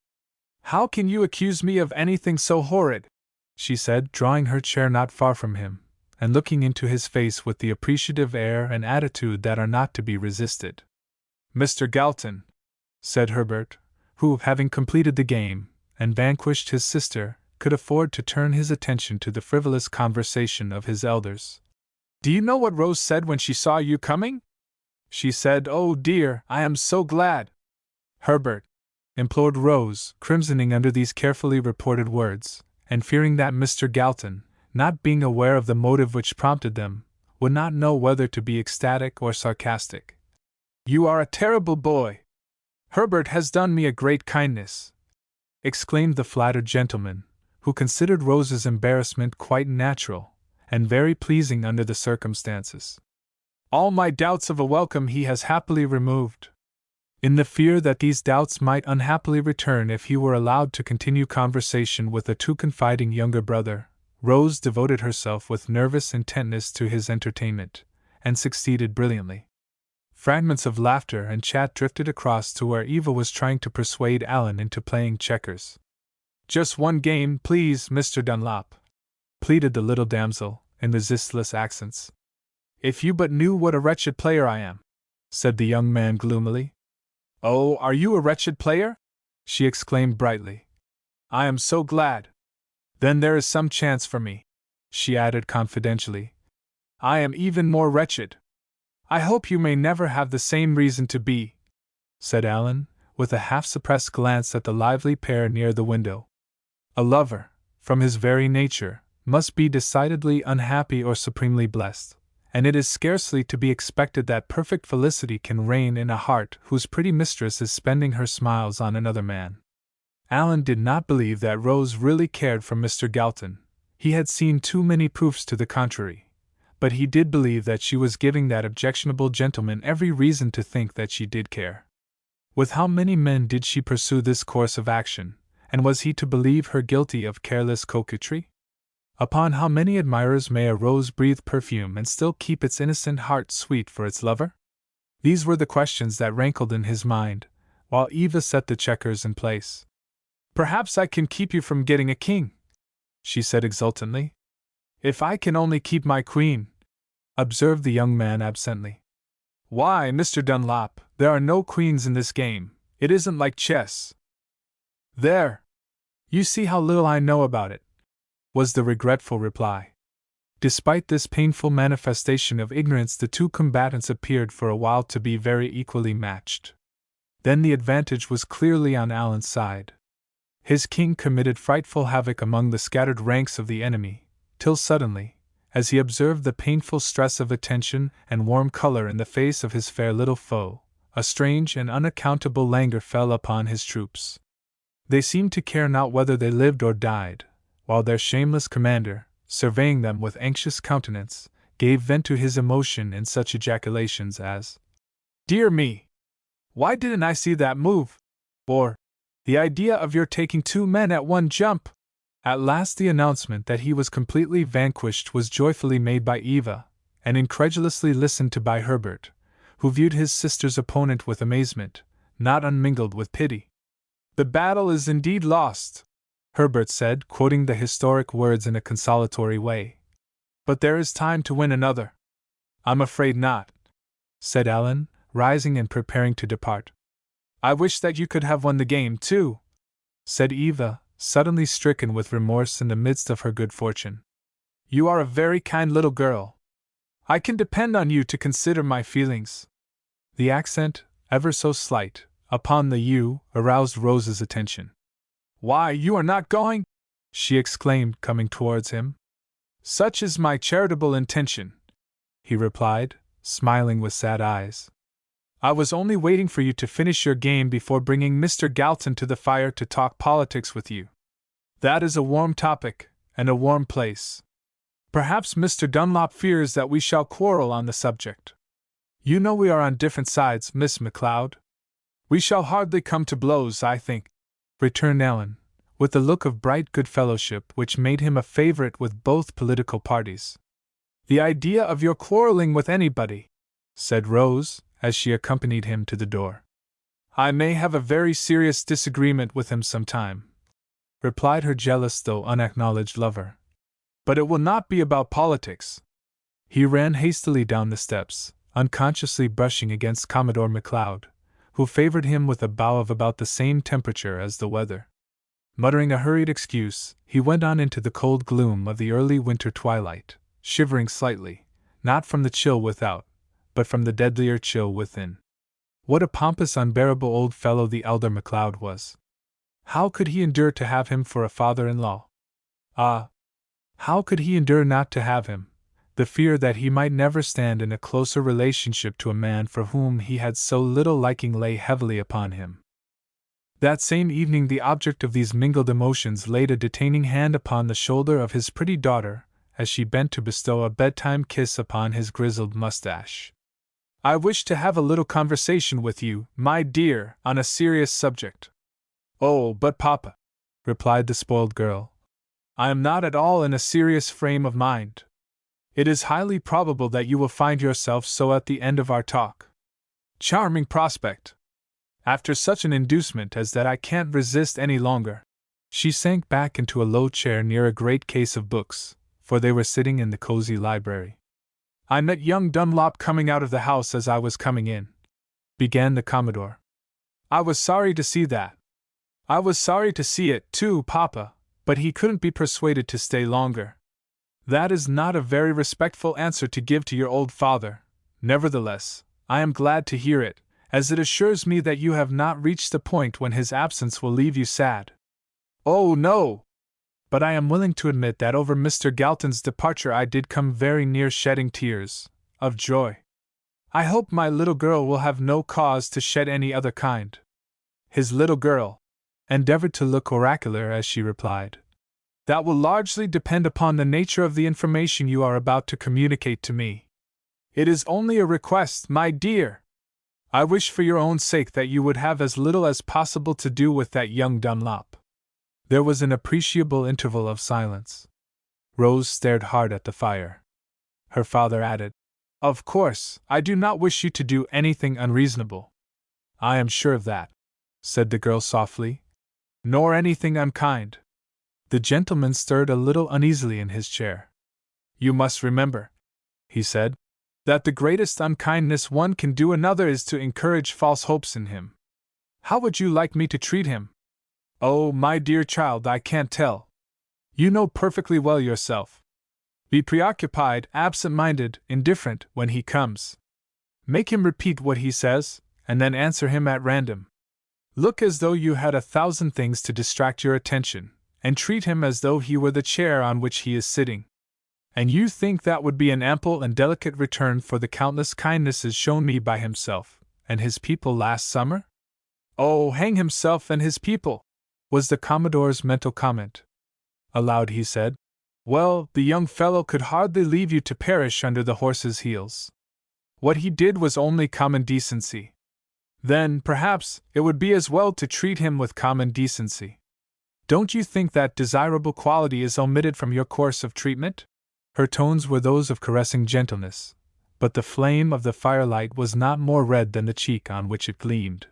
How can you accuse me of anything so horrid? She said, drawing her chair not far from him, and looking into his face with the appreciative air and attitude that are not to be resisted. Mr. Galton, said Herbert, who, having completed the game, and vanquished his sister, could afford to turn his attention to the frivolous conversation of his elders. Do you know what Rose said when she saw you coming? She said, Oh dear, I am so glad. Herbert, implored Rose, crimsoning under these carefully reported words, and fearing that Mr. Galton, not being aware of the motive which prompted them, would not know whether to be ecstatic or sarcastic. You are a terrible boy. Herbert has done me a great kindness, exclaimed the flattered gentleman, who considered Rose's embarrassment quite natural, and very pleasing under the circumstances. All my doubts of a welcome he has happily removed. In the fear that these doubts might unhappily return if he were allowed to continue conversation with a too confiding younger brother, Rose devoted herself with nervous intentness to his entertainment, and succeeded brilliantly. Fragments of laughter and chat drifted across to where Eva was trying to persuade Alan into playing checkers. Just one game, please, Mr. Dunlop, pleaded the little damsel, in resistless accents. If you but knew what a wretched player I am, said the young man gloomily. Oh, are you a wretched player? She exclaimed brightly. I am so glad. Then there is some chance for me, she added confidentially. I am even more wretched. I hope you may never have the same reason to be, said Alan, with a half-suppressed glance at the lively pair near the window. A lover, from his very nature, must be decidedly unhappy or supremely blessed, and it is scarcely to be expected that perfect felicity can reign in a heart whose pretty mistress is spending her smiles on another man. Alan did not believe that Rose really cared for Mr. Galton. He had seen too many proofs to the contrary, but he did believe that she was giving that objectionable gentleman every reason to think that she did care. With how many men did she pursue this course of action, and was he to believe her guilty of careless coquetry? Upon how many admirers may a rose breathe perfume and still keep its innocent heart sweet for its lover? These were the questions that rankled in his mind, while Eva set the checkers in place. Perhaps I can keep you from getting a king, she said exultantly. If I can only keep my queen, observed the young man absently. Why, Mr. Dunlop, there are no queens in this game. It isn't like chess. There! You see how little I know about it, was the regretful reply. Despite this painful manifestation of ignorance, the two combatants appeared for a while to be very equally matched. Then the advantage was clearly on Alan's side. His king committed frightful havoc among the scattered ranks of the enemy, till suddenly, as he observed the painful stress of attention and warm color in the face of his fair little foe, a strange and unaccountable languor fell upon his troops. They seemed to care not whether they lived or died, while their shameless commander, surveying them with anxious countenance, gave vent to his emotion in such ejaculations as, "Dear me! Why didn't I see that move?" or, "The idea of your taking two men at one jump!" At last the announcement that he was completely vanquished was joyfully made by Eva, and incredulously listened to by Herbert, who viewed his sister's opponent with amazement, not unmingled with pity. "The battle is indeed lost," Herbert said, quoting the historic words in a consolatory way. "But there is time to win another." "I'm afraid not," said Alan, rising and preparing to depart. "I wish that you could have won the game, too," said Eva, suddenly stricken with remorse in the midst of her good fortune. "You are a very kind little girl. I can depend on you to consider my feelings." The accent, ever so slight, upon the "you" aroused Rose's attention. "Why, you are not going?" she exclaimed, coming towards him. "Such is my charitable intention," he replied, smiling with sad eyes. "I was only waiting for you to finish your game before bringing Mr. Galton to the fire to talk politics with you. That is a warm topic, and a warm place. Perhaps Mr. Dunlop fears that we shall quarrel on the subject. You know we are on different sides, Miss MacLeod." "We shall hardly come to blows, I think," returned Alan, with a look of bright good fellowship which made him a favorite with both political parties. "The idea of your quarreling with anybody," said Rose, as she accompanied him to the door. "I may have a very serious disagreement with him sometime," replied her jealous though unacknowledged lover. "But it will not be about politics." He ran hastily down the steps, unconsciously brushing against Commodore MacLeod, who favored him with a bow of about the same temperature as the weather. Muttering a hurried excuse, he went on into the cold gloom of the early winter twilight, shivering slightly, not from the chill without, but from the deadlier chill within. What a pompous, unbearable old fellow the elder MacLeod was! How could he endure to have him for a father-in-law? Ah! How could he endure not to have him? The fear that he might never stand in a closer relationship to a man for whom he had so little liking lay heavily upon him. That same evening the object of these mingled emotions laid a detaining hand upon the shoulder of his pretty daughter, as she bent to bestow a bedtime kiss upon his grizzled mustache. "I wish to have a little conversation with you, my dear, on a serious subject." "Oh, but papa," replied the spoiled girl, "I am not at all in a serious frame of mind. It is highly probable that you will find yourself so at the end of our talk. Charming prospect! After such an inducement as that I can't resist any longer." She sank back into a low chair near a great case of books, for they were sitting in the cozy library. "I met young Dunlop coming out of the house as I was coming in," began the Commodore. "I was sorry to see that." "I was sorry to see it, too, Papa, but he couldn't be persuaded to stay longer." "That is not a very respectful answer to give to your old father. Nevertheless, I am glad to hear it, as it assures me that you have not reached the point when his absence will leave you sad." "Oh, no! But I am willing to admit that over Mr. Galton's departure I did come very near shedding tears of joy. I hope my little girl will have no cause to shed any other kind." His little girl endeavored to look oracular as she replied, "That will largely depend upon the nature of the information you are about to communicate to me. It is only a request, my dear. I wish for your own sake that you would have as little as possible to do with that young Dunlop." There was an appreciable interval of silence. Rose stared hard at the fire. Her father added, "Of course, I do not wish you to do anything unreasonable." "I am sure of that," said the girl softly. "Nor anything unkind." The gentleman stirred a little uneasily in his chair. "You must remember," he said, "that the greatest unkindness one can do another is to encourage false hopes in him. How would you like me to treat him?" "Oh, my dear child, I can't tell. You know perfectly well yourself. Be preoccupied, absent-minded, indifferent, when he comes. Make him repeat what he says, and then answer him at random. Look as though you had 1,000 things to distract your attention, and treat him as though he were the chair on which he is sitting. And you think that would be an ample and delicate return for the countless kindnesses shown me by himself and his people last summer?" "Oh, hang himself and his people!" was the Commodore's mental comment. Aloud he said, "Well, the young fellow could hardly leave you to perish under the horse's heels. What he did was only common decency. Then, perhaps, it would be as well to treat him with common decency. Don't you think that desirable quality is omitted from your course of treatment?" Her tones were those of caressing gentleness, but the flame of the firelight was not more red than the cheek on which it gleamed.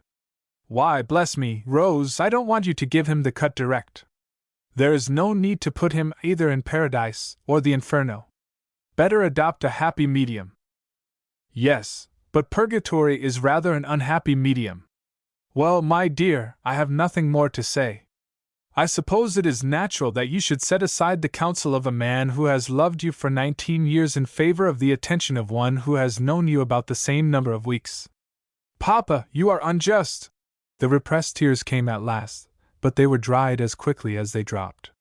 "Why, bless me, Rose, I don't want you to give him the cut direct. There is no need to put him either in paradise or the inferno. Better adopt a happy medium." "Yes, but purgatory is rather an unhappy medium. Well, my dear, I have nothing more to say. I suppose it is natural that you should set aside the counsel of a man who has loved you for 19 years in favor of the attention of one who has known you about the same number of weeks." "Papa, you are unjust!" The repressed tears came at last, but they were dried as quickly as they dropped.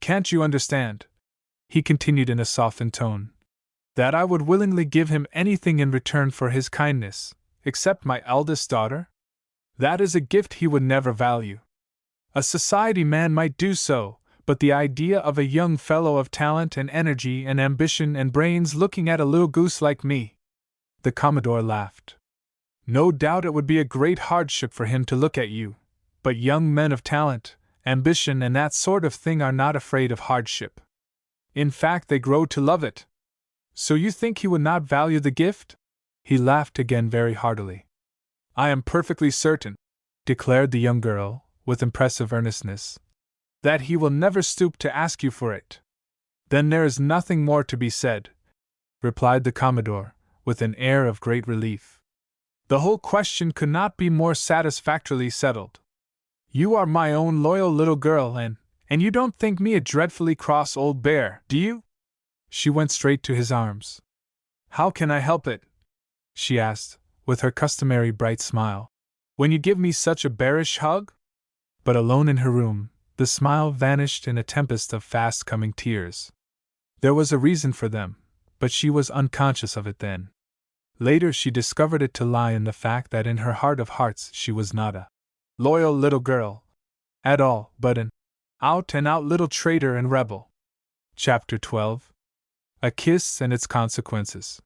"Can't you understand," he continued in a softened tone, "that I would willingly give him anything in return for his kindness, except my eldest daughter? That is a gift he would never value. A society man might do so, but the idea of a young fellow of talent and energy and ambition and brains looking at a little goose like me—" The Commodore laughed. "No doubt it would be a great hardship for him to look at you, but young men of talent, ambition, and that sort of thing are not afraid of hardship. In fact, they grow to love it. So you think he would not value the gift?" He laughed again very heartily. "I am perfectly certain," declared the young girl, with impressive earnestness, "that he will never stoop to ask you for it." "Then there is nothing more to be said," replied the Commodore, with an air of great relief. "The whole question could not be more satisfactorily settled. You are my own loyal little girl, and you don't think me a dreadfully cross old bear, do you?" She went straight to his arms. "How can I help it?" she asked, with her customary bright smile, "when you give me such a bearish hug?" But alone in her room, the smile vanished in a tempest of fast-coming tears. There was a reason for them, but she was unconscious of it then. Later she discovered it to lie in the fact that in her heart of hearts she was not a loyal little girl at all, but an out-and-out little traitor and rebel. Chapter 12. A Kiss and Its Consequences.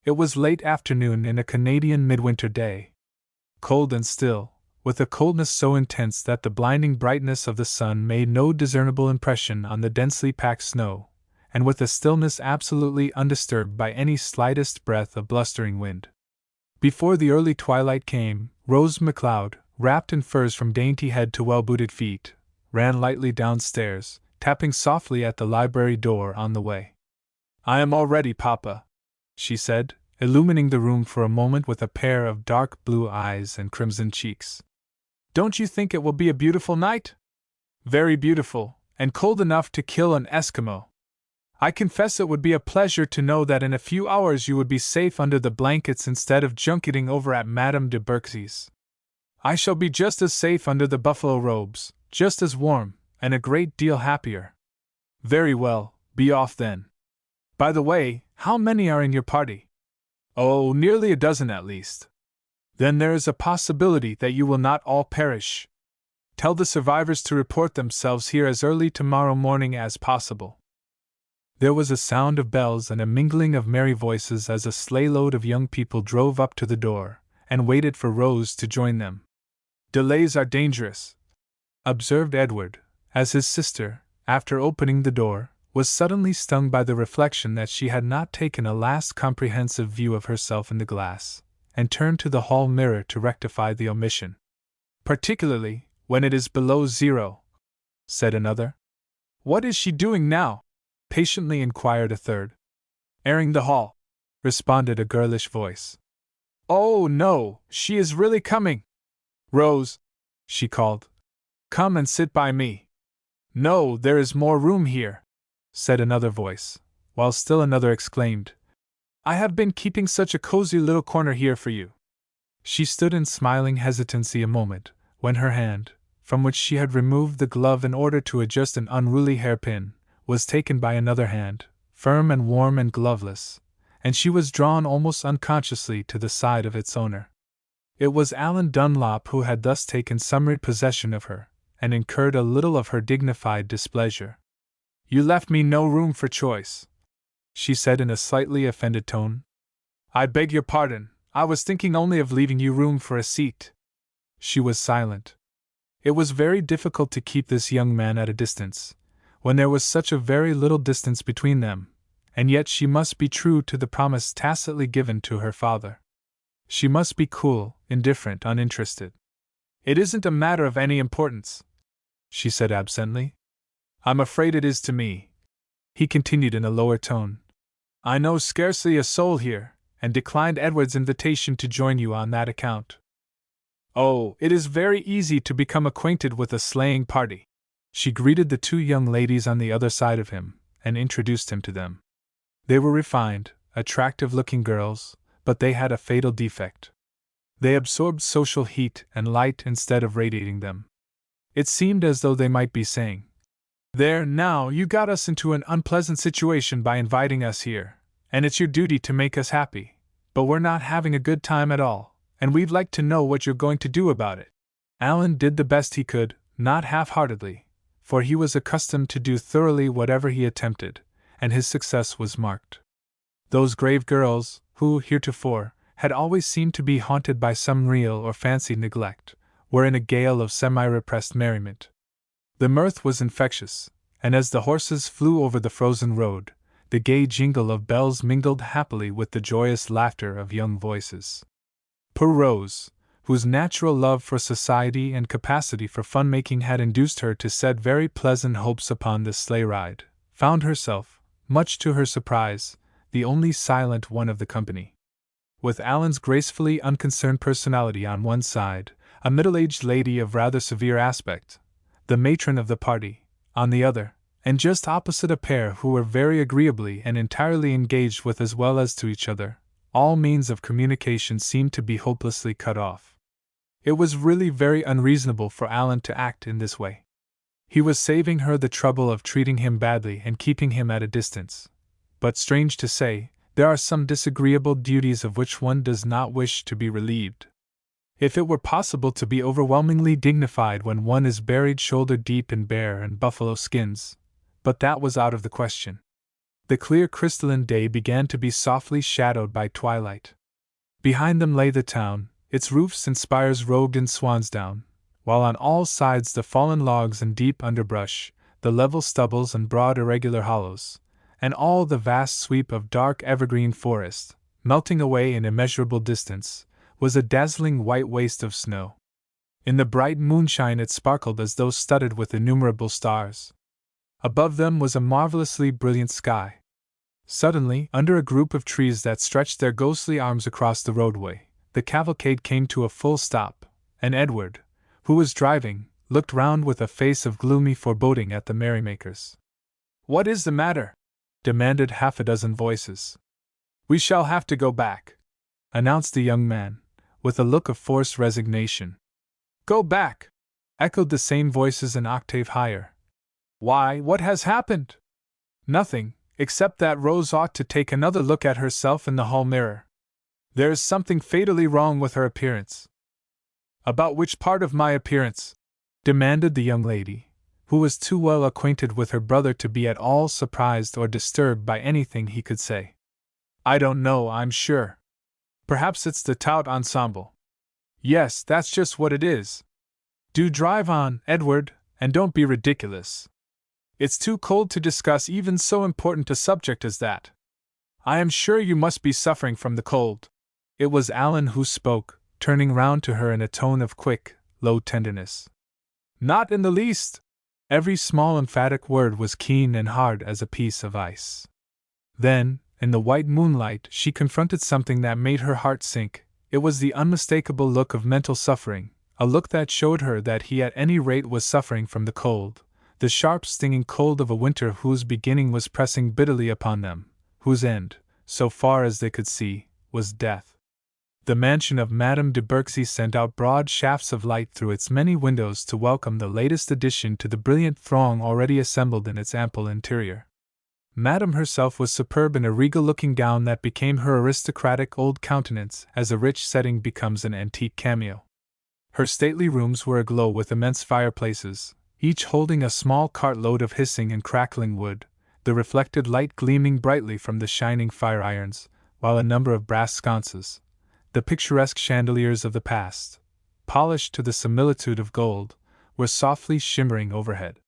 It was late afternoon in a Canadian midwinter day. Cold and still, with a coldness so intense that the blinding brightness of the sun made no discernible impression on the densely packed snow, and with a stillness absolutely undisturbed by any slightest breath of blustering wind. Before the early twilight came, Rose McLeod, wrapped in furs from dainty head to well-booted feet, ran lightly downstairs, tapping softly at the library door on the way. "I am all ready, Papa," she said, illumining the room for a moment with a pair of dark blue eyes and crimson cheeks. "Don't you think it will be a beautiful night?" "Very beautiful, and cold enough to kill an Eskimo. I confess it would be a pleasure to know that in a few hours you would be safe under the blankets instead of junketing over at Madame de Berksy's. I shall be just as safe under the buffalo robes, just as warm, and a great deal happier." "Very well, be off then. By the way, how many are in your party?" "Oh, nearly a dozen at least." "Then there is a possibility that you will not all perish. Tell the survivors to report themselves here as early tomorrow morning as possible." There was a sound of bells and a mingling of merry voices as a sleigh-load of young people drove up to the door, and waited for Rose to join them. "Delays are dangerous," observed Edward, as his sister, after opening the door, was suddenly stung by the reflection that she had not taken a last comprehensive view of herself in the glass, and turned to the hall mirror to rectify the omission. "Particularly when it is below 0, said another. "What is she doing now?" patiently inquired a third. "Airing the hall," responded a girlish voice. "Oh, no, she is really coming! Rose," she called, "come and sit by me." "No, there is more room here," said another voice, while still another exclaimed, "I have been keeping such a cozy little corner here for you." She stood in smiling hesitancy a moment, when her hand, from which she had removed the glove in order to adjust an unruly hairpin, was taken by another hand, firm and warm and gloveless, and she was drawn almost unconsciously to the side of its owner. It was Alan Dunlop who had thus taken summary possession of her, and incurred a little of her dignified displeasure. "You left me no room for choice," she said in a slightly offended tone. "I beg your pardon, I was thinking only of leaving you room for a seat." She was silent. It was very difficult to keep this young man at a distance, when there was such a very little distance between them, and yet she must be true to the promise tacitly given to her father. She must be cool, indifferent, uninterested. "It isn't a matter of any importance," she said absently. "I'm afraid it is to me," he continued in a lower tone. "I know scarcely a soul here, and declined Edward's invitation to join you on that account." "Oh, it is very easy to become acquainted with a sleighing party." She greeted the two young ladies on the other side of him, and introduced him to them. They were refined, attractive-looking girls, but they had a fatal defect. They absorbed social heat and light instead of radiating them. It seemed as though they might be saying, "There, now, you got us into an unpleasant situation by inviting us here, and it's your duty to make us happy, but we're not having a good time at all, and we'd like to know what you're going to do about it." Alan did the best he could, not half-heartedly, for he was accustomed to do thoroughly whatever he attempted, and his success was marked. Those grave girls, who, heretofore, had always seemed to be haunted by some real or fancied neglect, were in a gale of semi-repressed merriment. The mirth was infectious, and as the horses flew over the frozen road, the gay jingle of bells mingled happily with the joyous laughter of young voices. Poor Rose, whose natural love for society and capacity for fun-making had induced her to set very pleasant hopes upon this sleigh ride, found herself, much to her surprise, the only silent one of the company. With Alan's gracefully unconcerned personality on one side, a middle-aged lady of rather severe aspect, the matron of the party, on the other, and just opposite a pair who were very agreeably and entirely engaged with as well as to each other, all means of communication seemed to be hopelessly cut off. It was really very unreasonable for Alan to act in this way. He was saving her the trouble of treating him badly and keeping him at a distance. But strange to say, there are some disagreeable duties of which one does not wish to be relieved. If it were possible to be overwhelmingly dignified when one is buried shoulder-deep in bear and buffalo skins, but that was out of the question. The clear crystalline day began to be softly shadowed by twilight. Behind them lay the town, its roofs and spires robed in swansdown, while on all sides the fallen logs and deep underbrush, the level stubbles and broad irregular hollows, and all the vast sweep of dark evergreen forest, melting away in immeasurable distance, was a dazzling white waste of snow. In the bright moonshine it sparkled as though studded with innumerable stars. Above them was a marvelously brilliant sky. Suddenly, under a group of trees that stretched their ghostly arms across the roadway, the cavalcade came to a full stop, and Edward, who was driving, looked round with a face of gloomy foreboding at the merrymakers. "What is the matter?" demanded half a dozen voices. "We shall have to go back," announced the young man, with a look of forced resignation. "Go back!" echoed the same voices an octave higher. "Why, what has happened?" "Nothing, except that Rose ought to take another look at herself in the hall mirror. There is something fatally wrong with her appearance." "About which part of my appearance?" demanded the young lady, who was too well acquainted with her brother to be at all surprised or disturbed by anything he could say. "I don't know, I'm sure. Perhaps it's the tout ensemble." "Yes, that's just what it is. Do drive on, Edward, and don't be ridiculous." It's too cold to discuss even so important a subject as that. I am sure you must be suffering from the cold. It was Alan who spoke, turning round to her in a tone of quick, low tenderness. Not in the least. Every small emphatic word was keen and hard as a piece of ice. Then, in the white moonlight, she confronted something that made her heart sink. It was the unmistakable look of mental suffering, a look that showed her that he at any rate was suffering from the cold, the sharp stinging cold of a winter whose beginning was pressing bitterly upon them, whose end, so far as they could see, was death. The mansion of Madame de Berksy sent out broad shafts of light through its many windows to welcome the latest addition to the brilliant throng already assembled in its ample interior. Madame herself was superb in a regal-looking gown that became her aristocratic old countenance as a rich setting becomes an antique cameo. Her stately rooms were aglow with immense fireplaces, each holding a small cartload of hissing and crackling wood, the reflected light gleaming brightly from the shining fire-irons, while a number of brass sconces, the picturesque chandeliers of the past, polished to the similitude of gold, were softly shimmering overhead.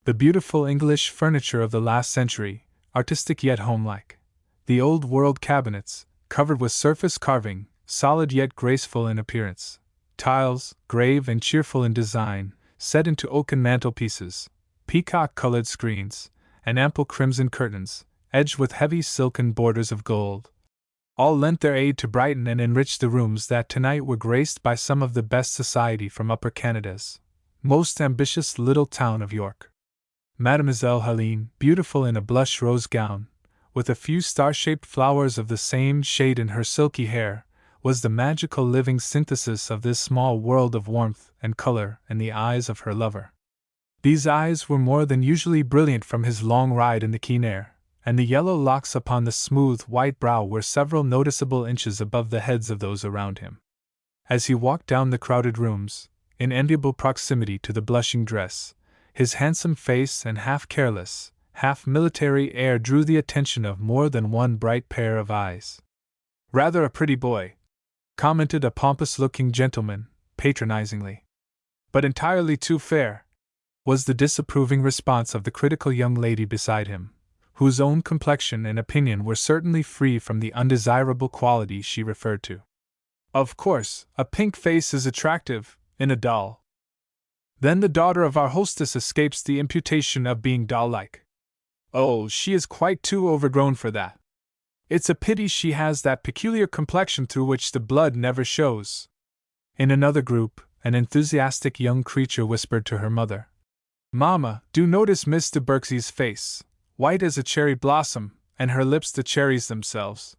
The beautiful English furniture of the last century, artistic yet homelike. The old-world cabinets, covered with surface carving, solid yet graceful in appearance. Tiles, grave and cheerful in design, set into oaken mantelpieces, peacock-colored screens, and ample crimson curtains, edged with heavy silken borders of gold. All lent their aid to brighten and enrich the rooms that tonight were graced by some of the best society from Upper Canada's most ambitious little town of York. Mademoiselle Helene, beautiful in a blush rose gown, with a few star-shaped flowers of the same shade in her silky hair, was the magical living synthesis of this small world of warmth and color in the eyes of her lover. These eyes were more than usually brilliant from his long ride in the keen air, and the yellow locks upon the smooth white brow were several noticeable inches above the heads of those around him. As he walked down the crowded rooms, in enviable proximity to the blushing dress, his handsome face and half-careless, half-military air drew the attention of more than one bright pair of eyes. "Rather a pretty boy," commented a pompous-looking gentleman, patronizingly. "But entirely too fair," was the disapproving response of the critical young lady beside him, whose own complexion and opinion were certainly free from the undesirable quality she referred to. "Of course, a pink face is attractive, in a doll. Then the daughter of our hostess escapes the imputation of being doll-like. Oh, she is quite too overgrown for that. It's a pity she has that peculiar complexion through which the blood never shows." In another group, an enthusiastic young creature whispered to her mother, "Mamma, do notice Miss de Berksy's face, white as a cherry blossom, and her lips the cherries themselves.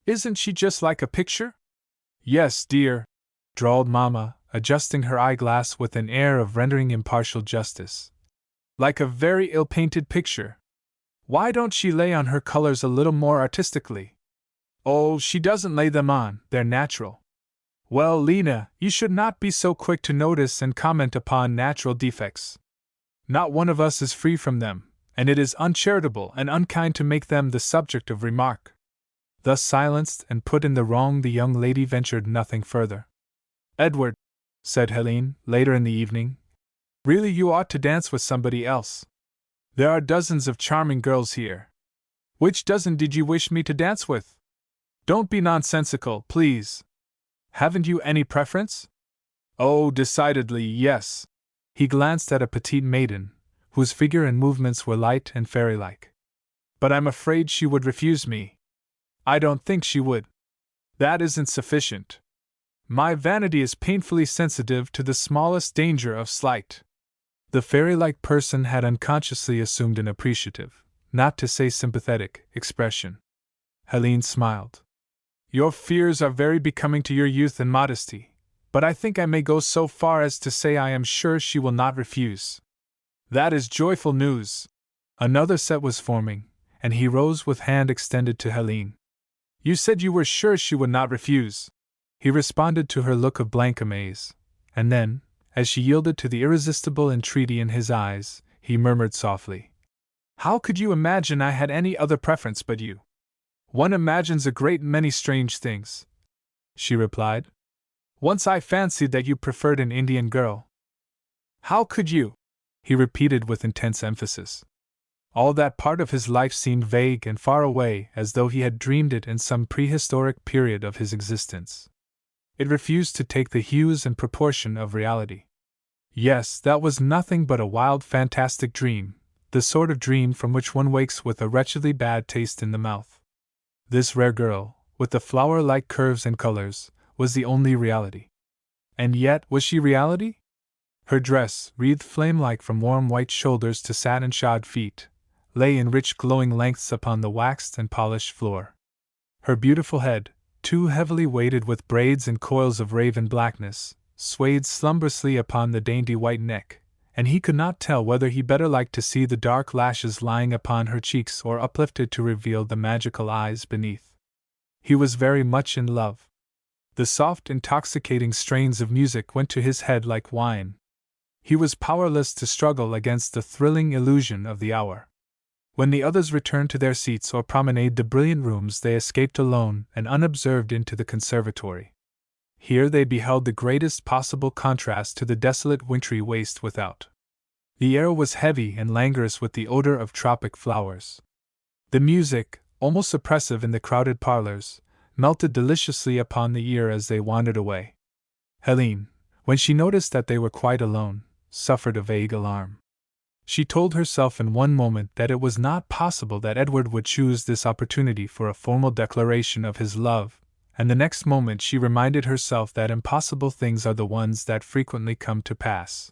Isn't she just like a picture?" "Yes, dear," drawled Mamma, adjusting her eyeglass with an air of rendering impartial justice. "Like a very ill-painted picture. Why don't she lay on her colors a little more artistically?" "Oh, she doesn't lay them on, they're natural." "Well, Lena, you should not be so quick to notice and comment upon natural defects. Not one of us is free from them, and it is uncharitable and unkind to make them the subject of remark." Thus silenced and put in the wrong, the young lady ventured nothing further. "Edward," said Helene, later in the evening, "really you ought to dance with somebody else. There are dozens of charming girls here. Which dozen did you wish me to dance with? Don't be nonsensical, please. Haven't you any preference?" "Oh, decidedly, yes." He glanced at a petite maiden, whose figure and movements were light and fairy-like. "But I'm afraid she would refuse me." "I don't think she would. That isn't sufficient. My vanity is painfully sensitive to the smallest danger of slight." The fairy-like person had unconsciously assumed an appreciative, not to say sympathetic, expression. Helene smiled. "Your fears are very becoming to your youth and modesty, but I think I may go so far as to say I am sure she will not refuse." "That is joyful news." Another set was forming, and he rose with hand extended to Helene. "You said you were sure she would not refuse." He responded to her look of blank amaze, and then, as she yielded to the irresistible entreaty in his eyes, he murmured softly, "How could you imagine I had any other preference but you?" "One imagines a great many strange things," she replied. "Once I fancied that you preferred an Indian girl." "How could you?" he repeated with intense emphasis. All that part of his life seemed vague and far away, as though he had dreamed it in some prehistoric period of his existence. It refused to take the hues and proportion of reality. Yes, that was nothing but a wild, fantastic dream, the sort of dream from which one wakes with a wretchedly bad taste in the mouth. This rare girl, with the flower-like curves and colors, was the only reality. And yet, was she reality? Her dress, wreathed flame-like from warm white shoulders to satin-shod feet, lay in rich glowing lengths upon the waxed and polished floor. Her beautiful head, too heavily weighted with braids and coils of raven blackness, swayed slumberously upon the dainty white neck, and he could not tell whether he better liked to see the dark lashes lying upon her cheeks or uplifted to reveal the magical eyes beneath. He was very much in love. The soft, intoxicating strains of music went to his head like wine. He was powerless to struggle against the thrilling illusion of the hour. When the others returned to their seats or promenaded the brilliant rooms, they escaped alone and unobserved into the conservatory. Here they beheld the greatest possible contrast to the desolate wintry waste without. The air was heavy and languorous with the odor of tropic flowers. The music, almost oppressive in the crowded parlors, melted deliciously upon the ear as they wandered away. Helene, when she noticed that they were quite alone, suffered a vague alarm. She told herself in one moment that it was not possible that Edward would choose this opportunity for a formal declaration of his love, and the next moment she reminded herself that impossible things are the ones that frequently come to pass.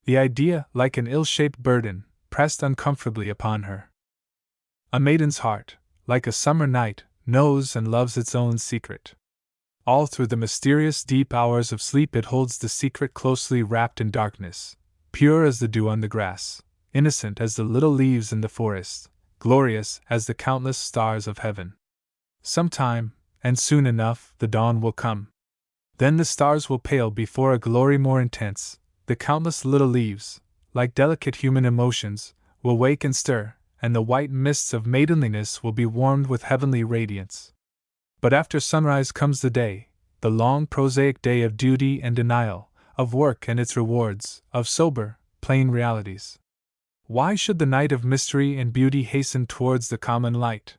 The idea, like an ill-shaped burden, pressed uncomfortably upon her. A maiden's heart, like a summer night, knows and loves its own secret. All through the mysterious deep hours of sleep it holds the secret closely wrapped in darkness, pure as the dew on the grass, innocent as the little leaves in the forest, glorious as the countless stars of heaven. Sometime, and soon enough, the dawn will come. Then the stars will pale before a glory more intense, the countless little leaves, like delicate human emotions, will wake and stir, and the white mists of maidenliness will be warmed with heavenly radiance. But after sunrise comes the day, the long prosaic day of duty and denial, of work and its rewards, of sober, plain realities. Why should the night of mystery and beauty hasten towards the common light?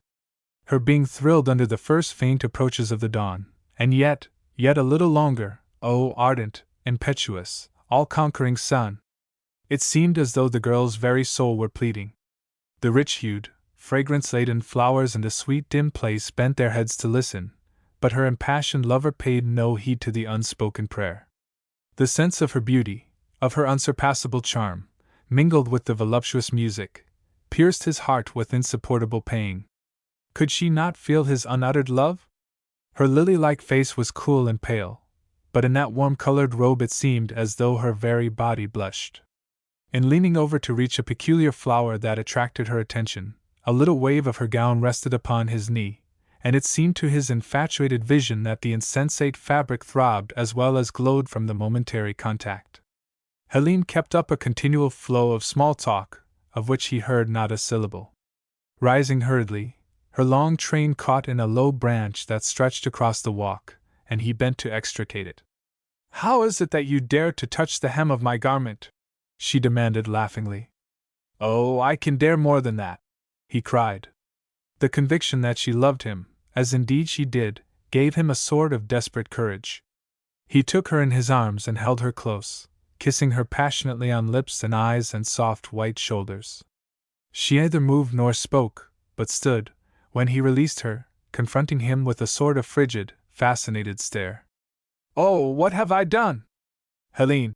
Her being thrilled under the first faint approaches of the dawn, and yet a little longer, oh ardent, impetuous, all-conquering sun! It seemed as though the girl's very soul were pleading. The rich-hued, fragrance-laden flowers in the sweet dim place bent their heads to listen, but her impassioned lover paid no heed to the unspoken prayer. The sense of her beauty, of her unsurpassable charm, mingled with the voluptuous music, pierced his heart with insupportable pain. Could she not feel his unuttered love? Her lily-like face was cool and pale, but in that warm-colored robe it seemed as though her very body blushed. In leaning over to reach a peculiar flower that attracted her attention, a little wave of her gown rested upon his knee, and it seemed to his infatuated vision that the insensate fabric throbbed as well as glowed from the momentary contact. Helene kept up a continual flow of small talk, of which he heard not a syllable. Rising hurriedly, her long train caught in a low branch that stretched across the walk, and he bent to extricate it. "How is it that you dare to touch the hem of my garment?" she demanded laughingly. "Oh, I can dare more than that," he cried. The conviction that she loved him, as indeed she did, gave him a sort of desperate courage. He took her in his arms and held her close, kissing her passionately on lips and eyes and soft white shoulders. She neither moved nor spoke, but stood, when he released her, confronting him with a sort of frigid, fascinated stare. "Oh, what have I done?" "Helene,"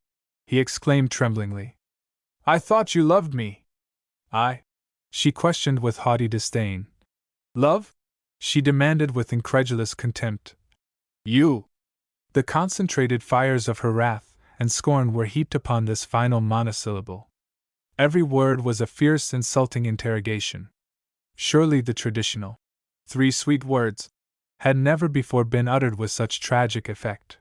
he exclaimed tremblingly. "I thought you loved me." "I?" she questioned with haughty disdain. "Love?" she demanded with incredulous contempt. "You!" The concentrated fires of her wrath and scorn were heaped upon this final monosyllable. Every word was a fierce, insulting interrogation. Surely the traditional 3 sweet words had never before been uttered with such tragic effect.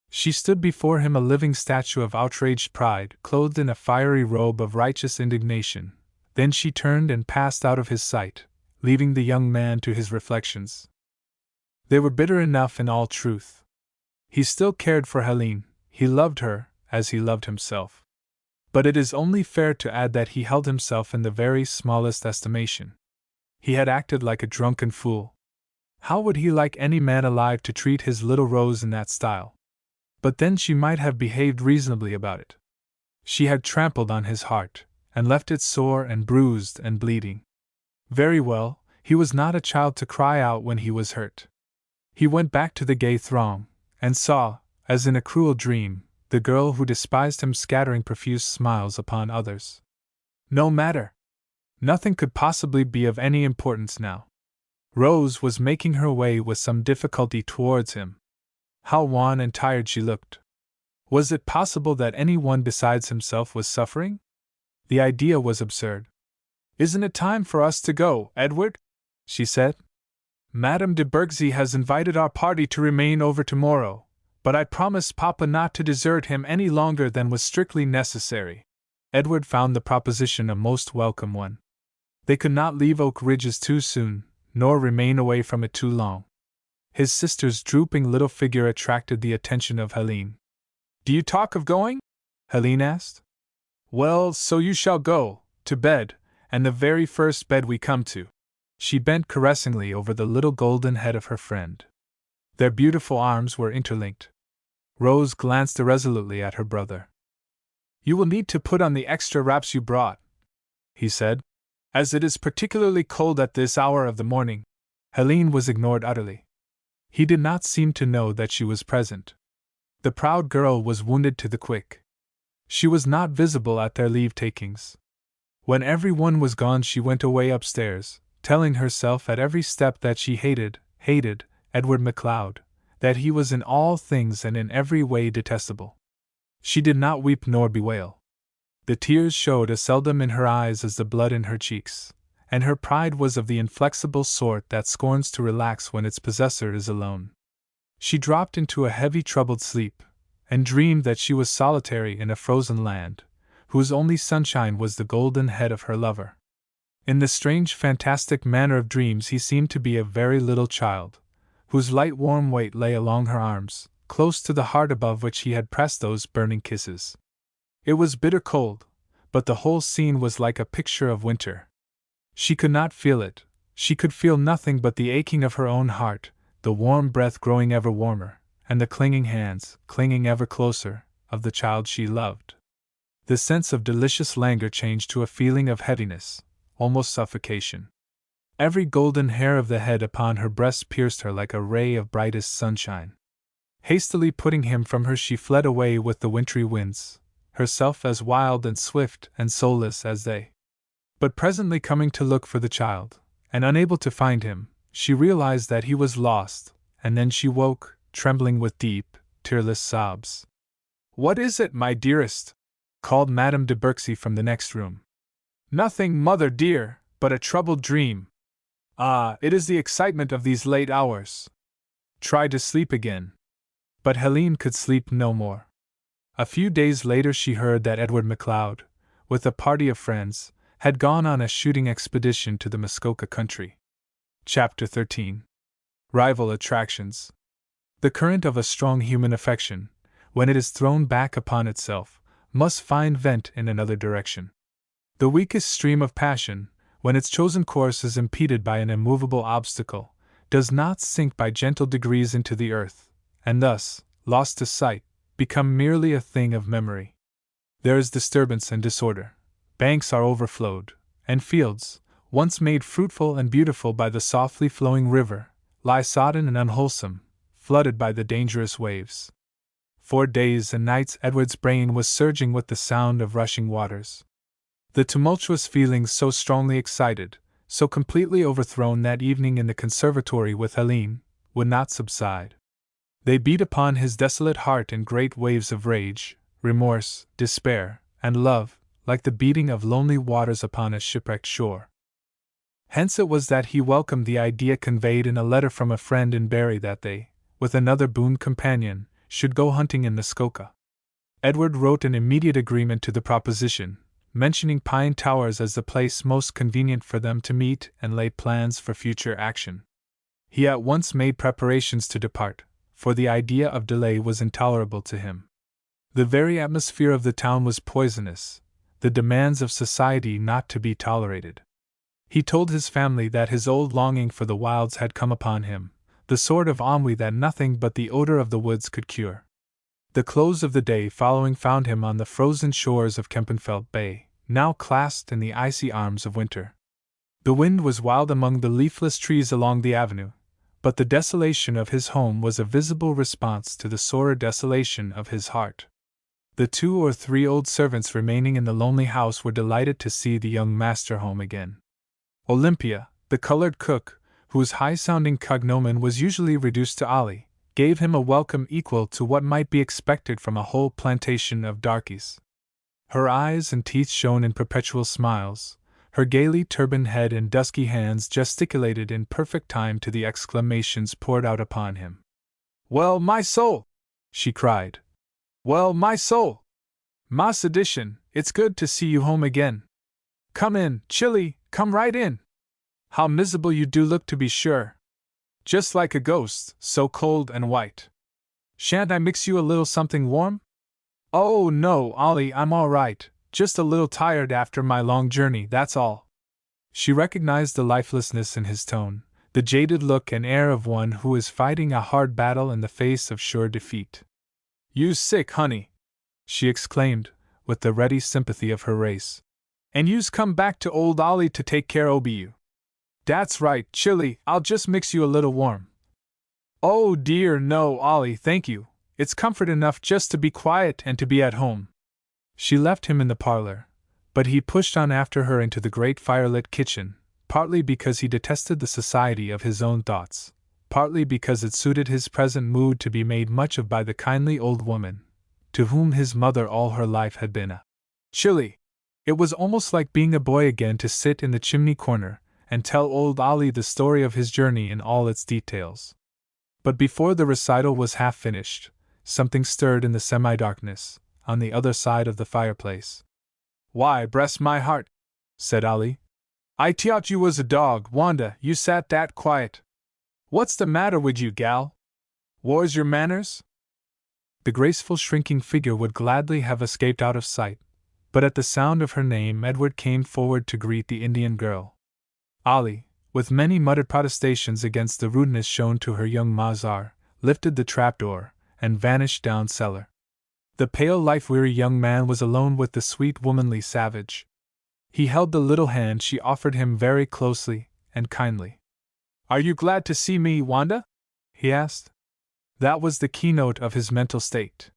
She stood before him a living statue of outraged pride, clothed in a fiery robe of righteous indignation. Then she turned and passed out of his sight, leaving the young man to his reflections. They were bitter enough in all truth. He still cared for Helene, he loved her, as he loved himself. But it is only fair to add that he held himself in the very smallest estimation. He had acted like a drunken fool. How would he like any man alive to treat his little Rose in that style? But then she might have behaved reasonably about it. She had trampled on his heart, and left it sore and bruised and bleeding. Very well, he was not a child to cry out when he was hurt. He went back to the gay throng, and saw, as in a cruel dream, the girl who despised him scattering profuse smiles upon others. No matter. Nothing could possibly be of any importance now. Rose was making her way with some difficulty towards him. How wan and tired she looked. Was it possible that any one besides himself was suffering? The idea was absurd. "Isn't it time for us to go, Edward?" she said. "Madame de Bergsey has invited our party to remain over tomorrow, but I promised Papa not to desert him any longer than was strictly necessary." Edward found the proposition a most welcome one. They could not leave Oak Ridges too soon, nor remain away from it too long. His sister's drooping little figure attracted the attention of Helene. "Do you talk of going?" Helene asked. "Well, so you shall go, to bed, and the very first bed we come to." She bent caressingly over the little golden head of her friend. Their beautiful arms were interlinked. Rose glanced irresolutely at her brother. "You will need to put on the extra wraps you brought," he said, "as it is particularly cold at this hour of the morning." Helene was ignored utterly. He did not seem to know that she was present. The proud girl was wounded to the quick. She was not visible at their leave-takings. When everyone was gone she went away upstairs, telling herself at every step that she hated Edward MacLeod, that he was in all things and in every way detestable. She did not weep nor bewail. The tears showed as seldom in her eyes as the blood in her cheeks, and her pride was of the inflexible sort that scorns to relax when its possessor is alone. She dropped into a heavy troubled sleep, and dreamed that she was solitary in a frozen land, whose only sunshine was the golden head of her lover. In the strange fantastic manner of dreams he seemed to be a very little child, whose light warm weight lay along her arms, close to the heart above which he had pressed those burning kisses. It was bitter cold, but the whole scene was like a picture of winter. She could not feel it, she could feel nothing but the aching of her own heart, the warm breath growing ever warmer, and the clinging hands, clinging ever closer, of the child she loved. The sense of delicious languor changed to a feeling of heaviness, almost suffocation. Every golden hair of the head upon her breast pierced her like a ray of brightest sunshine. Hastily putting him from her she fled away with the wintry winds, herself as wild and swift and soulless as they. But presently coming to look for the child, and unable to find him, she realized that he was lost, and then she woke, trembling with deep, tearless sobs. "What is it, my dearest?" called Madame de Bergsey from the next room. "Nothing, mother dear, but a troubled dream." "Ah, it is the excitement of these late hours." "Try to sleep again." But Helene could sleep no more. A few days later she heard that Edward MacLeod, with a party of friends, had gone on a shooting expedition to the Muskoka country. Chapter 13. Rival Attractions. The current of a strong human affection, when it is thrown back upon itself, must find vent in another direction. The weakest stream of passion, when its chosen course is impeded by an immovable obstacle, does not sink by gentle degrees into the earth, and thus, lost to sight, become merely a thing of memory. There is disturbance and disorder. Banks are overflowed, and fields, once made fruitful and beautiful by the softly flowing river, lie sodden and unwholesome, flooded by the dangerous waves. For days and nights Edward's brain was surging with the sound of rushing waters. The tumultuous feelings so strongly excited, so completely overthrown that evening in the conservatory with Helene, would not subside. They beat upon his desolate heart in great waves of rage, remorse, despair, and love, like the beating of lonely waters upon a shipwrecked shore. Hence it was that he welcomed the idea conveyed in a letter from a friend in Barrie that they, with another boon companion, should go hunting in Muskoka. Edward wrote an immediate agreement to the proposition, mentioning Pine Towers as the place most convenient for them to meet and lay plans for future action. He at once made preparations to depart, for the idea of delay was intolerable to him. The very atmosphere of the town was poisonous, the demands of society not to be tolerated. He told his family that his old longing for the wilds had come upon him, the sort of ennui that nothing but the odor of the woods could cure. The close of the day following found him on the frozen shores of Kempenfelt Bay, now clasped in the icy arms of winter. The wind was wild among the leafless trees along the avenue, but the desolation of his home was a visible response to the sorer desolation of his heart. The 2 or 3 old servants remaining in the lonely house were delighted to see the young master home again. Olympia, the colored cook, whose high-sounding cognomen was usually reduced to Ollie, gave him a welcome equal to what might be expected from a whole plantation of darkies. Her eyes and teeth shone in perpetual smiles, her gaily turbaned head and dusky hands gesticulated in perfect time to the exclamations poured out upon him. "Well, my soul!" she cried. "Well, my soul! Ma sedition, it's good to see you home again. Come in, Chili, come right in. How miserable you do look, to be sure. Just like a ghost, so cold and white. Shan't I mix you a little something warm?" "Oh, no, Ollie, I'm all right, just a little tired after my long journey, that's all." She recognized the lifelessness in his tone, the jaded look and air of one who is fighting a hard battle in the face of sure defeat. "You's sick, honey," she exclaimed, with the ready sympathy of her race. "And you's come back to old Ollie to take care ob you. Dat's right, Chili, I'll just mix you a little warm." "Oh dear, no, Ollie, thank you. It's comfort enough just to be quiet and to be at home." She left him in the parlor, but he pushed on after her into the great firelit kitchen, partly because he detested the society of his own thoughts, partly because it suited his present mood to be made much of by the kindly old woman, to whom his mother all her life had been a Chili. It was almost like being a boy again to sit in the chimney corner and tell old Ollie the story of his journey in all its details. But before the recital was half finished, something stirred in the semi-darkness, on the other side of the fireplace. "Why, bless my heart," said Ollie. "I t'ought you was a dog, Wanda, you sat that quiet. What's the matter wid you, gal? Whar's your manners?" The graceful shrinking figure would gladly have escaped out of sight, but at the sound of her name Edward came forward to greet the Indian girl. Ollie, with many muttered protestations against the rudeness shown to her young Mazar, lifted the trapdoor, and vanished down cellar. The pale, life-weary young man was alone with the sweet, womanly savage. He held the little hand she offered him very closely and kindly. "Are you glad to see me, Wanda?" he asked. That was the keynote of his mental state.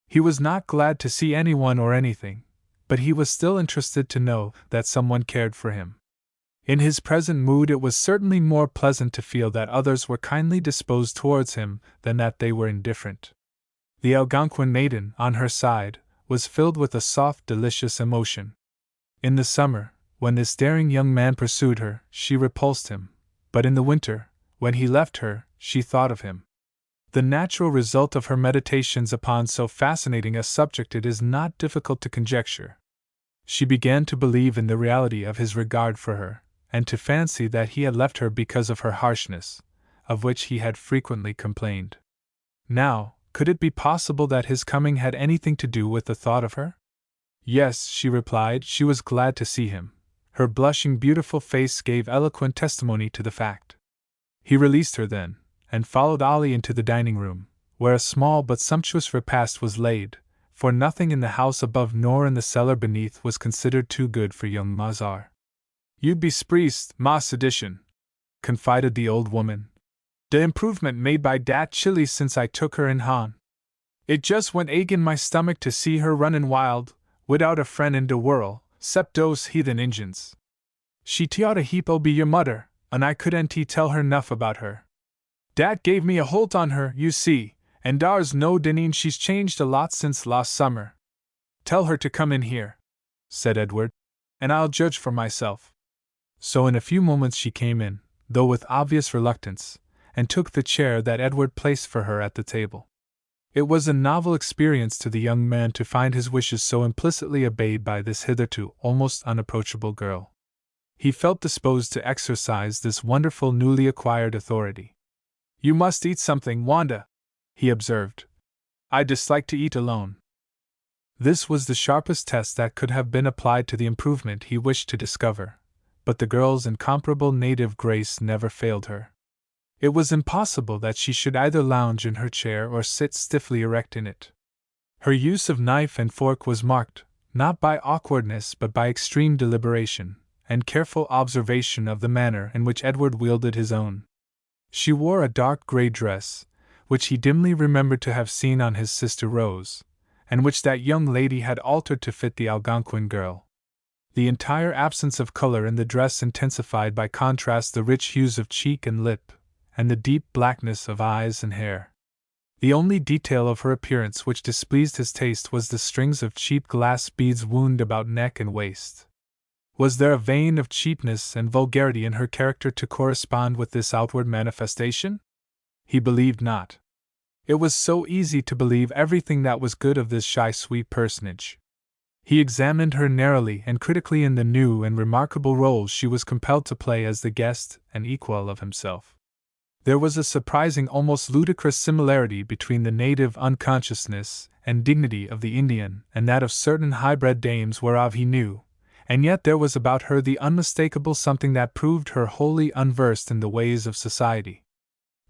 He was not glad to see anyone or anything, but he was still interested to know that someone cared for him. In his present mood it was certainly more pleasant to feel that others were kindly disposed towards him than that they were indifferent. The Algonquin Maiden, on her side, was filled with a soft, delicious emotion. In the summer, when this daring young man pursued her, she repulsed him, but in the winter, when he left her, she thought of him. The natural result of her meditations upon so fascinating a subject it is not difficult to conjecture. She began to believe in the reality of his regard for her, and to fancy that he had left her because of her harshness, of which he had frequently complained. Now, could it be possible that his coming had anything to do with the thought of her? Yes, she replied, she was glad to see him. Her blushing, beautiful face gave eloquent testimony to the fact. He released her then, and followed Ollie into the dining room, where a small but sumptuous repast was laid, for nothing in the house above nor in the cellar beneath was considered too good for young Mazar. "You'd be spreezed, ma sedition," confided the old woman. "De improvement made by dat Chili since I took her in han. It just went ache in my stomach to see her runnin' wild, without a friend in de world, 'cept dose heathen Injuns. She t'ought a heap obe your mudder, and I couldn't tell her nuff about her. Dat gave me a holt on her, you see, and dar's no denying she's changed a lot since last summer. Tell her to come in here," said Edward, "and I'll judge for myself." So in a few moments she came in, though with obvious reluctance, and took the chair that Edward placed for her at the table. It was a novel experience to the young man to find his wishes so implicitly obeyed by this hitherto almost unapproachable girl. He felt disposed to exercise this wonderful newly acquired authority. "You must eat something, Wanda," he observed. "I dislike to eat alone." This was the sharpest test that could have been applied to the improvement he wished to discover, but the girl's incomparable native grace never failed her. It was impossible that she should either lounge in her chair or sit stiffly erect in it. Her use of knife and fork was marked, not by awkwardness but by extreme deliberation, and careful observation of the manner in which Edward wielded his own. She wore a dark gray dress, which he dimly remembered to have seen on his sister Rose, and which that young lady had altered to fit the Algonquin girl. The entire absence of color in the dress intensified by contrast the rich hues of cheek and lip, and the deep blackness of eyes and hair. The only detail of her appearance which displeased his taste was the strings of cheap glass beads wound about neck and waist. Was there a vein of cheapness and vulgarity in her character to correspond with this outward manifestation? He believed not. It was so easy to believe everything that was good of this shy, sweet personage. He examined her narrowly and critically in the new and remarkable role she was compelled to play as the guest and equal of himself. There was a surprising, almost ludicrous similarity between the native unconsciousness and dignity of the Indian and that of certain high-bred dames whereof he knew, and yet there was about her the unmistakable something that proved her wholly unversed in the ways of society.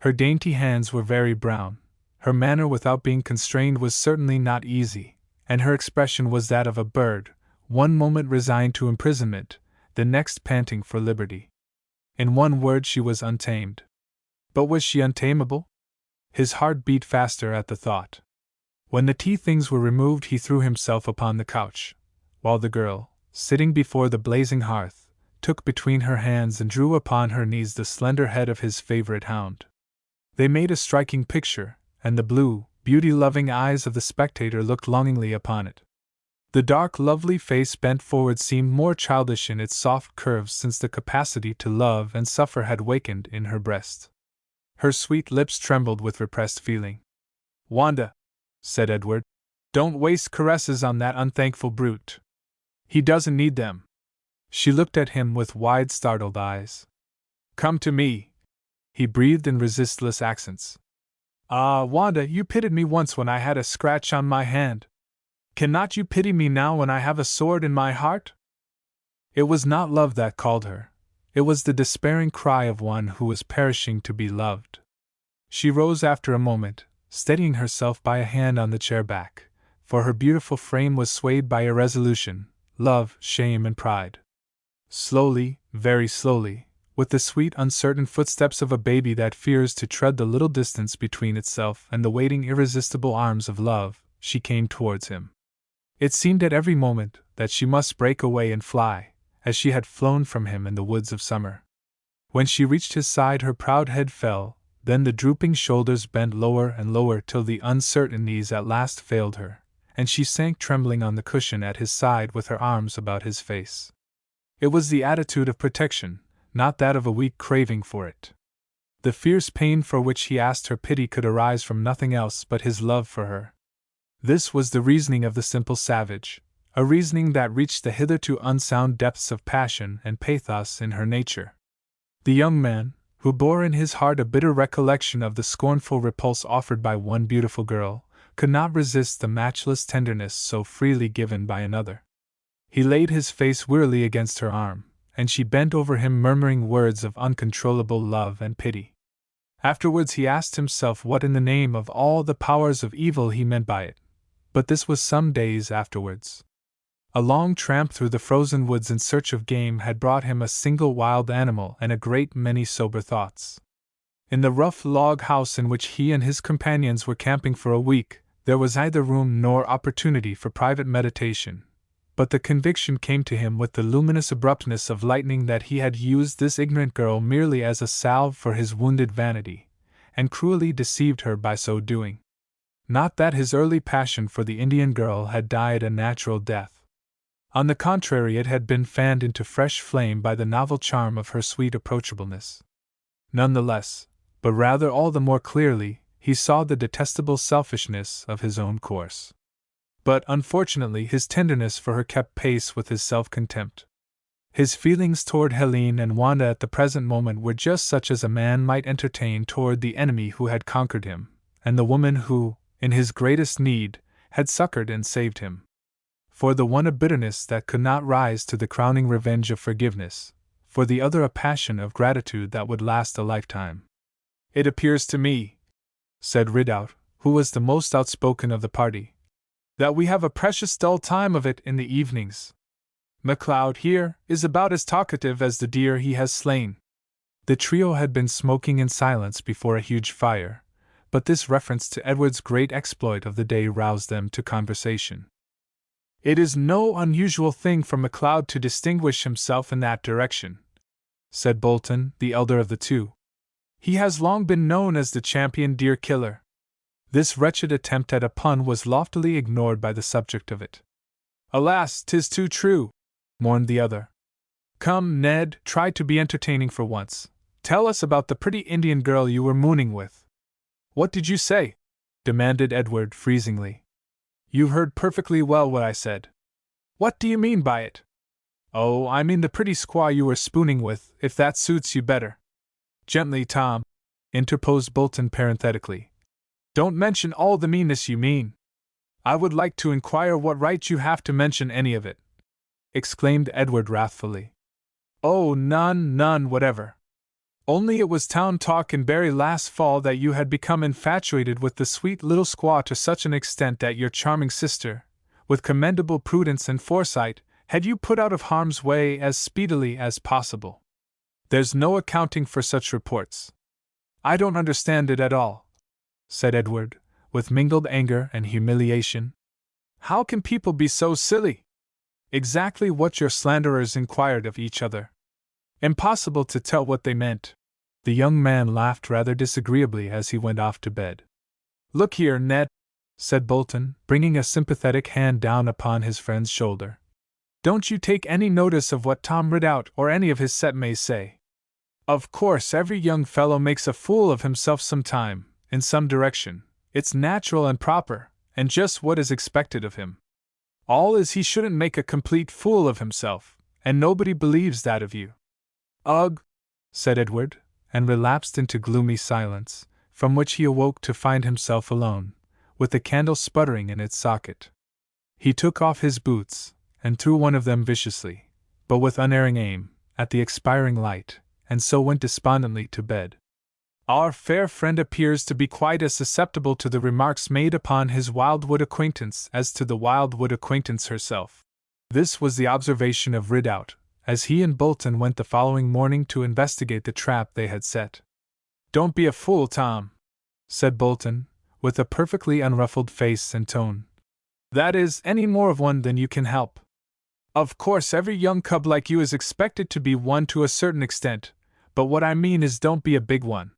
Her dainty hands were very brown, her manner without being constrained was certainly not easy, and her expression was that of a bird, one moment resigned to imprisonment, the next panting for liberty. In one word, she was untamed. But was she untamable? His heart beat faster at the thought. When the tea things were removed, he threw himself upon the couch, while the girl, sitting before the blazing hearth, took between her hands and drew upon her knees the slender head of his favorite hound. They made a striking picture, and the blue, beauty-loving eyes of the spectator looked longingly upon it. The dark, lovely face bent forward seemed more childish in its soft curves since the capacity to love and suffer had wakened in her breast. Her sweet lips trembled with repressed feeling. "Wanda," said Edward, "don't waste caresses on that unthankful brute. He doesn't need them." She looked at him with wide, startled eyes. "Come to me," he breathed in resistless accents. "Ah, Wanda, you pitied me once when I had a scratch on my hand. Cannot you pity me now when I have a sword in my heart?" It was not love that called her. It was the despairing cry of one who was perishing to be loved. She rose after a moment, steadying herself by a hand on the chair back, for her beautiful frame was swayed by irresolution, love, shame, and pride. Slowly, very slowly, with the sweet, uncertain footsteps of a baby that fears to tread the little distance between itself and the waiting, irresistible arms of love, she came towards him. It seemed at every moment that she must break away and fly, as she had flown from him in the woods of summer. When she reached his side, her proud head fell, then the drooping shoulders bent lower and lower till the uncertain knees at last failed her, and she sank trembling on the cushion at his side with her arms about his face. It was the attitude of protection, not that of a weak craving for it. The fierce pain for which he asked her pity could arise from nothing else but his love for her. This was the reasoning of the simple savage, a reasoning that reached the hitherto unsound depths of passion and pathos in her nature. The young man, who bore in his heart a bitter recollection of the scornful repulse offered by one beautiful girl, could not resist the matchless tenderness so freely given by another. He laid his face wearily against her arm, and she bent over him murmuring words of uncontrollable love and pity. Afterwards he asked himself what in the name of all the powers of evil he meant by it, but this was some days afterwards. A long tramp through the frozen woods in search of game had brought him a single wild animal and a great many sober thoughts. In the rough log house in which he and his companions were camping for a week, there was neither room nor opportunity for private meditation, but the conviction came to him with the luminous abruptness of lightning that he had used this ignorant girl merely as a salve for his wounded vanity, and cruelly deceived her by so doing. Not that his early passion for the Indian girl had died a natural death. On the contrary, it had been fanned into fresh flame by the novel charm of her sweet approachableness. None the less, but rather all the more clearly, he saw the detestable selfishness of his own course. But, unfortunately, his tenderness for her kept pace with his self-contempt. His feelings toward Helene and Wanda at the present moment were just such as a man might entertain toward the enemy who had conquered him, and the woman who, in his greatest need, had succored and saved him. for the one a bitterness that could not rise to the crowning revenge of forgiveness, for the other a passion of gratitude that would last a lifetime. "It appears to me," said Ridout, who was the most outspoken of the party, "that we have a precious dull time of it in the evenings. MacLeod here is about as talkative as the deer he has slain." The trio had been smoking in silence before a huge fire, but this reference to Edward's great exploit of the day roused them to conversation. "It is no unusual thing for MacLeod to distinguish himself in that direction," said Bolton, the elder of the two. "He has long been known as the champion deer killer." This wretched attempt at a pun was loftily ignored by the subject of it. "Alas, 'tis too true," mourned the other. "Come, Ned, try to be entertaining for once. Tell us about the pretty Indian girl you were mooning with." "What did you say?" demanded Edward freezingly. "You heard perfectly well what I said." "What do you mean by it?" "Oh, I mean the pretty squaw you were spooning with, if that suits you better." "Gently, Tom," interposed Bolton parenthetically. "Don't mention all the meanness you mean." "I would like to inquire what right you have to mention any of it," exclaimed Edward wrathfully. "Oh, none whatever. Only it was town talk in Barry last fall that you had become infatuated with the sweet little squaw to such an extent that your charming sister, with commendable prudence and foresight, had you put out of harm's way as speedily as possible. There's no accounting for such reports." "I don't understand it at all," said Edward, with mingled anger and humiliation. "How can people be so silly?" "Exactly what your slanderers inquired of each other. Impossible to tell what they meant." The young man laughed rather disagreeably as he went off to bed. "Look here, Ned," said Bolton, bringing a sympathetic hand down upon his friend's shoulder. "Don't you take any notice of what Tom Ridout or any of his set may say. Of course, every young fellow makes a fool of himself sometime, in some direction. It's natural and proper, and just what is expected of him. All is he shouldn't make a complete fool of himself, and nobody believes that of you." "Ugh!" said Edward, and relapsed into gloomy silence, from which he awoke to find himself alone, with the candle sputtering in its socket. He took off his boots, and threw one of them viciously, but with unerring aim, at the expiring light, and so went despondently to bed. Our fair friend appears to be quite as susceptible to the remarks made upon his wildwood acquaintance as to the wildwood acquaintance herself. This was the observation of Ridout, as he and Bolton went the following morning to investigate the trap they had set. "Don't be a fool, Tom," said Bolton, with a perfectly unruffled face and tone. "That is, any more of one than you can help. Of course, every young cub like you is expected to be one to a certain extent, but what I mean is don't be a big one."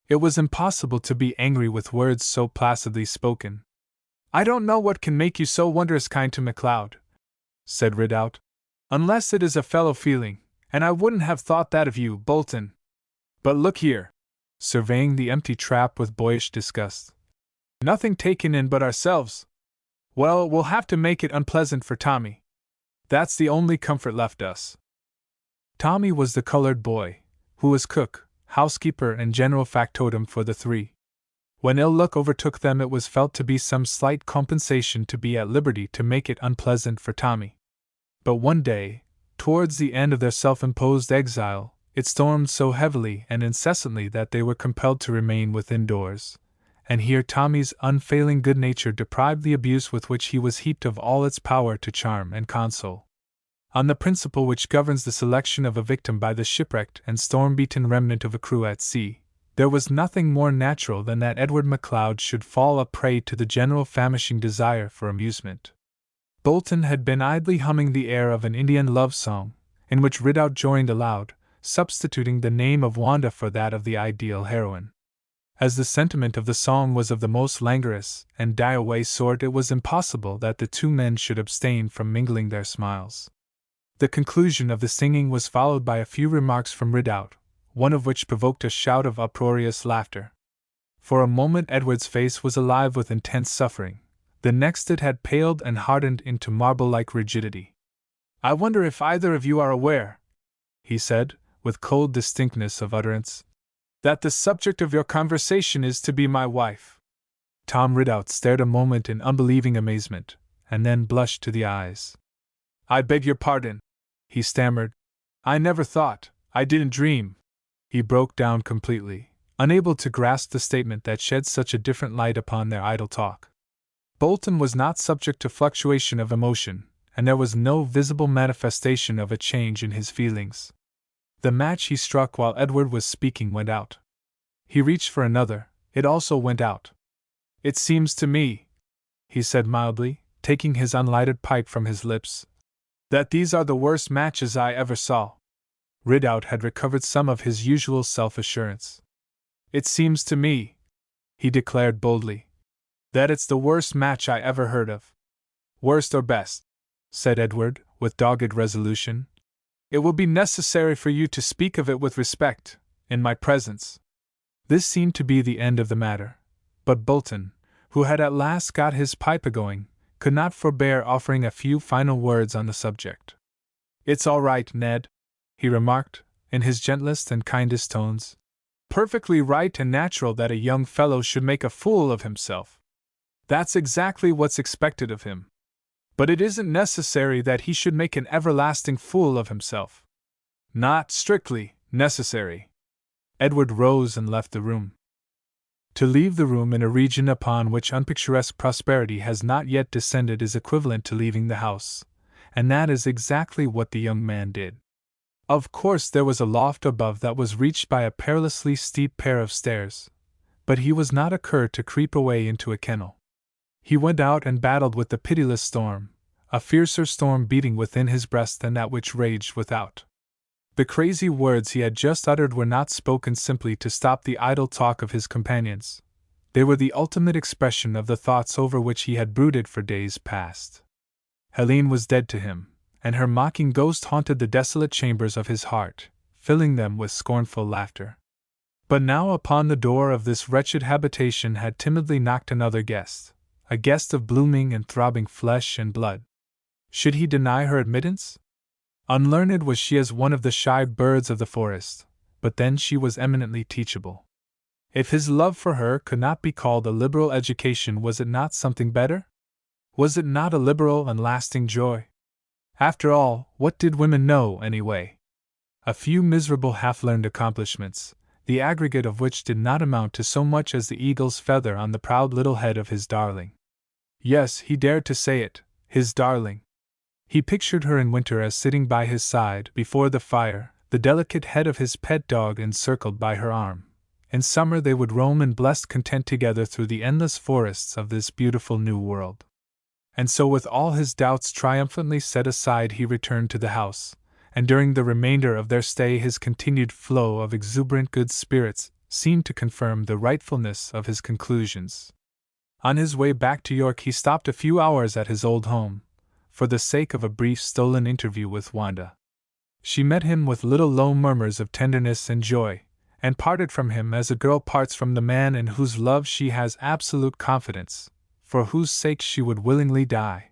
It was impossible to be angry with words so placidly spoken. "I don't know what can make you so wondrous kind to MacLeod," said Ridout, "unless it is a fellow feeling, and I wouldn't have thought that of you, Bolton. But look here," surveying the empty trap with boyish disgust. "Nothing taken in but ourselves. Well, we'll have to make it unpleasant for Tommy. That's the only comfort left us." Tommy was the colored boy, who was cook, housekeeper, and general factotum for the three. When ill luck overtook them, it was felt to be some slight compensation to be at liberty to make it unpleasant for Tommy. But one day, towards the end of their self-imposed exile, it stormed so heavily and incessantly that they were compelled to remain within doors, and here Tommy's unfailing good nature deprived the abuse with which he was heaped of all its power to charm and console. On the principle which governs the selection of a victim by the shipwrecked and storm-beaten remnant of a crew at sea, there was nothing more natural than that Edward MacLeod should fall a prey to the general famishing desire for amusement. Bolton had been idly humming the air of an Indian love song, in which Ridout joined aloud, substituting the name of Wanda for that of the ideal heroine. As the sentiment of the song was of the most languorous and die-away sort, it was impossible that the two men should abstain from mingling their smiles. The conclusion of the singing was followed by a few remarks from Ridout, one of which provoked a shout of uproarious laughter. For a moment Edward's face was alive with intense suffering, the next it had paled and hardened into marble-like rigidity. "I wonder if either of you are aware," he said, with cold distinctness of utterance, "that the subject of your conversation is to be my wife." Tom Ridout stared a moment in unbelieving amazement, and then blushed to the eyes. "I beg your pardon," he stammered. "I never thought, I didn't dream." He broke down completely, unable to grasp the statement that shed such a different light upon their idle talk. Bolton was not subject to fluctuation of emotion, and there was no visible manifestation of a change in his feelings. The match he struck while Edward was speaking went out. He reached for another, it also went out. "It seems to me," he said mildly, taking his unlighted pipe from his lips, "that these are the worst matches I ever saw." Ridout had recovered some of his usual self-assurance. "It seems to me," he declared boldly, "that it's the worst match I ever heard of." "Worst or best," said Edward, with dogged resolution, "it will be necessary for you to speak of it with respect, in my presence." This seemed to be the end of the matter, but Bolton, who had at last got his pipe a-going, could not forbear offering a few final words on the subject. "It's all right, Ned," he remarked, in his gentlest and kindest tones. "Perfectly right and natural that a young fellow should make a fool of himself. That's exactly what's expected of him. But it isn't necessary that he should make an everlasting fool of himself. Not strictly necessary." Edward rose and left the room. To leave the room in a region upon which unpicturesque prosperity has not yet descended is equivalent to leaving the house, and that is exactly what the young man did. Of course there was a loft above that was reached by a perilously steep pair of stairs, but he was not a cur to creep away into a kennel. He went out and battled with the pitiless storm, a fiercer storm beating within his breast than that which raged without. The crazy words he had just uttered were not spoken simply to stop the idle talk of his companions. They were the ultimate expression of the thoughts over which he had brooded for days past. Helene was dead to him, and her mocking ghost haunted the desolate chambers of his heart, filling them with scornful laughter. But now upon the door of this wretched habitation had timidly knocked another guest, a guest of blooming and throbbing flesh and blood. Should he deny her admittance? Unlearned was she as one of the shy birds of the forest, but then she was eminently teachable. If his love for her could not be called a liberal education, was it not something better? Was it not a liberal and lasting joy? After all, what did women know, anyway? A few miserable half-learned accomplishments, the aggregate of which did not amount to so much as the eagle's feather on the proud little head of his darling. Yes, he dared to say it, his darling. He pictured her in winter as sitting by his side before the fire, the delicate head of his pet dog encircled by her arm. In summer they would roam in blessed content together through the endless forests of this beautiful new world. And so, with all his doubts triumphantly set aside, he returned to the house, and during the remainder of their stay his continued flow of exuberant good spirits seemed to confirm the rightfulness of his conclusions. On his way back to York he stopped a few hours at his old home, for the sake of a brief stolen interview with Wanda. She met him with little low murmurs of tenderness and joy, and parted from him as a girl parts from the man in whose love she has absolute confidence, for whose sake she would willingly die.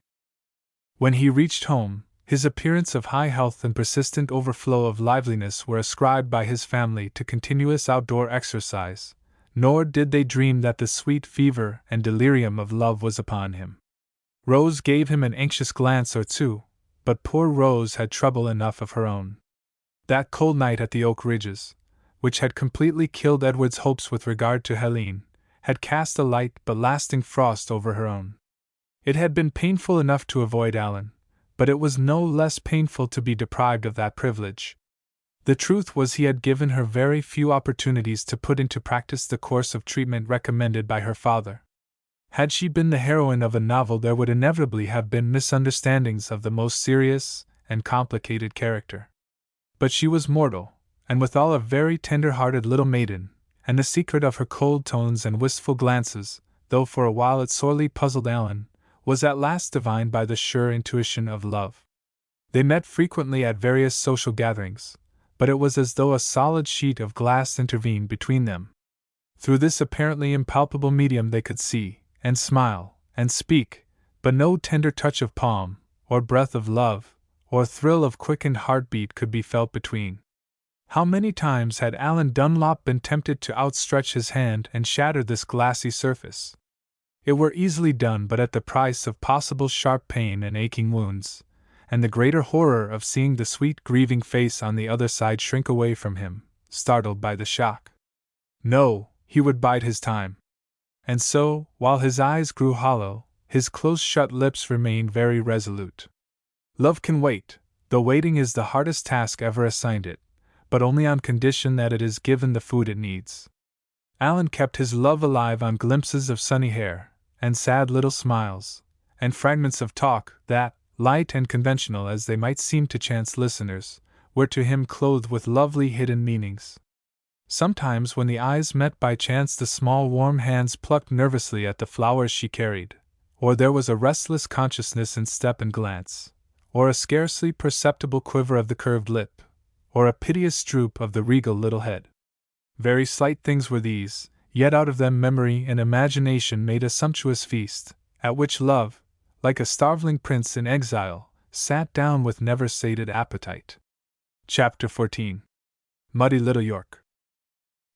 When he reached home, his appearance of high health and persistent overflow of liveliness were ascribed by his family to continuous outdoor exercise, nor did they dream that the sweet fever and delirium of love was upon him. Rose gave him an anxious glance or two, but poor Rose had trouble enough of her own. That cold night at the Oak Ridges, which had completely killed Edward's hopes with regard to Helene, had cast a light but lasting frost over her own. It had been painful enough to avoid Alan, but it was no less painful to be deprived of that privilege. The truth was he had given her very few opportunities to put into practice the course of treatment recommended by her father. Had she been the heroine of a novel, there would inevitably have been misunderstandings of the most serious and complicated character. But she was mortal, and withal a very tender-hearted little maiden, and the secret of her cold tones and wistful glances, though for a while it sorely puzzled Alan, was at last divined by the sure intuition of love. They met frequently at various social gatherings, but it was as though a solid sheet of glass intervened between them. Through this apparently impalpable medium they could see, and smile, and speak, but no tender touch of palm, or breath of love, or thrill of quickened heartbeat could be felt between. How many times had Alan Dunlop been tempted to outstretch his hand and shatter this glassy surface? It were easily done, but at the price of possible sharp pain and aching wounds, and the greater horror of seeing the sweet grieving face on the other side shrink away from him, startled by the shock. No, he would bide his time. And so, while his eyes grew hollow, his close-shut lips remained very resolute. Love can wait, though waiting is the hardest task ever assigned it, but only on condition that it is given the food it needs. Alan kept his love alive on glimpses of sunny hair, and sad little smiles, and fragments of talk that, light and conventional as they might seem to chance listeners, were to him clothed with lovely hidden meanings. Sometimes when the eyes met by chance the small warm hands plucked nervously at the flowers she carried, or there was a restless consciousness in step and glance, or a scarcely perceptible quiver of the curved lip, or a piteous droop of the regal little head. Very slight things were these, yet out of them memory and imagination made a sumptuous feast, at which love, like a starveling prince in exile, sat down with never sated appetite. Chapter 14. Muddy Little York.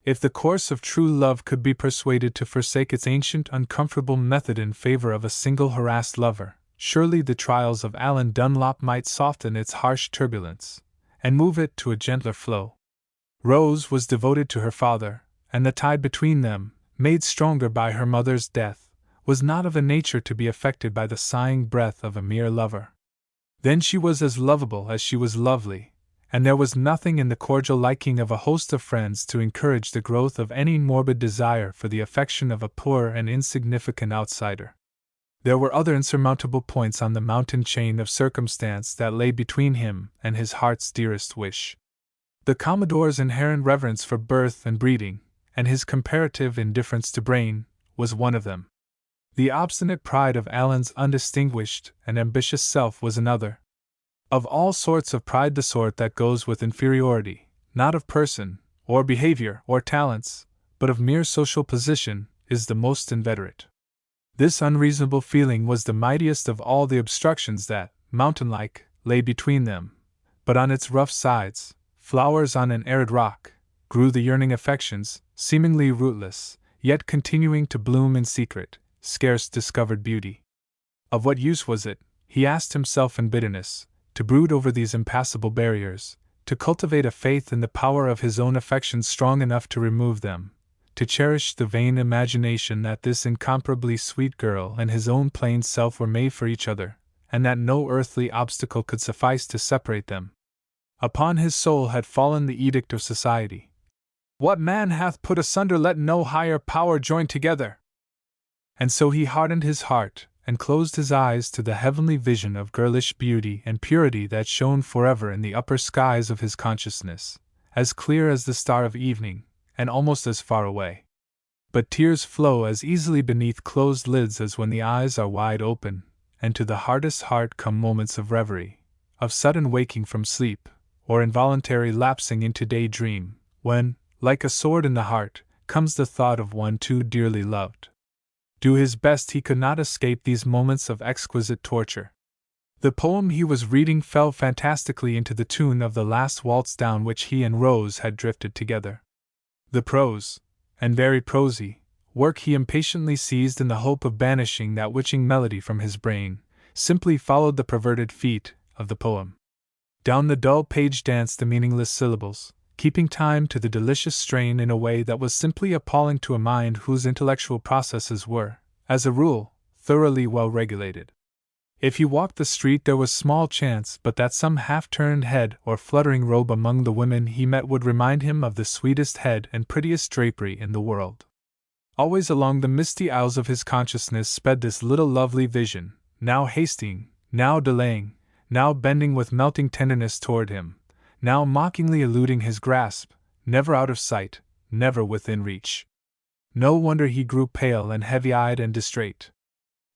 If the course of true love could be persuaded to forsake its ancient uncomfortable method in favor of a single harassed lover, surely the trials of Alan Dunlop might soften its harsh turbulence, and move it to a gentler flow. Rose was devoted to her father, and the tie between them, made stronger by her mother's death, was not of a nature to be affected by the sighing breath of a mere lover. Then she was as lovable as she was lovely, and there was nothing in the cordial liking of a host of friends to encourage the growth of any morbid desire for the affection of a poor and insignificant outsider. There were other insurmountable points on the mountain chain of circumstance that lay between him and his heart's dearest wish. The Commodore's inherent reverence for birth and breeding, and his comparative indifference to brain, was one of them. The obstinate pride of Alan's undistinguished and ambitious self was another. Of all sorts of pride, the sort that goes with inferiority, not of person, or behavior, or talents, but of mere social position, is the most inveterate. This unreasonable feeling was the mightiest of all the obstructions that, mountain-like, lay between them, but on its rough sides, flowers on an arid rock, grew the yearning affections, seemingly rootless, yet continuing to bloom in secret, scarce discovered beauty. Of what use was it, he asked himself in bitterness, to brood over these impassable barriers, to cultivate a faith in the power of his own affections strong enough to remove them, to cherish the vain imagination that this incomparably sweet girl and his own plain self were made for each other, and that no earthly obstacle could suffice to separate them. Upon his soul had fallen the edict of society. What man hath put asunder let no higher power join together. And so he hardened his heart, and closed his eyes to the heavenly vision of girlish beauty and purity that shone forever in the upper skies of his consciousness, as clear as the star of evening, and almost as far away. But tears flow as easily beneath closed lids as when the eyes are wide open, and to the hardest heart come moments of reverie, of sudden waking from sleep, or involuntary lapsing into daydream, when, like a sword in the heart, comes the thought of one too dearly loved. Do his best, he could not escape these moments of exquisite torture. The poem he was reading fell fantastically into the tune of the last waltz down which he and Rose had drifted together. The prose, and very prosy, work he impatiently seized in the hope of banishing that witching melody from his brain, simply followed the perverted feet of the poem. Down the dull page danced the meaningless syllables, keeping time to the delicious strain in a way that was simply appalling to a mind whose intellectual processes were, as a rule, thoroughly well regulated. If he walked the street there was small chance but that some half-turned head or fluttering robe among the women he met would remind him of the sweetest head and prettiest drapery in the world. Always along the misty aisles of his consciousness sped this little lovely vision, now hastening, now delaying, now bending with melting tenderness toward him, now mockingly eluding his grasp, never out of sight, never within reach. No wonder he grew pale and heavy-eyed and distrait.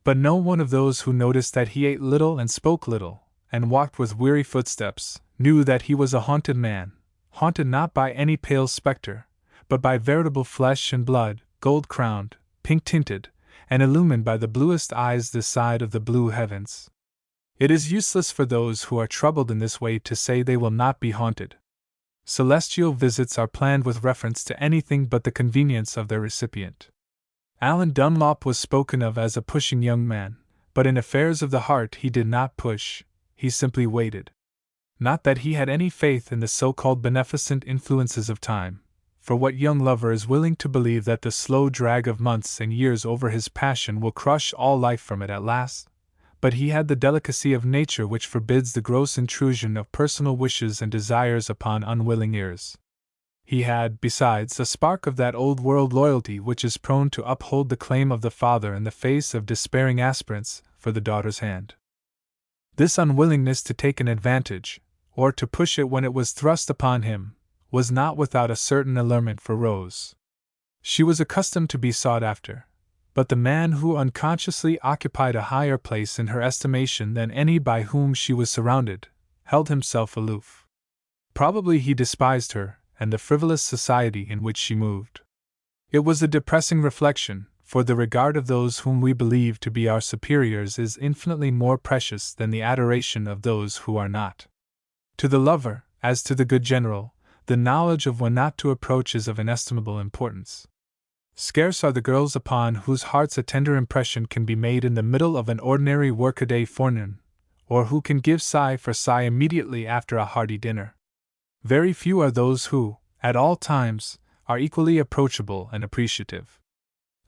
But no one of those who noticed that he ate little and spoke little, and walked with weary footsteps, knew that he was a haunted man, haunted not by any pale spectre, but by veritable flesh and blood, gold-crowned, pink-tinted, and illumined by the bluest eyes this side of the blue heavens. It is useless for those who are troubled in this way to say they will not be haunted. Celestial visits are planned with reference to anything but the convenience of their recipient. Alan Dunlop was spoken of as a pushing young man, but in affairs of the heart he did not push, he simply waited. Not that he had any faith in the so-called beneficent influences of time, for what young lover is willing to believe that the slow drag of months and years over his passion will crush all life from it at last? But he had the delicacy of nature which forbids the gross intrusion of personal wishes and desires upon unwilling ears. He had, besides, a spark of that old-world loyalty which is prone to uphold the claim of the father in the face of despairing aspirants for the daughter's hand. This unwillingness to take an advantage, or to push it when it was thrust upon him, was not without a certain allurement for Rose. She was accustomed to be sought after, but the man who unconsciously occupied a higher place in her estimation than any by whom she was surrounded, held himself aloof. Probably he despised her, and the frivolous society in which she moved. It was a depressing reflection, for the regard of those whom we believe to be our superiors is infinitely more precious than the adoration of those who are not. To the lover, as to the good general, the knowledge of when not to approach is of inestimable importance. Scarce are the girls upon whose hearts a tender impression can be made in the middle of an ordinary workaday forenoon, or who can give sigh for sigh immediately after a hearty dinner. Very few are those who, at all times, are equally approachable and appreciative.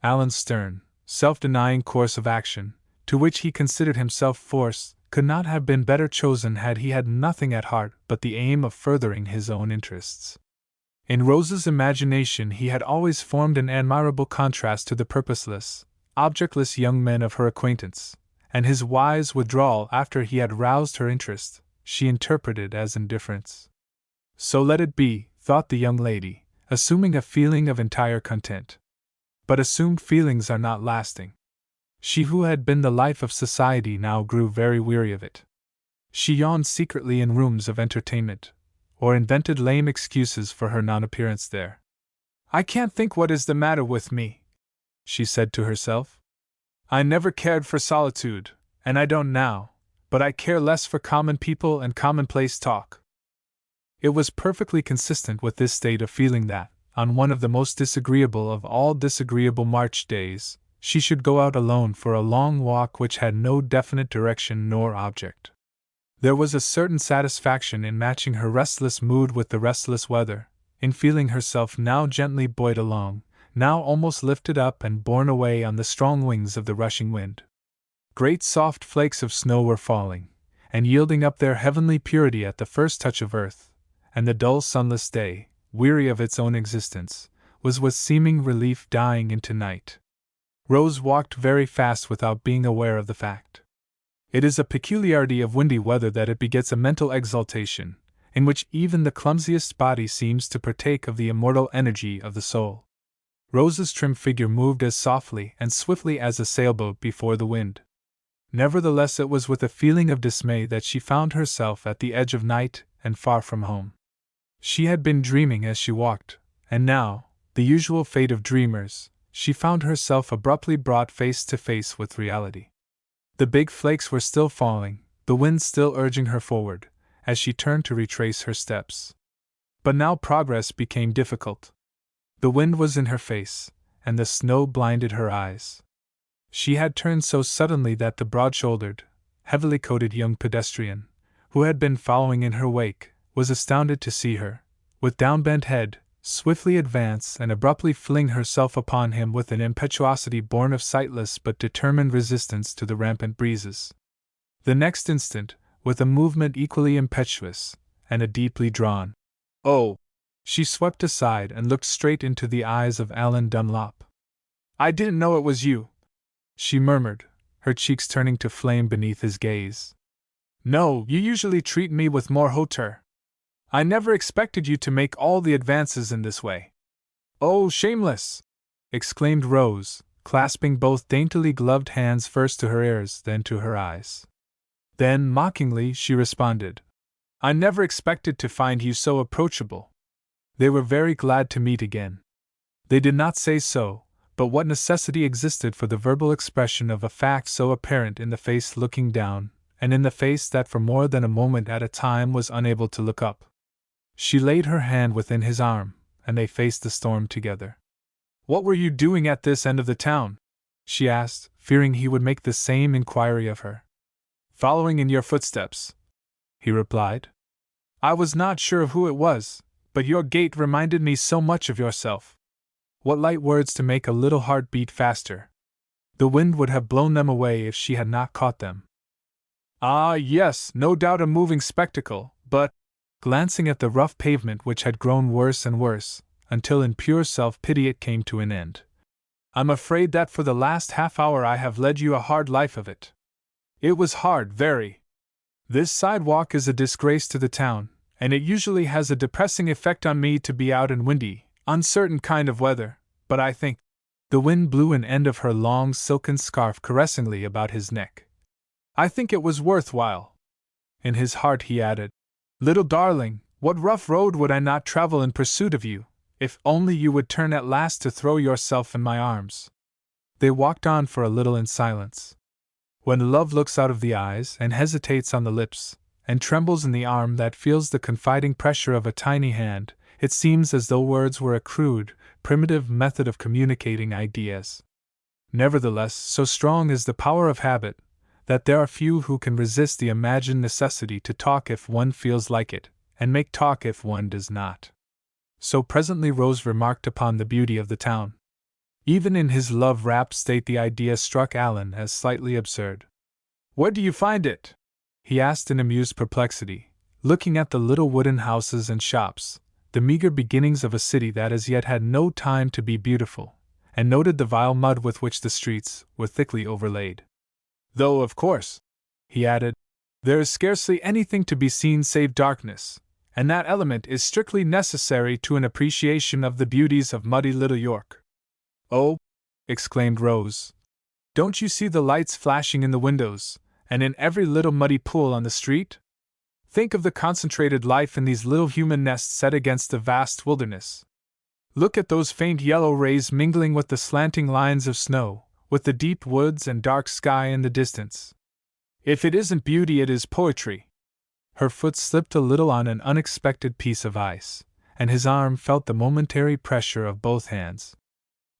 Alan's stern, self-denying course of action, to which he considered himself forced, could not have been better chosen had he had nothing at heart but the aim of furthering his own interests. In Rose's imagination he had always formed an admirable contrast to the purposeless, objectless young men of her acquaintance, and his wise withdrawal after he had roused her interest, she interpreted as indifference. So let it be, thought the young lady, assuming a feeling of entire content. But assumed feelings are not lasting. She who had been the life of society now grew very weary of it. She yawned secretly in rooms of entertainment, or invented lame excuses for her non-appearance there. "I can't think what is the matter with me," she said to herself. "I never cared for solitude, and I don't now, but I care less for common people and commonplace talk." It was perfectly consistent with this state of feeling that, on one of the most disagreeable of all disagreeable March days, she should go out alone for a long walk which had no definite direction nor object. There was a certain satisfaction in matching her restless mood with the restless weather, in feeling herself now gently buoyed along, now almost lifted up and borne away on the strong wings of the rushing wind. Great soft flakes of snow were falling, and yielding up their heavenly purity at the first touch of earth, and the dull sunless day, weary of its own existence, was with seeming relief dying into night. Rose walked very fast without being aware of the fact. It is a peculiarity of windy weather that it begets a mental exaltation, in which even the clumsiest body seems to partake of the immortal energy of the soul. Rose's trim figure moved as softly and swiftly as a sailboat before the wind. Nevertheless, it was with a feeling of dismay that she found herself at the edge of night and far from home. She had been dreaming as she walked, and now, the usual fate of dreamers, she found herself abruptly brought face to face with reality. The big flakes were still falling, the wind still urging her forward, as she turned to retrace her steps. But now progress became difficult. The wind was in her face, and the snow blinded her eyes. She had turned so suddenly that the broad-shouldered, heavily coated young pedestrian, who had been following in her wake, was astounded to see her, with downbent head, swiftly advance and abruptly fling herself upon him with an impetuosity born of sightless but determined resistance to the rampant breezes. The next instant, with a movement equally impetuous, and a deeply drawn "Oh!" she swept aside and looked straight into the eyes of Alan Dunlop. "I didn't know it was you," she murmured, her cheeks turning to flame beneath his gaze. "No, you usually treat me with more hauteur. I never expected you to make all the advances in this way." "Oh, shameless!" exclaimed Rose, clasping both daintily gloved hands first to her ears, then to her eyes. Then, mockingly, she responded, "I never expected to find you so approachable." They were very glad to meet again. They did not say so, but what necessity existed for the verbal expression of a fact so apparent in the face looking down, and in the face that for more than a moment at a time was unable to look up? She laid her hand within his arm, and they faced the storm together. What were you doing at this end of the town? She asked, fearing he would make the same inquiry of her. Following in your footsteps, he replied. I was not sure of who it was, but your gait reminded me so much of yourself. What light words to make a little heart beat faster. The wind would have blown them away if she had not caught them. Ah, yes, no doubt a moving spectacle, but, glancing at the rough pavement which had grown worse and worse, until in pure self-pity it came to an end. I'm afraid that for the last half-hour I have led you a hard life of it. It was hard, very. This sidewalk is a disgrace to the town, and it usually has a depressing effect on me to be out in windy, uncertain kind of weather, but I think. The wind blew an end of her long silken scarf caressingly about his neck. I think it was worthwhile. In his heart he added, Little darling, what rough road would I not travel in pursuit of you, if only you would turn at last to throw yourself in my arms. They walked on for a little in silence. When love looks out of the eyes and hesitates on the lips, and trembles in the arm that feels the confiding pressure of a tiny hand, it seems as though words were a crude, primitive method of communicating ideas. Nevertheless, so strong is the power of habit, that there are few who can resist the imagined necessity to talk if one feels like it, and make talk if one does not. So presently Rose remarked upon the beauty of the town. Even in his love-rapt state the idea struck Alan as slightly absurd. Where do you find it? He asked in amused perplexity, looking at the little wooden houses and shops, the meager beginnings of a city that as yet had no time to be beautiful, and noted the vile mud with which the streets were thickly overlaid. Though, of course, he added, there is scarcely anything to be seen save darkness, and that element is strictly necessary to an appreciation of the beauties of muddy Little York. Oh, exclaimed Rose, don't you see the lights flashing in the windows, and in every little muddy pool on the street? Think of the concentrated life in these little human nests set against the vast wilderness. Look at those faint yellow rays mingling with the slanting lines of snow, with the deep woods and dark sky in the distance. If it isn't beauty, it is poetry. Her foot slipped a little on an unexpected piece of ice, and his arm felt the momentary pressure of both hands.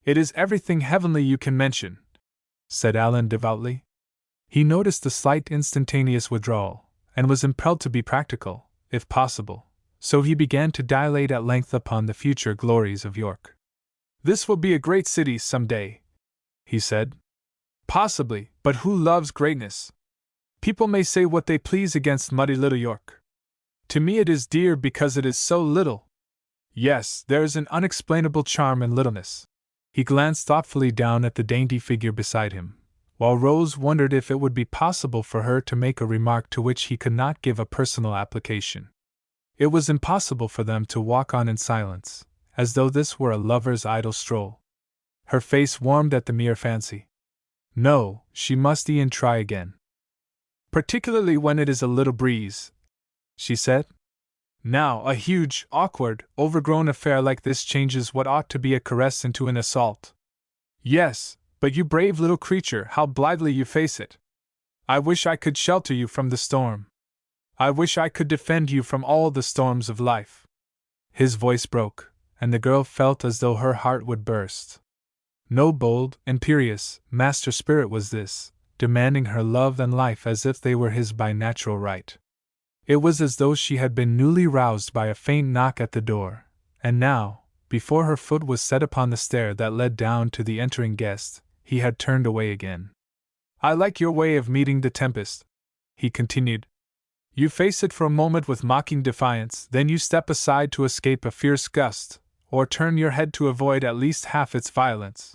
It is everything heavenly you can mention, said Alan devoutly. He noticed the slight instantaneous withdrawal, and was impelled to be practical, if possible, so he began to dilate at length upon the future glories of York. This will be a great city some day, he said. Possibly, but who loves greatness? People may say what they please against muddy Little York. To me it is dear because it is so little. Yes, there is an unexplainable charm in littleness. He glanced thoughtfully down at the dainty figure beside him, while Rose wondered if it would be possible for her to make a remark to which he could not give a personal application. It was impossible for them to walk on in silence, as though this were a lover's idle stroll. Her face warmed at the mere fancy. No, she must e'en try again. Particularly when it is a little breeze, she said. Now, a huge, awkward, overgrown affair like this changes what ought to be a caress into an assault. Yes, but you brave little creature, how blithely you face it. I wish I could shelter you from the storm. I wish I could defend you from all the storms of life. His voice broke, and the girl felt as though her heart would burst. No bold, imperious, master spirit was this, demanding her love and life as if they were his by natural right. It was as though she had been newly roused by a faint knock at the door, and now, before her foot was set upon the stair that led down to the entering guest, he had turned away again. I like your way of meeting the tempest, he continued. You face it for a moment with mocking defiance, then you step aside to escape a fierce gust, or turn your head to avoid at least half its violence.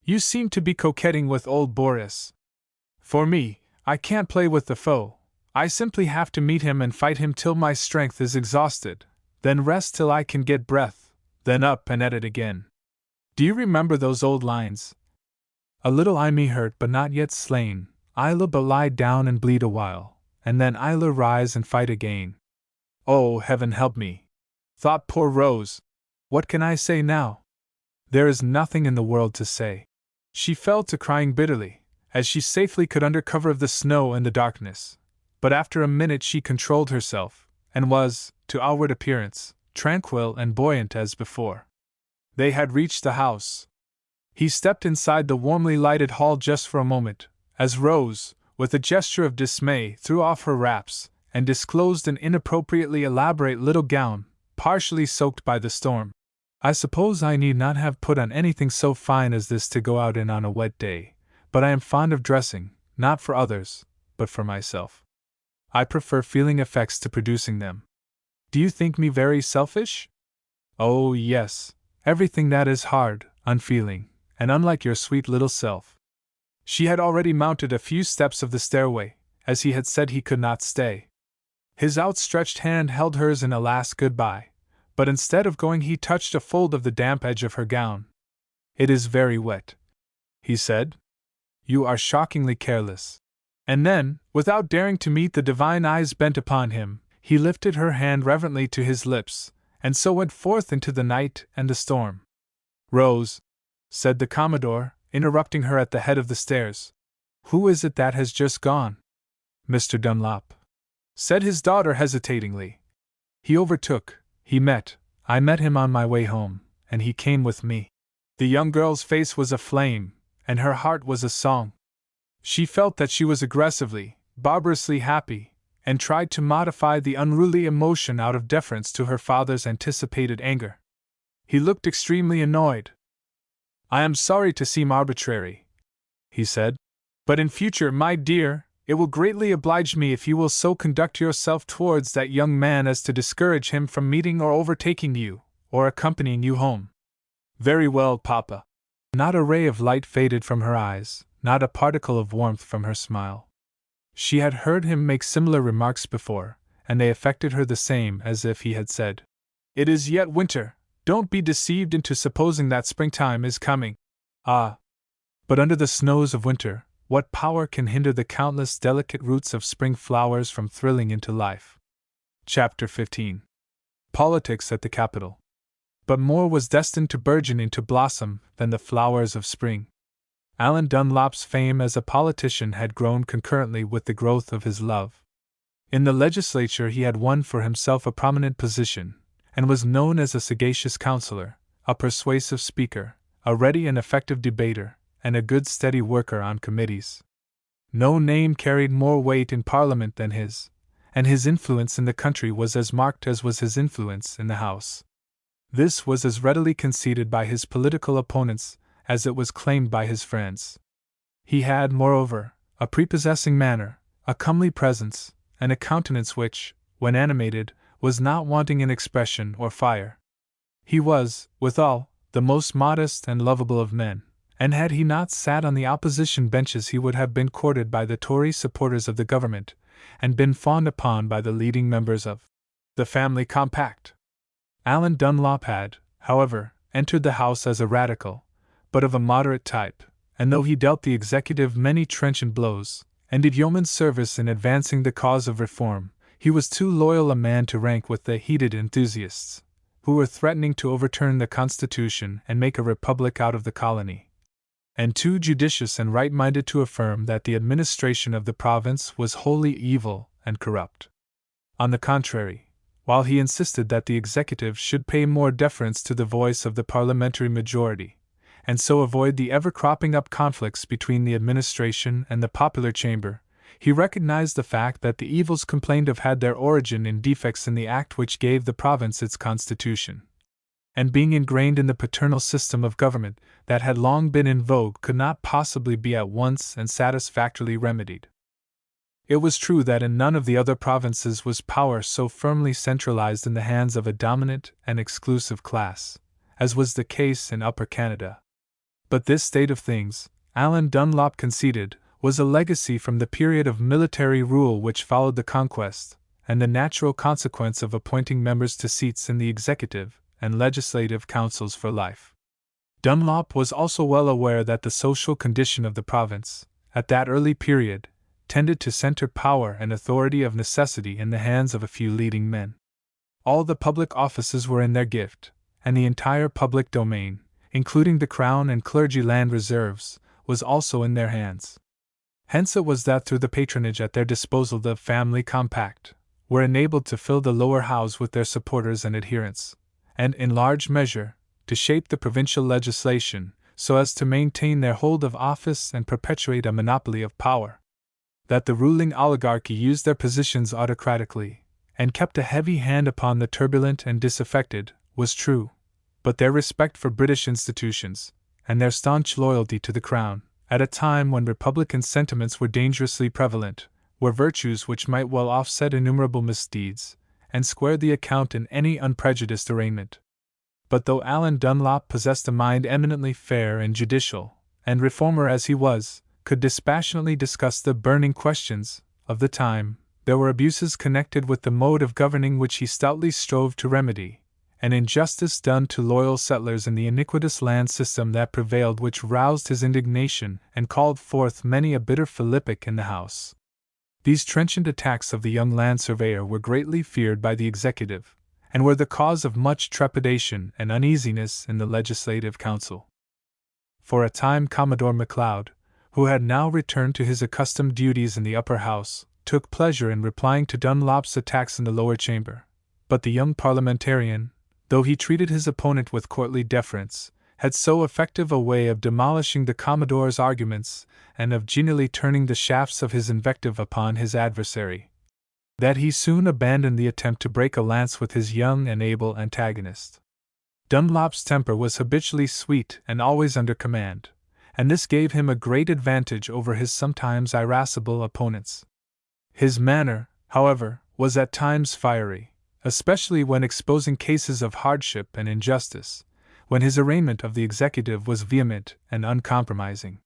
You seem to be coquetting with old Boris. For me, I can't play with the foe. I simply have to meet him and fight him till my strength is exhausted, then rest till I can get breath, then up and at it again. Do you remember those old lines? A little I me hurt but not yet slain, I'll but lie down and bleed a while, and then I'll rise and fight again. Oh, heaven help me, thought poor Rose. What can I say now? There is nothing in the world to say. She fell to crying bitterly, as she safely could under cover of the snow and the darkness. But after a minute she controlled herself, and was, to outward appearance, tranquil and buoyant as before. They had reached the house, He stepped inside the warmly lighted hall just for a moment, as Rose, with a gesture of dismay, threw off her wraps and disclosed an inappropriately elaborate little gown, partially soaked by the storm. I suppose I need not have put on anything so fine as this to go out in on a wet day, but I am fond of dressing, not for others, but for myself. I prefer feeling effects to producing them. Do you think me very selfish? Oh, yes, everything that is hard, unfeeling, and unlike your sweet little self. She had already mounted a few steps of the stairway, as he had said he could not stay. His outstretched hand held hers in a last goodbye, but instead of going he touched a fold of the damp edge of her gown. "It is very wet," he said. "You are shockingly careless." And then, without daring to meet the divine eyes bent upon him, he lifted her hand reverently to his lips, and so went forth into the night and the storm. "Rose," said the Commodore, interrupting her at the head of the stairs, "who is it that has just gone?" "Mr. Dunlop," said his daughter hesitatingly. I met him on my way home, and he came with me." The young girl's face was aflame, and her heart was a song. She felt that she was aggressively, barbarously happy, and tried to modify the unruly emotion out of deference to her father's anticipated anger. He looked extremely annoyed. "I am sorry to seem arbitrary," he said, "but in future, my dear, it will greatly oblige me if you will so conduct yourself towards that young man as to discourage him from meeting or overtaking you, or accompanying you home." "Very well, Papa." Not a ray of light faded from her eyes, not a particle of warmth from her smile. She had heard him make similar remarks before, and they affected her the same as if he had said, "It is yet winter, don't be deceived into supposing that springtime is coming." Ah! But under the snows of winter, what power can hinder the countless delicate roots of spring flowers from thrilling into life? Chapter 15. Politics at the Capitol. But more was destined to burgeon into blossom than the flowers of spring. Alan Dunlop's fame as a politician had grown concurrently with the growth of his love. In the legislature he had won for himself a prominent position, and was known as a sagacious counselor, a persuasive speaker, a ready and effective debater, and a good steady worker on committees. No name carried more weight in Parliament than his, and his influence in the country was as marked as was his influence in the House. This was as readily conceded by his political opponents as it was claimed by his friends. He had, moreover, a prepossessing manner, a comely presence, and a countenance which, when animated, was not wanting in expression or fire. He was, withal, the most modest and lovable of men, and had he not sat on the opposition benches he would have been courted by the Tory supporters of the government, and been fawned upon by the leading members of the family compact. Alan Dunlop had, however, entered the House as a radical, but of a moderate type, and though he dealt the executive many trenchant blows, and did yeoman's service in advancing the cause of reform, he was too loyal a man to rank with the heated enthusiasts, who were threatening to overturn the Constitution and make a republic out of the colony, and too judicious and right-minded to affirm that the administration of the province was wholly evil and corrupt. On the contrary, while he insisted that the executive should pay more deference to the voice of the parliamentary majority, and so avoid the ever-cropping up conflicts between the administration and the popular chamber, he recognized the fact that the evils complained of had their origin in defects in the act which gave the province its constitution, and being ingrained in the paternal system of government that had long been in vogue could not possibly be at once and satisfactorily remedied. It was true that in none of the other provinces was power so firmly centralized in the hands of a dominant and exclusive class, as was the case in Upper Canada. But this state of things, Alan Dunlop conceded, was a legacy from the period of military rule which followed the conquest, and the natural consequence of appointing members to seats in the executive and legislative councils for life. Dunlop was also well aware that the social condition of the province, at that early period, tended to center power and authority of necessity in the hands of a few leading men. All the public offices were in their gift, and the entire public domain, including the crown and clergy land reserves, was also in their hands. Hence it was that through the patronage at their disposal the family compact were enabled to fill the lower house with their supporters and adherents, and, in large measure, to shape the provincial legislation, so as to maintain their hold of office and perpetuate a monopoly of power. That the ruling oligarchy used their positions autocratically, and kept a heavy hand upon the turbulent and disaffected, was true, but their respect for British institutions, and their staunch loyalty to the Crown, at a time when republican sentiments were dangerously prevalent, were virtues which might well offset innumerable misdeeds, and square the account in any unprejudiced arraignment. But though Alan Dunlop possessed a mind eminently fair and judicial, and reformer as he was, could dispassionately discuss the burning questions of the time, there were abuses connected with the mode of governing which he stoutly strove to remedy, and injustice done to loyal settlers in the iniquitous land system that prevailed which roused his indignation and called forth many a bitter philippic in the House. These trenchant attacks of the young land surveyor were greatly feared by the executive, and were the cause of much trepidation and uneasiness in the Legislative Council. For a time Commodore MacLeod, who had now returned to his accustomed duties in the upper house, took pleasure in replying to Dunlop's attacks in the lower chamber, but the young parliamentarian, though he treated his opponent with courtly deference, had so effective a way of demolishing the Commodore's arguments and of genially turning the shafts of his invective upon his adversary, that he soon abandoned the attempt to break a lance with his young and able antagonist. Dunlop's temper was habitually sweet and always under command, and this gave him a great advantage over his sometimes irascible opponents. His manner, however, was at times fiery, especially when exposing cases of hardship and injustice, when his arraignment of the executive was vehement and uncompromising.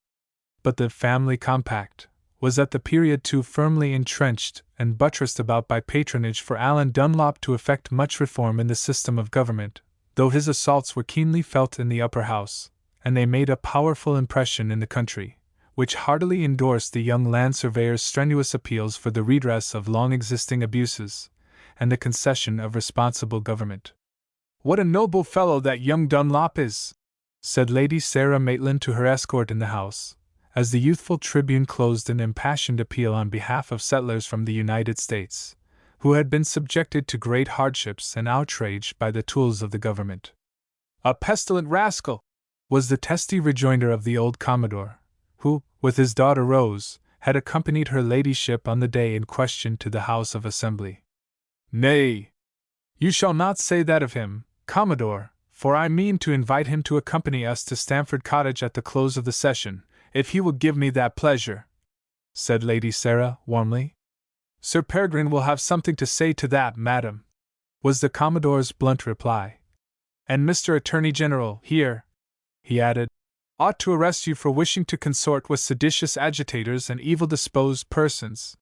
But the family compact was at the period too firmly entrenched and buttressed about by patronage for Alan Dunlop to effect much reform in the system of government, though his assaults were keenly felt in the upper house, and they made a powerful impression in the country, which heartily endorsed the young land surveyor's strenuous appeals for the redress of long-existing abuses, and the concession of responsible government. "What a noble fellow that young Dunlop is!" said Lady Sarah Maitland to her escort in the house, as the youthful tribune closed an impassioned appeal on behalf of settlers from the United States, who had been subjected to great hardships and outrage by the tools of the government. "A pestilent rascal!" was the testy rejoinder of the old Commodore, who, with his daughter Rose, had accompanied her ladyship on the day in question to the House of Assembly. "Nay, you shall not say that of him, Commodore, for I mean to invite him to accompany us to Stamford Cottage at the close of the session, if he will give me that pleasure," said Lady Sarah, warmly. "Sir Peregrine will have something to say to that, madam," was the Commodore's blunt reply. "And Mr. Attorney General, here," he added, "ought to arrest you for wishing to consort with seditious agitators and evil-disposed persons."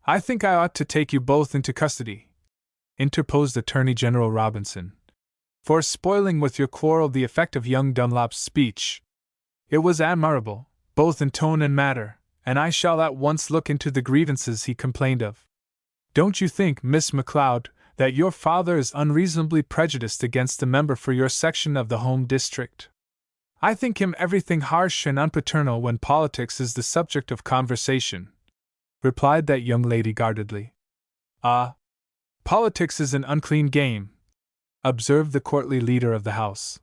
"I think I ought to take you both into custody," interposed Attorney General Robinson, "for spoiling with your quarrel the effect of young Dunlop's speech. It was admirable, both in tone and matter, and I shall at once look into the grievances he complained of. Don't you think, Miss MacLeod, that your father is unreasonably prejudiced against the member for your section of the home district?" "I think him everything harsh and unpaternal when politics is the subject of conversation," replied that young lady guardedly. "Ah, politics is an unclean game," observed the courtly leader of the House.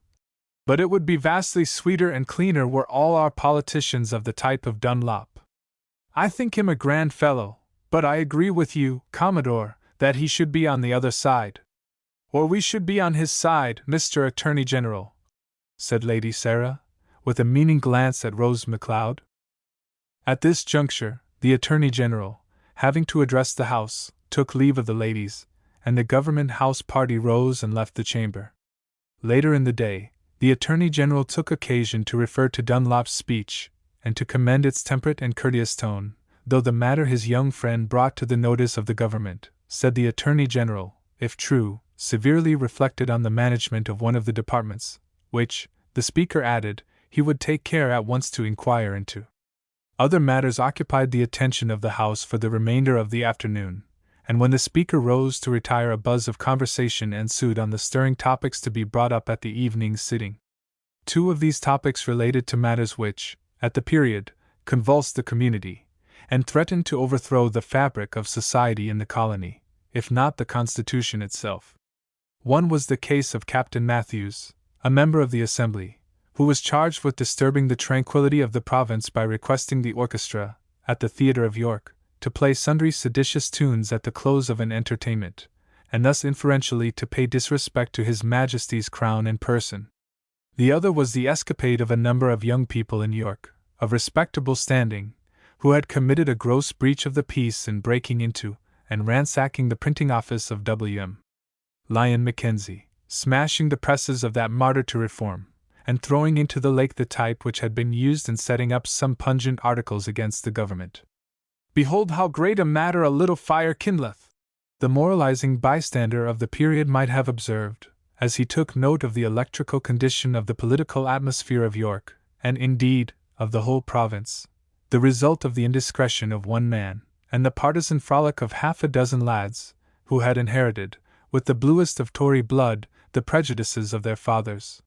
"But it would be vastly sweeter and cleaner were all our politicians of the type of Dunlop. I think him a grand fellow, but I agree with you, Commodore, that he should be on the other side." "Or we should be on his side, Mr. Attorney General," said Lady Sarah, with a meaning glance at Rose MacLeod. At this juncture, the Attorney General, having to address the House, took leave of the ladies, and the Government House party rose and left the chamber. Later in the day, the Attorney General took occasion to refer to Dunlop's speech, and to commend its temperate and courteous tone, though the matter his young friend brought to the notice of the government, said the Attorney General, if true, severely reflected on the management of one of the departments, which, the Speaker added, he would take care at once to inquire into. Other matters occupied the attention of the House for the remainder of the afternoon, and when the Speaker rose to retire a buzz of conversation ensued on the stirring topics to be brought up at the evening's sitting. Two of these topics related to matters which, at the period, convulsed the community, and threatened to overthrow the fabric of society in the colony, if not the Constitution itself. One was the case of Captain Matthews, a member of the Assembly, who was charged with disturbing the tranquility of the province by requesting the orchestra, at the Theatre of York, to play sundry seditious tunes at the close of an entertainment, and thus inferentially to pay disrespect to His Majesty's crown and person. The other was the escapade of a number of young people in York, of respectable standing, who had committed a gross breach of the peace in breaking into and ransacking the printing office of W.M. Lyon Mackenzie, smashing the presses of that martyr to reform, and throwing into the lake the type which had been used in setting up some pungent articles against the government. "Behold how great a matter a little fire kindleth," the moralizing bystander of the period might have observed, as he took note of the electrical condition of the political atmosphere of York, and indeed, of the whole province, the result of the indiscretion of one man, and the partisan frolic of half a dozen lads, who had inherited, with the bluest of Tory blood, the prejudices of their fathers.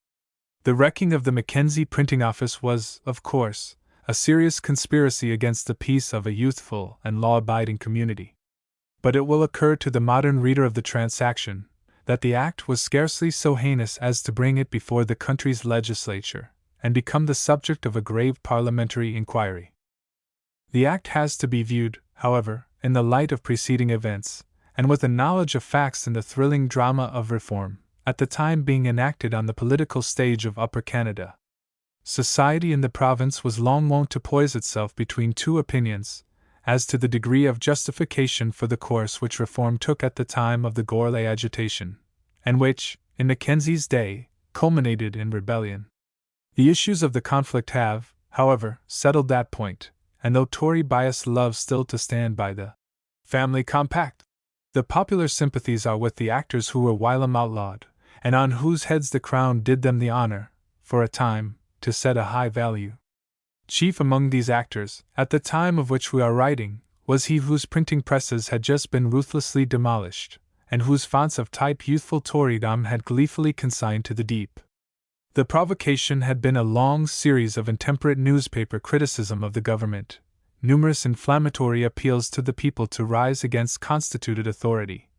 The wrecking of the Mackenzie printing office was, of course, a serious conspiracy against the peace of a youthful and law-abiding community. But it will occur to the modern reader of the transaction that the act was scarcely so heinous as to bring it before the country's legislature, and become the subject of a grave parliamentary inquiry. The act has to be viewed, however, in the light of preceding events, and with a knowledge of facts in the thrilling drama of reform, at the time being enacted on the political stage of Upper Canada. Society in the province was long wont to poise itself between two opinions, as to the degree of justification for the course which reform took at the time of the Gourlay agitation, and which, in Mackenzie's day, culminated in rebellion. The issues of the conflict have, however, settled that point, and though Tory bias loves still to stand by the family compact, the popular sympathies are with the actors who were whilom outlawed, and on whose heads the crown did them the honor, for a time, to set a high value. Chief among these actors, at the time of which we are writing, was he whose printing presses had just been ruthlessly demolished, and whose fonts of type youthful Torydom had gleefully consigned to the deep. The provocation had been a long series of intemperate newspaper criticism of the government, numerous inflammatory appeals to the people to rise against constituted authority,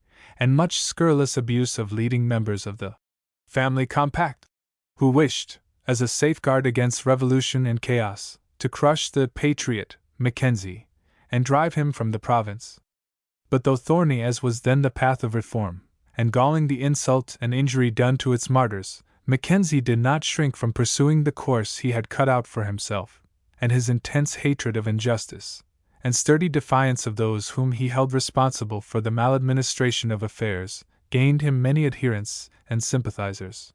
and much scurrilous abuse of leading members of the family compact, who wished, as a safeguard against revolution and chaos, to crush the patriot, Mackenzie, and drive him from the province. But though thorny as was then the path of reform, and galling the insult and injury done to its martyrs, Mackenzie did not shrink from pursuing the course he had cut out for himself, and his intense hatred of injustice, and sturdy defiance of those whom he held responsible for the maladministration of affairs, gained him many adherents and sympathizers.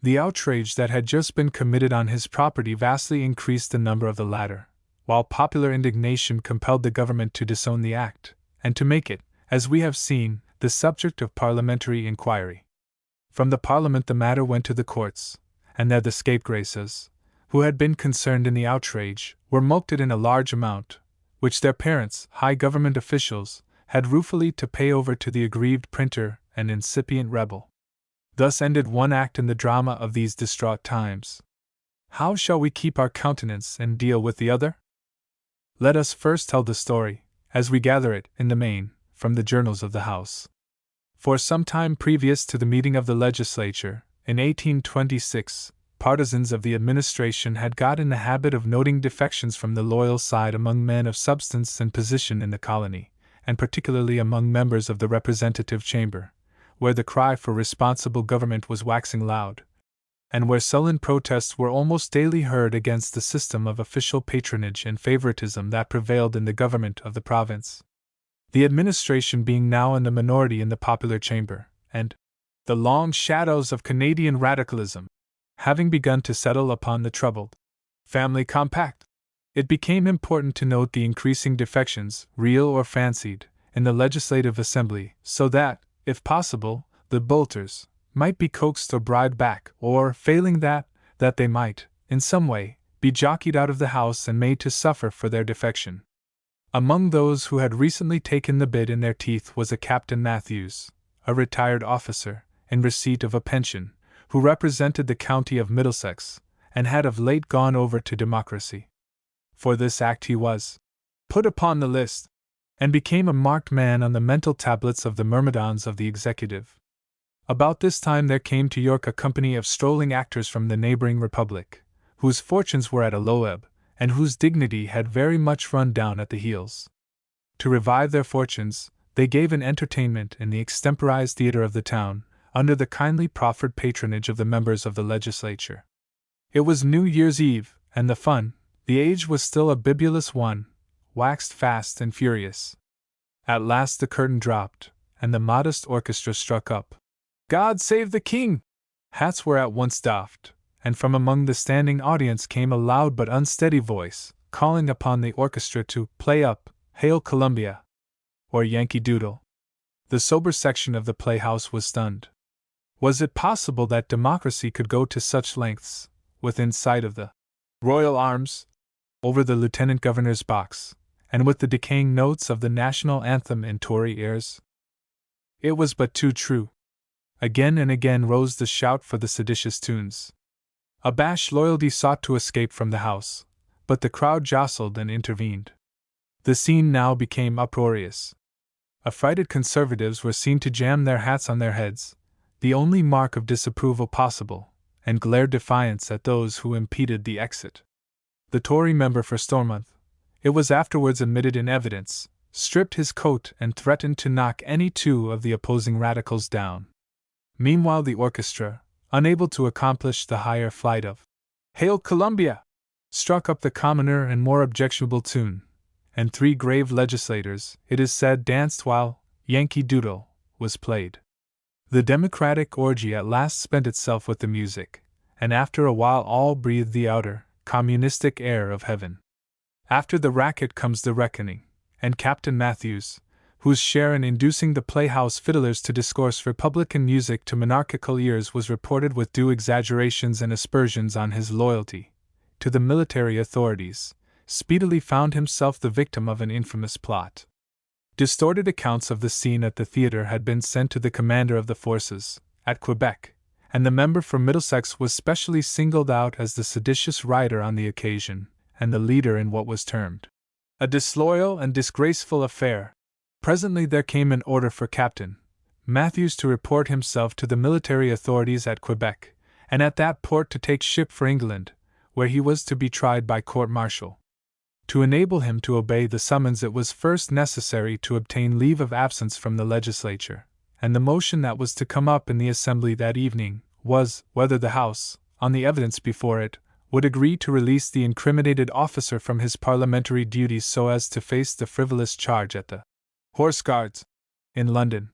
The outrage that had just been committed on his property vastly increased the number of the latter, while popular indignation compelled the government to disown the act, and to make it, as we have seen, the subject of parliamentary inquiry. From the Parliament the matter went to the courts, and there the scapegraces, who had been concerned in the outrage, were mulcted in a large amount, which their parents, high government officials, had ruefully to pay over to the aggrieved printer and incipient rebel. Thus ended one act in the drama of these distraught times. How shall we keep our countenance and deal with the other? Let us first tell the story, as we gather it, in the main, from the journals of the House. For some time previous to the meeting of the legislature, in 1826, partisans of the administration had got in the habit of noting defections from the loyal side among men of substance and position in the colony, and particularly among members of the representative chamber, where the cry for responsible government was waxing loud, and where sullen protests were almost daily heard against the system of official patronage and favoritism that prevailed in the government of the province. The administration being now in the minority in the popular chamber, and the long shadows of Canadian radicalism having begun to settle upon the troubled family compact, it became important to note the increasing defections, real or fancied, in the Legislative Assembly, so that, if possible, the bolters might be coaxed or bribed back, or, failing that, they might, in some way, be jockeyed out of the House and made to suffer for their defection. Among those who had recently taken the bit in their teeth was a Captain Matthews, a retired officer, in receipt of a pension, who represented the county of Middlesex, and had of late gone over to democracy. For this act he was put upon the list, and became a marked man on the mental tablets of the myrmidons of the executive. About this time there came to York a company of strolling actors from the neighboring republic, whose fortunes were at a low ebb, and whose dignity had very much run down at the heels. To revive their fortunes, they gave an entertainment in the extemporized theatre of the town, under the kindly proffered patronage of the members of the legislature. It was New Year's Eve, and the fun, the age was still a bibulous one, waxed fast and furious. At last the curtain dropped, and the modest orchestra struck up "God Save the King!" Hats were at once doffed, and from among the standing audience came a loud but unsteady voice, calling upon the orchestra to play up "Hail Columbia!" or "Yankee Doodle." The sober section of the playhouse was stunned. Was it possible that democracy could go to such lengths, within sight of the Royal Arms, over the Lieutenant Governor's box, and with the decaying notes of the national anthem in Tory airs? It was but too true. Again and again rose the shout for the seditious tunes. Abashed loyalty sought to escape from the house, but the crowd jostled and intervened. The scene now became uproarious. Affrighted conservatives were seen to jam their hats on their heads, the only mark of disapproval possible, and glared defiance at those who impeded the exit. The Tory member for Stormouth, it was afterwards admitted in evidence, stripped his coat and threatened to knock any two of the opposing radicals down. Meanwhile the orchestra, unable to accomplish the higher flight of "Hail Columbia!" struck up the commoner and more objectionable tune, and 3 grave legislators, it is said, danced while "Yankee Doodle" was played. The democratic orgy at last spent itself with the music, and after a while all breathed the outer, communistic air of heaven. After the racket comes the reckoning, and Captain Matthews, whose share in inducing the playhouse fiddlers to discourse Republican music to monarchical ears was reported with due exaggerations and aspersions on his loyalty to the military authorities, speedily found himself the victim of an infamous plot. Distorted accounts of the scene at the theatre had been sent to the commander of the forces, at Quebec, and the member for Middlesex was specially singled out as the seditious writer on the occasion, and the leader in what was termed a disloyal and disgraceful affair. Presently there came an order for Captain Matthews to report himself to the military authorities at Quebec, and at that port to take ship for England, where he was to be tried by court-martial. To enable him to obey the summons it was first necessary to obtain leave of absence from the legislature, and the motion that was to come up in the assembly that evening was whether the House, on the evidence before it, would agree to release the incriminated officer from his parliamentary duties so as to face the frivolous charge at the Horse Guards in London.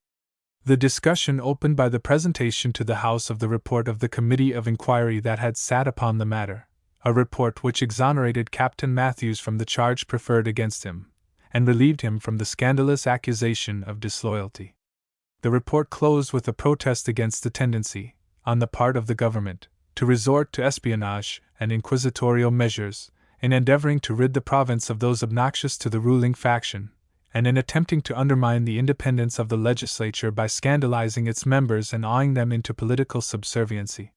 The discussion opened by the presentation to the House of the report of the Committee of Inquiry that had sat upon the matter, a report which exonerated Captain Matthews from the charge preferred against him, and relieved him from the scandalous accusation of disloyalty. The report closed with a protest against the tendency, on the part of the government, to resort to espionage and inquisitorial measures, in endeavoring to rid the province of those obnoxious to the ruling faction, and in attempting to undermine the independence of the legislature by scandalizing its members and awing them into political subserviency.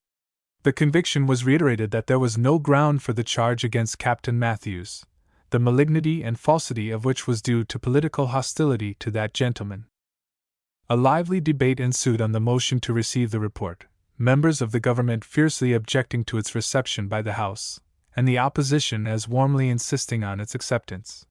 The conviction was reiterated that there was no ground for the charge against Captain Matthews, the malignity and falsity of which was due to political hostility to that gentleman. A lively debate ensued on the motion to receive the report, members of the government fiercely objecting to its reception by the House, and the opposition as warmly insisting on its acceptance.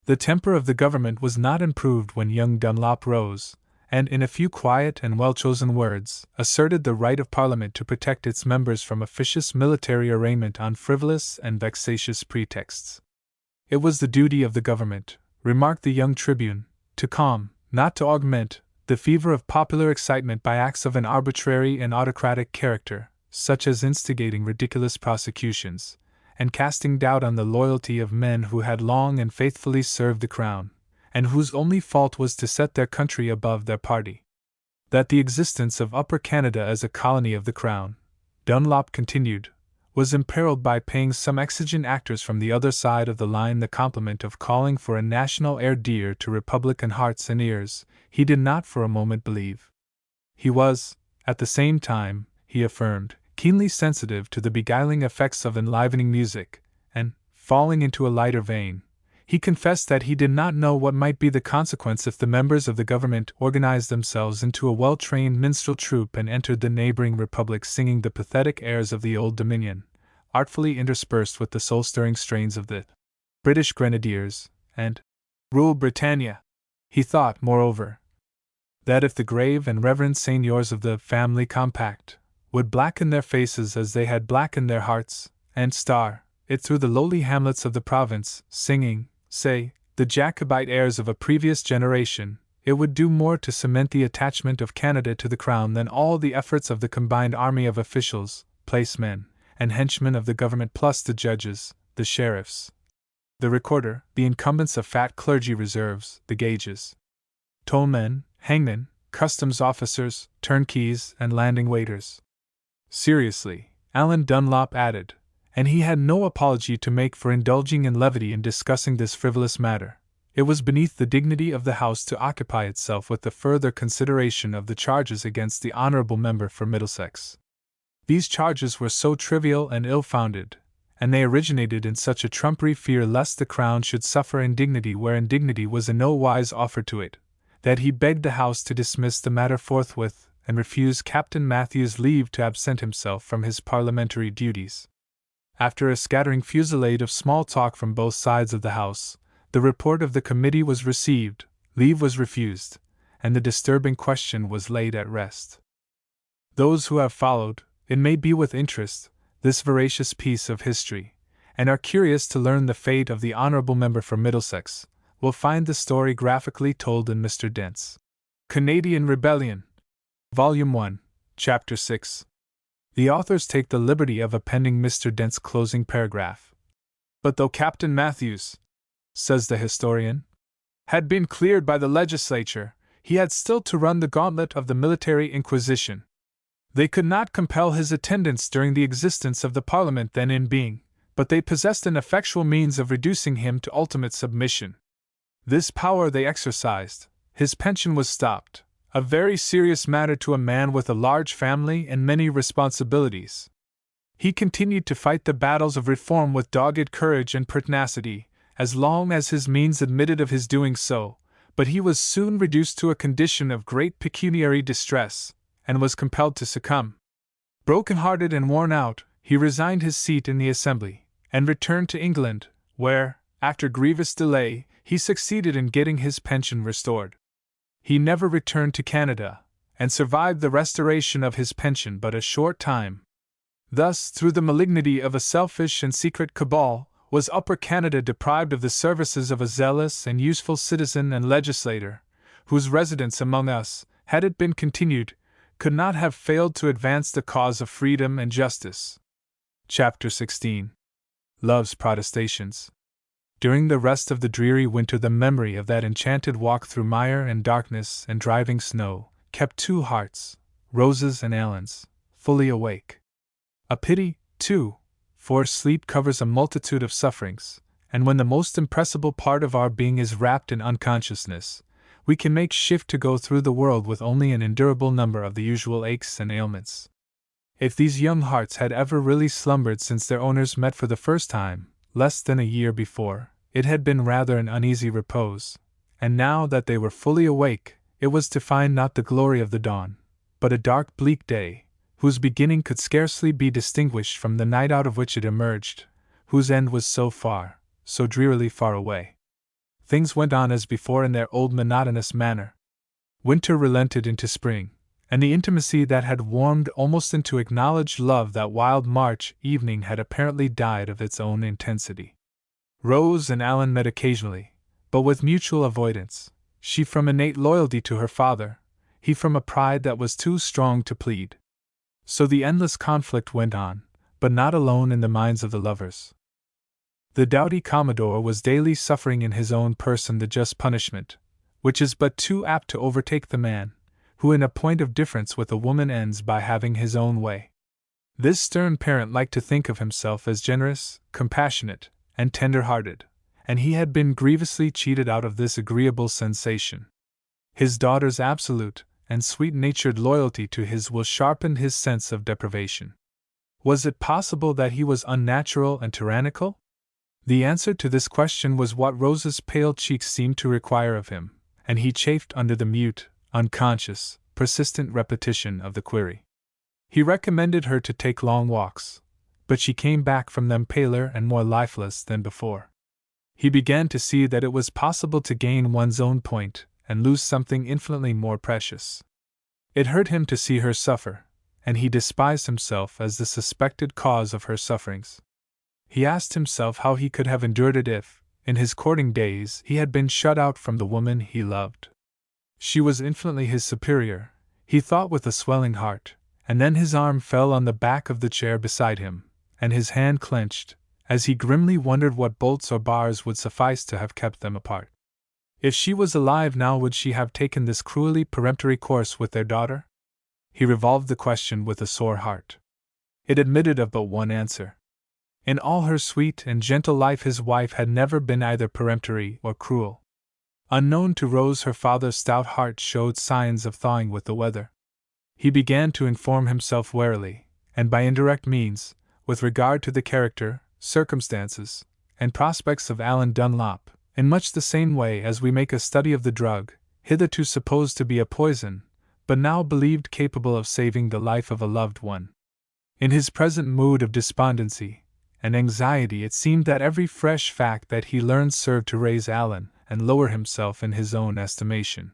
The temper of the government was not improved when young Dunlop rose, and in a few quiet and well-chosen words, asserted the right of Parliament to protect its members from officious military arraignment on frivolous and vexatious pretexts. It was the duty of the government, remarked the young tribune, to calm, not to augment, the fever of popular excitement by acts of an arbitrary and autocratic character, such as instigating ridiculous prosecutions, and casting doubt on the loyalty of men who had long and faithfully served the Crown, and whose only fault was to set their country above their party. That the existence of Upper Canada as a colony of the Crown, Dunlop continued, was imperiled by paying some exigent actors from the other side of the line the compliment of calling for a national air dear to Republican hearts and ears, he did not for a moment believe. He was, at the same time, he affirmed, keenly sensitive to the beguiling effects of enlivening music, and, falling into a lighter vein, He confessed that he did not know what might be the consequence if the members of the government organized themselves into a well-trained minstrel troupe and entered the neighboring republic singing the pathetic airs of the Old Dominion, artfully interspersed with the soul-stirring strains of the British Grenadiers and Rule Britannia. He thought, moreover, that if the grave and reverend seigneurs of the family compact would blacken their faces as they had blackened their hearts, and star it through the lowly hamlets of the province, singing, say, the Jacobite airs of a previous generation, it would do more to cement the attachment of Canada to the Crown than all the efforts of the combined army of officials, placemen, and henchmen of the government, plus the judges, the sheriffs, the recorder, the incumbents of fat clergy reserves, the gauges, tollmen, hangmen, customs officers, turnkeys, and landing waiters. Seriously, Alan Dunlop added, and he had no apology to make for indulging in levity in discussing this frivolous matter. It was beneath the dignity of the House to occupy itself with the further consideration of the charges against the honorable member for Middlesex. These charges were so trivial and ill-founded, and they originated in such a trumpery fear lest the Crown should suffer indignity where indignity was in no wise offered to it, that he begged the House to dismiss the matter forthwith and refuse Captain Matthews leave to absent himself from his parliamentary duties. After a scattering fusillade of small talk from both sides of the House, the report of the committee was received, leave was refused, and the disturbing question was laid at rest. Those who have followed, it may be with interest, this veracious piece of history, and are curious to learn the fate of the honorable member for Middlesex, will find the story graphically told in Mr. Dent's Canadian Rebellion, Volume 1, Chapter 6. The authors take the liberty of appending Mr. Dent's closing paragraph. But though Captain Matthews, says the historian, had been cleared by the legislature, he had still to run the gauntlet of the military inquisition. They could not compel his attendance during the existence of the Parliament then in being, but they possessed an effectual means of reducing him to ultimate submission. This power they exercised. His pension was stopped, a very serious matter to a man with a large family and many responsibilities. He continued to fight the battles of reform with dogged courage and pertinacity, as long as his means admitted of his doing so, but he was soon reduced to a condition of great pecuniary distress, and was compelled to succumb. Broken-hearted and worn out, he resigned his seat in the Assembly, and returned to England, where, after grievous delay, he succeeded in getting his pension restored. He never returned to Canada, and survived the restoration of his pension but a short time. Thus, through the malignity of a selfish and secret cabal, was Upper Canada deprived of the services of a zealous and useful citizen and legislator, whose residence among us, had it been continued, could not have failed to advance the cause of freedom and justice. Chapter 16. Love's Protestations. During the rest of the dreary winter the memory of that enchanted walk through mire and darkness and driving snow kept two hearts, Rose's and Alan's, fully awake. A pity, too, for sleep covers a multitude of sufferings, and when the most impressible part of our being is wrapped in unconsciousness, we can make shift to go through the world with only an endurable number of the usual aches and ailments. If these young hearts had ever really slumbered since their owners met for the first time, less than a year before, it had been rather an uneasy repose, and now that they were fully awake, it was to find not the glory of the dawn, but a dark bleak day, whose beginning could scarcely be distinguished from the night out of which it emerged, whose end was so far, so drearily far away. Things went on as before in their old monotonous manner. Winter relented into spring, and the intimacy that had warmed almost into acknowledged love that wild March evening had apparently died of its own intensity. Rose and Alan met occasionally, but with mutual avoidance, she from innate loyalty to her father, he from a pride that was too strong to plead. So the endless conflict went on, but not alone in the minds of the lovers. The doughty Commodore was daily suffering in his own person the just punishment, which is but too apt to overtake the man, who in a point of difference with a woman ends by having his own way. This stern parent liked to think of himself as generous, compassionate, and tender-hearted, and he had been grievously cheated out of this agreeable sensation. His daughter's absolute and sweet-natured loyalty to his will sharpened his sense of deprivation. Was it possible that he was unnatural and tyrannical? The answer to this question was what Rose's pale cheeks seemed to require of him, and he chafed under the mute, unconscious, persistent repetition of the query. He recommended her to take long walks, but she came back from them paler and more lifeless than before. He began to see that it was possible to gain one's own point and lose something infinitely more precious. It hurt him to see her suffer, and he despised himself as the suspected cause of her sufferings. He asked himself how he could have endured it if, in his courting days, he had been shut out from the woman he loved. She was infinitely his superior, he thought with a swelling heart, and then his arm fell on the back of the chair beside him, and his hand clenched, as he grimly wondered what bolts or bars would suffice to have kept them apart. If she was alive now, would she have taken this cruelly peremptory course with their daughter? He revolved the question with a sore heart. It admitted of but one answer. In all her sweet and gentle life his wife had never been either peremptory or cruel. Unknown to Rose, her father's stout heart showed signs of thawing with the weather. He began to inform himself warily, and by indirect means, with regard to the character, circumstances, and prospects of Alan Dunlop, in much the same way as we make a study of the drug, hitherto supposed to be a poison, but now believed capable of saving the life of a loved one. In his present mood of despondency and anxiety, it seemed that every fresh fact that he learned served to raise Alan and lower himself in his own estimation.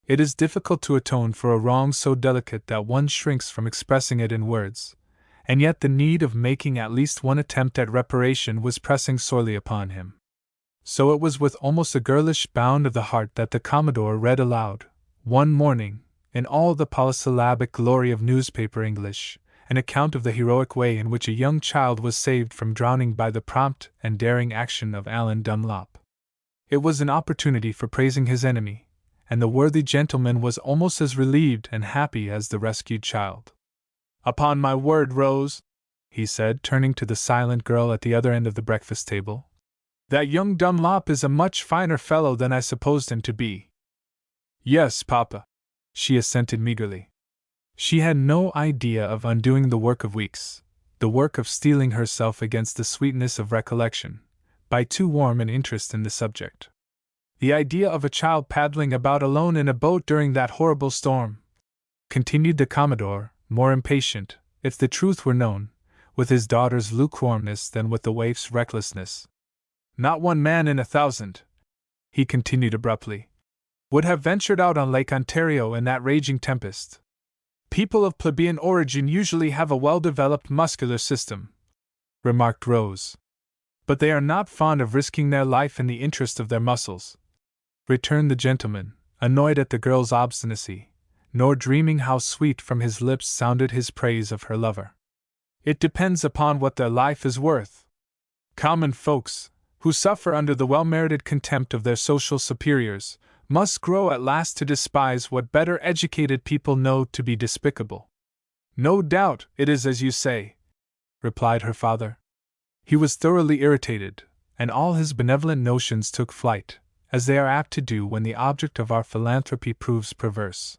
It is difficult to atone for a wrong so delicate that one shrinks from expressing it in words, and yet the need of making at least one attempt at reparation was pressing sorely upon him. So it was with almost a girlish bound of the heart that the Commodore read aloud, one morning, in all the polysyllabic glory of newspaper English, an account of the heroic way in which a young child was saved from drowning by the prompt and daring action of Alan Dunlop. It was an opportunity for praising his enemy, and the worthy gentleman was almost as relieved and happy as the rescued child. "Upon my word, Rose," he said, turning to the silent girl at the other end of the breakfast table, "that young Dunlop is a much finer fellow than I supposed him to be." "Yes, Papa," she assented meagerly. She had no idea of undoing the work of weeks, the work of steeling herself against the sweetness of recollection, by too warm an interest in the subject. "The idea of a child paddling about alone in a boat during that horrible storm," continued the Commodore, more impatient, if the truth were known, with his daughter's lukewarmness than with the waif's recklessness. "Not one man in 1,000, he continued abruptly, would have ventured out on Lake Ontario in that raging tempest. People of plebeian origin usually have a well-developed muscular system," remarked Rose. "But they are not fond of risking their life in the interest of their muscles," returned the gentleman, annoyed at the girl's obstinacy, nor dreaming how sweet from his lips sounded his praise of her lover. "It depends upon what their life is worth. Common folks, who suffer under the well-merited contempt of their social superiors, must grow at last to despise what better educated people know to be despicable." "No doubt it is as you say," replied her father. He was thoroughly irritated, and all his benevolent notions took flight, as they are apt to do when the object of our philanthropy proves perverse.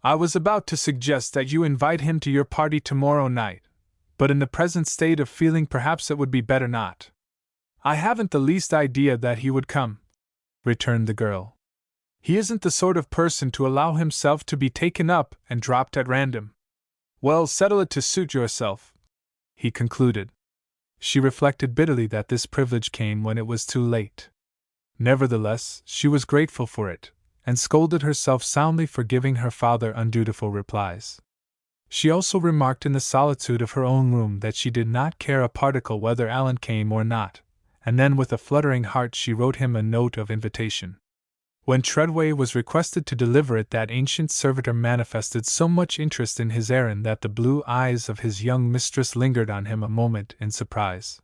"I was about to suggest that you invite him to your party tomorrow night, but in the present state of feeling perhaps it would be better not." "I haven't the least idea that he would come," returned the girl. "He isn't the sort of person to allow himself to be taken up and dropped at random." "Well, settle it to suit yourself," he concluded. She reflected bitterly that this privilege came when it was too late. Nevertheless, she was grateful for it, and scolded herself soundly for giving her father undutiful replies. She also remarked in the solitude of her own room that she did not care a particle whether Alan came or not, and then with a fluttering heart she wrote him a note of invitation. When Treadway was requested to deliver it, that ancient servitor manifested so much interest in his errand that the blue eyes of his young mistress lingered on him a moment in surprise.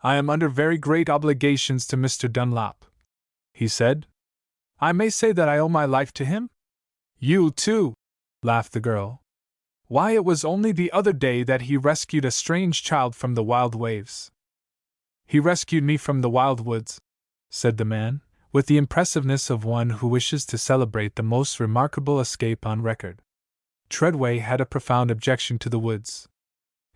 "I am under very great obligations to Mr. Dunlop," he said. "I may say that I owe my life to him?" "You too," laughed the girl. "Why, it was only the other day that he rescued a strange child from the wild waves." "He rescued me from the wild woods," said the man, with the impressiveness of one who wishes to celebrate the most remarkable escape on record. Treadway had a profound objection to the woods.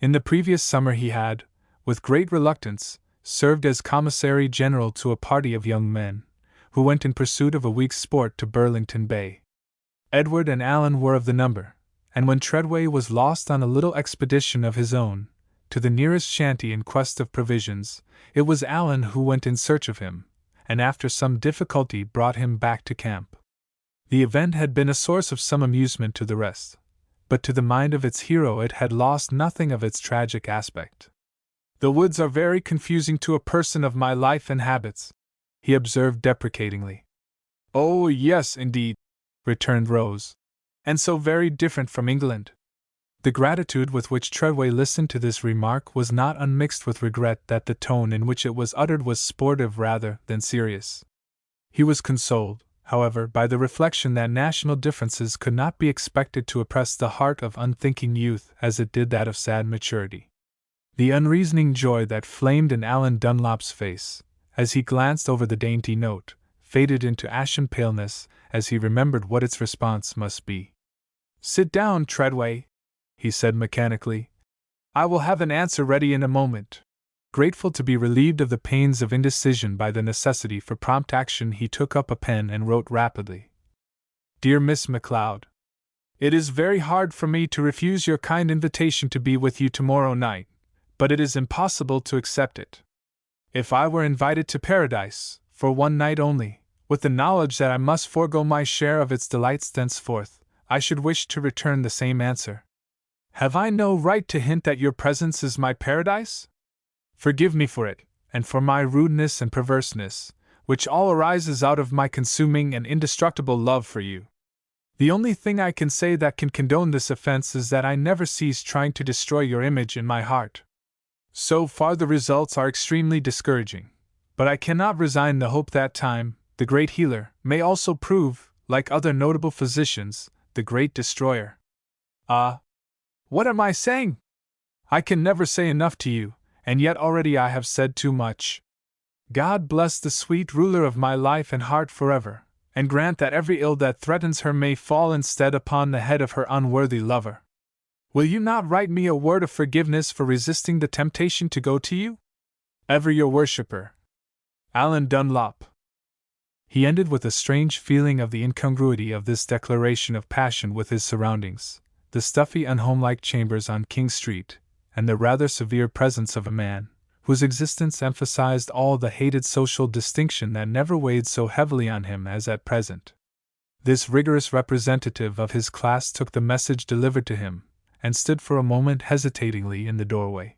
In the previous summer he had, with great reluctance, served as commissary general to a party of young men, who went in pursuit of a week's sport to Burlington Bay. Edward and Alan were of the number, and when Treadway was lost on a little expedition of his own, to the nearest shanty in quest of provisions, it was Alan who went in search of him, and after some difficulty brought him back to camp. The event had been a source of some amusement to the rest, but to the mind of its hero it had lost nothing of its tragic aspect. "The woods are very confusing to a person of my life and habits," he observed deprecatingly. "Oh, yes, indeed," returned Rose, "and so very different from England." The gratitude with which Treadway listened to this remark was not unmixed with regret that the tone in which it was uttered was sportive rather than serious. He was consoled, however, by the reflection that national differences could not be expected to oppress the heart of unthinking youth as it did that of sad maturity. The unreasoning joy that flamed in Alan Dunlop's face, as he glanced over the dainty note, faded into ashen paleness as he remembered what its response must be. "Sit down, Treadway," he said mechanically. "I will have an answer ready in a moment." Grateful to be relieved of the pains of indecision by the necessity for prompt action, he took up a pen and wrote rapidly. "Dear Miss MacLeod, it is very hard for me to refuse your kind invitation to be with you tomorrow night, but it is impossible to accept it. If I were invited to Paradise, for one night only, with the knowledge that I must forego my share of its delights thenceforth, I should wish to return the same answer. Have I no right to hint that your presence is my paradise? Forgive me for it, and for my rudeness and perverseness, which all arises out of my consuming and indestructible love for you. The only thing I can say that can condone this offense is that I never cease trying to destroy your image in my heart. So far the results are extremely discouraging, but I cannot resign the hope that time, the great healer, may also prove, like other notable physicians, the great destroyer. Ah! What am I saying? I can never say enough to you, and yet already I have said too much. God bless the sweet ruler of my life and heart forever, and grant that every ill that threatens her may fall instead upon the head of her unworthy lover. Will you not write me a word of forgiveness for resisting the temptation to go to you? Ever your worshipper, Alan Dunlop. He ended with a strange feeling of the incongruity of this declaration of passion with his surroundings, the stuffy unhomelike chambers on King Street, and the rather severe presence of a man, whose existence emphasized all the hated social distinction that never weighed so heavily on him as at present. This rigorous representative of his class took the message delivered to him, and stood for a moment hesitatingly in the doorway.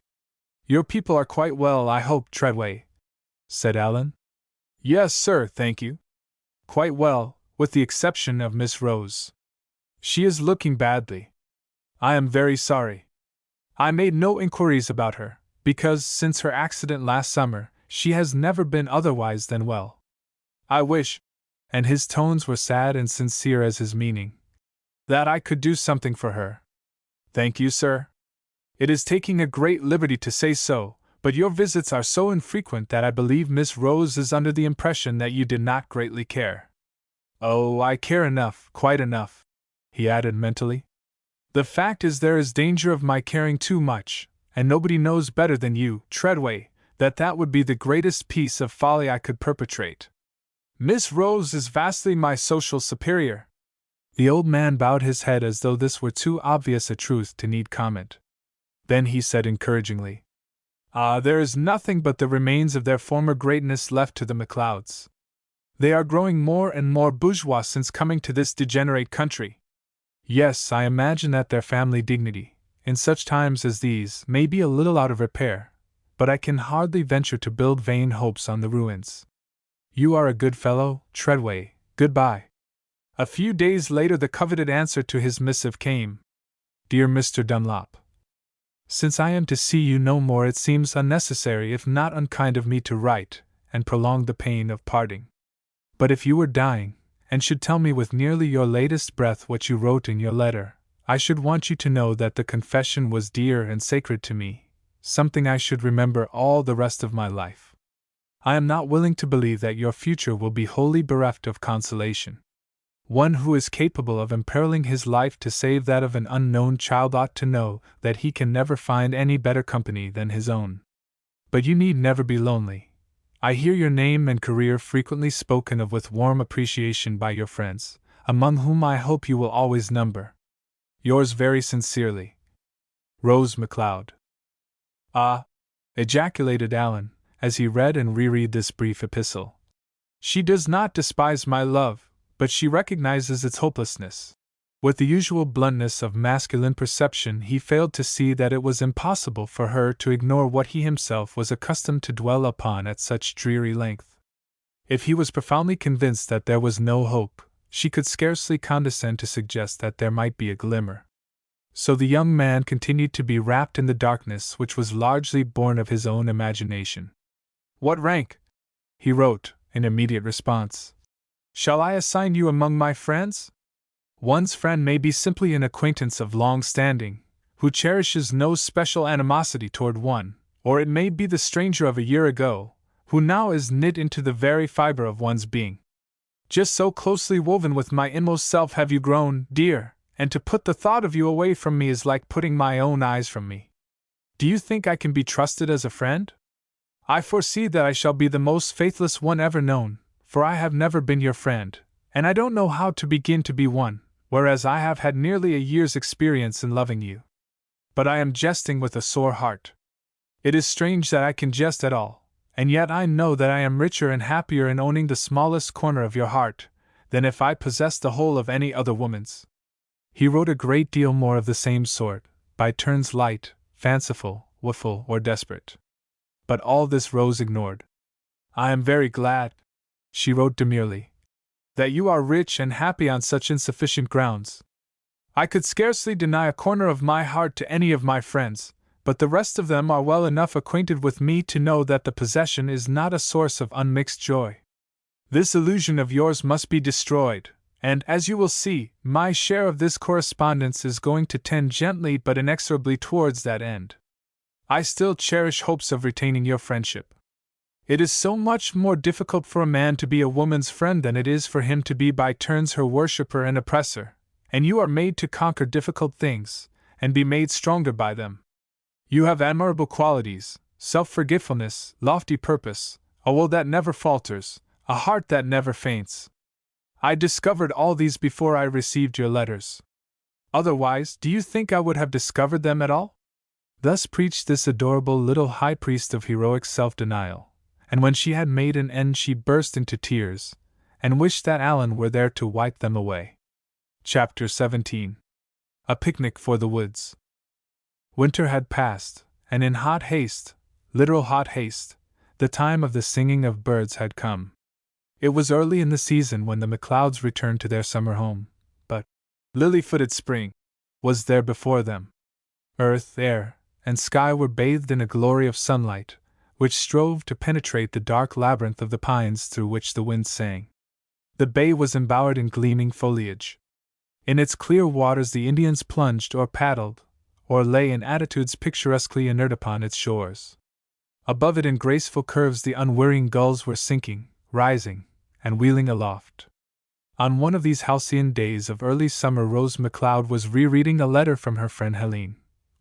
"Your people are quite well, I hope, Treadway?" said Alan. "Yes, sir, thank you. Quite well, with the exception of Miss Rose. She is looking badly. I am very sorry. I made no inquiries about her, because, since her accident last summer, she has never been otherwise than well. I wish," and his tones were sad and sincere as his meaning, "that I could do something for her." "Thank you, sir. It is taking a great liberty to say so, but your visits are so infrequent that I believe Miss Rose is under the impression that you did not greatly care." "Oh, I care enough, quite enough," he added mentally. "The fact is there is danger of my caring too much, and nobody knows better than you, Treadway, that would be the greatest piece of folly I could perpetrate. Miss Rose is vastly my social superior." The old man bowed his head as though this were too obvious a truth to need comment. Then he said encouragingly, "Ah, there is nothing but the remains of their former greatness left to the MacLeods. They are growing more and more bourgeois since coming to this degenerate country. Yes, I imagine that their family dignity, in such times as these, may be a little out of repair, but I can hardly venture to build vain hopes on the ruins. You are a good fellow, Treadway, goodbye." A few days later the coveted answer to his missive came. "Dear Mr. Dunlop, since I am to see you no more, it seems unnecessary if not unkind of me to write and prolong the pain of parting. But if you were dying, and should tell me with nearly your latest breath what you wrote in your letter, I should want you to know that the confession was dear and sacred to me, something I should remember all the rest of my life. I am not willing to believe that your future will be wholly bereft of consolation. One who is capable of imperiling his life to save that of an unknown child ought to know that he can never find any better company than his own. But you need never be lonely. I hear your name and career frequently spoken of with warm appreciation by your friends, among whom I hope you will always number. Yours very sincerely, Rose McLeod. Ah! Ejaculated Allan, as he read and reread this brief epistle. She does not despise my love, but she recognizes its hopelessness. With the usual bluntness of masculine perception, he failed to see that it was impossible for her to ignore what he himself was accustomed to dwell upon at such dreary length. If he was profoundly convinced that there was no hope, she could scarcely condescend to suggest that there might be a glimmer. So the young man continued to be wrapped in the darkness which was largely born of his own imagination. "What rank?" he wrote, in immediate response. "Shall I assign you among my friends? One's friend may be simply an acquaintance of long standing, who cherishes no special animosity toward one, or it may be the stranger of a year ago, who now is knit into the very fiber of one's being. Just so closely woven with my inmost self have you grown, dear, and to put the thought of you away from me is like putting my own eyes from me. Do you think I can be trusted as a friend? I foresee that I shall be the most faithless one ever known, for I have never been your friend, and I don't know how to begin to be one, whereas I have had nearly a year's experience in loving you. But I am jesting with a sore heart. It is strange that I can jest at all, and yet I know that I am richer and happier in owning the smallest corner of your heart, than if I possessed the whole of any other woman's." He wrote a great deal more of the same sort, by turns light, fanciful, wilful, or desperate. But all this Rose ignored. "I am very glad," she wrote demurely, "that you are rich and happy on such insufficient grounds. I could scarcely deny a corner of my heart to any of my friends, but the rest of them are well enough acquainted with me to know that the possession is not a source of unmixed joy. This illusion of yours must be destroyed, and, as you will see, my share of this correspondence is going to tend gently but inexorably towards that end. I still cherish hopes of retaining your friendship. It is so much more difficult for a man to be a woman's friend than it is for him to be by turns her worshipper and oppressor, and you are made to conquer difficult things, and be made stronger by them. You have admirable qualities, self-forgetfulness, lofty purpose, a will that never falters, a heart that never faints. I discovered all these before I received your letters. Otherwise, do you think I would have discovered them at all?" Thus preached this adorable little high priest of heroic self-denial, and when she had made an end she burst into tears, and wished that Allan were there to wipe them away. Chapter 17. A Picnic for the Woods. Winter had passed, and in hot haste, literal hot haste, the time of the singing of birds had come. It was early in the season when the McLeods returned to their summer home, but lily-footed spring was there before them. Earth, air, and sky were bathed in a glory of sunlight, which strove to penetrate the dark labyrinth of the pines through which the wind sang. The bay was embowered in gleaming foliage. In its clear waters the Indians plunged or paddled, or lay in attitudes picturesquely inert upon its shores. Above it in graceful curves the unwearying gulls were sinking, rising, and wheeling aloft. On one of these halcyon days of early summer Rose McLeod was rereading a letter from her friend Helene,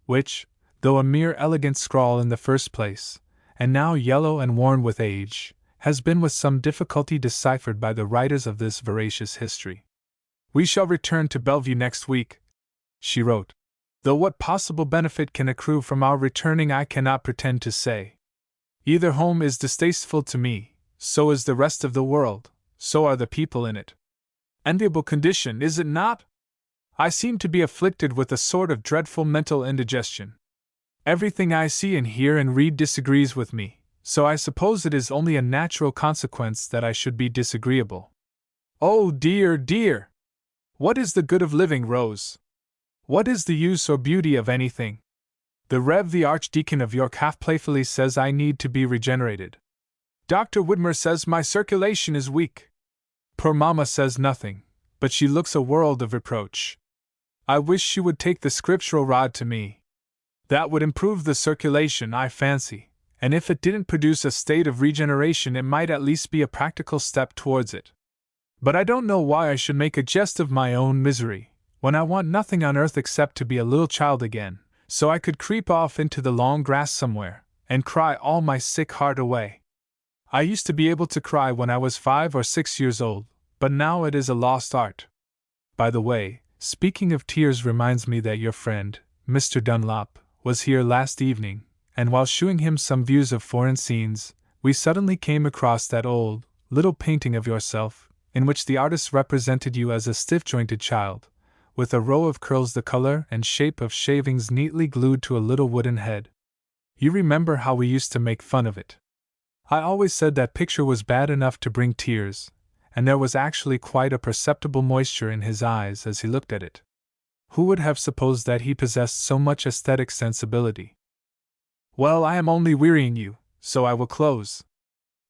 which, though a mere elegant scrawl in the first place, and now yellow and worn with age, has been with some difficulty deciphered by the writers of this veracious history. "We shall return to Bellevue next week," she wrote, "though what possible benefit can accrue from our returning I cannot pretend to say. Either home is distasteful to me, so is the rest of the world, so are the people in it. Enviable condition, is it not? I seem to be afflicted with a sort of dreadful mental indigestion. Everything I see and hear and read disagrees with me, so I suppose it is only a natural consequence that I should be disagreeable. Oh dear, dear! What is the good of living, Rose? What is the use or beauty of anything? The Rev. the Archdeacon of York half playfully says I need to be regenerated. Dr. Whitmer says my circulation is weak. Poor Mamma says nothing, but she looks a world of reproach. I wish she would take the scriptural rod to me. That would improve the circulation, I fancy, and if it didn't produce a state of regeneration it might at least be a practical step towards it. But I don't know why I should make a jest of my own misery, when I want nothing on earth except to be a little child again, so I could creep off into the long grass somewhere, and cry all my sick heart away. I used to be able to cry when I was 5 or 6 years old, but now it is a lost art. By the way, speaking of tears reminds me that your friend, Mr. Dunlop, was here last evening, and while showing him some views of foreign scenes, we suddenly came across that old, little painting of yourself, in which the artist represented you as a stiff-jointed child, with a row of curls the color and shape of shavings neatly glued to a little wooden head. You remember how we used to make fun of it. I always said that picture was bad enough to bring tears, and there was actually quite a perceptible moisture in his eyes as he looked at it. Who would have supposed that he possessed so much aesthetic sensibility? Well, I am only wearying you, so I will close.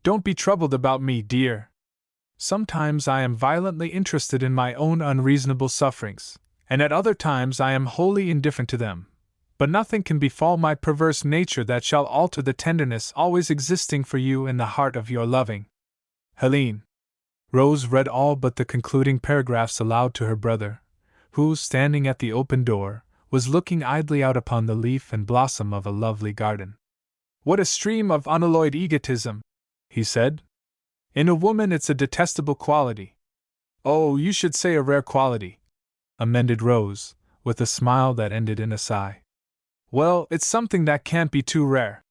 Don't be troubled about me, dear. Sometimes I am violently interested in my own unreasonable sufferings, and at other times I am wholly indifferent to them. But nothing can befall my perverse nature that shall alter the tenderness always existing for you in the heart of your loving Helene. Rose read all but the concluding paragraphs aloud to her brother, who, standing at the open door, was looking idly out upon the leaf and blossom of a lovely garden. What a stream of unalloyed egotism, he said. In a woman it's a detestable quality. Oh, you should say a rare quality, amended Rose, with a smile that ended in a sigh. Well, it's something that can't be too rare.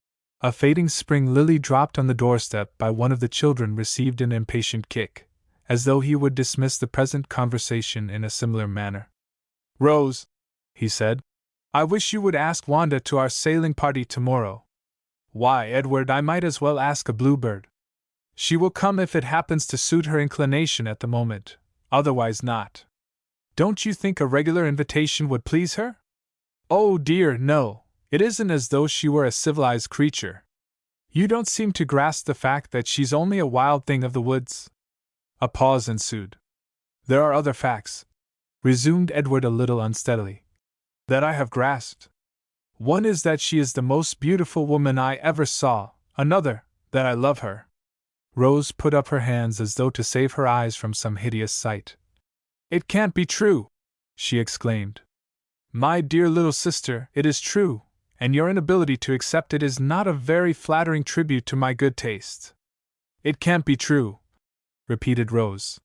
A fading spring lily dropped on the doorstep by one of the children received an impatient kick, as though he would dismiss the present conversation in a similar manner. Rose, he said, I wish you would ask Wanda to our sailing party tomorrow. Why, Edward, I might as well ask a bluebird. She will come if it happens to suit her inclination at the moment, otherwise not. Don't you think a regular invitation would please her? Oh dear, no, it isn't as though she were a civilized creature. You don't seem to grasp the fact that she's only a wild thing of the woods. A pause ensued. There are other facts, resumed Edward a little unsteadily, that I have grasped. One is that she is the most beautiful woman I ever saw, another, that I love her. Rose put up her hands as though to save her eyes from some hideous sight. It can't be true, she exclaimed. My dear little sister, it is true, and your inability to accept it is not a very flattering tribute to my good taste. It can't be true, repeated Rose.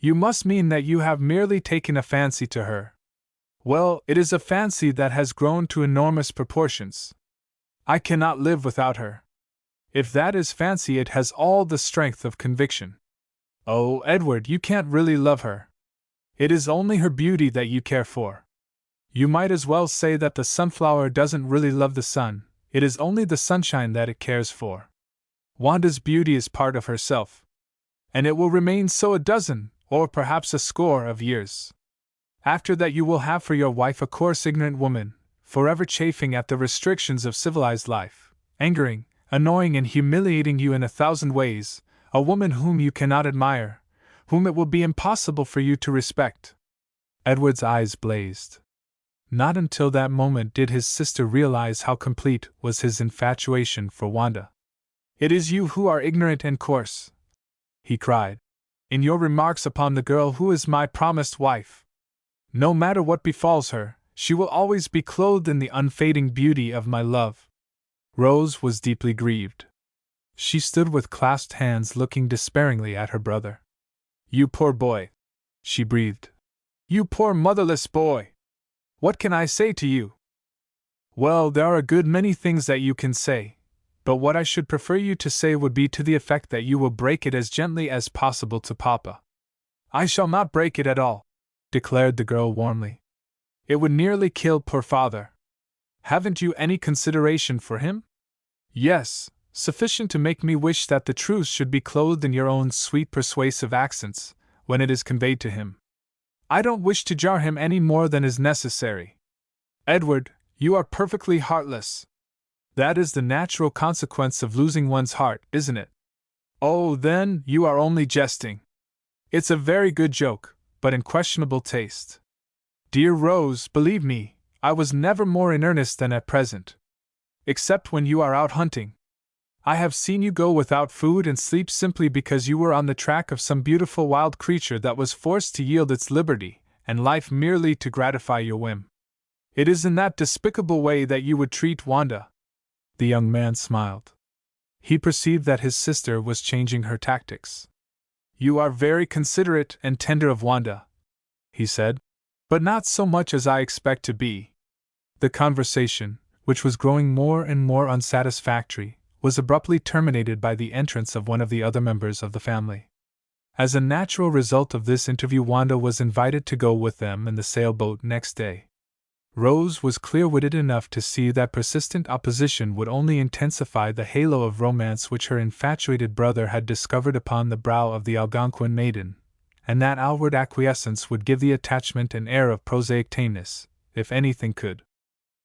You must mean that you have merely taken a fancy to her. Well, it is a fancy that has grown to enormous proportions. I cannot live without her. If that is fancy, it has all the strength of conviction. Oh, Edward, you can't really love her. It is only her beauty that you care for. You might as well say that the sunflower doesn't really love the sun, it is only the sunshine that it cares for. Wanda's beauty is part of herself, and it will remain so a dozen, or perhaps a score of years. After that you will have for your wife a coarse, ignorant woman, forever chafing at the restrictions of civilized life, angering, annoying and humiliating you in 1,000 ways, a woman whom you cannot admire, whom it will be impossible for you to respect. Edward's eyes blazed. Not until that moment did his sister realize how complete was his infatuation for Wanda. It is you who are ignorant and coarse, he cried, in your remarks upon the girl who is my promised wife. No matter what befalls her, she will always be clothed in the unfading beauty of my love. Rose was deeply grieved. She stood with clasped hands looking despairingly at her brother. You poor boy, she breathed. You poor motherless boy! What can I say to you? Well, there are a good many things that you can say, but what I should prefer you to say would be to the effect that you will break it as gently as possible to Papa. I shall not break it at all, declared the girl warmly. It would nearly kill poor father. Haven't you any consideration for him? Yes, sufficient to make me wish that the truth should be clothed in your own sweet persuasive accents, when it is conveyed to him. I don't wish to jar him any more than is necessary. Edward, you are perfectly heartless. That is the natural consequence of losing one's heart, isn't it? Oh, then, you are only jesting. It's a very good joke, but in questionable taste. Dear Rose, believe me, I was never more in earnest than at present. Except when you are out hunting. I have seen you go without food and sleep simply because you were on the track of some beautiful wild creature that was forced to yield its liberty and life merely to gratify your whim. It is in that despicable way that you would treat Wanda. The young man smiled. He perceived that his sister was changing her tactics. "You are very considerate and tender of Wanda," he said, "but not so much as I expect to be." The conversation, which was growing more and more unsatisfactory, was abruptly terminated by the entrance of one of the other members of the family. As a natural result of this interview, Wanda was invited to go with them in the sailboat next day. Rose was clear-witted enough to see that persistent opposition would only intensify the halo of romance which her infatuated brother had discovered upon the brow of the Algonquin Maiden, and that outward acquiescence would give the attachment an air of prosaic tameness, if anything could.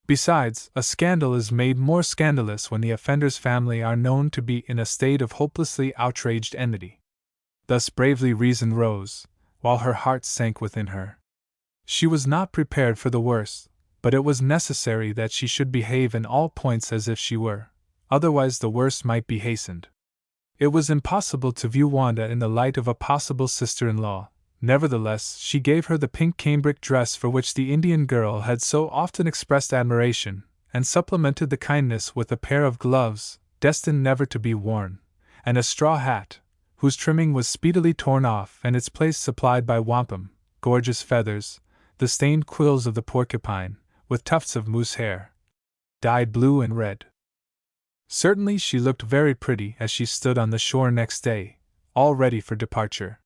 Besides, a scandal is made more scandalous when the offender's family are known to be in a state of hopelessly outraged enmity. Thus bravely reasoned Rose, while her heart sank within her. She was not prepared for the worst, but it was necessary that she should behave in all points as if she were, otherwise the worst might be hastened. It was impossible to view Wanda in the light of a possible sister-in-law. Nevertheless, she gave her the pink cambric dress for which the Indian girl had so often expressed admiration, and supplemented the kindness with a pair of gloves, destined never to be worn, and a straw hat, whose trimming was speedily torn off and its place supplied by wampum, gorgeous feathers, the stained quills of the porcupine, with tufts of moose hair, dyed blue and red. Certainly she looked very pretty as she stood on the shore next day, all ready for departure.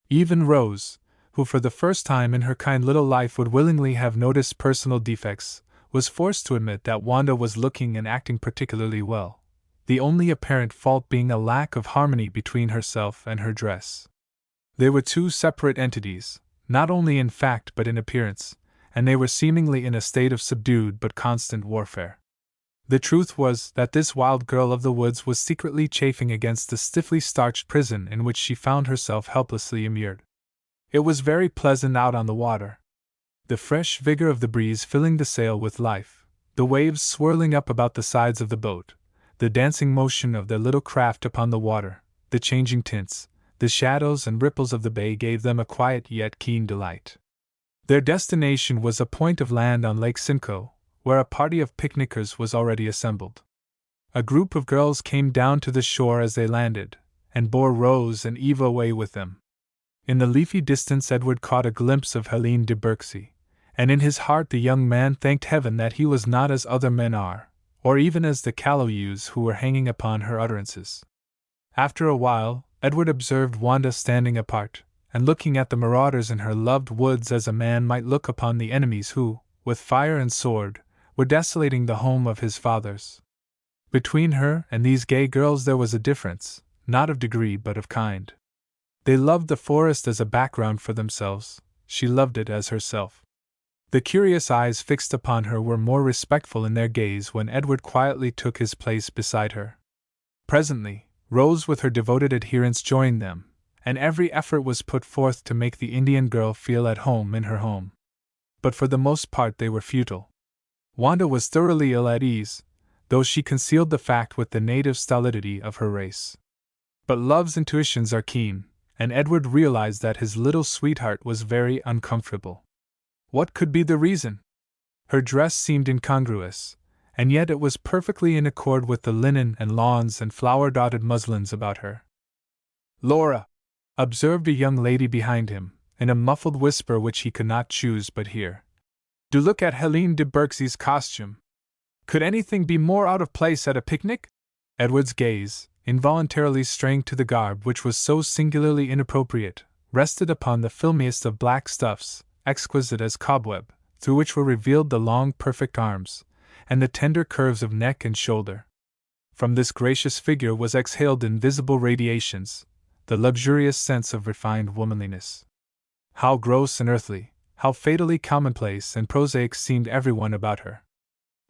Even Rose, who for the first time in her kind little life would willingly have noticed personal defects, was forced to admit that Wanda was looking and acting particularly well, the only apparent fault being a lack of harmony between herself and her dress. They were two separate entities, not only in fact but in appearance, and they were seemingly in a state of subdued but constant warfare. The truth was that this wild girl of the woods was secretly chafing against the stiffly starched prison in which she found herself helplessly immured. It was very pleasant out on the water. The fresh vigor of the breeze filling the sail with life, the waves swirling up about the sides of the boat, the dancing motion of their little craft upon the water, the changing tints, the shadows and ripples of the bay gave them a quiet yet keen delight. Their destination was a point of land on Lake Simcoe, where a party of picnickers was already assembled. A group of girls came down to the shore as they landed, and bore Rose and Eva away with them. In the leafy distance Edward caught a glimpse of Helene de Berksey, and in his heart the young man thanked heaven that he was not as other men are, or even as the callow youths who were hanging upon her utterances. After a while, Edward observed Wanda standing apart, and looking at the marauders in her loved woods as a man might look upon the enemies who, with fire and sword, were desolating the home of his fathers. Between her and these gay girls there was a difference, not of degree but of kind. They loved the forest as a background for themselves, she loved it as herself. The curious eyes fixed upon her were more respectful in their gaze when Edward quietly took his place beside her. Presently, Rose with her devoted adherents joined them, and every effort was put forth to make the Indian girl feel at home in her home. But for the most part they were futile. Wanda was thoroughly ill at ease, though she concealed the fact with the native stolidity of her race. But love's intuitions are keen, and Edward realized that his little sweetheart was very uncomfortable. What could be the reason? Her dress seemed incongruous, and yet it was perfectly in accord with the linen and lawns and flower-dotted muslins about her. "Laura," observed a young lady behind him, in a muffled whisper which he could not choose but hear, "do look at Helene de Berksey's costume. Could anything be more out of place at a picnic?" Edward's gaze, involuntarily straying to the garb which was so singularly inappropriate, rested upon the filmiest of black stuffs, exquisite as cobweb, through which were revealed the long perfect arms, and the tender curves of neck and shoulder. From this gracious figure was exhaled in visible radiations, the luxurious sense of refined womanliness. How gross and earthly, how fatally commonplace and prosaic seemed everyone about her.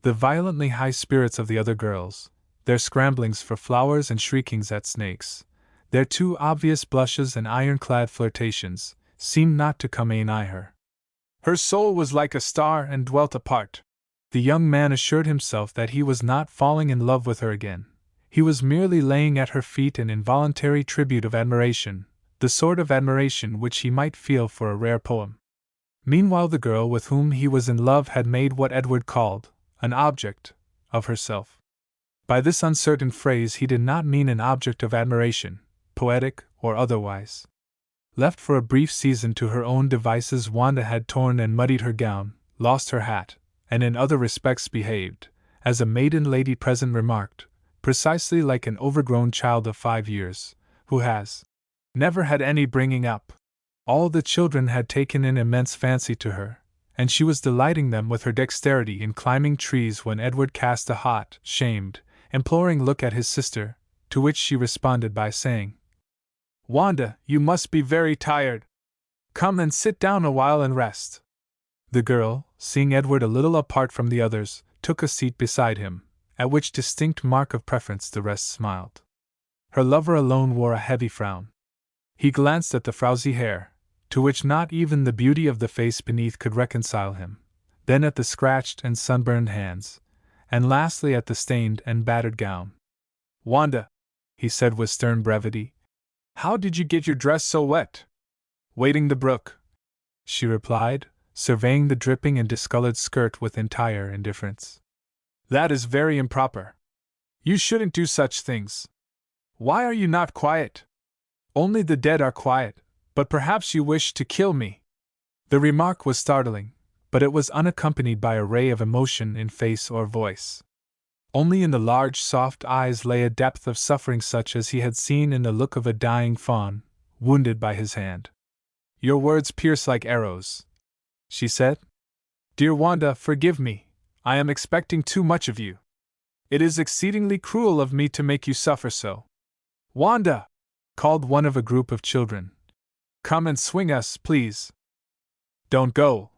The violently high spirits of the other girls, their scramblings for flowers and shriekings at snakes, their too obvious blushes and ironclad flirtations, seemed not to come anigh her. Her soul was like a star and dwelt apart. The young man assured himself that he was not falling in love with her again. He was merely laying at her feet an involuntary tribute of admiration, the sort of admiration which he might feel for a rare poem. Meanwhile the girl with whom he was in love had made what Edward called an object of herself. By this uncertain phrase he did not mean an object of admiration, poetic or otherwise. Left for a brief season to her own devices, Wanda had torn and muddied her gown, lost her hat, and in other respects behaved, as a maiden lady present remarked, precisely like an overgrown child of 5 years, who has never had any bringing up. All the children had taken an immense fancy to her, and she was delighting them with her dexterity in climbing trees when Edward cast a hot, shamed, imploring look at his sister, to which she responded by saying, "Wanda, you must be very tired. Come and sit down a while and rest." The girl, seeing Edward a little apart from the others, took a seat beside him, at which distinct mark of preference the rest smiled. Her lover alone wore a heavy frown. He glanced at the frowsy hair, to which not even the beauty of the face beneath could reconcile him, then at the scratched and sunburned hands, and lastly at the stained and battered gown. "Wanda," he said with stern brevity, "how did you get your dress so wet?" "Wading the brook," she replied, surveying the dripping and discolored skirt with entire indifference. "That is very improper. You shouldn't do such things. Why are you not quiet?" "Only the dead are quiet, but perhaps you wish to kill me." The remark was startling, but it was unaccompanied by a ray of emotion in face or voice. Only in the large, soft eyes lay a depth of suffering such as he had seen in the look of a dying fawn, wounded by his hand. "Your words pierce like arrows," she said. "Dear Wanda, forgive me. I am expecting too much of you. It is exceedingly cruel of me to make you suffer so." "Wanda!" called one of a group of children. "Come and swing us, please." "Don't go,"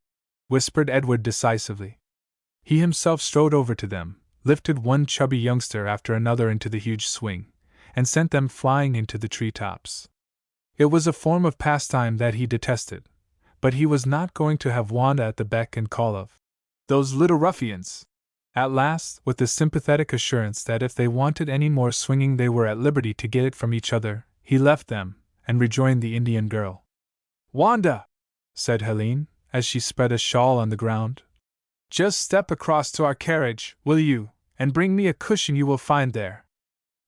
whispered Edward decisively. He himself strode over to them, lifted one chubby youngster after another into the huge swing, and sent them flying into the tree-tops. It was a form of pastime that he detested, but he was not going to have Wanda at the beck and call of those little ruffians. At last, with the sympathetic assurance that if they wanted any more swinging they were at liberty to get it from each other, he left them, and rejoined the Indian girl. "Wanda," said Helene, as she spread a shawl on the ground, "just step across to our carriage, will you, and bring me a cushion you will find there."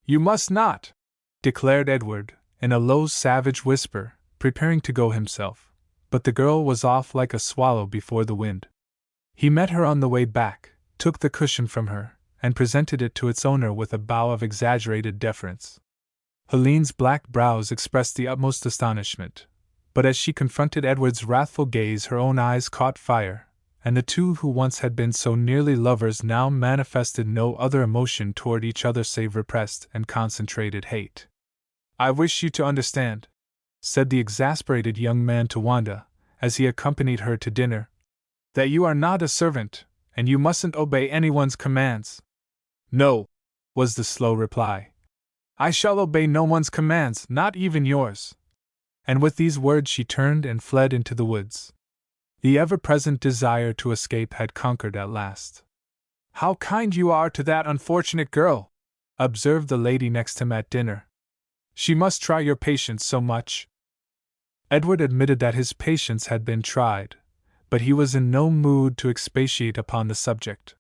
"You must not," declared Edward, in a low, savage whisper, preparing to go himself, but the girl was off like a swallow before the wind. He met her on the way back, took the cushion from her, and presented it to its owner with a bow of exaggerated deference. Helene's black brows expressed the utmost astonishment, but as she confronted Edward's wrathful gaze her own eyes caught fire, and the two who once had been so nearly lovers now manifested no other emotion toward each other save repressed and concentrated hate. "I wish you to understand," said the exasperated young man to Wanda, as he accompanied her to dinner, "that you are not a servant, and you mustn't obey anyone's commands." "No," was the slow reply. "I shall obey no one's commands, not even yours." And with these words she turned and fled into the woods. The ever-present desire to escape had conquered at last. "How kind you are to that unfortunate girl," observed the lady next him at dinner. "She must try your patience so much." Edward admitted that his patience had been tried, but he was in no mood to expatiate upon the subject.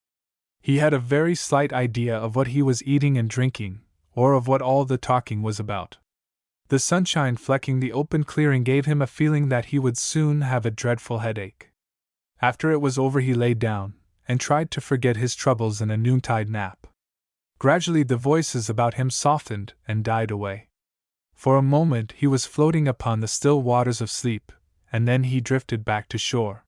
He had a very slight idea of what he was eating and drinking, or of what all the talking was about. The sunshine flecking the open clearing gave him a feeling that he would soon have a dreadful headache. After it was over he lay down, and tried to forget his troubles in a noontide nap. Gradually the voices about him softened and died away. For a moment he was floating upon the still waters of sleep, and then he drifted back to shore.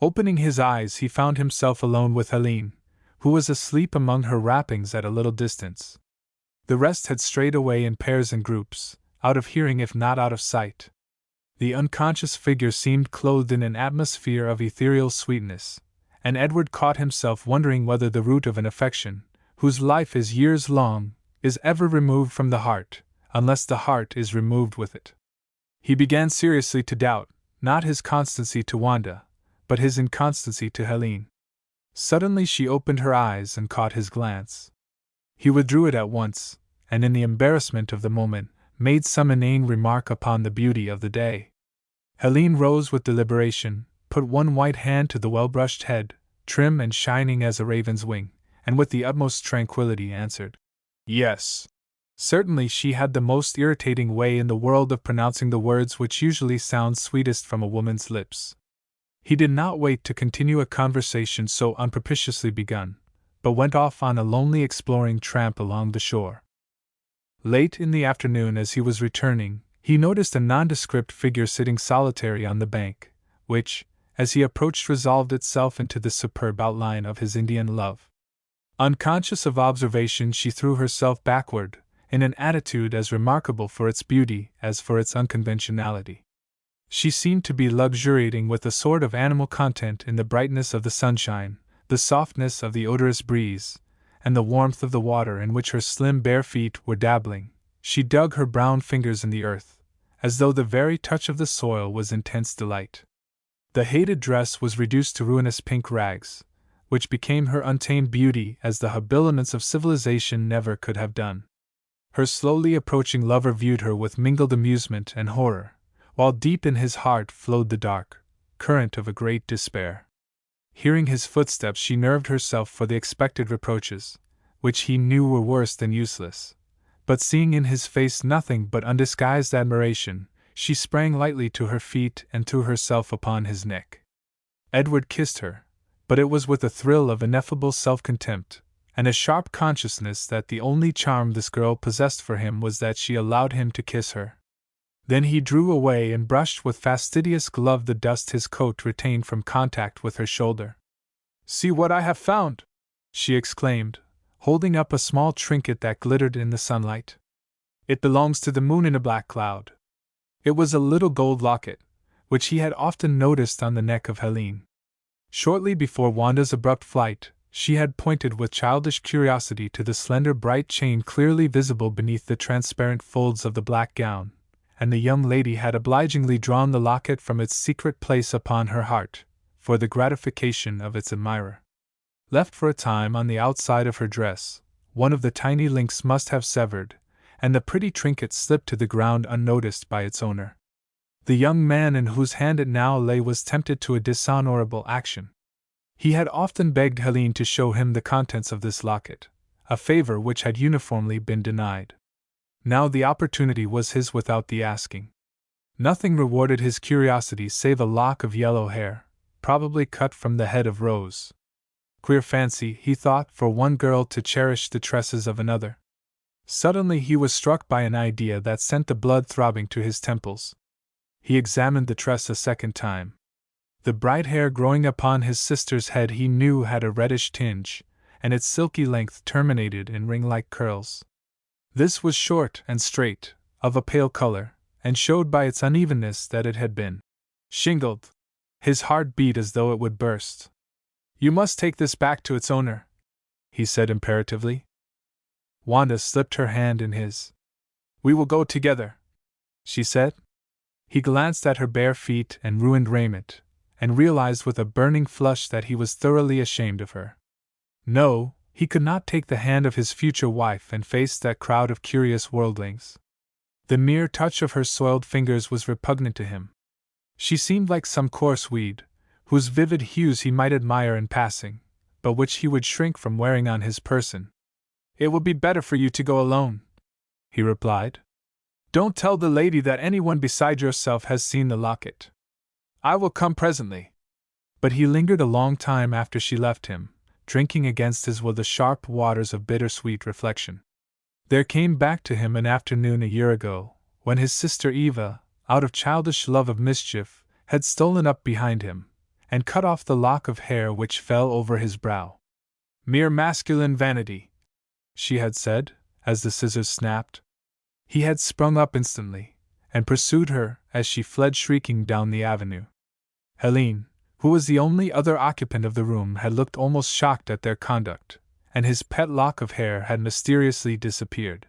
Opening his eyes he found himself alone with Helene, who was asleep among her wrappings at a little distance. The rest had strayed away in pairs and groups, out of hearing if not out of sight. The unconscious figure seemed clothed in an atmosphere of ethereal sweetness, and Edward caught himself wondering whether the root of an affection, whose life is years long, is ever removed from the heart, unless the heart is removed with it. He began seriously to doubt, not his constancy to Wanda, but his inconstancy to Helene. Suddenly she opened her eyes and caught his glance. He withdrew it at once, and in the embarrassment of the moment, made some inane remark upon the beauty of the day. Helene rose with deliberation, put one white hand to the well-brushed head, trim and shining as a raven's wing, and with the utmost tranquility answered, "Yes." Certainly she had the most irritating way in the world of pronouncing the words which usually sound sweetest from a woman's lips. He did not wait to continue a conversation so unpropitiously begun, but went off on a lonely exploring tramp along the shore. Late in the afternoon, as he was returning, he noticed a nondescript figure sitting solitary on the bank, which, as he approached, resolved itself into the superb outline of his Indian love. Unconscious of observation, she threw herself backward, in an attitude as remarkable for its beauty as for its unconventionality. She seemed to be luxuriating with a sort of animal content in the brightness of the sunshine, the softness of the odorous breeze, and the warmth of the water in which her slim bare feet were dabbling. She dug her brown fingers in the earth, as though the very touch of the soil was intense delight. The hated dress was reduced to ruinous pink rags, which became her untamed beauty as the habiliments of civilization never could have done. Her slowly approaching lover viewed her with mingled amusement and horror, while deep in his heart flowed the dark current of a great despair. Hearing his footsteps, she nerved herself for the expected reproaches, which he knew were worse than useless. But seeing in his face nothing but undisguised admiration, she sprang lightly to her feet and threw herself upon his neck. Edward kissed her, but it was with a thrill of ineffable self-contempt, and a sharp consciousness that the only charm this girl possessed for him was that she allowed him to kiss her. Then he drew away and brushed with fastidious glove the dust his coat retained from contact with her shoulder. "See what I have found!" she exclaimed, holding up a small trinket that glittered in the sunlight. "It belongs to the moon in a black cloud." It was a little gold locket, which he had often noticed on the neck of Helene. Shortly before Wanda's abrupt flight, she had pointed with childish curiosity to the slender bright chain clearly visible beneath the transparent folds of the black gown, and the young lady had obligingly drawn the locket from its secret place upon her heart, for the gratification of its admirer. Left for a time on the outside of her dress, one of the tiny links must have severed, and the pretty trinket slipped to the ground unnoticed by its owner. The young man in whose hand it now lay was tempted to a dishonorable action. He had often begged Helene to show him the contents of this locket, a favor which had uniformly been denied. Now the opportunity was his without the asking. Nothing rewarded his curiosity save a lock of yellow hair, probably cut from the head of Rose. Queer fancy, he thought, for one girl to cherish the tresses of another. Suddenly he was struck by an idea that sent the blood throbbing to his temples. He examined the tress a second time. The bright hair growing upon his sister's head he knew had a reddish tinge, and its silky length terminated in ring-like curls. This was short and straight, of a pale color, and showed by its unevenness that it had been shingled. His heart beat as though it would burst. "You must take this back to its owner," he said imperatively. Wanda slipped her hand in his. "We will go together," she said. He glanced at her bare feet and ruined raiment, and realized with a burning flush that he was thoroughly ashamed of her. No, he could not take the hand of his future wife and face that crowd of curious worldlings. The mere touch of her soiled fingers was repugnant to him. She seemed like some coarse weed, whose vivid hues he might admire in passing, but which he would shrink from wearing on his person. "It will be better for you to go alone," he replied. "Don't tell the lady that anyone beside yourself has seen the locket. I will come presently." But he lingered a long time after she left him, drinking against his will the sharp waters of bittersweet reflection. There came back to him an afternoon a year ago, when his sister Eva, out of childish love of mischief, had stolen up behind him, and cut off the lock of hair which fell over his brow. "Mere masculine vanity," she had said, as the scissors snapped. He had sprung up instantly, and pursued her as she fled shrieking down the avenue. Helene, who was the only other occupant of the room, had looked almost shocked at their conduct, and his pet lock of hair had mysteriously disappeared.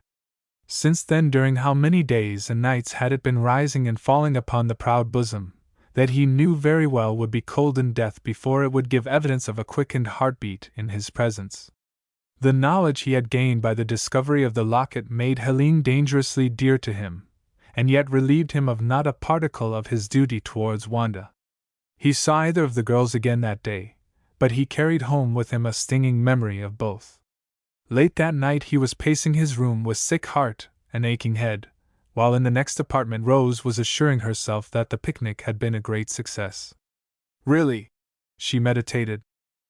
Since then, during how many days and nights had it been rising and falling upon the proud bosom, that he knew very well would be cold in death before it would give evidence of a quickened heartbeat in his presence. The knowledge he had gained by the discovery of the locket made Helene dangerously dear to him, and yet relieved him of not a particle of his duty towards Wanda. He saw either of the girls again that day, but he carried home with him a stinging memory of both. Late that night he was pacing his room with sick heart and aching head, while in the next apartment Rose was assuring herself that the picnic had been a great success. Really, she meditated,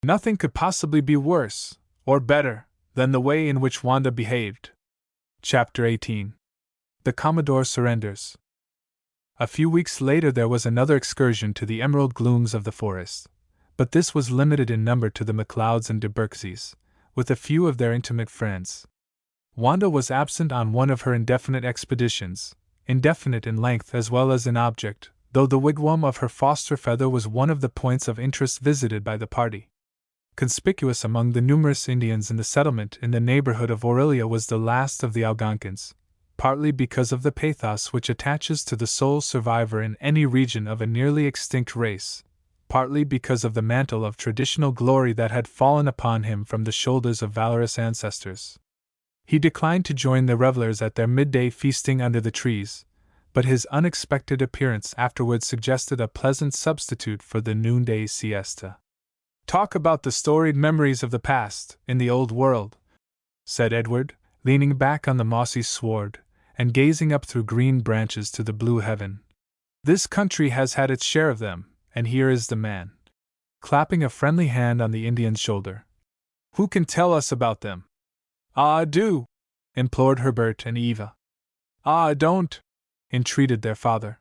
nothing could possibly be worse, or better, than the way in which Wanda behaved. Chapter 18. The Commodore Surrenders. A few weeks later there was another excursion to the emerald glooms of the forest, but this was limited in number to the MacLeods and de Berkseys, with a few of their intimate friends. Wanda was absent on one of her indefinite expeditions, indefinite in length as well as in object, though the wigwam of her foster feather was one of the points of interest visited by the party. Conspicuous among the numerous Indians in the settlement in the neighborhood of Orillia was the last of the Algonquins, partly because of the pathos which attaches to the sole survivor in any region of a nearly extinct race, partly because of the mantle of traditional glory that had fallen upon him from the shoulders of valorous ancestors. He declined to join the revelers at their midday feasting under the trees, but his unexpected appearance afterwards suggested a pleasant substitute for the noonday siesta. "Talk about the storied memories of the past, in the old world," said Edward, leaning back on the mossy sward, and gazing up through green branches to the blue heaven. "This country has had its share of them, and here is the man," clapping a friendly hand on the Indian's shoulder, "who can tell us about them." "Ah, do!" implored Herbert and Eva. "Ah, don't!" entreated their father.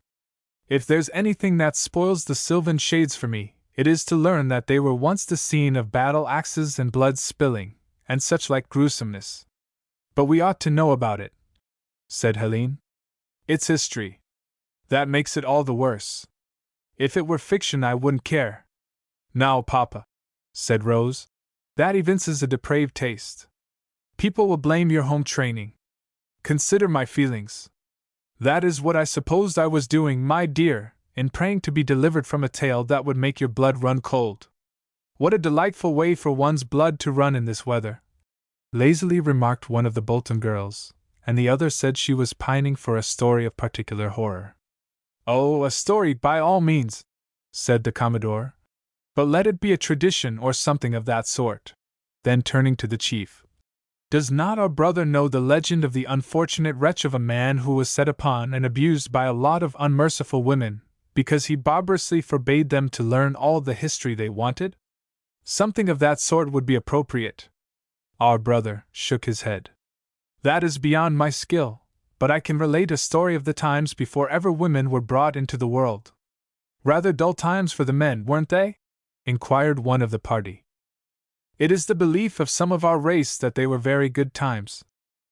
"If there's anything that spoils the sylvan shades for me, it is to learn that they were once the scene of battle axes and blood spilling, and such like gruesomeness. But we ought to know about it," said Helene. "It's history. That makes it all the worse. If it were fiction I wouldn't care." "Now, Papa," said Rose, "that evinces a depraved taste. People will blame your home training. Consider my feelings. That is what I supposed I was doing, my dear, in praying to be delivered from a tale that would make your blood run cold. What a delightful way for one's blood to run in this weather," lazily remarked one of the Bolton girls, and the other said she was pining for a story of particular horror. "Oh, a story by all means," said the Commodore, "but let it be a tradition or something of that sort." Then turning to the chief, "Does not our brother know the legend of the unfortunate wretch of a man who was set upon and abused by a lot of unmerciful women, because he barbarously forbade them to learn all the history they wanted? Something of that sort would be appropriate." Our brother shook his head. "That is beyond my skill, but I can relate a story of the times before ever women were brought into the world." "Rather dull times for the men, weren't they?" inquired one of the party. "It is the belief of some of our race that they were very good times,"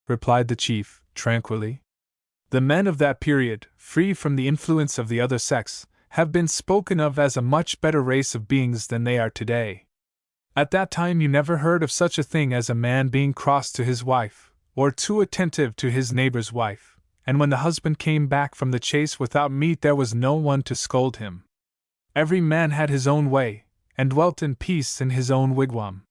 replied the chief, tranquilly. "The men of that period, free from the influence of the other sex, have been spoken of as a much better race of beings than they are today. At that time you never heard of such a thing as a man being cross to his wife, or too attentive to his neighbor's wife, and when the husband came back from the chase without meat there was no one to scold him. Every man had his own way, and dwelt in peace in his own wigwam.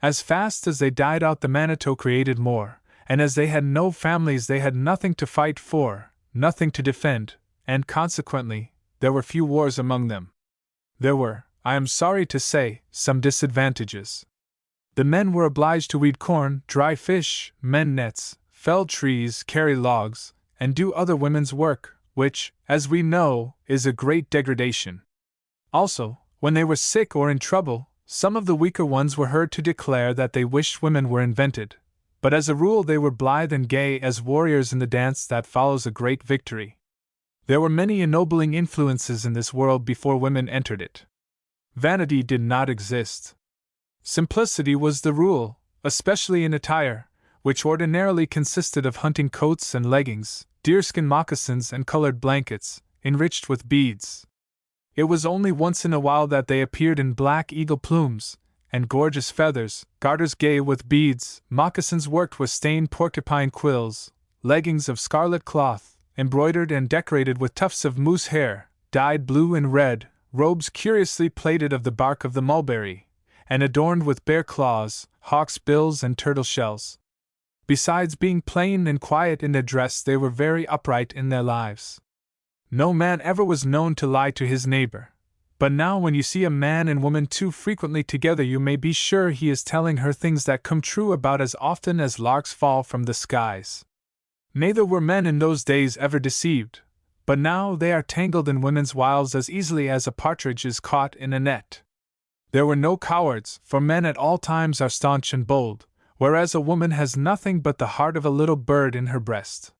As fast as they died out the Manitou created more, and as they had no families they had nothing to fight for, nothing to defend, and consequently, there were few wars among them. There were, I am sorry to say, some disadvantages. The men were obliged to weed corn, dry fish, mend nets, fell trees, carry logs, and do other women's work, which, as we know, is a great degradation. Also, when they were sick or in trouble, some of the weaker ones were heard to declare that they wished women were invented, but as a rule they were blithe and gay as warriors in the dance that follows a great victory. There were many ennobling influences in this world before women entered it. Vanity did not exist. Simplicity was the rule, especially in attire, which ordinarily consisted of hunting coats and leggings, deerskin moccasins and colored blankets, enriched with beads. It was only once in a while that they appeared in black eagle plumes, and gorgeous feathers, garters gay with beads, moccasins worked with stained porcupine quills, leggings of scarlet cloth, embroidered and decorated with tufts of moose hair, dyed blue and red, robes curiously plaited of the bark of the mulberry, and adorned with bear claws, hawk's bills and turtle shells. Besides being plain and quiet in their dress, they were very upright in their lives. No man ever was known to lie to his neighbor, But now when you see a man and woman too frequently together, you may be sure he is telling her things that come true about as often as larks fall from the skies. Neither were men in those days ever deceived, but now they are tangled in women's wiles as easily as a partridge is caught in a net. There were no cowards, for men at all times are staunch and bold, whereas a woman has nothing but the heart of a little bird in her breast.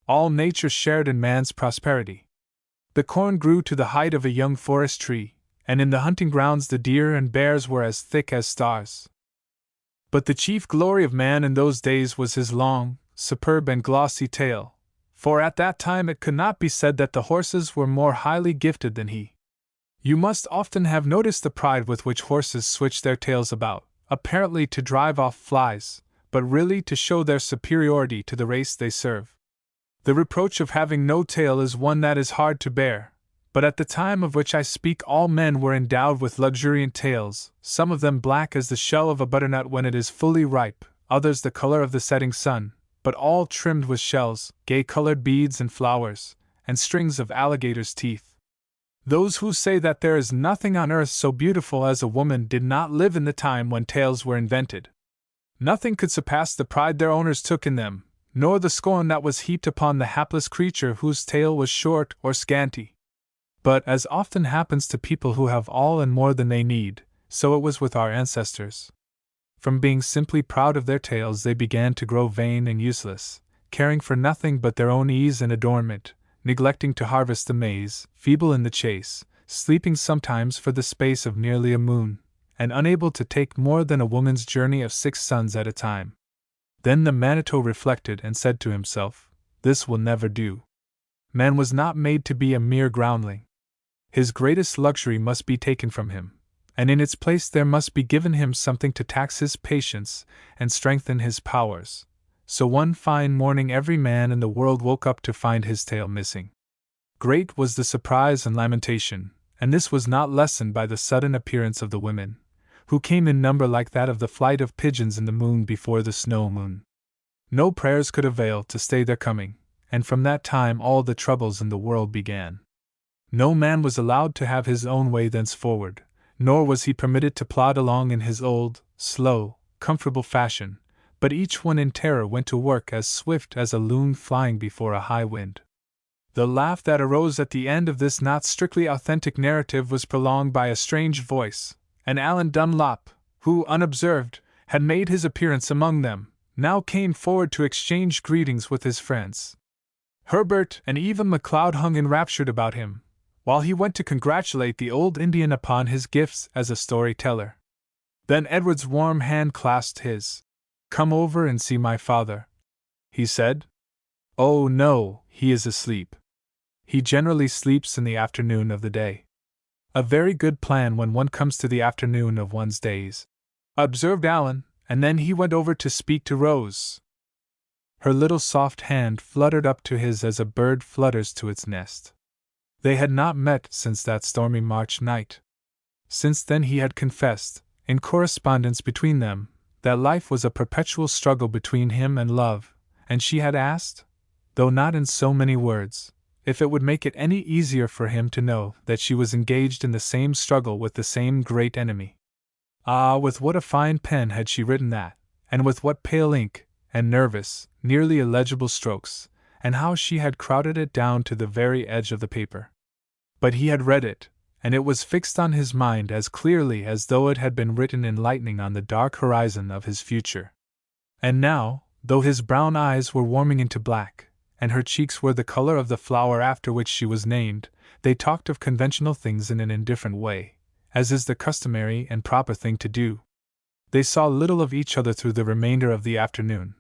All nature shared in man's prosperity. The corn grew to the height of a young forest tree, and in the hunting grounds the deer and bears were as thick as stars. But the chief glory of man in those days was his long, superb and glossy tail, for at that time it could not be said that the horses were more highly gifted than he. You must often have noticed the pride with which horses switch their tails about, apparently to drive off flies, but really to show their superiority to the race they serve. The reproach of having no tail is one that is hard to bear, but at the time of which I speak all men were endowed with luxuriant tails, some of them black as the shell of a butternut when it is fully ripe, others the color of the setting sun, but all trimmed with shells, gay-colored beads and flowers, and strings of alligators' teeth. Those who say that there is nothing on earth so beautiful as a woman did not live in the time when tails were invented. Nothing could surpass the pride their owners took in them, nor the scorn that was heaped upon the hapless creature whose tail was short or scanty. But, as often happens to people who have all and more than they need, so it was with our ancestors. From being simply proud of their tails, they began to grow vain and useless, caring for nothing but their own ease and adornment, neglecting to harvest the maize, feeble in the chase, sleeping sometimes for the space of nearly a moon, and unable to take more than a woman's journey of 6 suns at a time. Then the Manitou reflected and said to himself, "This will never do. Man was not made to be a mere groundling. His greatest luxury must be taken from him, and in its place there must be given him something to tax his patience and strengthen his powers." So one fine morning every man in the world woke up to find his tail missing. Great was the surprise and lamentation, and this was not lessened by the sudden appearance of the women, who came in number like that of the flight of pigeons in the moon before the snow moon. No prayers could avail to stay their coming, and from that time all the troubles in the world began. No man was allowed to have his own way thenceforward, nor was he permitted to plod along in his old, slow, comfortable fashion, but each one in terror went to work as swift as a loon flying before a high wind. The laugh that arose at the end of this not strictly authentic narrative was prolonged by a strange voice, and Alan Dunlop, who, unobserved, had made his appearance among them, now came forward to exchange greetings with his friends. Herbert and even MacLeod hung enraptured about him, while he went to congratulate the old Indian upon his gifts as a storyteller. Then Edward's warm hand clasped his. "Come over and see my father," he said. "Oh no, he is asleep. He generally sleeps in the afternoon of the day." "A very good plan when one comes to the afternoon of one's days," observed Alan, and then he went over to speak to Rose. Her little soft hand fluttered up to his as a bird flutters to its nest. They had not met since that stormy March night. Since then he had confessed, in correspondence between them, that life was a perpetual struggle between him and love, and she had asked, though not in so many words, if it would make it any easier for him to know that she was engaged in the same struggle with the same great enemy. Ah, with what a fine pen had she written that, and with what pale ink, and nervous, nearly illegible strokes, and how she had crowded it down to the very edge of the paper. But he had read it, and it was fixed on his mind as clearly as though it had been written in lightning on the dark horizon of his future. And now, though his brown eyes were warming into black, and her cheeks were the color of the flower after which she was named, they talked of conventional things in an indifferent way, as is the customary and proper thing to do. They saw little of each other through the remainder of the afternoon,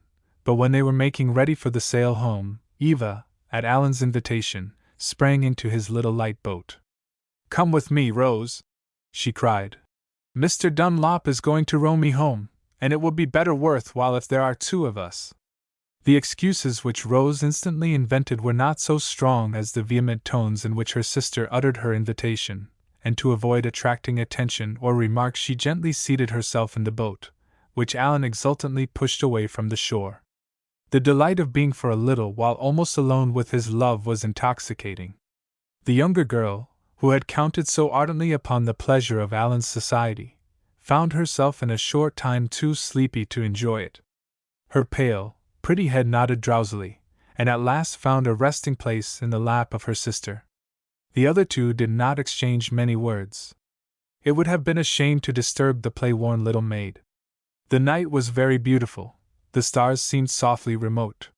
but when they were making ready for the sail home, Eva, at Alan's invitation, sprang into his little light boat. "Come with me, Rose," she cried. "Mr. Dunlop is going to row me home, and it will be better worth while if there are 2 of us." The excuses which Rose instantly invented were not so strong as the vehement tones in which her sister uttered her invitation, and to avoid attracting attention or remark she gently seated herself in the boat, which Alan exultantly pushed away from the shore. The delight of being for a little while almost alone with his love was intoxicating. The younger girl, who had counted so ardently upon the pleasure of Alan's society, found herself in a short time too sleepy to enjoy it. Her pale, pretty head nodded drowsily, and at last found a resting place in the lap of her sister. The other two did not exchange many words. It would have been a shame to disturb the play-worn little maid. The night was very beautiful, the stars seemed softly remote.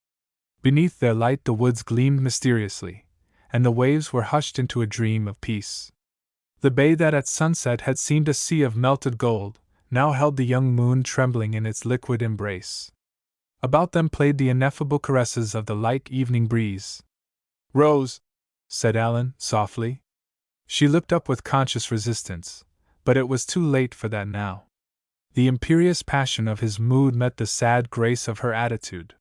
Beneath their light the woods gleamed mysteriously, and the waves were hushed into a dream of peace. The bay that at sunset had seemed a sea of melted gold, now held the young moon trembling in its liquid embrace. About them played the ineffable caresses of the light evening breeze. "Rose," said Alan, softly. She looked up with conscious resistance, but it was too late for that now. The imperious passion of his mood met the sad grace of her attitude.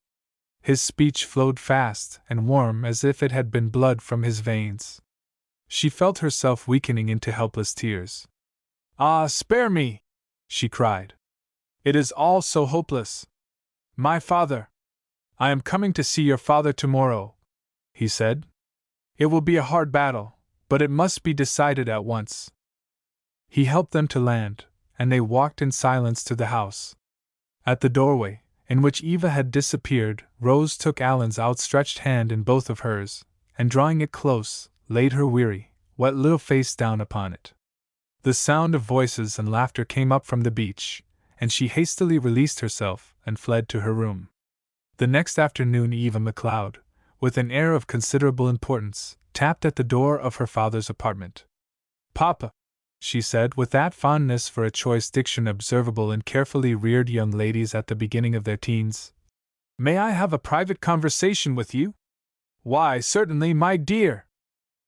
His speech flowed fast and warm as if it had been blood from his veins. She felt herself weakening into helpless tears. "Ah, spare me!" she cried. "It is all so hopeless. My father—" "I am coming to see your father tomorrow," he said. "It will be a hard battle, but it must be decided at once." He helped them to land, and they walked in silence to the house. At the doorway, in which Eva had disappeared, Rose took Alan's outstretched hand in both of hers, and drawing it close, laid her weary, wet little face down upon it. The sound of voices and laughter came up from the beach, and she hastily released herself and fled to her room. The next afternoon Eva MacLeod, with an air of considerable importance, tapped at the door of her father's apartment. "Papa," she said, with that fondness for a choice diction observable in carefully reared young ladies at the beginning of their teens, "may I have a private conversation with you?" "Why, certainly, my dear.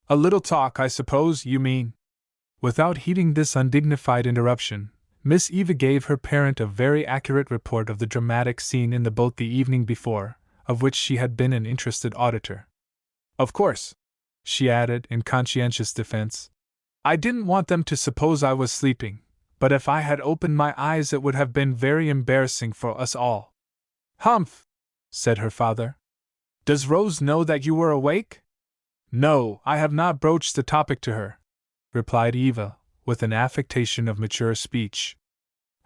A little talk, I suppose you mean." Without heeding this undignified interruption, Miss Eva gave her parent a very accurate report of the dramatic scene in the boat the evening before, of which she had been an interested auditor. "Of course," she added in conscientious defense, "I didn't want them to suppose I was sleeping, but if I had opened my eyes it would have been very embarrassing for us all." "Humph!" said her father. "Does Rose know that you were awake?" "No, I have not broached the topic to her," replied Eva, with an affectation of mature speech.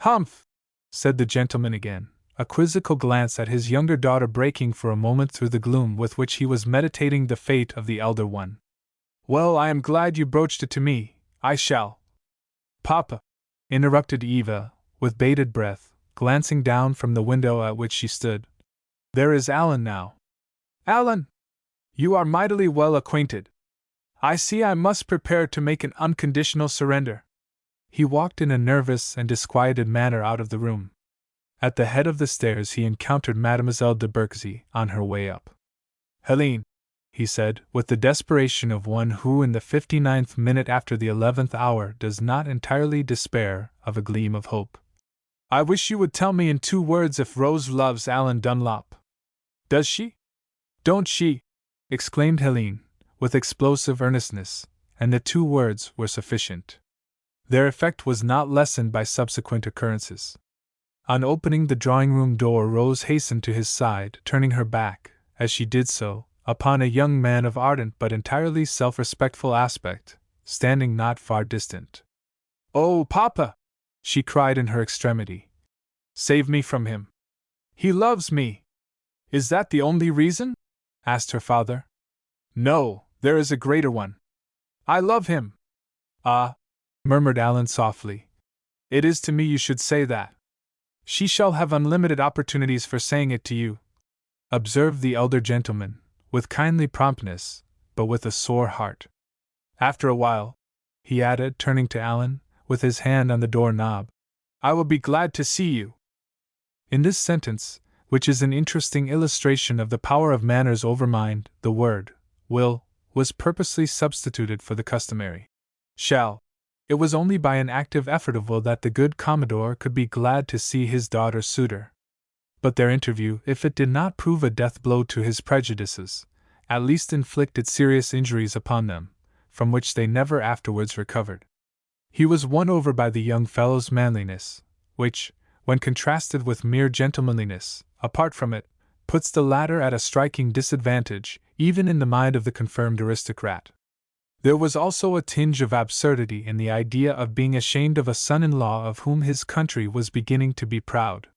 "Humph!" said the gentleman again, a quizzical glance at his younger daughter breaking for a moment through the gloom with which he was meditating the fate of the elder one. "Well, I am glad you broached it to me. I shall—" "Papa," interrupted Eva, with bated breath, glancing down from the window at which she stood. "There is Alan now." "Alan! You are mightily well acquainted. I see I must prepare to make an unconditional surrender." He walked in a nervous and disquieted manner out of the room. At the head of the stairs he encountered Mademoiselle de Berksy on her way up. "Helene," he said, with the desperation of one who in the 59th minute after the 11th hour does not entirely despair of a gleam of hope, "I wish you would tell me in 2 words if Rose loves Alan Dunlop." "Does she?" "Don't she?" exclaimed Helene, with explosive earnestness, and the 2 words were sufficient. Their effect was not lessened by subsequent occurrences. On opening the drawing-room door, Rose hastened to his side, turning her back, as she did so, upon a young man of ardent but entirely self-respectful aspect, standing not far distant. "Oh, Papa!" she cried in her extremity. "Save me from him. He loves me." "Is that the only reason?" asked her father. "No, there is a greater one. I love him." "Ah," murmured Alan softly. "It is to me you should say that." "She shall have unlimited opportunities for saying it to you," observed the elder gentleman, with kindly promptness, but with a sore heart. "After a while," he added, turning to Alan, with his hand on the door-knob, "I will be glad to see you." In this sentence, which is an interesting illustration of the power of manners over mind, the word will was purposely substituted for the customary shall. It was only by an active effort of will that the good Commodore could be glad to see his daughter's suitor. But their interview, if it did not prove a death blow to his prejudices, at least inflicted serious injuries upon them, from which they never afterwards recovered. He was won over by the young fellow's manliness, which, when contrasted with mere gentlemanliness, apart from it, puts the latter at a striking disadvantage, even in the mind of the confirmed aristocrat. There was also a tinge of absurdity in the idea of being ashamed of a son-in-law of whom his country was beginning to be proud.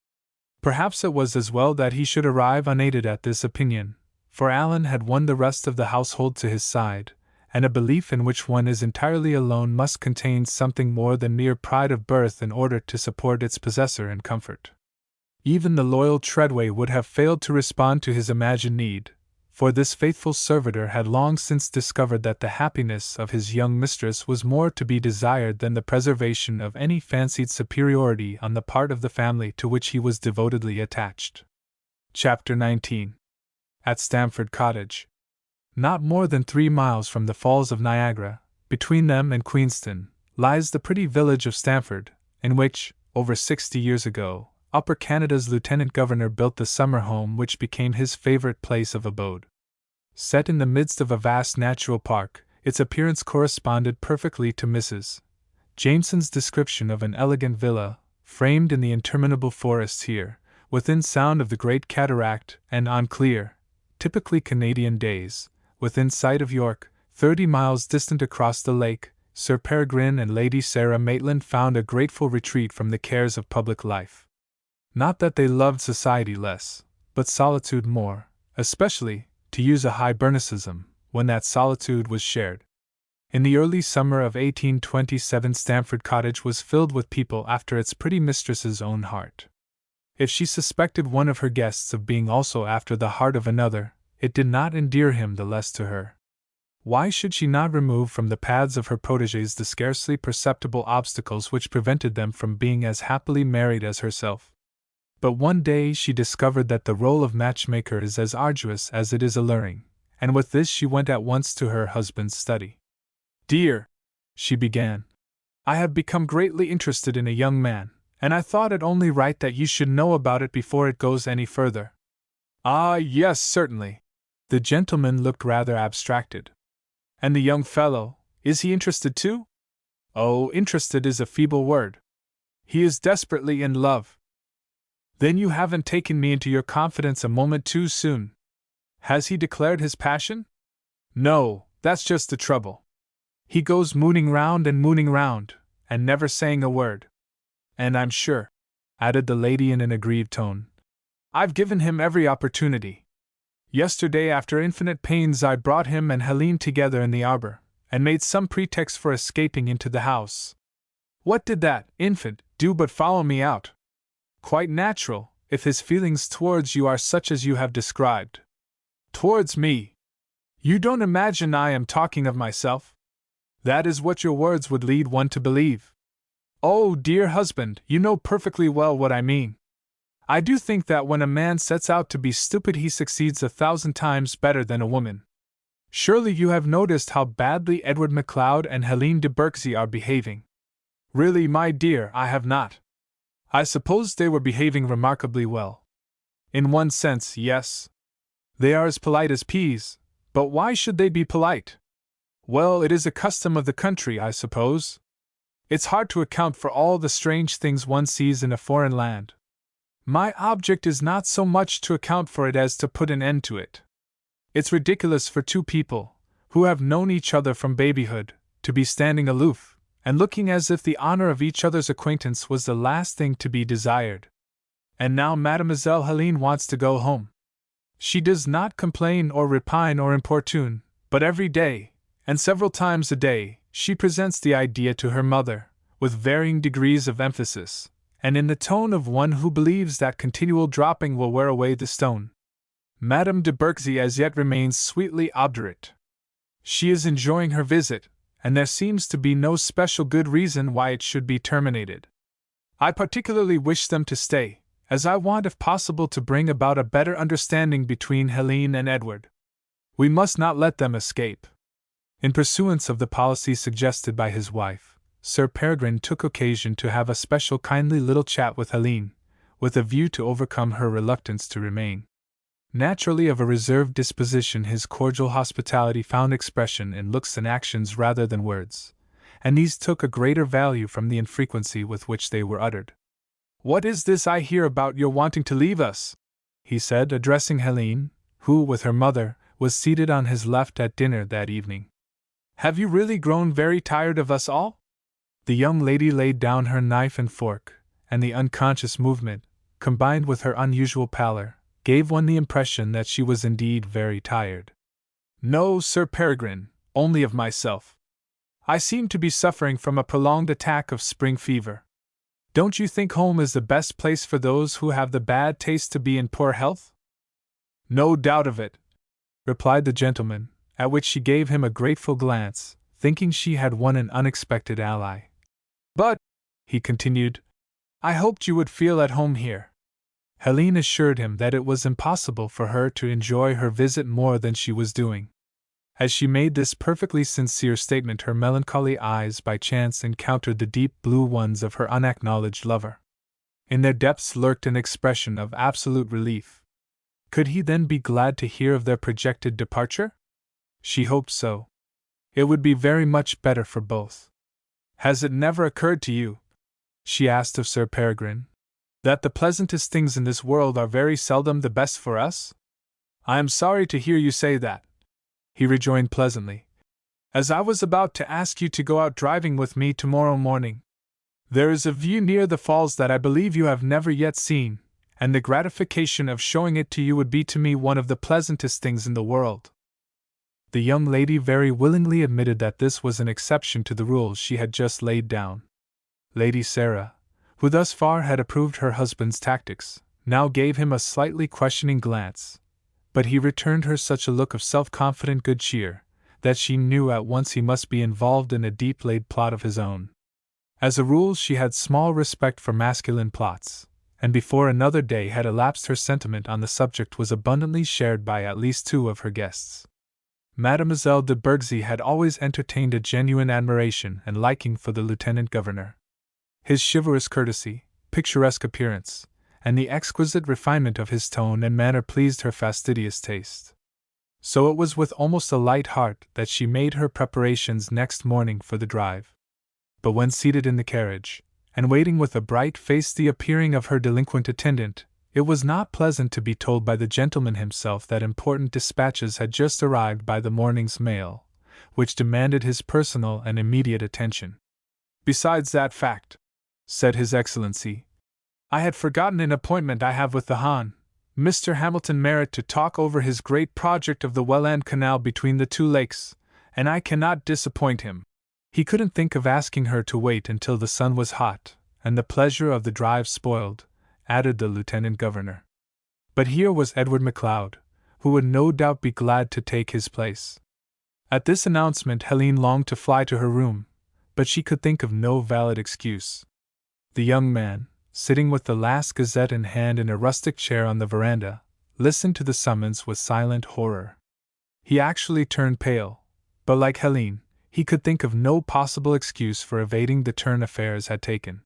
Perhaps it was as well that he should arrive unaided at this opinion, for Alan had won the rest of the household to his side, and a belief in which one is entirely alone must contain something more than mere pride of birth in order to support its possessor in comfort. Even the loyal Treadway would have failed to respond to his imagined need, for this faithful servitor had long since discovered that the happiness of his young mistress was more to be desired than the preservation of any fancied superiority on the part of the family to which he was devotedly attached. Chapter 19. At Stamford Cottage. Not more than 3 miles from the Falls of Niagara, between them and Queenston, lies the pretty village of Stamford, in which, over 60 years ago, Upper Canada's Lieutenant Governor built the summer home which became his favorite place of abode. Set in the midst of a vast natural park, its appearance corresponded perfectly to Mrs. Jameson's description of an elegant villa, framed in the interminable forests here, within sound of the Great Cataract, and on clear, typically Canadian days, within sight of York, 30 miles distant across the lake. Sir Peregrine and Lady Sarah Maitland found a grateful retreat from the cares of public life. Not that they loved society less, but solitude more, especially, to use a Hibernicism, when that solitude was shared. In the early summer of 1827 Stamford Cottage was filled with people after its pretty mistress's own heart. If she suspected one of her guests of being also after the heart of another, it did not endear him the less to her. Why should she not remove from the paths of her protégés the scarcely perceptible obstacles which prevented them from being as happily married as herself? But one day she discovered that the role of matchmaker is as arduous as it is alluring, and with this she went at once to her husband's study. "Dear," she began, "I have become greatly interested in a young man, and I thought it only right that you should know about it before it goes any further." "Ah, yes, certainly." The gentleman looked rather abstracted. "And the young fellow, is he interested too?" "Oh, interested is a feeble word. He is desperately in love." "Then you haven't taken me into your confidence a moment too soon. Has he declared his passion?" "No, that's just the trouble. He goes mooning round, and never saying a word. And I'm sure," added the lady in an aggrieved tone, "I've given him every opportunity. Yesterday, after infinite pains, I brought him and Helene together in the arbor, and made some pretext for escaping into the house. What did that infant do but follow me out? Quite natural, if his feelings towards you are such as you have described." "Towards me? You don't imagine I am talking of myself? That is what your words would lead one to believe." "Oh, dear husband, you know perfectly well what I mean. I do think that when a man sets out to be stupid he succeeds 1,000 times better than a woman. Surely you have noticed how badly Edward MacLeod and Helene de Berksey are behaving." "Really, my dear, I have not. I suppose they were behaving remarkably well. In one sense, yes. They are as polite as peas, but why should they be polite? Well, it is a custom of the country, I suppose. It's hard to account for all the strange things one sees in a foreign land. My object is not so much to account for it as to put an end to it. It's ridiculous for two people, who have known each other from babyhood, to be standing aloof, and looking as if the honor of each other's acquaintance was the last thing to be desired. And now Mademoiselle Helene wants to go home. She does not complain or repine or importune, but every day, and several times a day, she presents the idea to her mother, with varying degrees of emphasis, and in the tone of one who believes that continual dropping will wear away the stone. Madame de Berksey as yet remains sweetly obdurate. She is enjoying her visit, and there seems to be no special good reason why it should be terminated. I particularly wish them to stay, as I want if possible to bring about a better understanding between Helene and Edward. We must not let them escape." In pursuance of the policy suggested by his wife, Sir Peregrine took occasion to have a special kindly little chat with Helene, with a view to overcome her reluctance to remain. Naturally of a reserved disposition, his cordial hospitality found expression in looks and actions rather than words, and these took a greater value from the infrequency with which they were uttered. "What is this I hear about your wanting to leave us?" he said, addressing Helene, who, with her mother, was seated on his left at dinner that evening. Have you really grown very tired of us all? The young lady laid down her knife and fork, and the unconscious movement, combined with her unusual pallor, gave one the impression that she was indeed very tired. No, Sir Peregrine, only of myself. I seem to be suffering from a prolonged attack of spring fever. Don't you think home is the best place for those who have the bad taste to be in poor health? No doubt of it, replied the gentleman, at which she gave him a grateful glance, thinking she had won an unexpected ally. But, he continued, I hoped you would feel at home here. Helene assured him that it was impossible for her to enjoy her visit more than she was doing. As she made this perfectly sincere statement, her melancholy eyes by chance encountered the deep blue ones of her unacknowledged lover. In their depths lurked an expression of absolute relief. Could he then be glad to hear of their projected departure? She hoped so. It would be very much better for both. Has it never occurred to you, she asked of Sir Peregrine, that the pleasantest things in this world are very seldom the best for us? I am sorry to hear you say that, he rejoined pleasantly, as I was about to ask you to go out driving with me tomorrow morning. There is a view near the falls that I believe you have never yet seen, and the gratification of showing it to you would be to me one of the pleasantest things in the world. The young lady very willingly admitted that this was an exception to the rules she had just laid down. Lady Sarah, who thus far had approved her husband's tactics, now gave him a slightly questioning glance, but he returned her such a look of self-confident good cheer, that she knew at once he must be involved in a deep-laid plot of his own. As a rule, she had small respect for masculine plots, and before another day had elapsed her sentiment on the subject was abundantly shared by at least two of her guests. Mademoiselle de Bergsey had always entertained a genuine admiration and liking for the lieutenant governor. His chivalrous courtesy, picturesque appearance, and the exquisite refinement of his tone and manner pleased her fastidious taste. So it was with almost a light heart that she made her preparations next morning for the drive. But when seated in the carriage, and waiting with a bright face the appearing of her delinquent attendant, it was not pleasant to be told by the gentleman himself that important dispatches had just arrived by the morning's mail, which demanded his personal and immediate attention. Besides that fact, said His Excellency, I had forgotten an appointment I have with the Hon. Mr. Hamilton Merritt to talk over his great project of the Welland Canal between the two lakes, and I cannot disappoint him. He couldn't think of asking her to wait until the sun was hot, and the pleasure of the drive spoiled, added the lieutenant governor. But here was Edward MacLeod, who would no doubt be glad to take his place. At this announcement Helene longed to fly to her room, but she could think of no valid excuse. The young man, sitting with the last Gazette in hand in a rustic chair on the veranda, listened to the summons with silent horror. He actually turned pale, but like Helene, he could think of no possible excuse for evading the turn affairs had taken.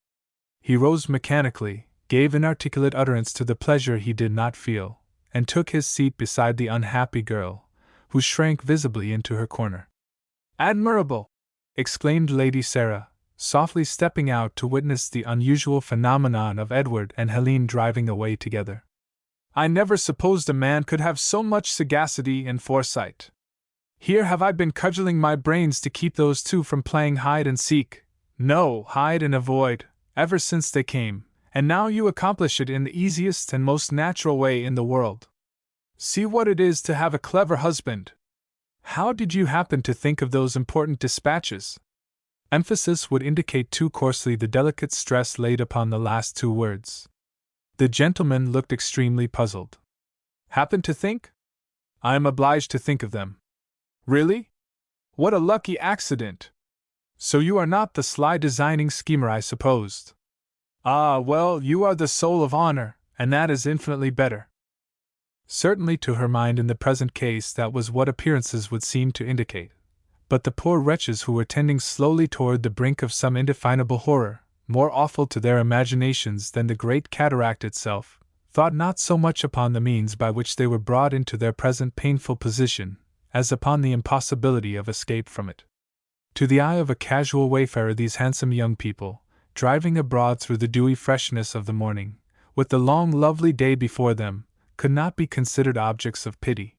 He rose mechanically, gave inarticulate utterance to the pleasure he did not feel, and took his seat beside the unhappy girl, who shrank visibly into her corner. "Admirable!" exclaimed Lady Sarah, softly stepping out to witness the unusual phenomenon of Edward and Helene driving away together. "I never supposed a man could have so much sagacity and foresight. Here have I been cudgeling my brains to keep those two from playing hide and seek, no, hide and avoid, ever since they came, and now you accomplish it in the easiest and most natural way in the world. See what it is to have a clever husband. How did you happen to think of those important dispatches?" Emphasis would indicate too coarsely the delicate stress laid upon the last two words. The gentleman looked extremely puzzled. "Happen to think? I am obliged to think of them." "Really? What a lucky accident! So you are not the sly designing schemer I supposed. Ah, well, you are the soul of honor, and that is infinitely better." Certainly to her mind in the present case that was what appearances would seem to indicate. But the poor wretches who were tending slowly toward the brink of some indefinable horror, more awful to their imaginations than the great cataract itself, thought not so much upon the means by which they were brought into their present painful position, as upon the impossibility of escape from it. To the eye of a casual wayfarer these handsome young people, driving abroad through the dewy freshness of the morning, with the long lovely day before them, could not be considered objects of pity.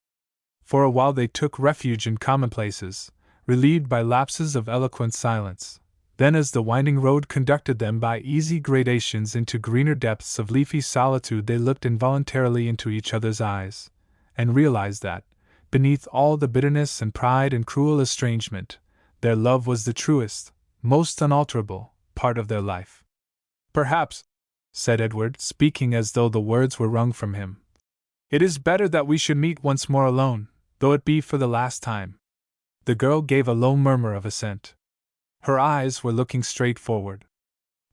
For a while they took refuge in commonplaces, relieved by lapses of eloquent silence. Then, as the winding road conducted them by easy gradations into greener depths of leafy solitude, they looked involuntarily into each other's eyes, and realized that, beneath all the bitterness and pride and cruel estrangement, their love was the truest, most unalterable, part of their life. "Perhaps," said Edward, speaking as though the words were wrung from him, "it is better that we should meet once more alone, though it be for the last time." The girl gave a low murmur of assent. Her eyes were looking straight forward.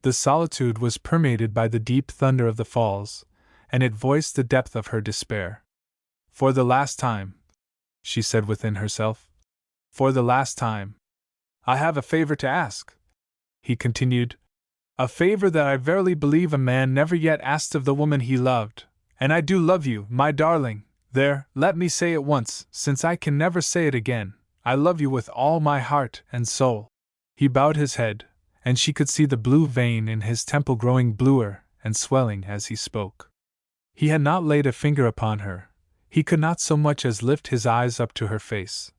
The solitude was permeated by the deep thunder of the falls, and it voiced the depth of her despair. "For the last time," she said within herself. "For the last time. I have a favor to ask," he continued. "A favor that I verily believe a man never yet asked of the woman he loved, and I do love you, my darling. There, let me say it once, since I can never say it again. I love you with all my heart and soul." He bowed his head, and she could see the blue vein in his temple growing bluer and swelling as he spoke. He had not laid a finger upon her, he could not so much as lift his eyes up to her face,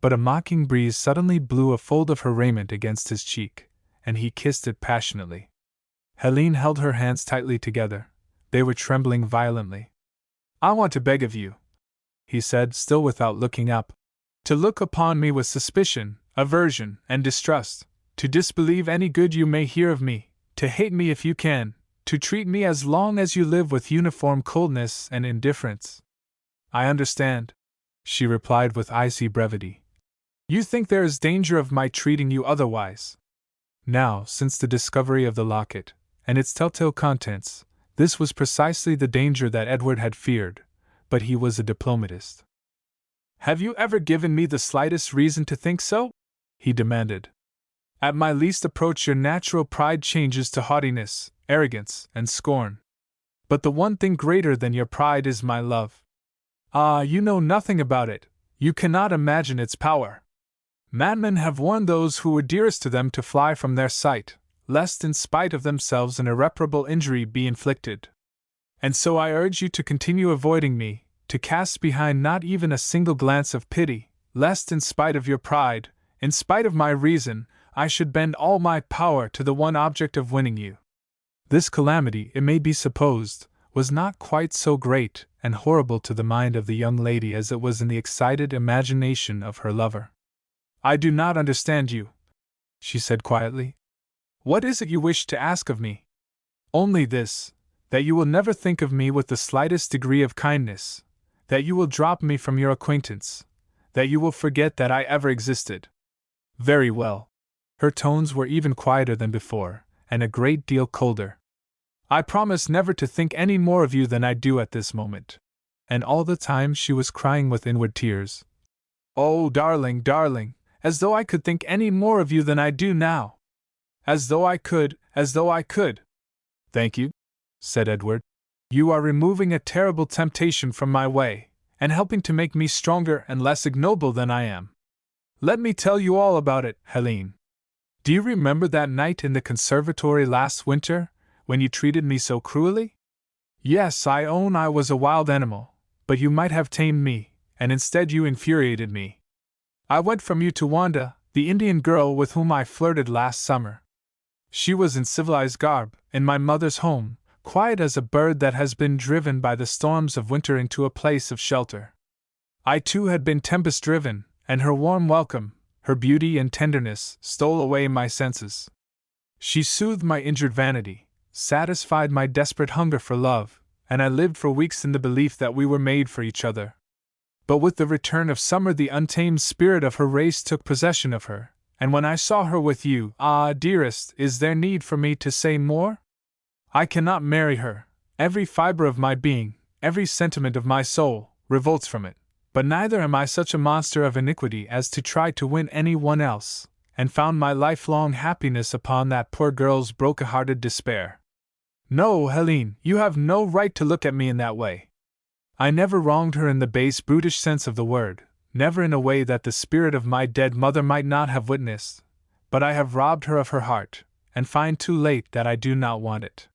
but a mocking breeze suddenly blew a fold of her raiment against his cheek, and he kissed it passionately. Helene held her hands tightly together, they were trembling violently. "I want to beg of you," he said, still without looking up, "to look upon me with suspicion, aversion, and distrust, to disbelieve any good you may hear of me, to hate me if you can, to treat me as long as you live with uniform coldness and indifference." "I understand," she replied with icy brevity. "You think there is danger of my treating you otherwise." Now, since the discovery of the locket, and its telltale contents, this was precisely the danger that Edward had feared, but he was a diplomatist. "Have you ever given me the slightest reason to think so?" he demanded. "At my least approach your natural pride changes to haughtiness, arrogance, and scorn. But the one thing greater than your pride is my love. Ah, you know nothing about it, you cannot imagine its power. Madmen have warned those who were dearest to them to fly from their sight, lest in spite of themselves an irreparable injury be inflicted. And so I urge you to continue avoiding me, to cast behind not even a single glance of pity, lest in spite of your pride, in spite of my reason, I should bend all my power to the one object of winning you." This calamity, it may be supposed, was not quite so great and horrible to the mind of the young lady as it was in the excited imagination of her lover. "I do not understand you," she said quietly. "What is it you wish to ask of me?" "Only this, that you will never think of me with the slightest degree of kindness, that you will drop me from your acquaintance, that you will forget that I ever existed." "Very well." Her tones were even quieter than before, and a great deal colder. "I promise never to think any more of you than I do at this moment." And all the time she was crying with inward tears. "Oh, darling, darling, as though I could think any more of you than I do now! As though I could, as though I could!" "Thank you," said Edward. "You are removing a terrible temptation from my way, and helping to make me stronger and less ignoble than I am. Let me tell you all about it, Helene. Do you remember that night in the conservatory last winter, when you treated me so cruelly? Yes, I own I was a wild animal, but you might have tamed me, and instead you infuriated me. I went from you to Wanda, the Indian girl with whom I flirted last summer. She was in civilized garb, in my mother's home, quiet as a bird that has been driven by the storms of winter into a place of shelter. I too had been tempest-driven, and her warm welcome, her beauty and tenderness, stole away my senses. She soothed my injured vanity, satisfied my desperate hunger for love, and I lived for weeks in the belief that we were made for each other. But with the return of summer the untamed spirit of her race took possession of her, and when I saw her with you, ah, dearest, is there need for me to say more? I cannot marry her. Every fiber of my being, every sentiment of my soul, revolts from it. But neither am I such a monster of iniquity as to try to win any one else, and found my lifelong happiness upon that poor girl's broken-hearted despair. No, Helene, you have no right to look at me in that way. I never wronged her in the base brutish sense of the word, never in a way that the spirit of my dead mother might not have witnessed, but I have robbed her of her heart, and find too late that I do not want it.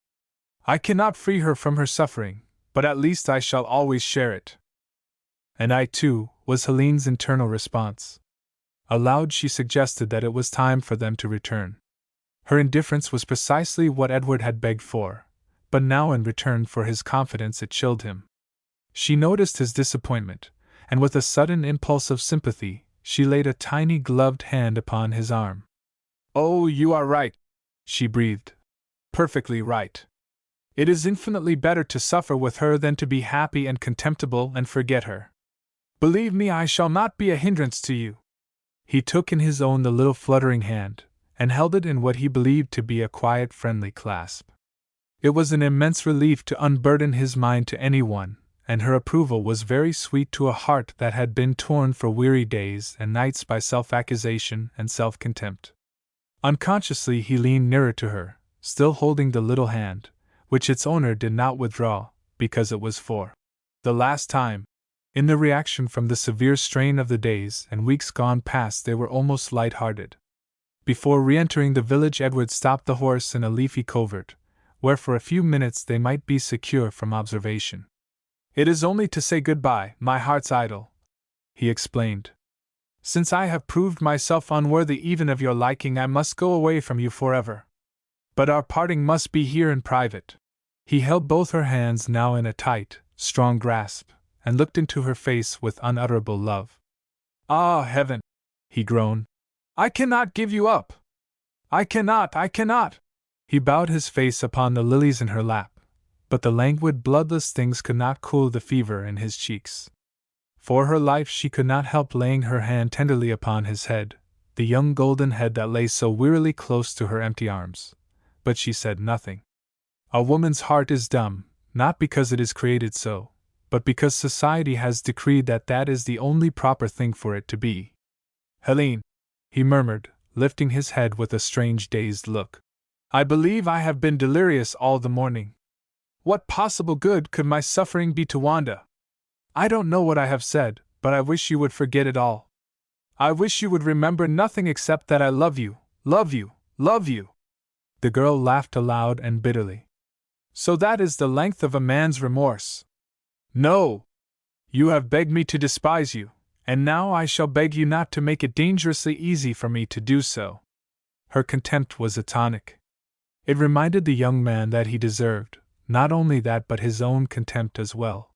I cannot free her from her suffering, but at least I shall always share it. And I too, was Helene's internal response. Aloud she suggested that it was time for them to return. Her indifference was precisely what Edward had begged for, but now in return for his confidence it chilled him. She noticed his disappointment, and with a sudden impulse of sympathy, she laid a tiny gloved hand upon his arm. "Oh, you are right," she breathed. "Perfectly right. It is infinitely better to suffer with her than to be happy and contemptible and forget her. Believe me, I shall not be a hindrance to you." He took in his own the little fluttering hand, and held it in what he believed to be a quiet, friendly clasp. It was an immense relief to unburden his mind to anyone, and her approval was very sweet to a heart that had been torn for weary days and nights by self-accusation and self-contempt. Unconsciously he leaned nearer to her, still holding the little hand, which its owner did not withdraw, because it was for the last time. In the reaction from the severe strain of the days and weeks gone past they were almost light-hearted. Before re-entering the village Edward stopped the horse in a leafy covert, where for a few minutes they might be secure from observation. "It is only to say good-bye, my heart's idol," he explained. "Since I have proved myself unworthy even of your liking, I must go away from you forever. But our parting must be here in private." He held both her hands now in a tight, strong grasp, and looked into her face with unutterable love. "Ah, heaven!" he groaned. "I cannot give you up! I cannot! He bowed his face upon the lilies in her lap, but the languid, bloodless things could not cool the fever in his cheeks. For her life she could not help laying her hand tenderly upon his head, the young golden head that lay so wearily close to her empty arms. But she said nothing. A woman's heart is dumb, not because it is created so, but because society has decreed that that is the only proper thing for it to be. "Helene," he murmured, lifting his head with a strange dazed look. "I believe I have been delirious all the morning. What possible good could my suffering be to Wanda? I don't know what I have said, but I wish you would forget it all. I wish you would remember nothing except that I love you, love you, love you." The girl laughed aloud and bitterly. "So that is the length of a man's remorse. No! You have begged me to despise you, and now I shall beg you not to make it dangerously easy for me to do so." Her contempt was a tonic. It reminded the young man that he deserved, not only that but his own contempt as well.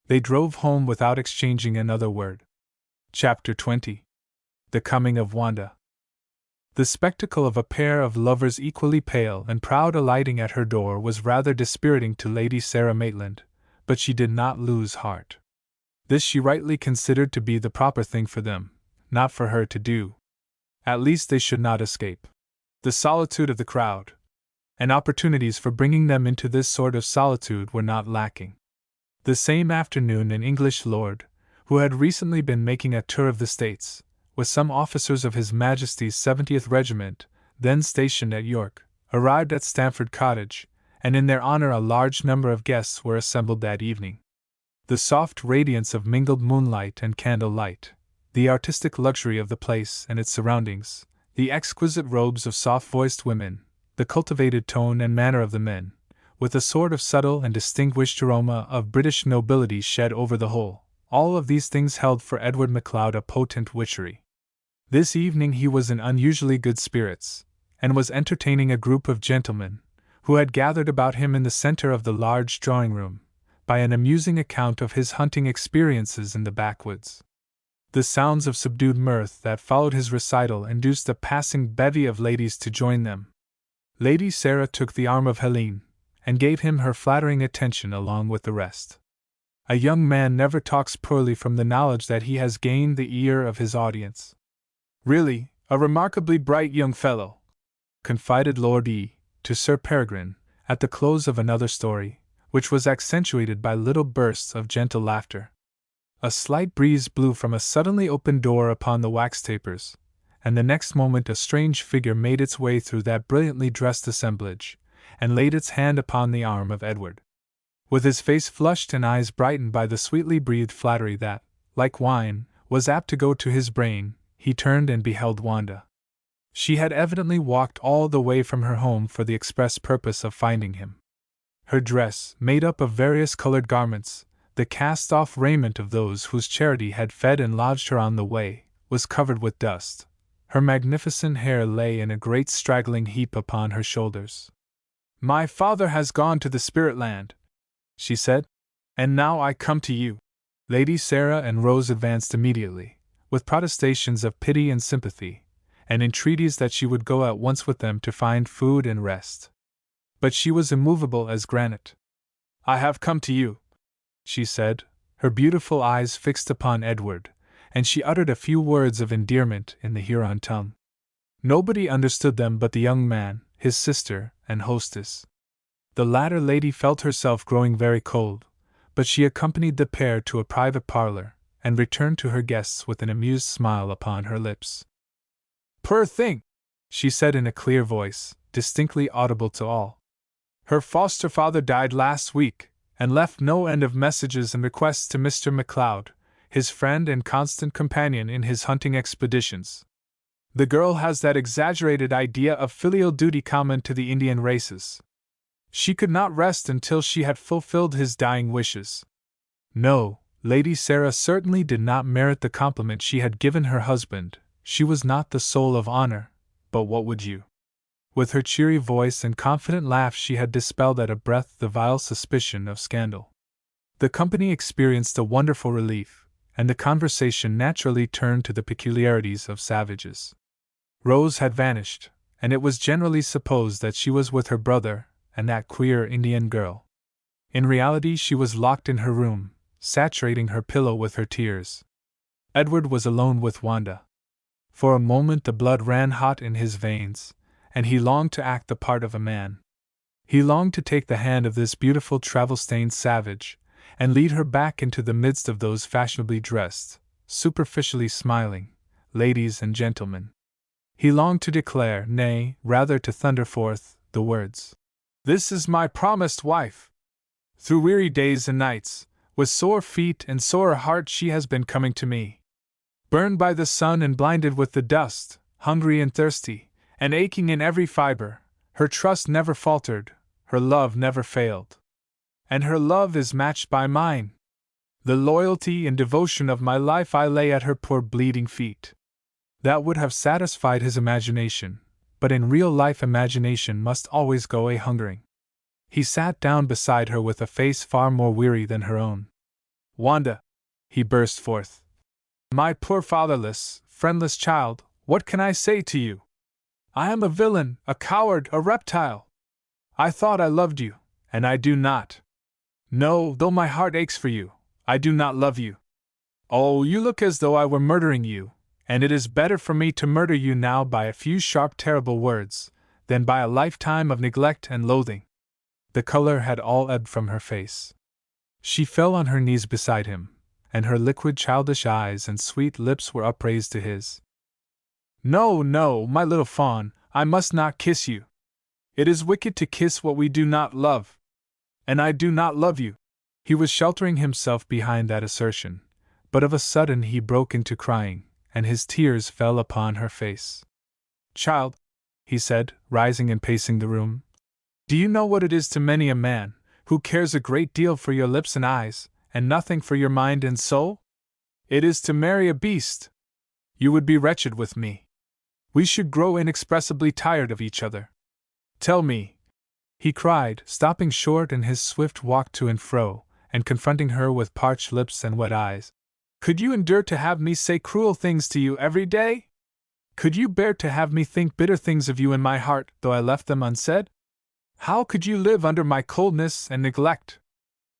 They drove home without exchanging another word. Chapter 20. The Coming of Wanda. The spectacle of a pair of lovers equally pale and proud alighting at her door was rather dispiriting to Lady Sarah Maitland, but she did not lose heart. This she rightly considered to be the proper thing for them, not for her to do. At least they should not escape the solitude of the crowd, and opportunities for bringing them into this sort of solitude were not lacking. The same afternoon an English lord, who had recently been making a tour of the States, with some officers of His Majesty's 70th Regiment, then stationed at York, arrived at Stamford Cottage, and in their honor a large number of guests were assembled that evening. The soft radiance of mingled moonlight and candle light, the artistic luxury of the place and its surroundings, the exquisite robes of soft-voiced women, the cultivated tone and manner of the men, with a sort of subtle and distinguished aroma of British nobility shed over the whole, all of these things held for Edward MacLeod a potent witchery. This evening he was in unusually good spirits, and was entertaining a group of gentlemen, who had gathered about him in the center of the large drawing-room, by an amusing account of his hunting experiences in the backwoods. The sounds of subdued mirth that followed his recital induced a passing bevy of ladies to join them. Lady Sarah took the arm of Helene, and gave him her flattering attention along with the rest. A young man never talks poorly from the knowledge that he has gained the ear of his audience. "Really, a remarkably bright young fellow," confided Lord E. to Sir Peregrine, at the close of another story, which was accentuated by little bursts of gentle laughter. A slight breeze blew from a suddenly opened door upon the wax tapers, and the next moment a strange figure made its way through that brilliantly dressed assemblage, and laid its hand upon the arm of Edward. With his face flushed and eyes brightened by the sweetly breathed flattery that, like wine, was apt to go to his brain, he turned and beheld Wanda. She had evidently walked all the way from her home for the express purpose of finding him. Her dress, made up of various colored garments, the cast-off raiment of those whose charity had fed and lodged her on the way, was covered with dust. Her magnificent hair lay in a great straggling heap upon her shoulders. "My father has gone to the spirit land," she said, "and now I come to you." Lady Sarah and Rose advanced immediately, with protestations of pity and sympathy, and entreaties that she would go at once with them to find food and rest. But she was immovable as granite. "I have come to you," she said, her beautiful eyes fixed upon Edward, and she uttered a few words of endearment in the Huron tongue. Nobody understood them but the young man, his sister, and hostess. The latter lady felt herself growing very cold, but she accompanied the pair to a private parlor, and returned to her guests with an amused smile upon her lips. "Poor thing!" she said in a clear voice, distinctly audible to all. "Her foster father died last week, and left no end of messages and requests to Mr. MacLeod, his friend and constant companion in his hunting expeditions. The girl has that exaggerated idea of filial duty common to the Indian races. She could not rest until she had fulfilled his dying wishes." No, Lady Sarah certainly did not merit the compliment she had given her husband. She was not the soul of honor, but what would you? With her cheery voice and confident laugh she had dispelled at a breath the vile suspicion of scandal. The company experienced a wonderful relief, and the conversation naturally turned to the peculiarities of savages. Rose had vanished, and it was generally supposed that she was with her brother and that queer Indian girl. In reality she was locked in her room, saturating her pillow with her tears. Edward was alone with Wanda. For a moment the blood ran hot in his veins, and he longed to act the part of a man. He longed to take the hand of this beautiful travel-stained savage, and lead her back into the midst of those fashionably dressed, superficially smiling, ladies and gentlemen. He longed to declare, nay, rather to thunder forth, the words, "This is my promised wife. Through weary days and nights, with sore feet and sore heart she has been coming to me. Burned by the sun and blinded with the dust, hungry and thirsty, and aching in every fiber, her trust never faltered, her love never failed. And her love is matched by mine. The loyalty and devotion of my life I lay at her poor bleeding feet." That would have satisfied his imagination, but in real life imagination must always go a-hungering. He sat down beside her with a face far more weary than her own. "Wanda," he burst forth, "my poor fatherless, friendless child, what can I say to you? I am a villain, a coward, a reptile. I thought I loved you, and I do not. No, though my heart aches for you, I do not love you. Oh, you look as though I were murdering you, and it is better for me to murder you now by a few sharp, terrible words, than by a lifetime of neglect and loathing." The color had all ebbed from her face. She fell on her knees beside him, and her liquid childish eyes and sweet lips were upraised to his. "No, no, my little fawn, I must not kiss you. It is wicked to kiss what we do not love. And I do not love you." He was sheltering himself behind that assertion, but of a sudden he broke into crying, and his tears fell upon her face. "Child," he said, rising and pacing the room, "do you know what it is to many a man, who cares a great deal for your lips and eyes, and nothing for your mind and soul? It is to marry a beast. You would be wretched with me. We should grow inexpressibly tired of each other. Tell me," he cried, stopping short in his swift walk to and fro, and confronting her with parched lips and wet eyes, "could you endure to have me say cruel things to you every day? Could you bear to have me think bitter things of you in my heart, though I left them unsaid? How could you live under my coldness and neglect?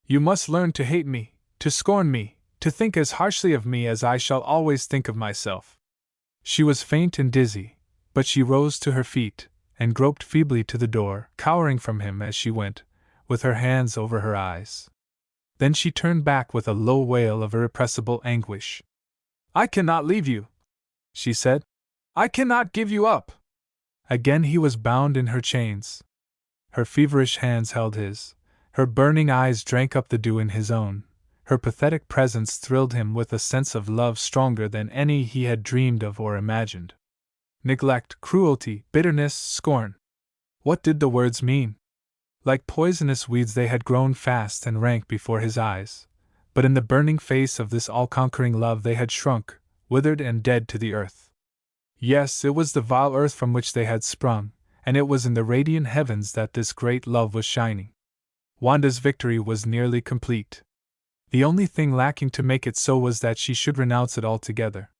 You must learn to hate me, to scorn me, to think as harshly of me as I shall always think of myself." She was faint and dizzy, but she rose to her feet, and groped feebly to the door, cowering from him as she went, with her hands over her eyes. Then she turned back with a low wail of irrepressible anguish. "I cannot leave you," she said. "I cannot give you up." Again he was bound in her chains. Her feverish hands held his, her burning eyes drank up the dew in his own, her pathetic presence thrilled him with a sense of love stronger than any he had dreamed of or imagined. Neglect, cruelty, bitterness, scorn. What did the words mean? Like poisonous weeds they had grown fast and rank before his eyes, but in the burning face of this all-conquering love they had shrunk, withered and dead to the earth. Yes, it was the vile earth from which they had sprung, and it was in the radiant heavens that this great love was shining. Wanda's victory was nearly complete. The only thing lacking to make it so was that she should renounce it altogether.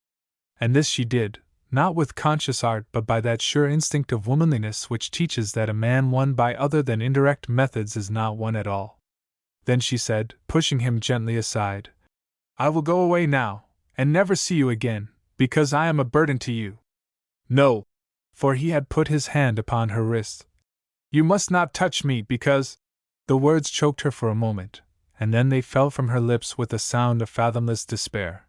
And this she did, not with conscious art but by that sure instinct of womanliness which teaches that a man won by other than indirect methods is not won at all. Then she said, pushing him gently aside, "I will go away now, and never see you again, because I am a burden to you." "No," for he had put his hand upon her wrist. "You must not touch me, because—" The words choked her for a moment, and then they fell from her lips with a sound of fathomless despair.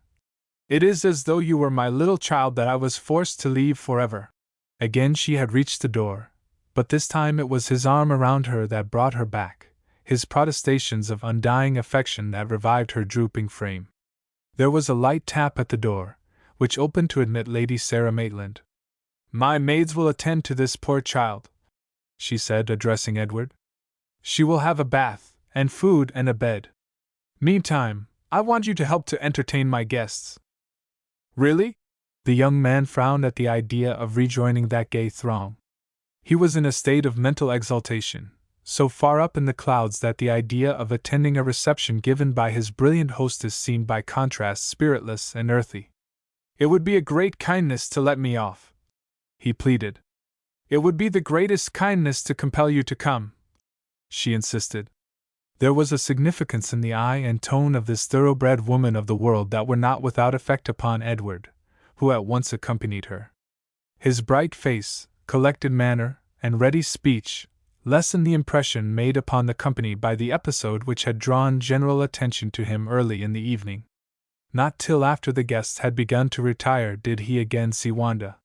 "It is as though you were my little child that I was forced to leave forever." Again she had reached the door, but this time it was his arm around her that brought her back, his protestations of undying affection that revived her drooping frame. There was a light tap at the door, which opened to admit Lady Sarah Maitland. "My maids will attend to this poor child," she said, addressing Edward. "She will have a bath, and food, and a bed. Meantime, I want you to help to entertain my guests." "Really?" The young man frowned at the idea of rejoining that gay throng. He was in a state of mental exaltation, so far up in the clouds that the idea of attending a reception given by his brilliant hostess seemed by contrast spiritless and earthy. "It would be a great kindness to let me off," he pleaded. "It would be the greatest kindness to compel you to come," she insisted. There was a significance in the eye and tone of this thoroughbred woman of the world that were not without effect upon Edward, who at once accompanied her. His bright face, collected manner, and ready speech lessened the impression made upon the company by the episode which had drawn general attention to him early in the evening. Not till after the guests had begun to retire did he again see Wanda.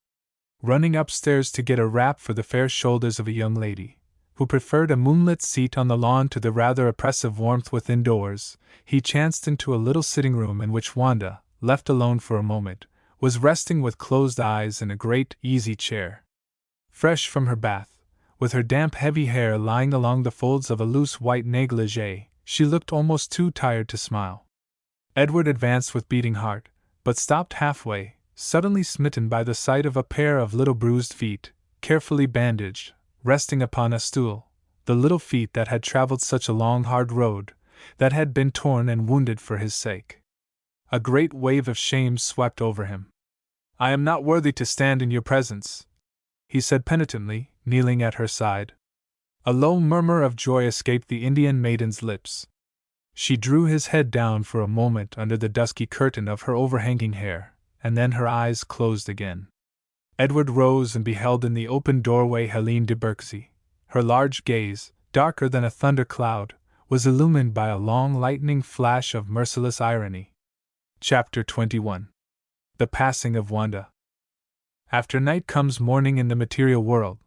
Running upstairs to get a wrap for the fair shoulders of a young lady, who preferred a moonlit seat on the lawn to the rather oppressive warmth within doors, he chanced into a little sitting room in which Wanda, left alone for a moment, was resting with closed eyes in a great easy chair. Fresh from her bath, with her damp heavy hair lying along the folds of a loose white negligee, she looked almost too tired to smile. Edward advanced with beating heart, but stopped halfway, suddenly smitten by the sight of a pair of little bruised feet, carefully bandaged, resting upon a stool, the little feet that had traveled such a long hard road, that had been torn and wounded for his sake. A great wave of shame swept over him. "I am not worthy to stand in your presence," he said penitently, kneeling at her side. A low murmur of joy escaped the Indian maiden's lips. She drew his head down for a moment under the dusky curtain of her overhanging hair, and then her eyes closed again. Edward rose and beheld in the open doorway Helene de Berksey. Her large gaze, darker than a thundercloud, was illumined by a long lightning flash of merciless irony. Chapter 21. The Passing of Wanda. After night comes morning in the material world,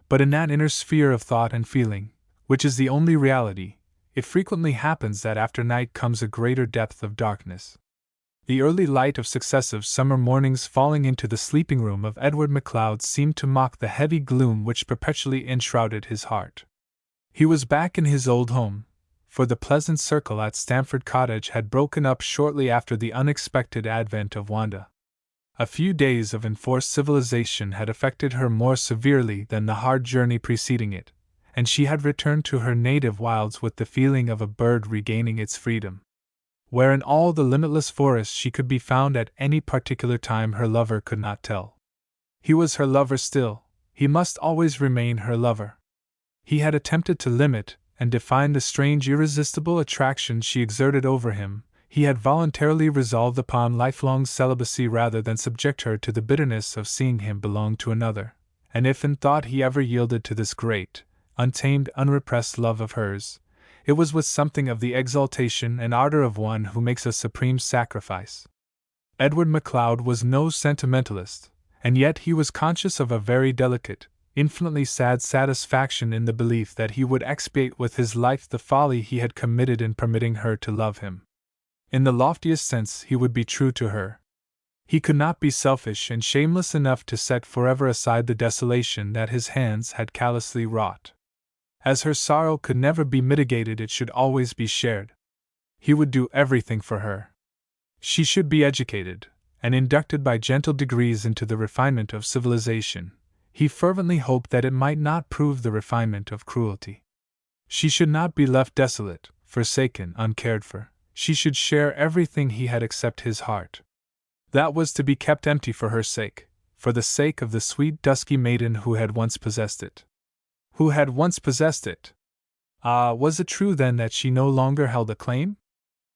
but in that inner sphere of thought and feeling, which is the only reality, it frequently happens that after night comes a greater depth of darkness. The early light of successive summer mornings falling into the sleeping room of Edward MacLeod seemed to mock the heavy gloom which perpetually enshrouded his heart. He was back in his old home, for the pleasant circle at Stamford Cottage had broken up shortly after the unexpected advent of Wanda. A few days of enforced civilization had affected her more severely than the hard journey preceding it, and she had returned to her native wilds with the feeling of a bird regaining its freedom. Where in all the limitless forest she could be found at any particular time her lover could not tell. He was her lover still, he must always remain her lover. He had attempted to limit and define the strange irresistible attraction she exerted over him. He had voluntarily resolved upon lifelong celibacy rather than subject her to the bitterness of seeing him belong to another, and if in thought he ever yielded to this great, untamed, unrepressed love of hers, it was with something of the exaltation and ardor of one who makes a supreme sacrifice. Edward MacLeod was no sentimentalist, and yet he was conscious of a very delicate, infinitely sad satisfaction in the belief that he would expiate with his life the folly he had committed in permitting her to love him. In the loftiest sense, he would be true to her. He could not be selfish and shameless enough to set forever aside the desolation that his hands had callously wrought. As her sorrow could never be mitigated, it should always be shared. He would do everything for her. She should be educated, and inducted by gentle degrees into the refinement of civilization, he fervently hoped that it might not prove the refinement of cruelty. She should not be left desolate, forsaken, uncared for. She should share everything he had except his heart. That was to be kept empty for her sake, for the sake of the sweet dusky maiden who had once possessed it. Who had once possessed it? Ah, was it true then that she no longer held a claim?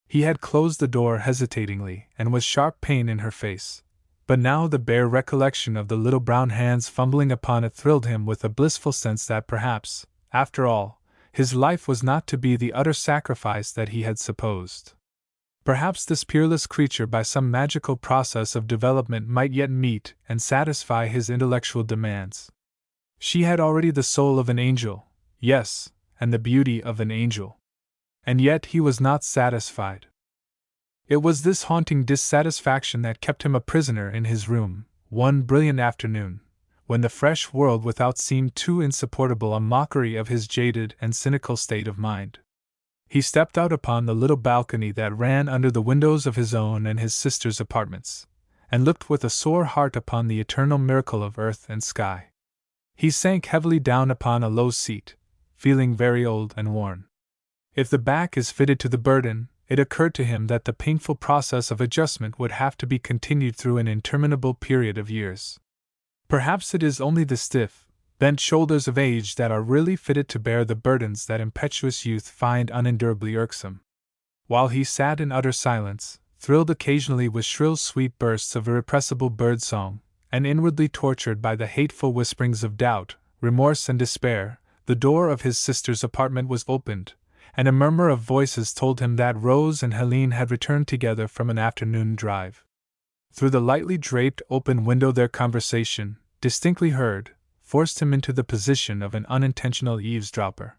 He had closed the door hesitatingly and with sharp pain in her face, but now the bare recollection of the little brown hands fumbling upon it thrilled him with a blissful sense that perhaps, after all, his life was not to be the utter sacrifice that he had supposed. Perhaps this peerless creature by some magical process of development might yet meet and satisfy his intellectual demands. She had already the soul of an angel, yes, and the beauty of an angel. And yet he was not satisfied. It was this haunting dissatisfaction that kept him a prisoner in his room, one brilliant afternoon, when the fresh world without seemed too insupportable a mockery of his jaded and cynical state of mind. He stepped out upon the little balcony that ran under the windows of his own and his sister's apartments, and looked with a sore heart upon the eternal miracle of earth and sky. He sank heavily down upon a low seat, feeling very old and worn. If the back is fitted to the burden, it occurred to him that the painful process of adjustment would have to be continued through an interminable period of years. Perhaps it is only the stiff, bent shoulders of age that are really fitted to bear the burdens that impetuous youth find unendurably irksome. While he sat in utter silence, thrilled occasionally with shrill sweet bursts of irrepressible bird song, and inwardly tortured by the hateful whisperings of doubt, remorse, and despair, the door of his sister's apartment was opened, and a murmur of voices told him that Rose and Helene had returned together from an afternoon drive. Through the lightly draped open window their conversation, distinctly heard, forced him into the position of an unintentional eavesdropper.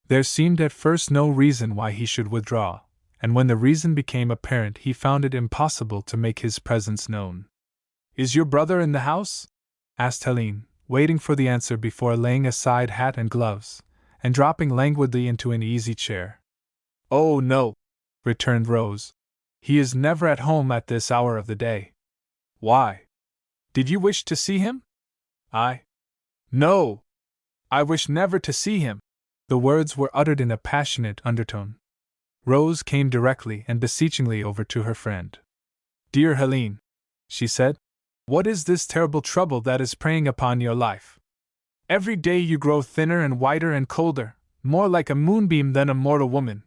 There seemed at first no reason why he should withdraw, and when the reason became apparent he found it impossible to make his presence known. "Is your brother in the house?" asked Helene, waiting for the answer before laying aside hat and gloves, and dropping languidly into an easy chair. "Oh, no," returned Rose. "He is never at home at this hour of the day." "Why? Did you wish to see him?" "No! I wish never to see him." The words were uttered in a passionate undertone. Rose came directly and beseechingly over to her friend. "Dear Helene," she said, "what is this terrible trouble that is preying upon your life? Every day you grow thinner and whiter and colder, more like a moonbeam than a mortal woman.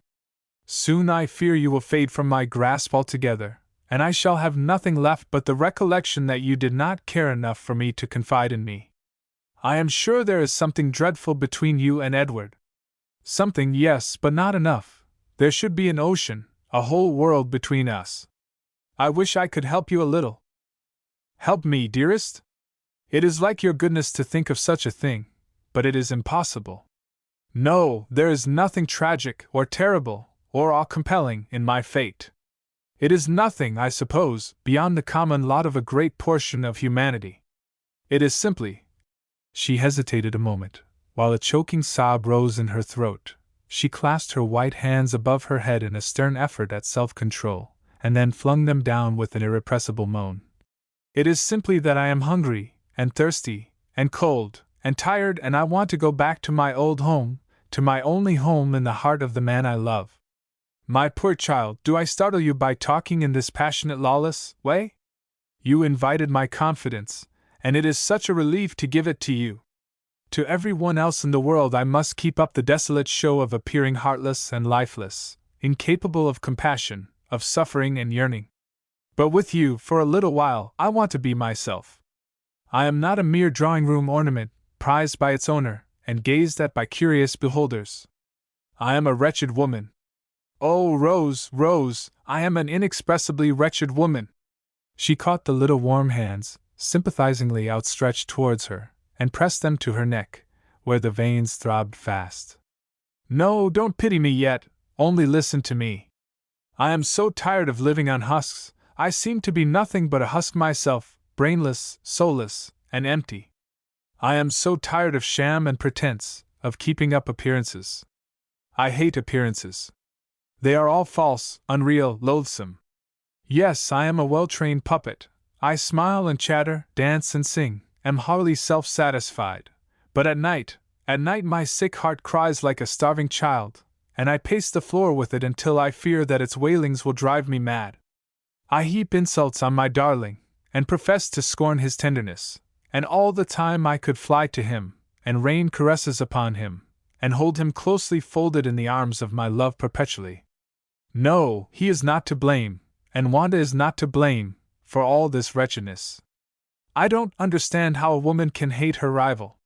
Soon I fear you will fade from my grasp altogether, and I shall have nothing left but the recollection that you did not care enough for me to confide in me. I am sure there is something dreadful between you and Edward. Something, yes, but not enough. There should be an ocean, a whole world between us. I wish I could help you a little." "Help me, dearest? It is like your goodness to think of such a thing, but it is impossible. No, there is nothing tragic, or terrible, or awe-compelling in my fate. It is nothing, I suppose, beyond the common lot of a great portion of humanity. It is simply—" She hesitated a moment, while a choking sob rose in her throat. She clasped her white hands above her head in a stern effort at self-control, and then flung them down with an irrepressible moan. "It is simply that I am hungry, and thirsty, and cold, and tired, and I want to go back to my old home, to my only home in the heart of the man I love. My poor child, do I startle you by talking in this passionate, lawless way? You invited my confidence, and it is such a relief to give it to you. To everyone else in the world I must keep up the desolate show of appearing heartless and lifeless, incapable of compassion, of suffering and yearning. But with you, for a little while, I want to be myself. I am not a mere drawing-room ornament, prized by its owner, and gazed at by curious beholders. I am a wretched woman. Oh, Rose, Rose, I am an inexpressibly wretched woman." She caught the little warm hands, sympathizingly outstretched towards her, and pressed them to her neck, where the veins throbbed fast. "No, don't pity me yet, only listen to me. I am so tired of living on husks. I seem to be nothing but a husk myself, brainless, soulless, and empty. I am so tired of sham and pretense, of keeping up appearances. I hate appearances. They are all false, unreal, loathsome. Yes, I am a well-trained puppet, I smile and chatter, dance and sing, am wholly self-satisfied. But at night my sick heart cries like a starving child, and I pace the floor with it until I fear that its wailings will drive me mad. I heap insults on my darling, and profess to scorn his tenderness, and all the time I could fly to him, and rain caresses upon him, and hold him closely folded in the arms of my love perpetually. No, he is not to blame, and Wanda is not to blame, for all this wretchedness. I don't understand how a woman can hate her rival.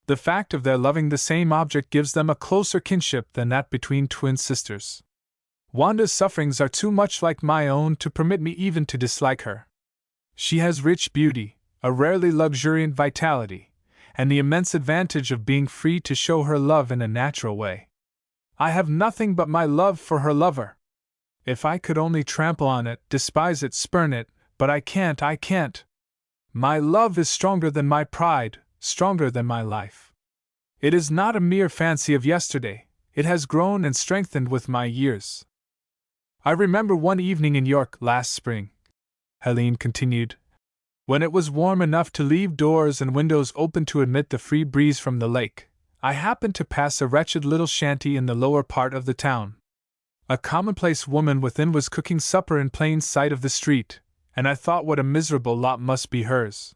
The fact of their loving the same object gives them a closer kinship than that between twin sisters. Wanda's sufferings are too much like my own to permit me even to dislike her. She has rich beauty, a rarely luxuriant vitality, and the immense advantage of being free to show her love in a natural way. I have nothing but my love for her lover. If I could only trample on it, despise it, spurn it, but I can't. My love is stronger than my pride, stronger than my life. It is not a mere fancy of yesterday, it has grown and strengthened with my years. I remember one evening in York last spring, Helene continued, when it was warm enough to leave doors and windows open to admit the free breeze from the lake. I happened to pass a wretched little shanty in the lower part of the town. A commonplace woman within was cooking supper in plain sight of the street, and I thought what a miserable lot must be hers.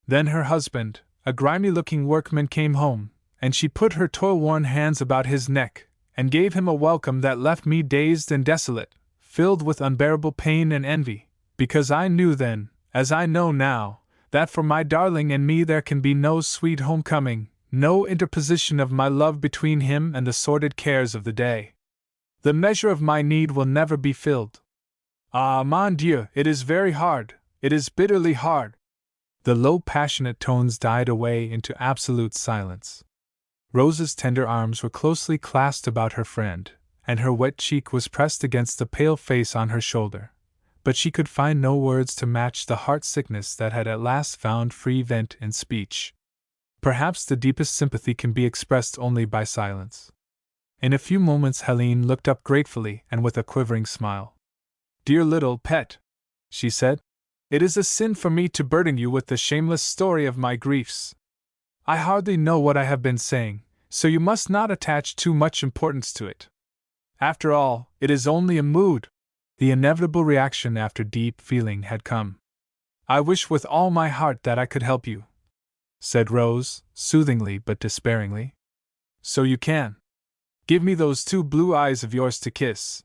Then her husband, a grimy-looking workman, came home, and she put her toil-worn hands about his neck, and gave him a welcome that left me dazed and desolate, filled with unbearable pain and envy, because I knew then, as I know now, that for my darling and me there can be no sweet homecoming, no interposition of my love between him and the sordid cares of the day. The measure of my need will never be filled. Ah, mon Dieu, it is very hard, it is bitterly hard. The low passionate tones died away into absolute silence. Rose's tender arms were closely clasped about her friend, and her wet cheek was pressed against the pale face on her shoulder. But she could find no words to match the heart-sickness that had at last found free vent in speech. Perhaps the deepest sympathy can be expressed only by silence. In a few moments Helene looked up gratefully and with a quivering smile. "Dear little pet," she said, "it is a sin for me to burden you with the shameless story of my griefs. I hardly know what I have been saying, so you must not attach too much importance to it. After all, it is only a mood." The inevitable reaction after deep feeling had come. "I wish with all my heart that I could help you," said Rose, soothingly but despairingly. "So you can. Give me those two blue eyes of yours to kiss.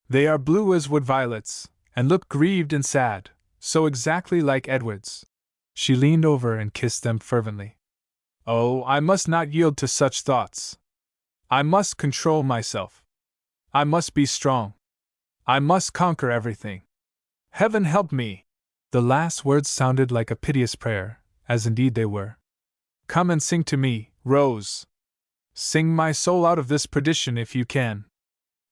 They are blue as wood violets, and look grieved and sad, so exactly like Edward's." She leaned over and kissed them fervently. "Oh, I must not yield to such thoughts. I must control myself. I must be strong. I must conquer everything. Heaven help me!" The last words sounded like a piteous prayer, as indeed they were. "Come and sing to me, Rose. Sing my soul out of this perdition if you can."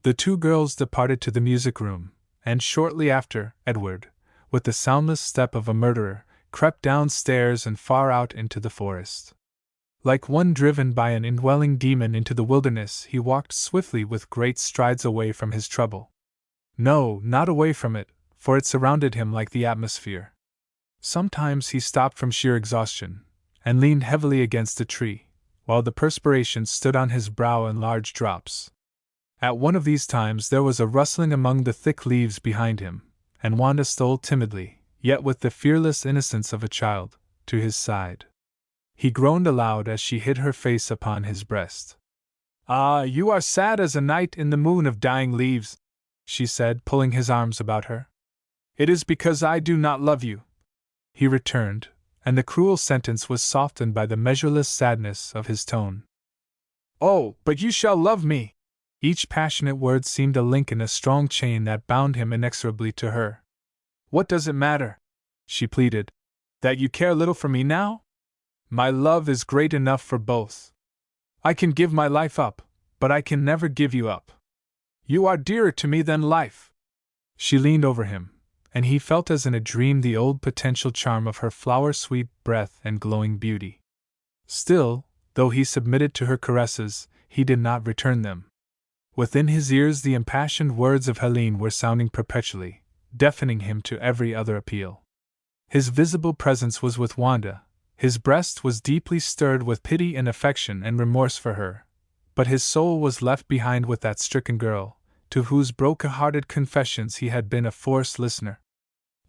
The two girls departed to the music room, and shortly after, Edward, with the soundless step of a murderer, crept downstairs and far out into the forest. Like one driven by an indwelling demon into the wilderness, he walked swiftly with great strides away from his trouble. No, not away from it, for it surrounded him like the atmosphere. Sometimes he stopped from sheer exhaustion, and leaned heavily against a tree, while the perspiration stood on his brow in large drops. At one of these times there was a rustling among the thick leaves behind him, and Wanda stole timidly, yet with the fearless innocence of a child, to his side. He groaned aloud as she hid her face upon his breast. "Ah, you are sad as a night in the moon of dying leaves," she said, pulling his arms about her. "It is because I do not love you," he returned, and the cruel sentence was softened by the measureless sadness of his tone. "Oh, but you shall love me!" Each passionate word seemed a link in a strong chain that bound him inexorably to her. "What does it matter," she pleaded, "that you care little for me now? My love is great enough for both. I can give my life up, but I can never give you up. You are dearer to me than life." She leaned over him, and he felt as in a dream the old potential charm of her flower-sweet breath and glowing beauty. Still, though he submitted to her caresses, he did not return them. Within his ears the impassioned words of Helene were sounding perpetually, deafening him to every other appeal. His visible presence was with Wanda. His breast was deeply stirred with pity and affection and remorse for her, but his soul was left behind with that stricken girl, to whose broken-hearted confessions he had been a forced listener.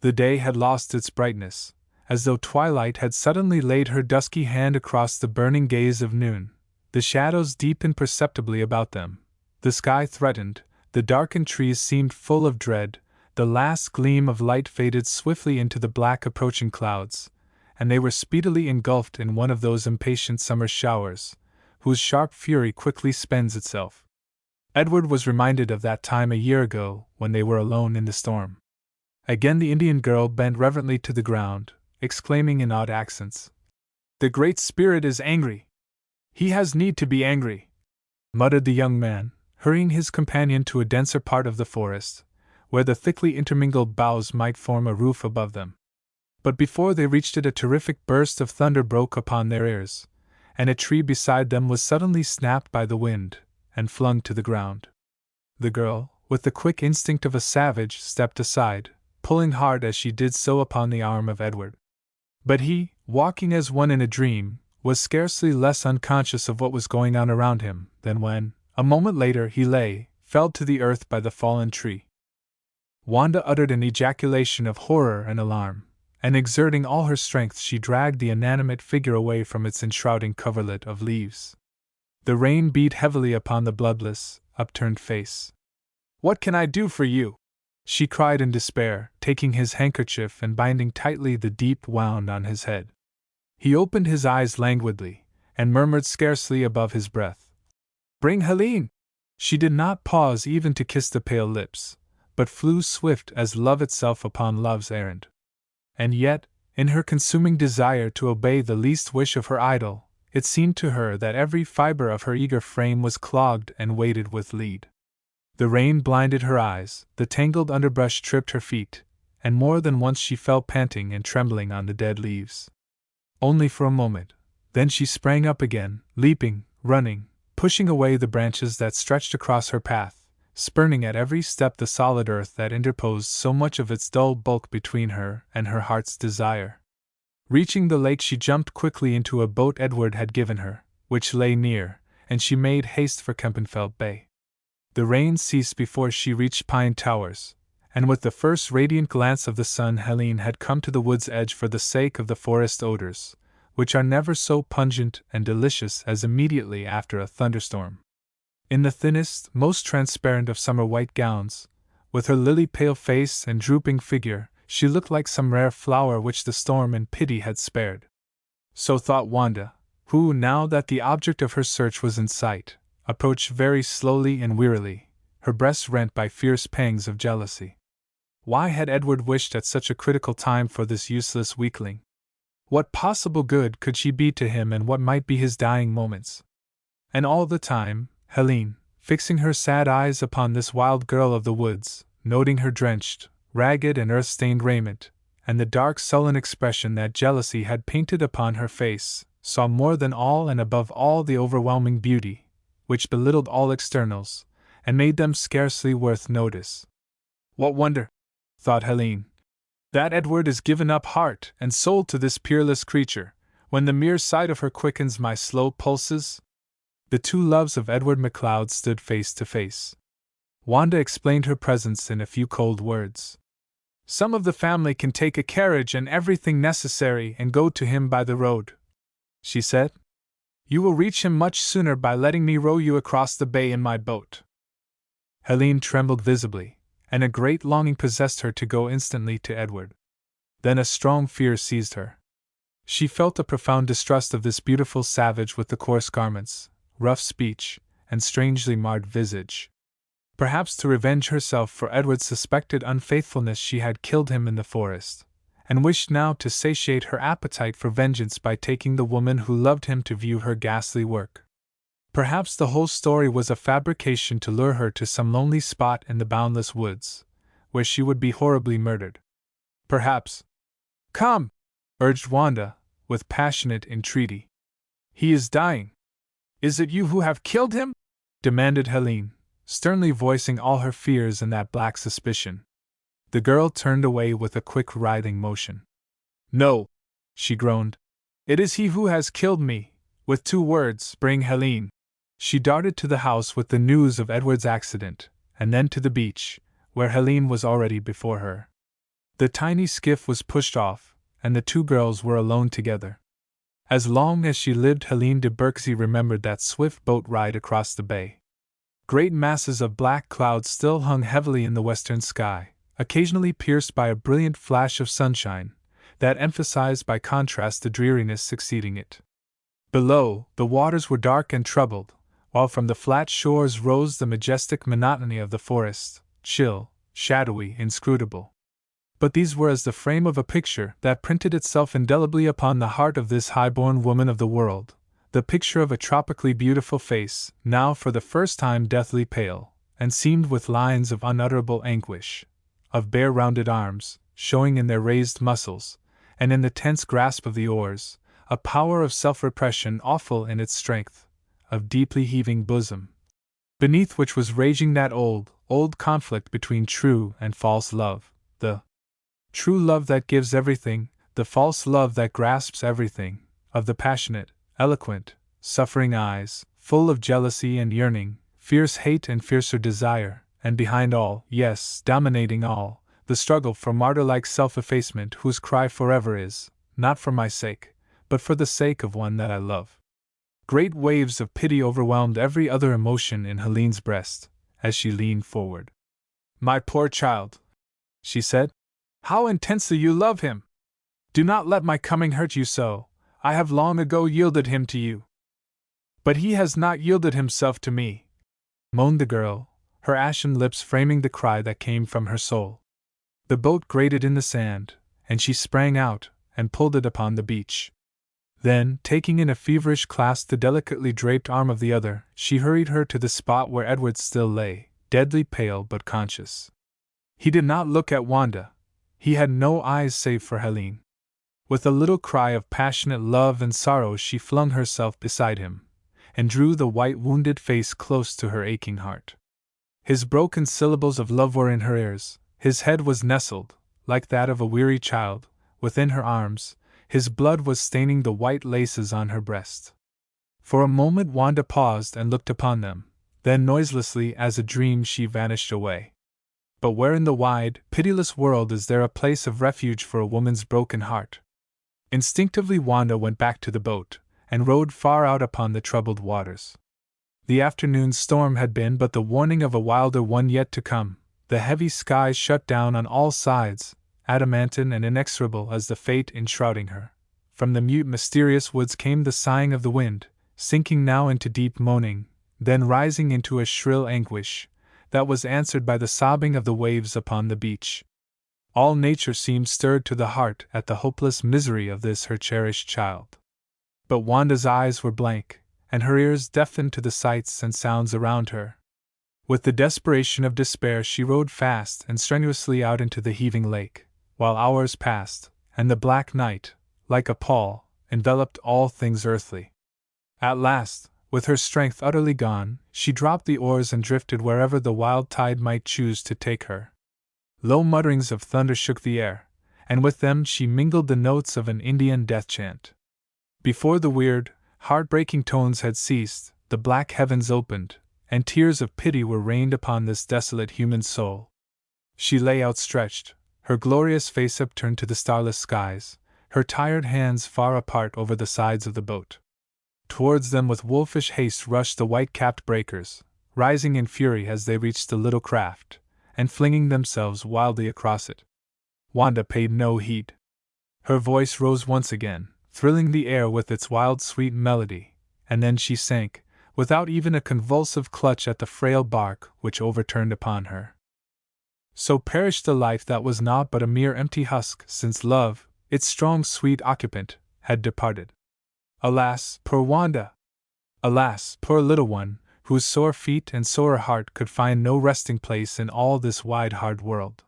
The day had lost its brightness, as though twilight had suddenly laid her dusky hand across the burning gaze of noon. The shadows deepened perceptibly about them. The sky threatened, the darkened trees seemed full of dread, the last gleam of light faded swiftly into the black approaching clouds, and they were speedily engulfed in one of those impatient summer showers, whose sharp fury quickly spends itself. Edward was reminded of that time a year ago when they were alone in the storm. Again the Indian girl bent reverently to the ground, exclaiming in awed accents, "The Great Spirit is angry! He has need to be angry!" muttered the young man, hurrying his companion to a denser part of the forest, where the thickly intermingled boughs might form a roof above them. But before they reached it, a terrific burst of thunder broke upon their ears, and a tree beside them was suddenly snapped by the wind and flung to the ground. The girl, with the quick instinct of a savage, stepped aside, pulling hard as she did so upon the arm of Edward. But he, walking as one in a dream, was scarcely less unconscious of what was going on around him than when, a moment later, he lay, felled to the earth by the fallen tree. Wanda uttered an ejaculation of horror and alarm, and exerting all her strength she dragged the inanimate figure away from its enshrouding coverlet of leaves. The rain beat heavily upon the bloodless, upturned face. "What can I do for you?" she cried in despair, taking his handkerchief and binding tightly the deep wound on his head. He opened his eyes languidly, and murmured scarcely above his breath, "Bring Helene!" She did not pause even to kiss the pale lips, but flew swift as love itself upon love's errand. And yet, in her consuming desire to obey the least wish of her idol, it seemed to her that every fiber of her eager frame was clogged and weighted with lead. The rain blinded her eyes, the tangled underbrush tripped her feet, and more than once she fell panting and trembling on the dead leaves. Only for a moment, then she sprang up again, leaping, running, pushing away the branches that stretched across her path, spurning at every step the solid earth that interposed so much of its dull bulk between her and her heart's desire. Reaching the lake, she jumped quickly into a boat Edward had given her, which lay near, and she made haste for Kempenfelt Bay. The rain ceased before she reached Pine Towers, and with the first radiant glance of the sun Helene had come to the wood's edge for the sake of the forest odors, which are never so pungent and delicious as immediately after a thunderstorm. In the thinnest, most transparent of summer white gowns, with her lily-pale face and drooping figure, she looked like some rare flower which the storm and pity had spared. So thought Wanda, who, now that the object of her search was in sight, approached very slowly and wearily, her breast rent by fierce pangs of jealousy. Why had Edward wished at such a critical time for this useless weakling? What possible good could she be to him, and what might be his dying moments? And all the time, Helene, fixing her sad eyes upon this wild girl of the woods, noting her drenched, ragged and earth-stained raiment, and the dark sullen expression that jealousy had painted upon her face, saw more than all and above all the overwhelming beauty, which belittled all externals, and made them scarcely worth notice. What wonder, thought Helene, that Edward is given up heart and soul to this peerless creature, when the mere sight of her quickens my slow pulses? The two loves of Edward MacLeod stood face to face. Wanda explained her presence in a few cold words. "Some of the family can take a carriage and everything necessary and go to him by the road," she said. "You will reach him much sooner by letting me row you across the bay in my boat." Helene trembled visibly, and a great longing possessed her to go instantly to Edward. Then a strong fear seized her. She felt a profound distrust of this beautiful savage with the coarse garments, rough speech, and strangely marred visage. Perhaps to revenge herself for Edward's suspected unfaithfulness she had killed him in the forest, and wished now to satiate her appetite for vengeance by taking the woman who loved him to view her ghastly work. Perhaps the whole story was a fabrication to lure her to some lonely spot in the boundless woods, where she would be horribly murdered. Perhaps. "Come!" urged Wanda, with passionate entreaty. "He is dying." "Is it you who have killed him?" demanded Helene, sternly voicing all her fears in that black suspicion. The girl turned away with a quick writhing motion. No, she groaned. It is he who has killed me. With 2 words, bring Helene. She darted to the house with the news of Edward's accident, and then to the beach, where Helene was already before her. The tiny skiff was pushed off, and the 2 girls were alone together. As long as she lived, Helene de Berksey remembered that swift boat ride across the bay. Great masses of black clouds still hung heavily in the western sky, occasionally pierced by a brilliant flash of sunshine, that emphasized by contrast the dreariness succeeding it. Below, the waters were dark and troubled, while from the flat shores rose the majestic monotony of the forest, chill, shadowy, inscrutable. But these were as the frame of a picture that printed itself indelibly upon the heart of this high-born woman of the world, the picture of a tropically beautiful face, now for the first time deathly pale, and seamed with lines of unutterable anguish, of bare rounded arms, showing in their raised muscles, and in the tense grasp of the oars, a power of self-repression awful in its strength, of deeply heaving bosom, beneath which was raging that old conflict between true and false love, the true love that gives everything, the false love that grasps everything, of the passionate, eloquent, suffering eyes, full of jealousy and yearning, fierce hate and fiercer desire, and behind all, yes, dominating all, the struggle for martyr-like self-effacement whose cry forever is, not for my sake, but for the sake of one that I love. Great waves of pity overwhelmed every other emotion in Helene's breast, as she leaned forward. "My poor child," she said, "how intensely you love him! Do not let my coming hurt you so. I have long ago yielded him to you." "But he has not yielded himself to me," moaned the girl, her ashen lips framing the cry that came from her soul. The boat grated in the sand, and she sprang out and pulled it upon the beach. Then, taking in a feverish clasp the delicately draped arm of the other, she hurried her to the spot where Edward still lay, deadly pale but conscious. He did not look at Wanda. He had no eyes save for Helene. With a little cry of passionate love and sorrow she flung herself beside him, and drew the white wounded face close to her aching heart. His broken syllables of love were in her ears, his head was nestled, like that of a weary child, within her arms, his blood was staining the white laces on her breast. For a moment Wanda paused and looked upon them, then noiselessly as a dream she vanished away. But where in the wide, pitiless world is there a place of refuge for a woman's broken heart? Instinctively Wanda went back to the boat, and rowed far out upon the troubled waters. The afternoon's storm had been but the warning of a wilder one yet to come. The heavy skies shut down on all sides, adamantine and inexorable as the fate enshrouding her. From the mute mysterious woods came the sighing of the wind, sinking now into deep moaning, then rising into a shrill anguish, that was answered by the sobbing of the waves upon the beach. All nature seemed stirred to the heart at the hopeless misery of this her cherished child. But Wanda's eyes were blank, and her ears deafened to the sights and sounds around her. With the desperation of despair she rowed fast and strenuously out into the heaving lake, while hours passed, and the black night, like a pall, enveloped all things earthly. At last, with her strength utterly gone, she dropped the oars and drifted wherever the wild tide might choose to take her. Low mutterings of thunder shook the air, and with them she mingled the notes of an Indian death chant. Before the weird, heart-breaking tones had ceased, the black heavens opened, and tears of pity were rained upon this desolate human soul. She lay outstretched, her glorious face upturned to the starless skies, her tired hands far apart over the sides of the boat. Towards them with wolfish haste rushed the white-capped breakers, rising in fury as they reached the little craft, and flinging themselves wildly across it. Wanda paid no heed. Her voice rose once again, thrilling the air with its wild sweet melody, and then she sank, without even a convulsive clutch at the frail bark which overturned upon her. So perished the life that was naught but a mere empty husk, since love, its strong sweet occupant, had departed. Alas, poor Wanda! Alas, poor little one, whose sore feet and sore heart could find no resting place in all this wide hard world.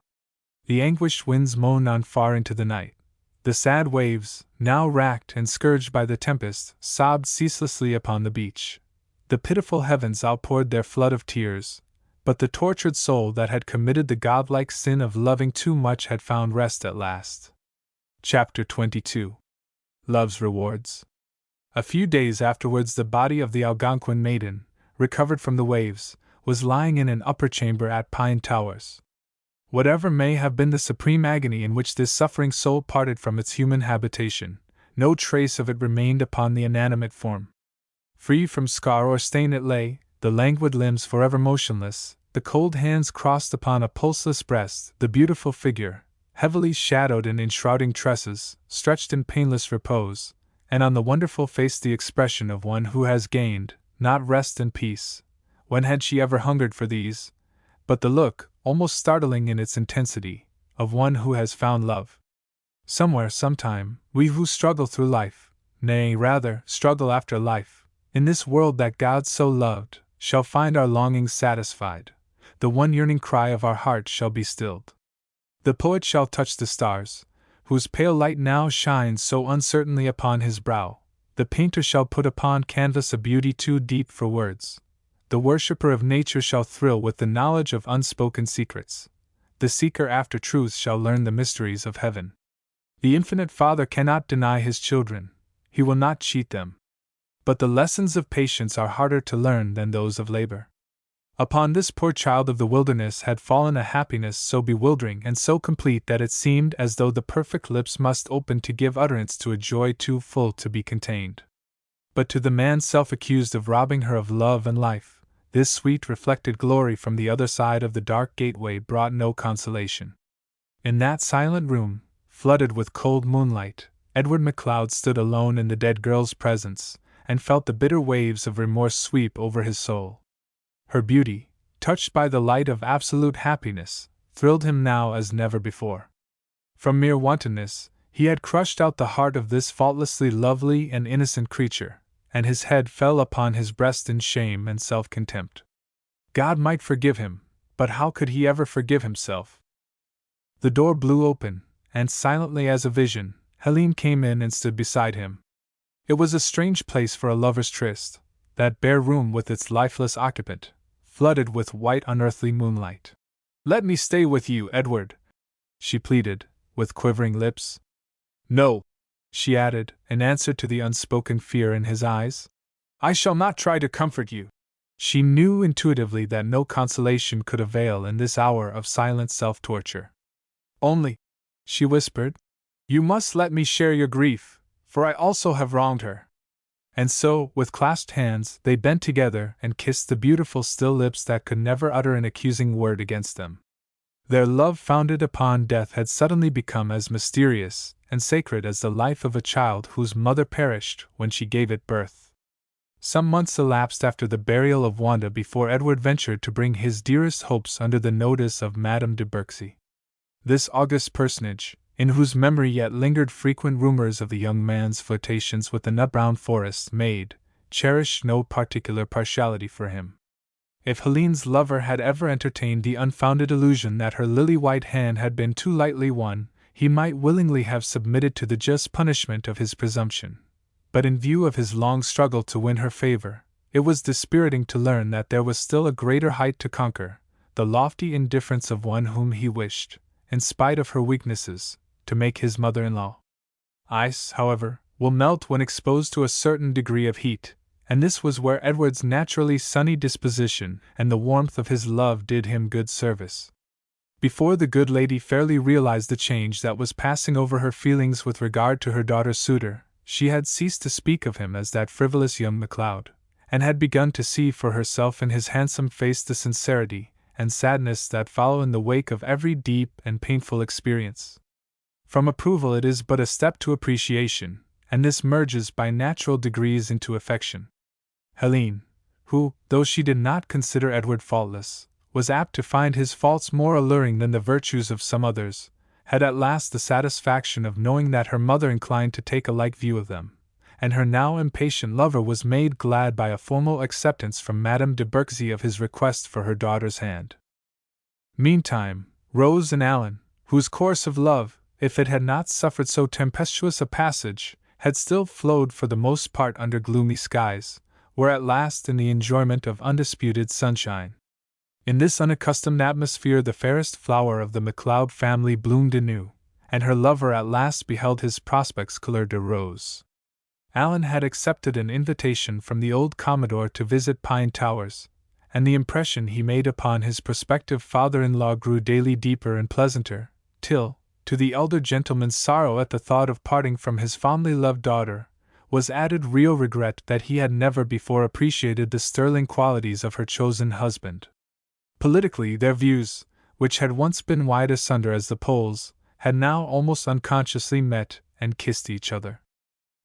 The anguished winds moaned on far into the night. The sad waves, now racked and scourged by the tempest, sobbed ceaselessly upon the beach. The pitiful heavens outpoured their flood of tears, but the tortured soul that had committed the godlike sin of loving too much had found rest at last. Chapter 22. Love's Rewards. A few days afterwards the body of the Algonquin Maiden, recovered from the waves, was lying in an upper chamber at Pine Towers. Whatever may have been the supreme agony in which this suffering soul parted from its human habitation, no trace of it remained upon the inanimate form. Free from scar or stain it lay, the languid limbs forever motionless, the cold hands crossed upon a pulseless breast, the beautiful figure, heavily shadowed in enshrouding tresses, stretched in painless repose, and on the wonderful face the expression of one who has gained, not rest and peace. When had she ever hungered for these? But the look, almost startling in its intensity, of one who has found love. Somewhere, sometime, we who struggle through life, nay, rather, struggle after life, in this world that God so loved, shall find our longings satisfied. The one yearning cry of our heart shall be stilled. The poet shall touch the stars, whose pale light now shines so uncertainly upon his brow. The painter shall put upon canvas a beauty too deep for words. The worshipper of nature shall thrill with the knowledge of unspoken secrets. The seeker after truth shall learn the mysteries of heaven. The infinite Father cannot deny his children, he will not cheat them. But the lessons of patience are harder to learn than those of labor. Upon this poor child of the wilderness had fallen a happiness so bewildering and so complete that it seemed as though the perfect lips must open to give utterance to a joy too full to be contained. But to the man self-accused of robbing her of love and life, this sweet reflected glory from the other side of the dark gateway brought no consolation. In that silent room, flooded with cold moonlight, Edward MacLeod stood alone in the dead girl's presence, and felt the bitter waves of remorse sweep over his soul. Her beauty, touched by the light of absolute happiness, thrilled him now as never before. From mere wantonness, he had crushed out the heart of this faultlessly lovely and innocent creature, and his head fell upon his breast in shame and self-contempt. God might forgive him, but how could he ever forgive himself? The door blew open, and silently as a vision, Helene came in and stood beside him. It was a strange place for a lover's tryst, that bare room with its lifeless occupant, flooded with white unearthly moonlight. "Let me stay with you, Edward," she pleaded, with quivering lips. "No," she added, in answer to the unspoken fear in his eyes. "I shall not try to comfort you." She knew intuitively that no consolation could avail in this hour of silent self-torture. "Only," she whispered, "you must let me share your grief, for I also have wronged her." And so, with clasped hands, they bent together and kissed the beautiful still lips that could never utter an accusing word against them. Their love founded upon death had suddenly become as mysterious and sacred as the life of a child whose mother perished when she gave it birth. Some months elapsed after the burial of Wanda before Edward ventured to bring his dearest hopes under the notice of Madame de Berksy. This august personage, in whose memory yet lingered frequent rumors of the young man's flirtations with the nut-brown forest maid, cherished no particular partiality for him. If Helene's lover had ever entertained the unfounded illusion that her lily-white hand had been too lightly won, he might willingly have submitted to the just punishment of his presumption. But in view of his long struggle to win her favor, it was dispiriting to learn that there was still a greater height to conquer, the lofty indifference of one whom he wished, in spite of her weaknesses, to make his mother-in-law. Ice, however, will melt when exposed to a certain degree of heat, and this was where Edward's naturally sunny disposition and the warmth of his love did him good service. Before the good lady fairly realized the change that was passing over her feelings with regard to her daughter's suitor, she had ceased to speak of him as that frivolous young MacLeod, and had begun to see for herself in his handsome face the sincerity and sadness that follow in the wake of every deep and painful experience. From approval it is but a step to appreciation, and this merges by natural degrees into affection. Helene, who, though she did not consider Edward faultless, was apt to find his faults more alluring than the virtues of some others, had at last the satisfaction of knowing that her mother inclined to take a like view of them, and her now impatient lover was made glad by a formal acceptance from Madame de Berksy of his request for her daughter's hand. Meantime, Rose and Alan, whose course of love, if it had not suffered so tempestuous a passage, had still flowed for the most part under gloomy skies, were at last in the enjoyment of undisputed sunshine. In this unaccustomed atmosphere the fairest flower of the MacLeod family bloomed anew, and her lover at last beheld his prospects couleur de rose. Allan had accepted an invitation from the old Commodore to visit Pine Towers, and the impression he made upon his prospective father-in-law grew daily deeper and pleasanter, till, to the elder gentleman's sorrow at the thought of parting from his fondly loved daughter, was added real regret that he had never before appreciated the sterling qualities of her chosen husband. Politically, their views, which had once been wide asunder as the poles, had now almost unconsciously met and kissed each other.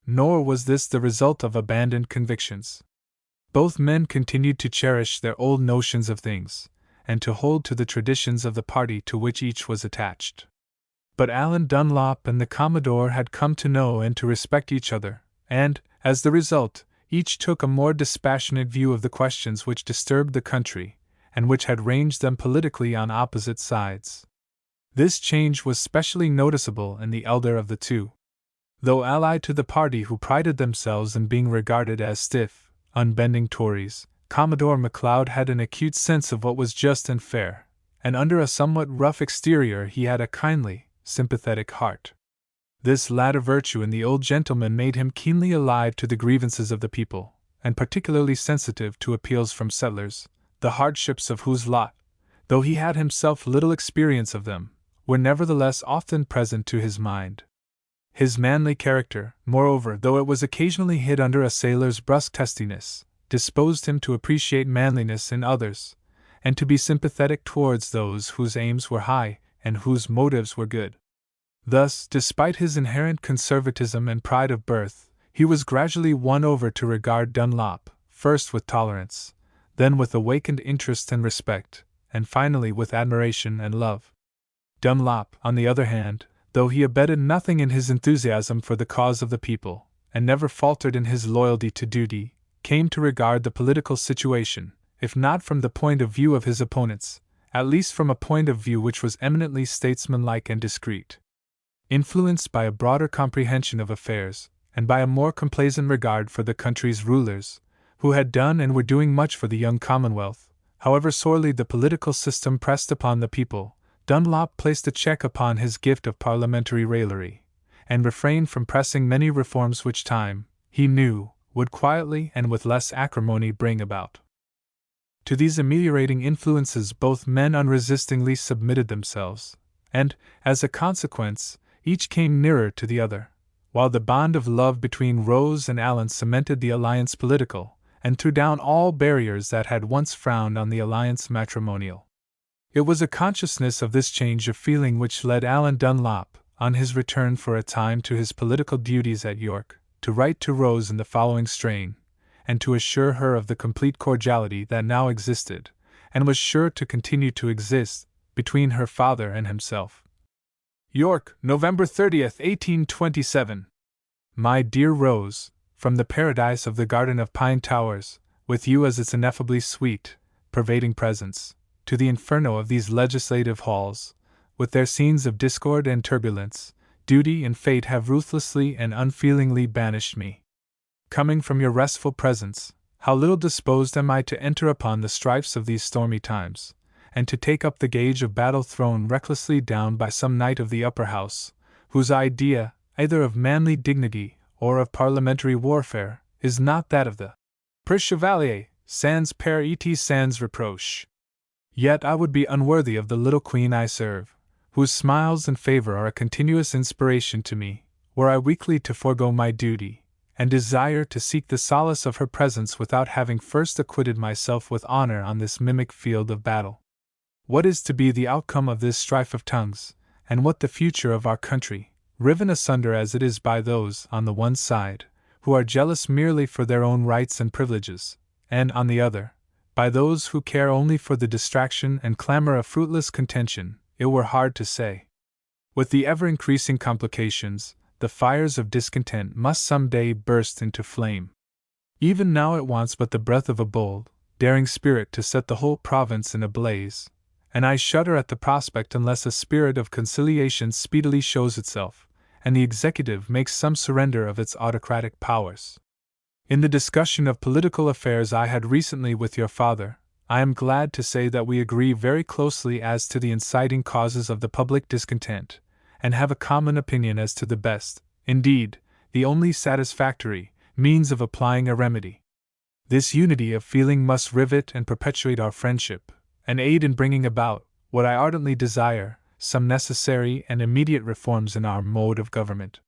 Nor was this the result of abandoned convictions. Both men continued to cherish their old notions of things, and to hold to the traditions of the party to which each was attached. But Allan Dunlop and the Commodore had come to know and to respect each other, and, as the result, each took a more dispassionate view of the questions which disturbed the country, and which had ranged them politically on opposite sides. This change was specially noticeable in the elder of the two. Though allied to the party who prided themselves in being regarded as stiff, unbending Tories, Commodore MacLeod had an acute sense of what was just and fair, and under a somewhat rough exterior he had a kindly, sympathetic heart. This latter virtue in the old gentleman made him keenly alive to the grievances of the people, and particularly sensitive to appeals from settlers, the hardships of whose lot, though he had himself little experience of them, were nevertheless often present to his mind. His manly character, moreover, though it was occasionally hid under a sailor's brusque testiness, disposed him to appreciate manliness in others, and to be sympathetic towards those whose aims were high and whose motives were good. Thus, despite his inherent conservatism and pride of birth, he was gradually won over to regard Dunlop, first with tolerance, then with awakened interest and respect, and finally with admiration and love. Dunlop, on the other hand, though he abated nothing in his enthusiasm for the cause of the people, and never faltered in his loyalty to duty, came to regard the political situation, if not from the point of view of his opponents, at least from a point of view which was eminently statesmanlike and discreet. Influenced by a broader comprehension of affairs, and by a more complaisant regard for the country's rulers, who had done and were doing much for the young Commonwealth, however sorely the political system pressed upon the people, Dunlop placed a check upon his gift of parliamentary raillery, and refrained from pressing many reforms which time, he knew, would quietly and with less acrimony bring about. To these ameliorating influences both men unresistingly submitted themselves, and, as a consequence, each came nearer to the other, while the bond of love between Rose and Allan cemented the alliance political, and threw down all barriers that had once frowned on the alliance matrimonial. It was a consciousness of this change of feeling which led Allan Dunlop, on his return for a time to his political duties at York, to write to Rose in the following strain, and to assure her of the complete cordiality that now existed, and was sure to continue to exist, between her father and himself. York, November 30th, 1827. My dear Rose, from the paradise of the Garden of Pine Towers, with you as its ineffably sweet, pervading presence, to the inferno of these legislative halls, with their scenes of discord and turbulence, duty and fate have ruthlessly and unfeelingly banished me. Coming from your restful presence, how little disposed am I to enter upon the strifes of these stormy times, and to take up the gauge of battle thrown recklessly down by some knight of the upper house, whose idea, either of manly dignity or of parliamentary warfare, is not that of the Preux Chevalier, sans peur et sans reproche. Yet I would be unworthy of the little queen I serve, whose smiles and favor are a continuous inspiration to me, were I weakly to forego my duty, and desire to seek the solace of her presence without having first acquitted myself with honor on this mimic field of battle. What is to be the outcome of this strife of tongues, and what the future of our country, riven asunder as it is by those, on the one side, who are jealous merely for their own rights and privileges, and, on the other, by those who care only for the distraction and clamor of fruitless contention, it were hard to say. With the ever-increasing complications, the fires of discontent must some day burst into flame. Even now it wants but the breath of a bold, daring spirit to set the whole province in a blaze, and I shudder at the prospect unless a spirit of conciliation speedily shows itself, and the executive makes some surrender of its autocratic powers. In the discussion of political affairs I had recently with your father, I am glad to say that we agree very closely as to the inciting causes of the public discontent, and have a common opinion as to the best, indeed, the only satisfactory, means of applying a remedy. This unity of feeling must rivet and perpetuate our friendship, and aid in bringing about, what I ardently desire, some necessary and immediate reforms in our mode of government.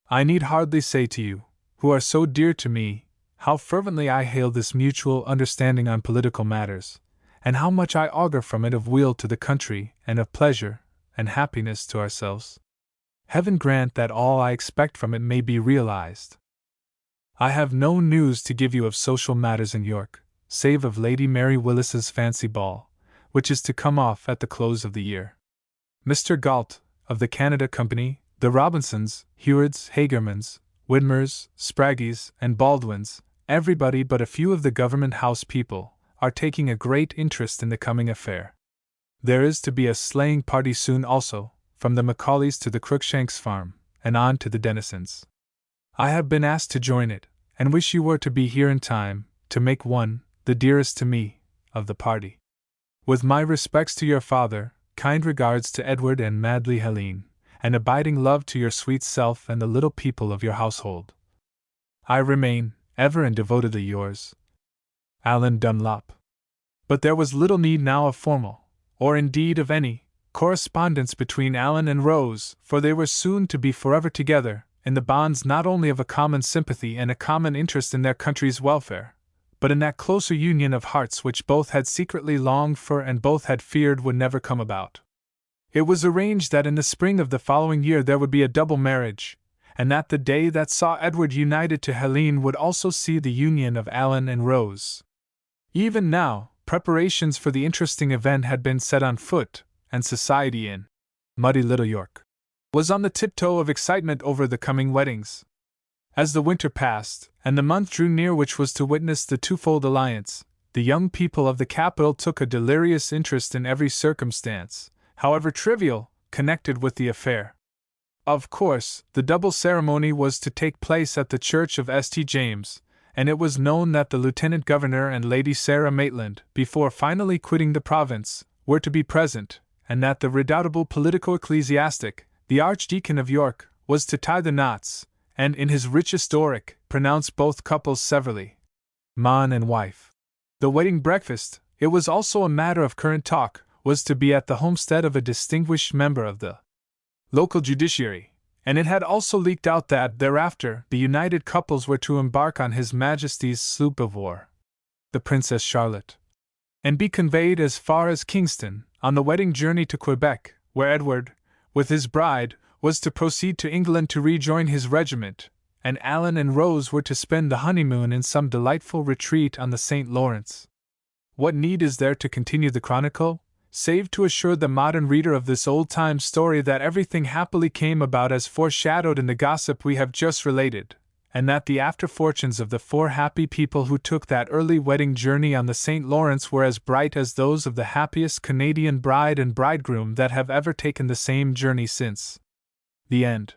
I need hardly say to you, who are so dear to me, how fervently I hail this mutual understanding on political matters, and how much I augur from it of weal to the country and of pleasure and happiness to ourselves. Heaven grant that all I expect from it may be realized. I have no news to give you of social matters in York, save of Lady Mary Willis's fancy ball, which is to come off at the close of the year. Mr. Galt, of the Canada Company, the Robinsons, Hewards, Hagermans, Widmers, Spraggies, and Baldwins, everybody but a few of the Government House people, are taking a great interest in the coming affair. There is to be a sleighing party soon also, from the Macaulays to the Crookshanks farm, and on to the Denisons. I have been asked to join it, and wish you were to be here in time, to make one, the dearest to me, of the party. With my respects to your father, kind regards to Edward and Madly Helene, and abiding love to your sweet self and the little people of your household, I remain, ever and devotedly yours, Alan Dunlop. But there was little need now of formal, or indeed of any, correspondence between Alan and Rose, for they were soon to be forever together, in the bonds not only of a common sympathy and a common interest in their country's welfare, but in that closer union of hearts which both had secretly longed for and both had feared would never come about. It was arranged that in the spring of the following year there would be a double marriage, and that the day that saw Edward united to Helene would also see the union of Alan and Rose. Even now, preparations for the interesting event had been set on foot, and society in muddy little York was on the tiptoe of excitement over the coming weddings. As the winter passed, and the month drew near which was to witness the twofold alliance, the young people of the capital took a delirious interest in every circumstance, however trivial, connected with the affair. Of course, the double ceremony was to take place at the church of St. James, and it was known that the Lieutenant Governor and Lady Sarah Maitland, before finally quitting the province, were to be present, and that the redoubtable politico-ecclesiastic, the Archdeacon of York, was to tie the knots, and in his rich historic, pronounce both couples severally man and wife. The wedding breakfast, it was also a matter of current talk, was to be at the homestead of a distinguished member of the local judiciary, and it had also leaked out that thereafter the united couples were to embark on His Majesty's sloop of war, the Princess Charlotte, and be conveyed as far as Kingston, on the wedding journey to Quebec, where Edward, with his bride, was to proceed to England to rejoin his regiment, and Alan and Rose were to spend the honeymoon in some delightful retreat on the St. Lawrence. What need is there to continue the chronicle, save to assure the modern reader of this old-time story that everything happily came about as foreshadowed in the gossip we have just related, and that the after fortunes of the four happy people who took that early wedding journey on the St. Lawrence were as bright as those of the happiest Canadian bride and bridegroom that have ever taken the same journey since. The end.